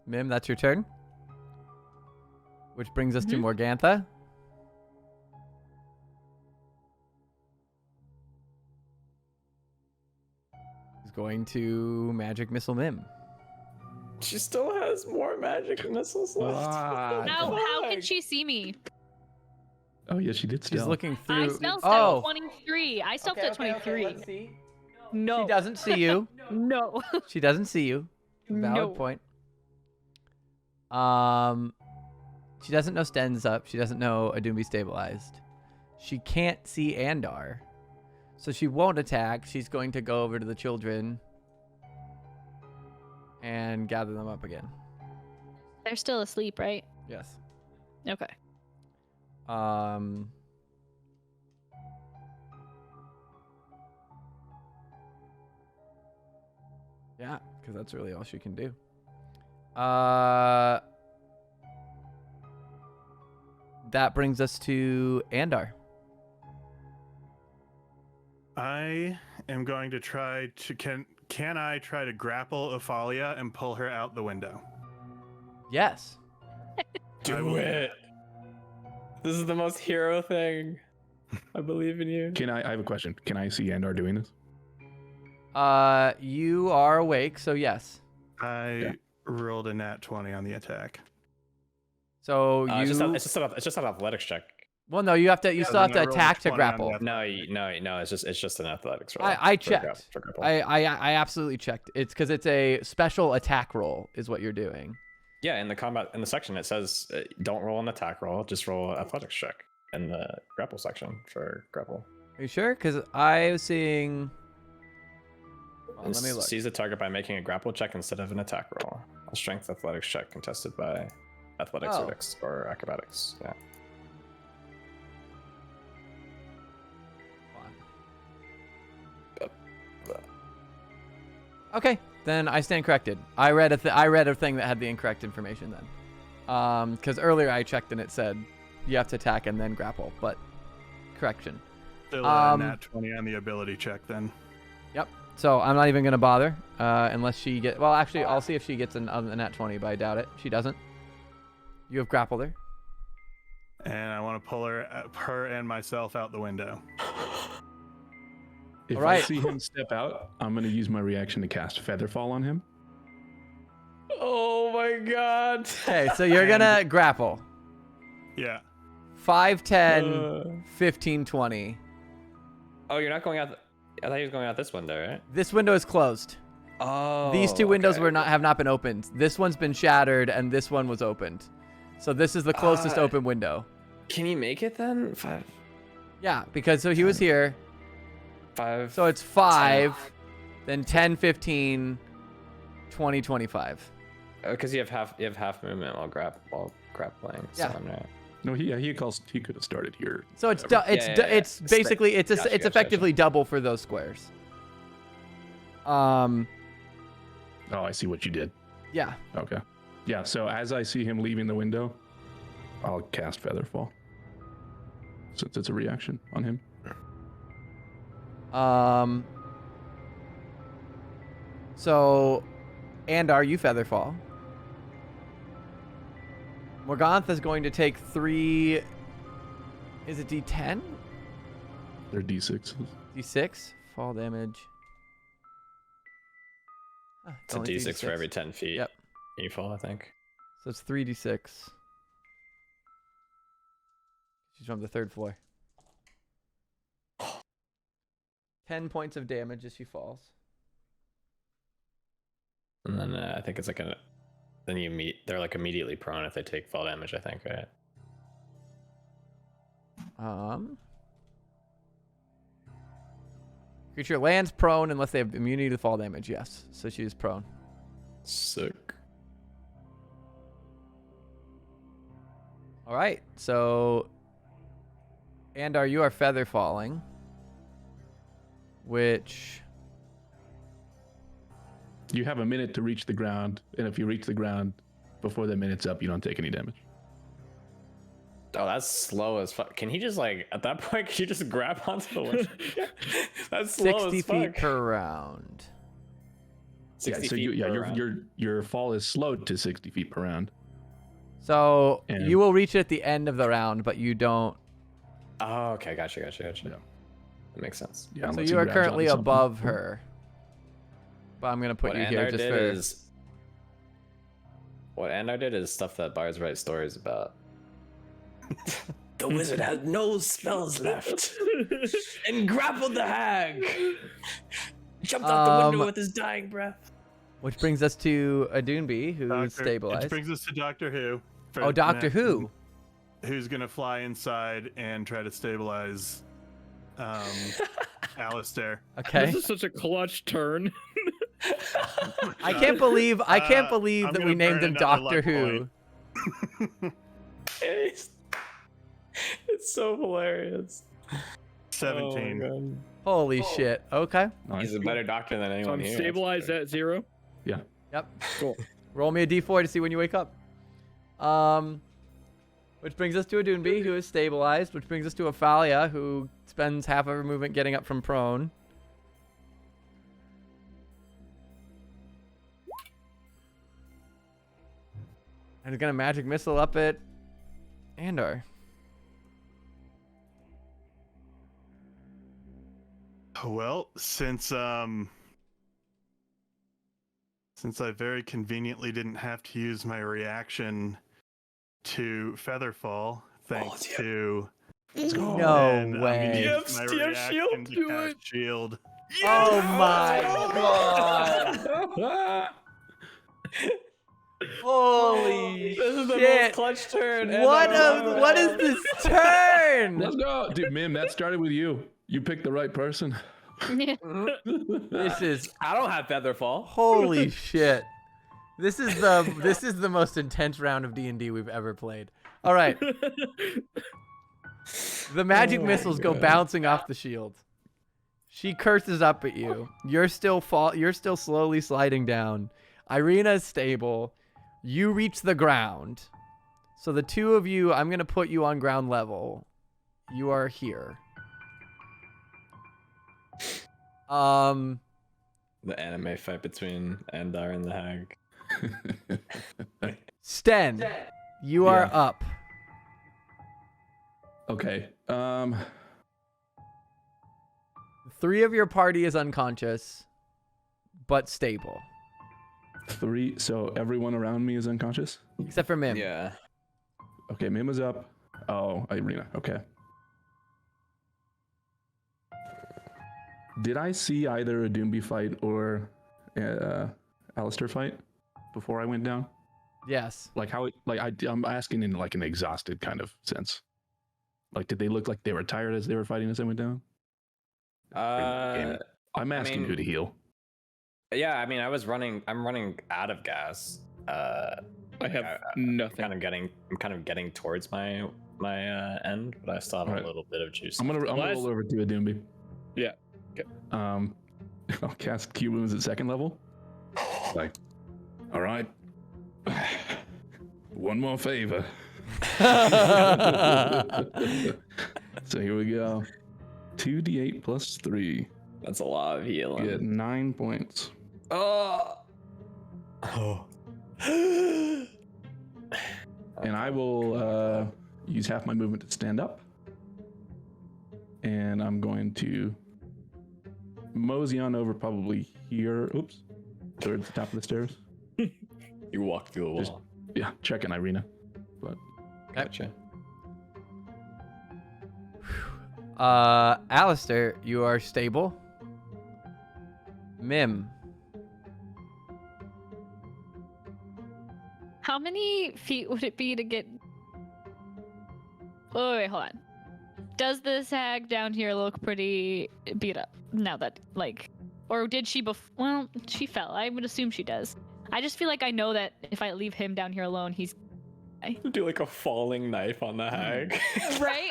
Mim, that's your turn. Which brings us to Morgantha. Who's going to magic missile Mim.
She still has more magic missiles left.
Ah,
How can she see me?
Oh yeah, she did
She's
stealth.
looking
I
through.
stealthed
Oh,
at 23. I stealthed at 23.
let's see.
No.
She doesn't see you.
No.
She doesn't see you. Valid
No.
point. She doesn't know Sten's up. She doesn't know Adumbi stabilized. She can't see Andar. So she won't attack. She's going to go over to the children and gather them up again.
They're still asleep, right?
Yes.
Okay.
Yeah, because that's really all she can do. That brings us to Andar.
I am going to try to can I try to grapple Ophalia and pull her out the window?
Yes.
Do it. This is the most hero thing. I believe in you.
I have a question. Can I see Andar doing this?
You are awake, so yes.
I rolled a nat 20 on the attack.
So you.
It's just an athletics check.
Well, no, you have to. You still have to
then I rolled
attack to
20 on
grapple.
the
No. It's just an athletics roll.
I
for
checked.
for grapple.
I absolutely checked. It's because it's a special attack roll, is what you're doing.
Yeah, in the section it says don't roll an attack roll, just roll an athletics check in the grapple section for grapple.
Are you sure? Because I was seeing. Well, let me look.
Seize the target by making a grapple check instead of an attack roll. A strength athletics check contested by athletics
Oh.
or acrobatics. Yeah.
Okay, then I stand corrected. I read a thing that had the incorrect information then. Because earlier I checked and it said you have to attack and then grapple, but correction.
Still a nat 20 on the ability check then.
Yep. So I'm not even gonna bother unless she get. Well, actually, I'll see if she gets a nat 20, but I doubt it. She doesn't. You have grappled her.
And I want to pull her and myself out the window.
If
All right.
I see him step out, I'm going to use my reaction to cast Featherfall on him.
Oh my god.
Okay, so you're gonna grapple.
Yeah.
5, 10, 15, 20.
Oh, you're not going out. I thought he was going out this window, right?
This window is closed.
Oh.
These two windows
okay.
have not been opened. This one's been shattered, and this one was opened. So this is the closest open window.
Can you make it then? 5.
Yeah, because so he was here.
5.
So it's 5, then 10, 15, 20, 25.
Because you have half movement while grappling. So
Yeah.
I'm not...
No, he could have started here.
So it's
Yeah.
it's basically it's
Gotcha.
effectively double for those squares.
Oh, I see what you did.
Yeah.
Okay. Yeah, so as I see him leaving the window, I'll cast Featherfall. Since it's a reaction on him.
So, Andar, you Featherfall. Morgantha's going to take 3. Is it D10?
They're D6s.
D6 fall damage. Ah,
It's a
only
D6 for every 10 feet.
Yep.
You fall, I think.
So it's 3d6. She's from the 3rd floor. 10 points of damage as she falls.
And then I think it's like then they're like immediately prone if they take fall damage, I think, right?
Creature lands prone unless they have immunity to fall damage. Yes, so she's prone.
Sick.
All right, so Andar, you are feather falling, which
You have a minute to reach the ground, and if you reach the ground before the minute's up, you don't take any damage.
Oh, that's slow as fuck. Can he just like at that point? Can you just grab onto the window? That's slow
60
as
feet
fuck.
per round.
60
Yeah, so
feet per round.
your fall is slowed to 60 feet per round.
So
And-
you will reach it at the end of the round, but you don't.
Oh, okay, gotcha.
Yeah.
That makes sense.
Yeah,
So
unless
you
he
are
grabs
currently
onto something.
above her. But I'm gonna put
What
you here
Andar
just
did
for.
is what Andar did is stuff that bars write stories about. The wizard had no spells left and grappled the hag. Jumped out the window with his dying breath.
Which brings us to Adunbi, who's stabilized.
It brings us to Doctor Who.
Oh, Doctor Who.
Who's gonna fly inside and try to stabilize Alistair.
Okay.
This is such a clutch turn.
I can't believe
I'm
that
gonna
we named
burn
him
another
Doctor
luck
Who.
point.
It's so hilarious.
17.
Oh, God.
Holy shit. Okay.
Nice.
He's a better doctor than
So
anyone
I'm
here.
stabilized at 0.
Yeah.
Yep.
Cool.
Roll me a d4 to see when you wake up. Which brings us to Adunbi, who is stabilized. Which brings us to Ophalia, who spends half of her movement getting up from prone. And is gonna magic missile up at Andar.
Well, since I very conveniently didn't have to use my reaction to Featherfall, thanks to
No
and I'm gonna
way.
use my
Do you have
reaction
shield?
to
Do
cast
it.
shield.
Oh my god. Holy
This is the most
shit.
clutch turn.
What is this turn?
Let's go. Dude, Mim, that started with you. You picked the right person.
This is
I don't have Featherfall.
holy shit. This is the most intense round of D&D we've ever played. All right. The magic missiles go bouncing off the shield. She curses up at you. You're still slowly sliding down. Irina is stable. You reach the ground. So the two of you, I'm going to put you on ground level. You are here.
The anime fight between Andar and the hag.
Sten, you are up.
Okay.
3 of your party is unconscious, but stable.
3. So everyone around me is unconscious?
Except for Mim.
Yeah.
Okay, Mim is up. Oh, Irina. Okay. Did I see either a Doomby fight or Alistair fight before I went down?
Yes.
Like how? I'm asking in like an exhausted kind of sense. Like, did they look like they were tired as they were fighting as I went down? I'm asking who to heal.
Yeah, I mean, I'm running out of gas.
I have nothing.
I'm kind of getting towards my end, but I still have
Alright.
a little bit of juice.
I'm gonna
Last-
roll over to a Doomby.
Yeah. Okay.
I'll cast Q wounds at 2nd level. Like, all right. One more favor. So here we go. 2d8 plus 3.
That's a lot of healing.
Get 9 points.
Oh.
And I will use half my movement to stand up. And I'm going to mosey on over probably here. Oops. Towards the top of the stairs.
You walk through a wall.
Just- Yeah, checking Irina. But
Gotcha.
Alistair, you are stable. Mim,
How many feet would it be to get? Oh wait, hold on. Does this hag down here look pretty beat up now that or did she well, she fell. I would assume she does. I just feel like I know that if I leave him down here alone, he's
Do like a falling knife on the hag.
right.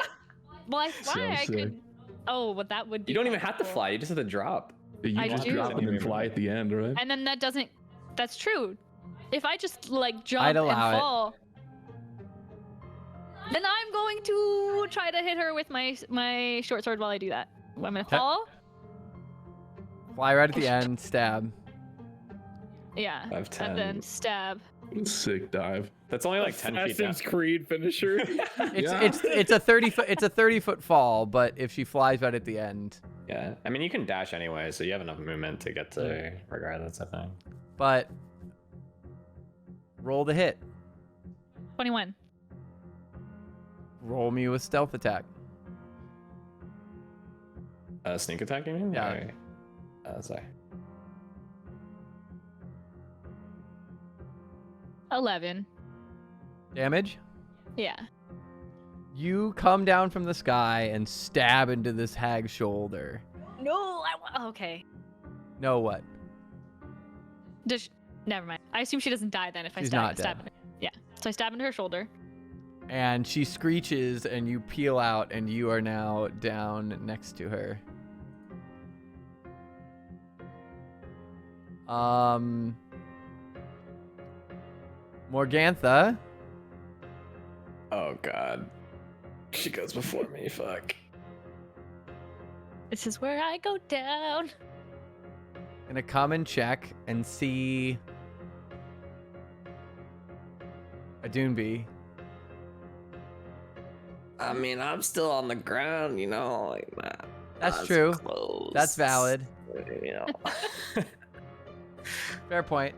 Well, I fly.
Sounds
I
sick.
could. Oh, but that would be.
You don't even
kinda
have to
cool.
fly. You just have to drop.
You
I
just
do.
drop and then fly at the end, right?
And then that doesn't. That's true. If I just jump
I'd
and
allow it.
fall, then I'm going to try to hit her with my short sword while I do that. I'm gonna
Okay.
fall.
Fly right at the end, stab.
Yeah.
5, 10.
And then stab.
Sick dive.
That's only like 10 feet down.
Assassin's Creed finisher.
It's a 30-foot fall, but if she flies right at the end,
Yeah. I mean, you can dash anyway, so you have enough movement to get to her regardless, I think.
but roll the hit.
21.
Roll me with stealth attack.
Sneak attack, you mean?
Yeah.
Sorry.
11.
Damage.
Yeah.
You come down from the sky and stab into this hag's shoulder.
No. Okay.
No, what?
Never mind. I assume she doesn't die then if I
She's
stab,
not
stab
dead.
her. Yeah. So I stab into her shoulder.
And she screeches, and you peel out, and you are now down next to her. Morgantha.
Oh, God. She goes before me, fuck.
This is where I go down.
Gonna come and check and see a Doonbee.
I mean, I'm still on the ground, you know, like
That's true.
Close.
That's valid.
You know.
Fair point.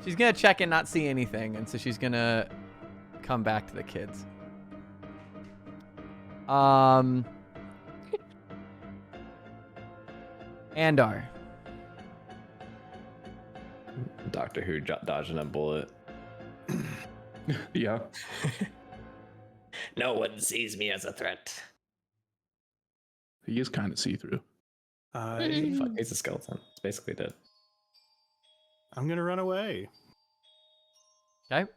She's gonna check and not see anything, and so she's gonna come back to the kids. Andar.
Doctor Who dodging a bullet.
Yeah.
No one sees me as a threat.
He is kind of see-through.
Fuck, he's a skeleton. It's basically dead.
I'm gonna run away.
Okay.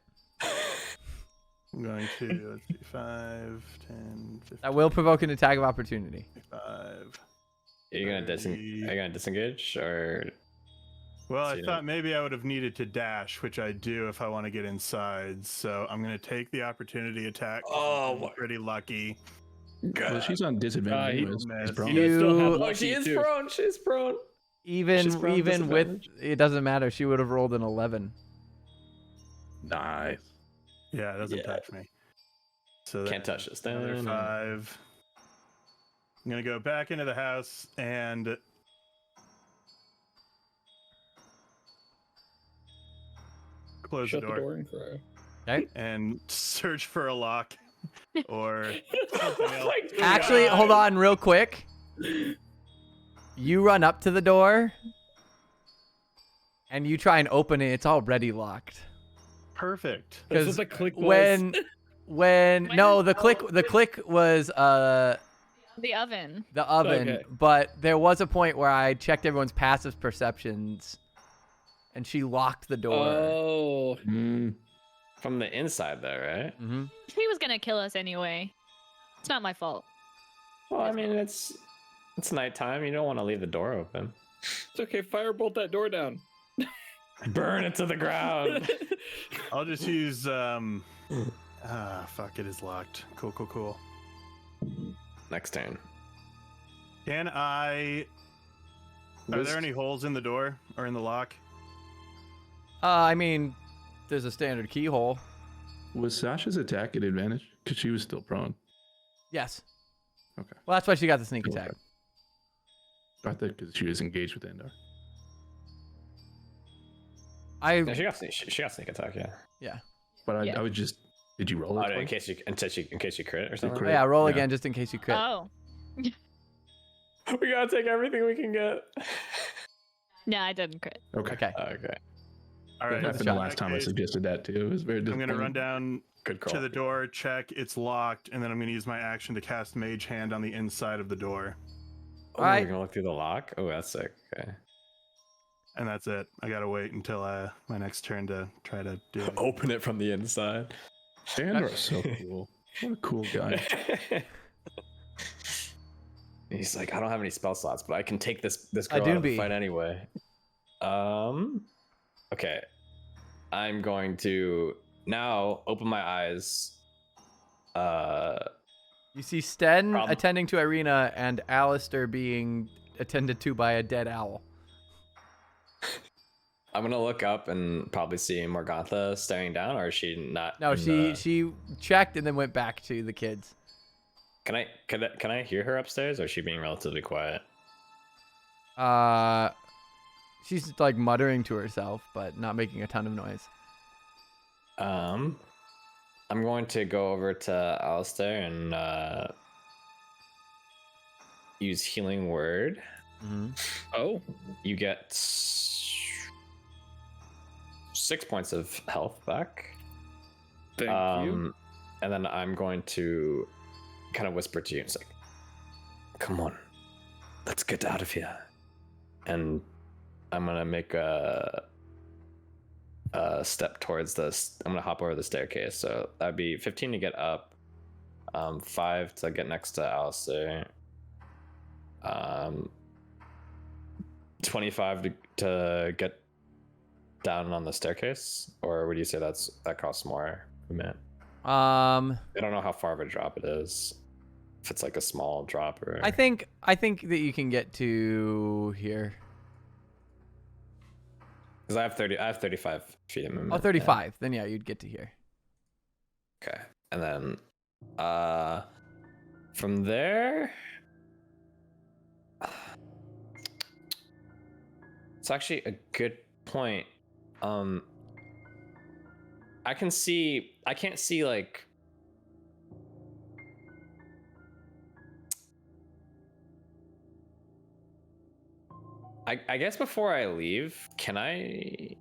I'm going to let's see, 5, 10, 15,
That will provoke an attack of opportunity.
5.
Are you gonna disengage or?
Well,
So
I
you
thought maybe I would have needed to dash, which I do if I want to get inside. So I'm going to take the opportunity attack. 'cause
Oh,
I'm
what-
pretty lucky.
Well, she's on disadvantage.
he-
anyways.
missed.
She's prone.
You still have
You-
Oh,
lucky
she is
too.
prone. She's prone. She's prone
Even with
disadvantage.
it doesn't matter. She would have rolled an 11.
Nice.
Yeah, it doesn't
Yeah.
touch me. So
Can't
then
touch this.
Another
Then.
5. I'm going to go back into the house and close
Shut
the
the
door,
door and cry.
Okay.
and search for a lock or something else.
Like,
Actually,
God.
hold on real quick. You run up to the door and you try and open it. It's already locked.
Perfect.
That's
'Cause
what the click was.
when no, the click was
The oven.
the oven,
Okay.
but there was a point where I checked everyone's passive perceptions and she locked the door.
Oh,
Mm,
From the inside, though, right?
Hmm.
He was gonna kill us anyway. It's not my fault.
Well, I mean, it's nighttime. You don't want to leave the door open.
it's okay. Firebolt that door down.
Burn it to the ground.
I'll just use fuck, it is locked. Cool.
Next turn.
Can I Are
Was-
there any holes in the door or in the lock?
I mean, there's a standard keyhole.
Was Sasha's attack at advantage? Because she was still prone.
Yes.
Okay.
Well, that's why she got the sneak
Cool.
attack.
I thought because she was engaged with Endar.
No, she got sneak attack, yeah.
But
Yeah.
I would just. Did you roll
Oh,
it?
no, in
twice?
case you crit or something.
crit.
Yeah, roll
Yeah.
again just in case you crit.
Oh.
We gotta take everything we can get.
No, I didn't crit.
Okay.
Okay.
Okay.
All
That
right.
happened the
shot.
last time I suggested that too. It was very
I'm
disappointing.
gonna run down
Good call.
to the door, check it's locked, and then I'm gonna use my action to cast Mage Hand on the inside of the door,
Oh,
Alright.
you're gonna look through the lock. Oh, that's sick. Okay.
and that's it. I gotta wait until my next turn to try to do it.
Open it from the inside.
Sandor is so cool. What a cool guy.
He's like, I don't have any spell slots, but I can take this
I
girl
do
out of the
be.
fight anyway. Okay. I'm going to now open my eyes.
You see Sten
Prob-
attending to Irina and Alistair being attended to by a dead owl.
I'm gonna look up and probably see Morgantha staring down, or is she not?
No,
in
she checked and then went back to the kids.
Can I hear her upstairs, or is she being relatively quiet?
She's like muttering to herself, but not making a ton of noise.
I'm going to go over to Alistair and use Healing Word.
Oh,
You get 6 points of health back.
thank you.
And then I'm going to kind of whisper to you, it's like, come on, let's get out of here. And I'm gonna make a step towards this. I'm gonna hop over the staircase. So that'd be 15 to get up, 5 to get next to Alistair, 25 to get down on the staircase. Or would you say that costs more? Man, I don't know how far of a drop it is. If it's like a small drop or.
I think that you can get to here.
Because I have 35 feet of movement.
Oh, 35. Then yeah, you'd get to here.
Okay. And then from there, it's actually a good point. I can't see like I guess before I leave, can I?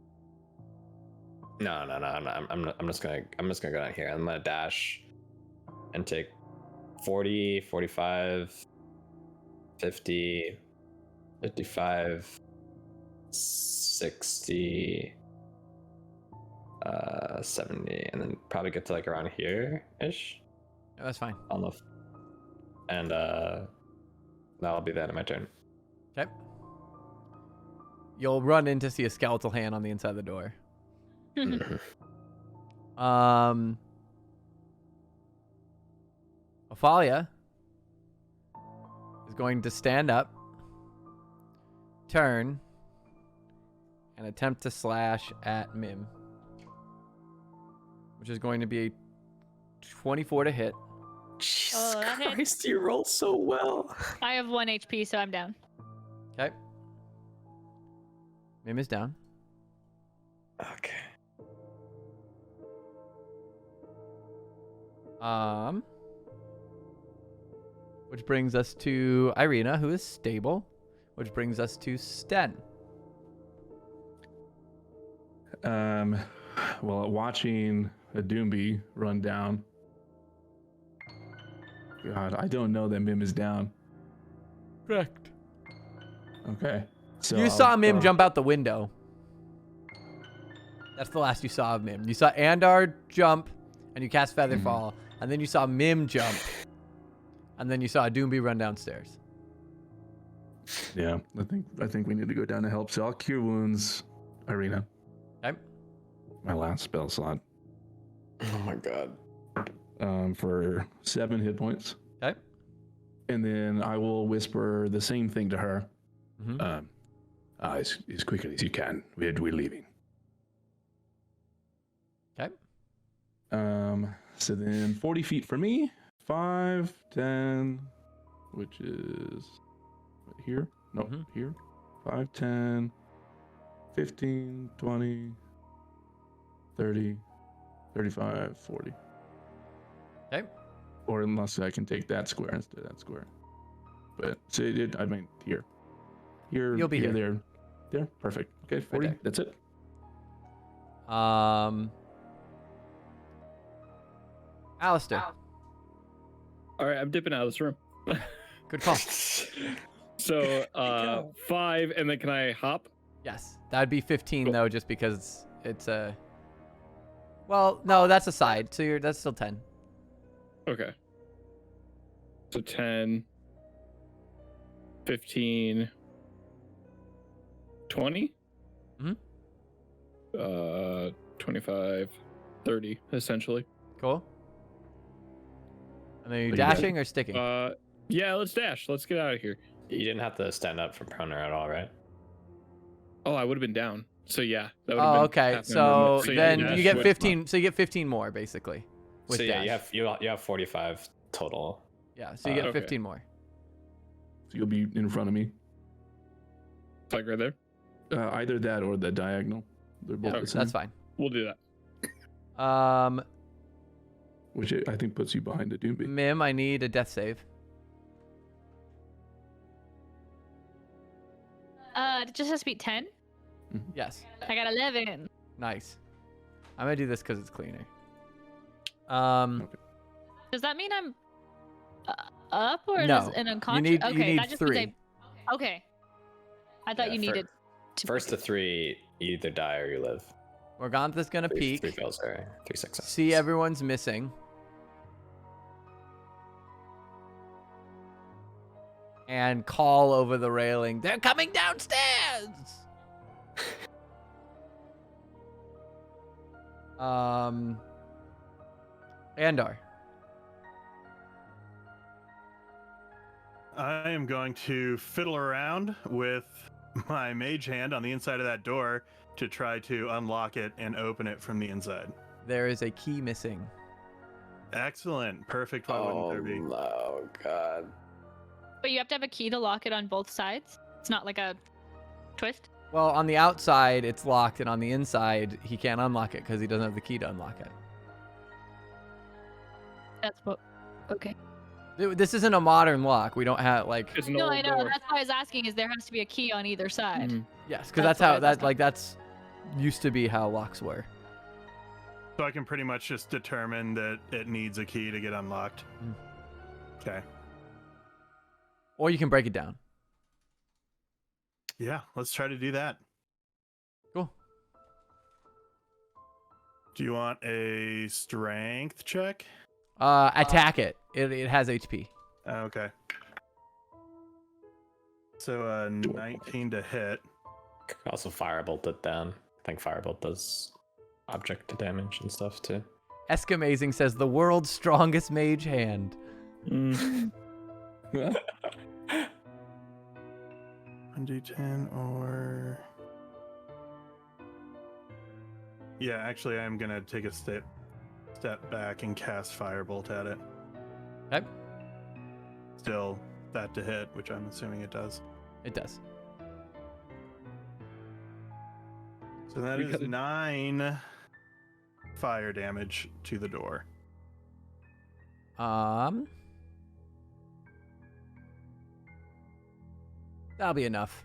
No. I'm just gonna go down here. I'm gonna dash and take 40, 45, 50, 55, 60, 70, and then probably get to like around here ish.
Yeah, that's fine.
On the and that'll be the end of my turn.
Okay. You'll run in to see a skeletal hand on the inside of the door. Ophalia is going to stand up, turn, and attempt to slash at Mim, which is going to be a 24 to hit.
Jesus
that hits.
Christ, you rolled so well.
I have 1 HP, so I'm down.
Okay. Mim is down.
Okay.
Which brings us to Irina, who is stable. Which brings us to Sten.
Well, watching a Doomby run down. God, I don't know that Mim is down.
Correct.
Okay. So
You saw Mim jump out the window. That's the last you saw of Mim. You saw Andar jump, and you cast Featherfall, and then you saw Mim jump, and then you saw a Doomby run downstairs.
Yeah, I think we need to go down to help. So I'll cure wounds, Irina.
Okay.
My last spell slot.
Oh my god.
For 7 hit points.
Okay.
And then I will whisper the same thing to her.
Mhm.
As quickly as you can. We're leaving.
Okay.
So then 40 feet for me. 5, 10, which is here. No,
Mhm.
here. 5, 10, 15, 20, 30, 35, 40.
Okay.
Or unless I can take that square instead of that square. But so I mean here. Here.
You'll be here.
There. There. Perfect. Okay, 40.
there.
That's it.
Alistair.
All right, I'm dipping out of this room.
Good call.
So 5, and then can I hop?
Yes, that'd be 15
Cool.
though, just because it's a. Well, no, that's a side, so that's still 10.
Okay. So 10, 15, 20?
Mhm.
25, 30, essentially.
Cool. And then you
So you got-
dashing or sticking?
Yeah, let's dash. Let's get out of here.
You didn't have to stand up from proner at all, right?
Oh, I would have been down. So yeah, that would have
Oh,
been
okay.
half my
So
movement. Yeah,
then
dash
you get
with-
15. So you get 15 more, basically. With
So yeah,
dash.
you have 45 total.
Yeah, so you get
Okay.
15 more.
So you'll be in front of me.
Like right there.
Either that or the diagonal. They're both
Yeah,
the same.
that's fine.
We'll do that.
Which I think puts you behind the Doomby.
Mim, I need a death save.
It just has to be 10.
Yes.
I got 11.
Nice. I'm gonna do this because it's cleaner. Um,
Does that mean I'm up or
No.
is it an unconscious?
You need
okay, that just
3.
means okay. I thought
Yeah,
you needed to.
First to 3, you either die or you live.
Morgantha's gonna peek.
3 fails, sorry. 3 successes.
See everyone's missing. And call over the railing. They're coming downstairs. Andar.
I am going to fiddle around with my mage hand on the inside of that door to try to unlock it and open it from the inside.
There is a key missing.
Excellent. Perfect. Why
Oh,
wouldn't there be?
no, God.
But you have to have a key to lock it on both sides. It's not like a twist.
Well, on the outside, it's locked, and on the inside, he can't unlock it because he doesn't have the key to unlock it.
That's what. Okay.
This isn't a modern lock. We don't have, like...
It's an
No,
old
I know.
door.
That's why I was asking. Is there has to be a key on either side?
Mhm.
Yes, because
That's
that's how...
what I was
That's used to be how locks were.
So I can pretty much just determine that it needs a key to get unlocked.
Mm.
Okay.
Or you can break it down.
Yeah, let's try to do that.
Cool.
Do you want a strength check?
Attack it. It has HP.
Okay. So 19 to hit.
Could also firebolt it down. I think firebolt does object damage and stuff too.
Escamazing says the world's strongest mage hand.
Mm.
1d10 or... Yeah, actually I'm gonna take a step back and cast Firebolt at it.
Okay.
Still that to hit, which I'm assuming it does.
It does.
So that
We
is
gotta-
9 fire damage to the door.
That'll be enough.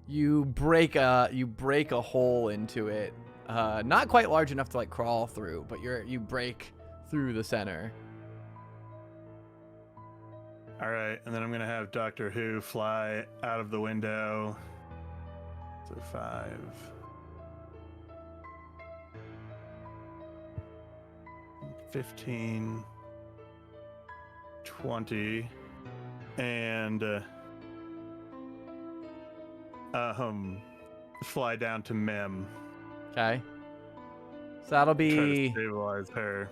You break a hole into it. Not quite large enough to like crawl through, but you break through the center.
All right, and then I'm gonna have Doctor Who fly out of the window. So 5. $15, $20, and fly down to Mem.
Okay. So that'll
Try to
be.
stabilize her.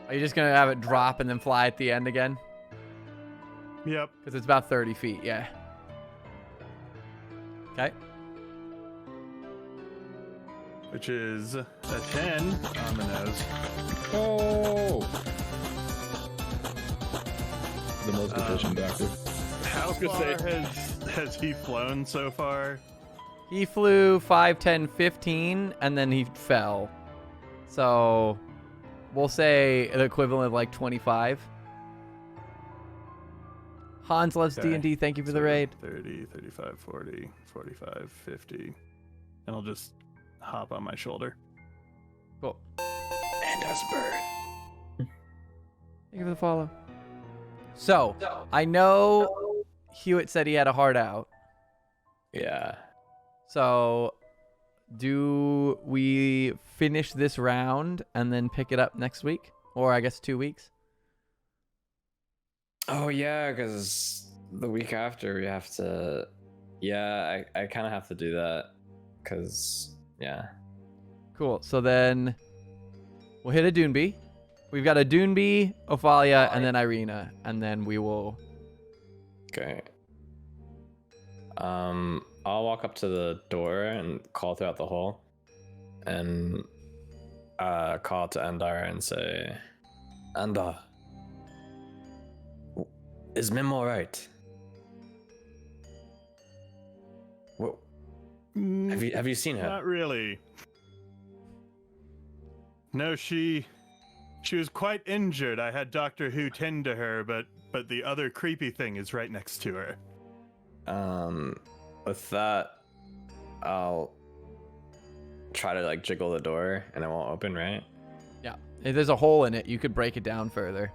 Are you just gonna have it drop and then fly at the end again?
Yep.
Because it's about 30 feet. Yeah. Okay.
Which is a 10 on the nose.
Oh! The most efficient doctor.
How
was gonna
far
say-
has he flown so far?
He flew 5, 10, 15, and then he fell. So we'll say the equivalent of like 25. Hans loves
Okay.
D&D. Thank you for the
So
raid.
30, 35, 40, 45, 50. And I'll just hop on my shoulder.
Cool.
And as a bird.
Thank you for the follow. So, I know Hewitt said he had a heart out.
Yeah.
So, do we finish this round and then pick it up next week? Or I guess 2 weeks?
Oh yeah, because the week after we have to. Yeah, I kind of have to do that. Because yeah.
Cool. So then we'll hit a Doonby. We've got a Doonby, Ophalia, and then Irina. And then we will...
Okay. I'll walk up to the door and call throughout the hall, and call to Andar and say, Andar, is Mim alright? What? Have you seen her?
Not really. No, she was quite injured. I had Doctor Who tend to her, but the other creepy thing is right next to her.
With that, I'll try to like jiggle the door and it won't open, right?
Yeah. If there's a hole in it, you could break it down further.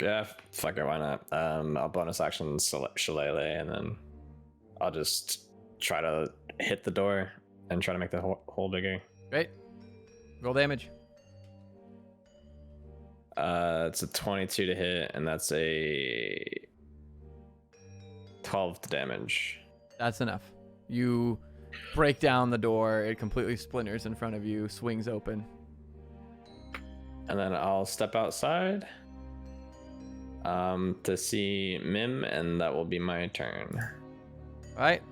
Yeah, fuck it, why not? I'll bonus action Shillelagh, and then I'll just try to hit the door and try to make the hole bigger.
Great. Roll damage.
It's a 22 to hit, and that's a 12 damage.
That's enough. You break down the door. It completely splinters in front of you, swings open.
And then I'll step outside to see Mim, and that will be my turn.
All right.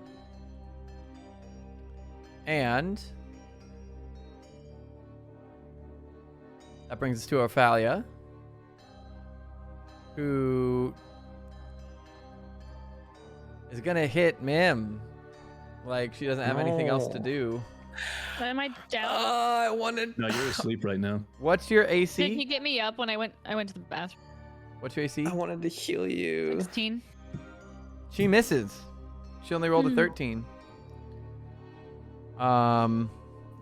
And that brings us to Ophalia, who is going to hit Mim. Like, she doesn't have anything else to
No.
do.
Am I down?
I wanted.
No, you're asleep right now.
What's your
Did he
AC?
get me up when I went to the bathroom?
What's your AC?
I wanted to heal you.
16.
She misses. She only rolled a 13.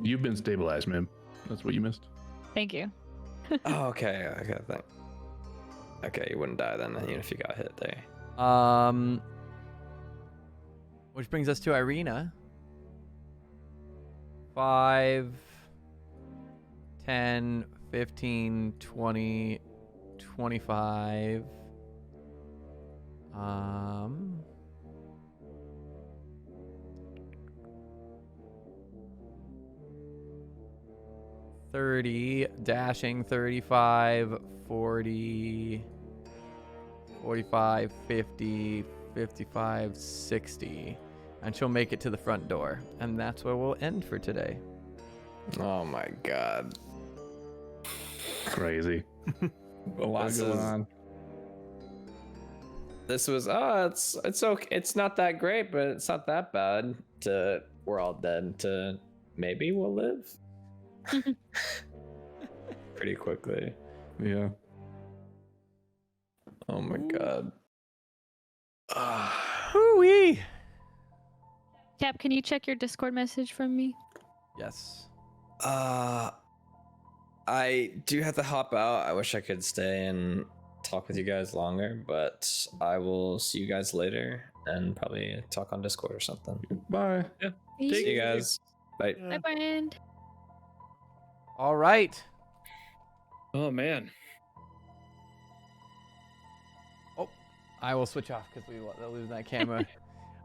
You've been stabilized, man. That's what you missed.
Thank you.
Oh, okay. Okay, you wouldn't die then, even if you got hit there.
Which brings us to Irina. 5, 10, 15, 20, 25. 30, dashing 35, 40, 45, 50, 55, 60. And she'll make it to the front door. And that's where we'll end for today.
Oh my god.
Crazy.
A lot
This
going
is-
on.
This was it's okay. It's not that great, but it's not that bad. To we're all dead. To maybe we'll live. Pretty quickly.
Yeah.
Oh my god.
Hoo-wee!
Cap, can you check your Discord message from me?
Yes.
I do have to hop out. I wish I could stay and talk with you guys longer, but I will see you guys later and probably talk on Discord or something.
Bye.
See you guys. Bye.
Bye, friend.
All right.
Oh man.
I will switch off because we lose that camera.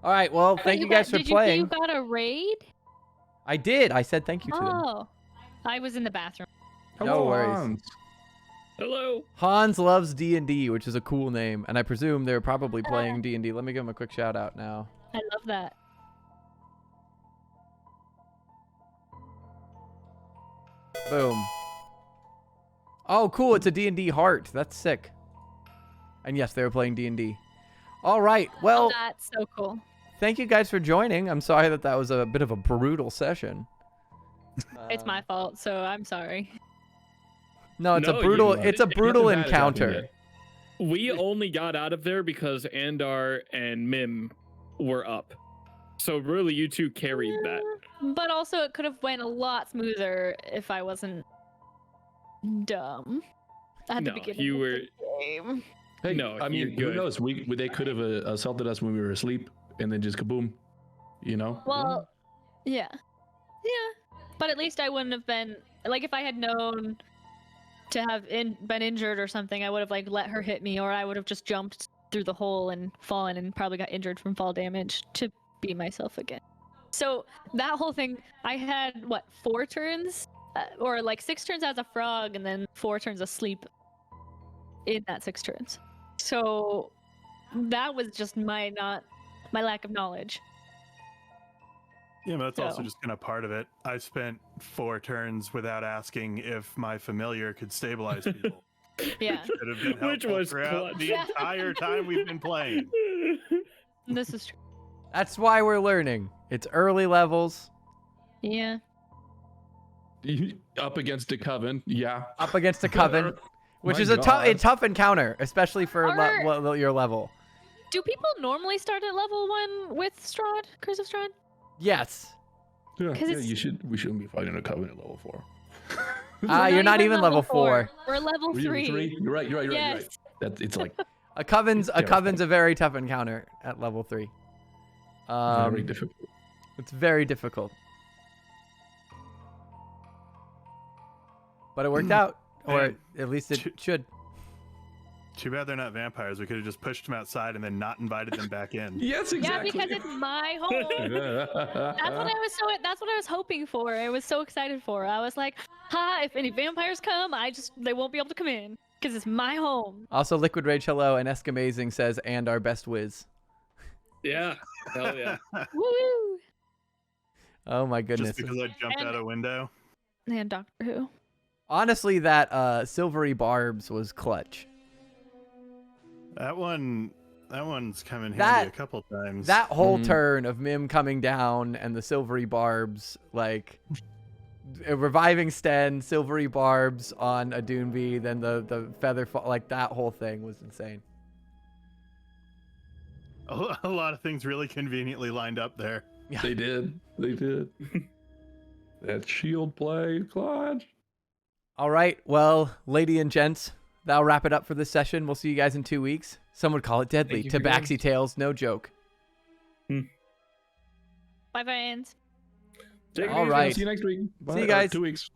All right. Well, thank you guys for
Did
playing.
you say you got a raid?
I did. I said thank you to them.
Oh. I was in the bathroom.
No
Hello,
worries.
Hans.
Hello.
Hans loves D&D, which is a cool name, and I presume they're probably playing D&D. Let me give him a quick shout out now.
I love that.
Boom. Oh, cool. It's a D&D heart. That's sick. And yes, they were playing D&D. All right. Well,
That's so cool.
thank you guys for joining. I'm sorry that was a bit of a brutal session.
It's my fault, so I'm sorry.
No, it's
No,
a brutal.
you-
It's a
it-
brutal
nothing bad has happened
encounter.
yet.
We only got out of there because Andar and Mim were up. So really, you two carried that.
But also, it could have went a lot smoother if I wasn't dumb at the
No,
beginning
you
of
were.
the game.
Hey,
No,
I mean,
you're
who
good.
knows? They could have assaulted us when we were asleep, and then just kaboom. You know?
Well, yeah. But at least I wouldn't have been like if I had known to have been injured or something, I would have like let her hit me, or I would have just jumped through the hole and fallen and probably got injured from fall damage to be myself again. So that whole thing, I had what 4 turns, or like 6 turns as a frog, and then 4 turns asleep in that 6 turns. So that was just my lack of knowledge.
Yeah, but that's also
So-
just kind of part of it. I spent 4 turns without asking if my familiar could stabilize people.
Yeah,
Could have been
Which
helpful
was
throughout
clutch.
the entire time we've been playing.
this is true.
That's why we're learning. It's early levels,
Yeah.
Up against a coven, yeah.
up against a coven, which
My
is a
God.
tough encounter, especially for
Are-
your level.
Do people normally start at level 1 with Strahd, Curse of Strahd?
Yes.
Yeah,
'Cause
yeah,
it's-
we shouldn't be fighting a coven at level 4.
You're not even level 4.
We're level 3.
You're right. You're
Yes.
right. It's like
A coven's
terrifying.
a very tough encounter at level 3.
very difficult.
It's very difficult. But it worked out, or
And
at least it should.
Too bad they're not vampires. We could have just pushed them outside and then not invited them back in.
Yes,
Yeah,
exactly.
because it's my home. That's what I was hoping for. I was so excited for. I was like, ha, if any vampires come, they won't be able to come in because it's my home.
Also, Liquid Rage hello and Eskamazing says and our best whiz.
Yeah. Hell yeah.
Woo!
Oh my goodness.
Just because I jumped
And-
out a window.
And Doctor Who.
Honestly, that silvery barbs was clutch.
That one's come in handy
That-
a couple times.
That whole
Mhm.
turn of Mim coming down and the silvery barbs, like reviving Sten, silvery barbs on a Doonbee, then the feather fall, like that whole thing was insane.
a lot of things really conveniently lined up there.
They did. That shield play, clutch.
All right, well, lady and gents, that'll wrap it up for this session. We'll see you guys in 2 weeks. Some would call it deadly.
Thank you for
Tabaxi Tales, no joke.
Bye, friends.
Take it
All
easy.
right.
See you next week.
See you
Bye.
guys.
2 weeks.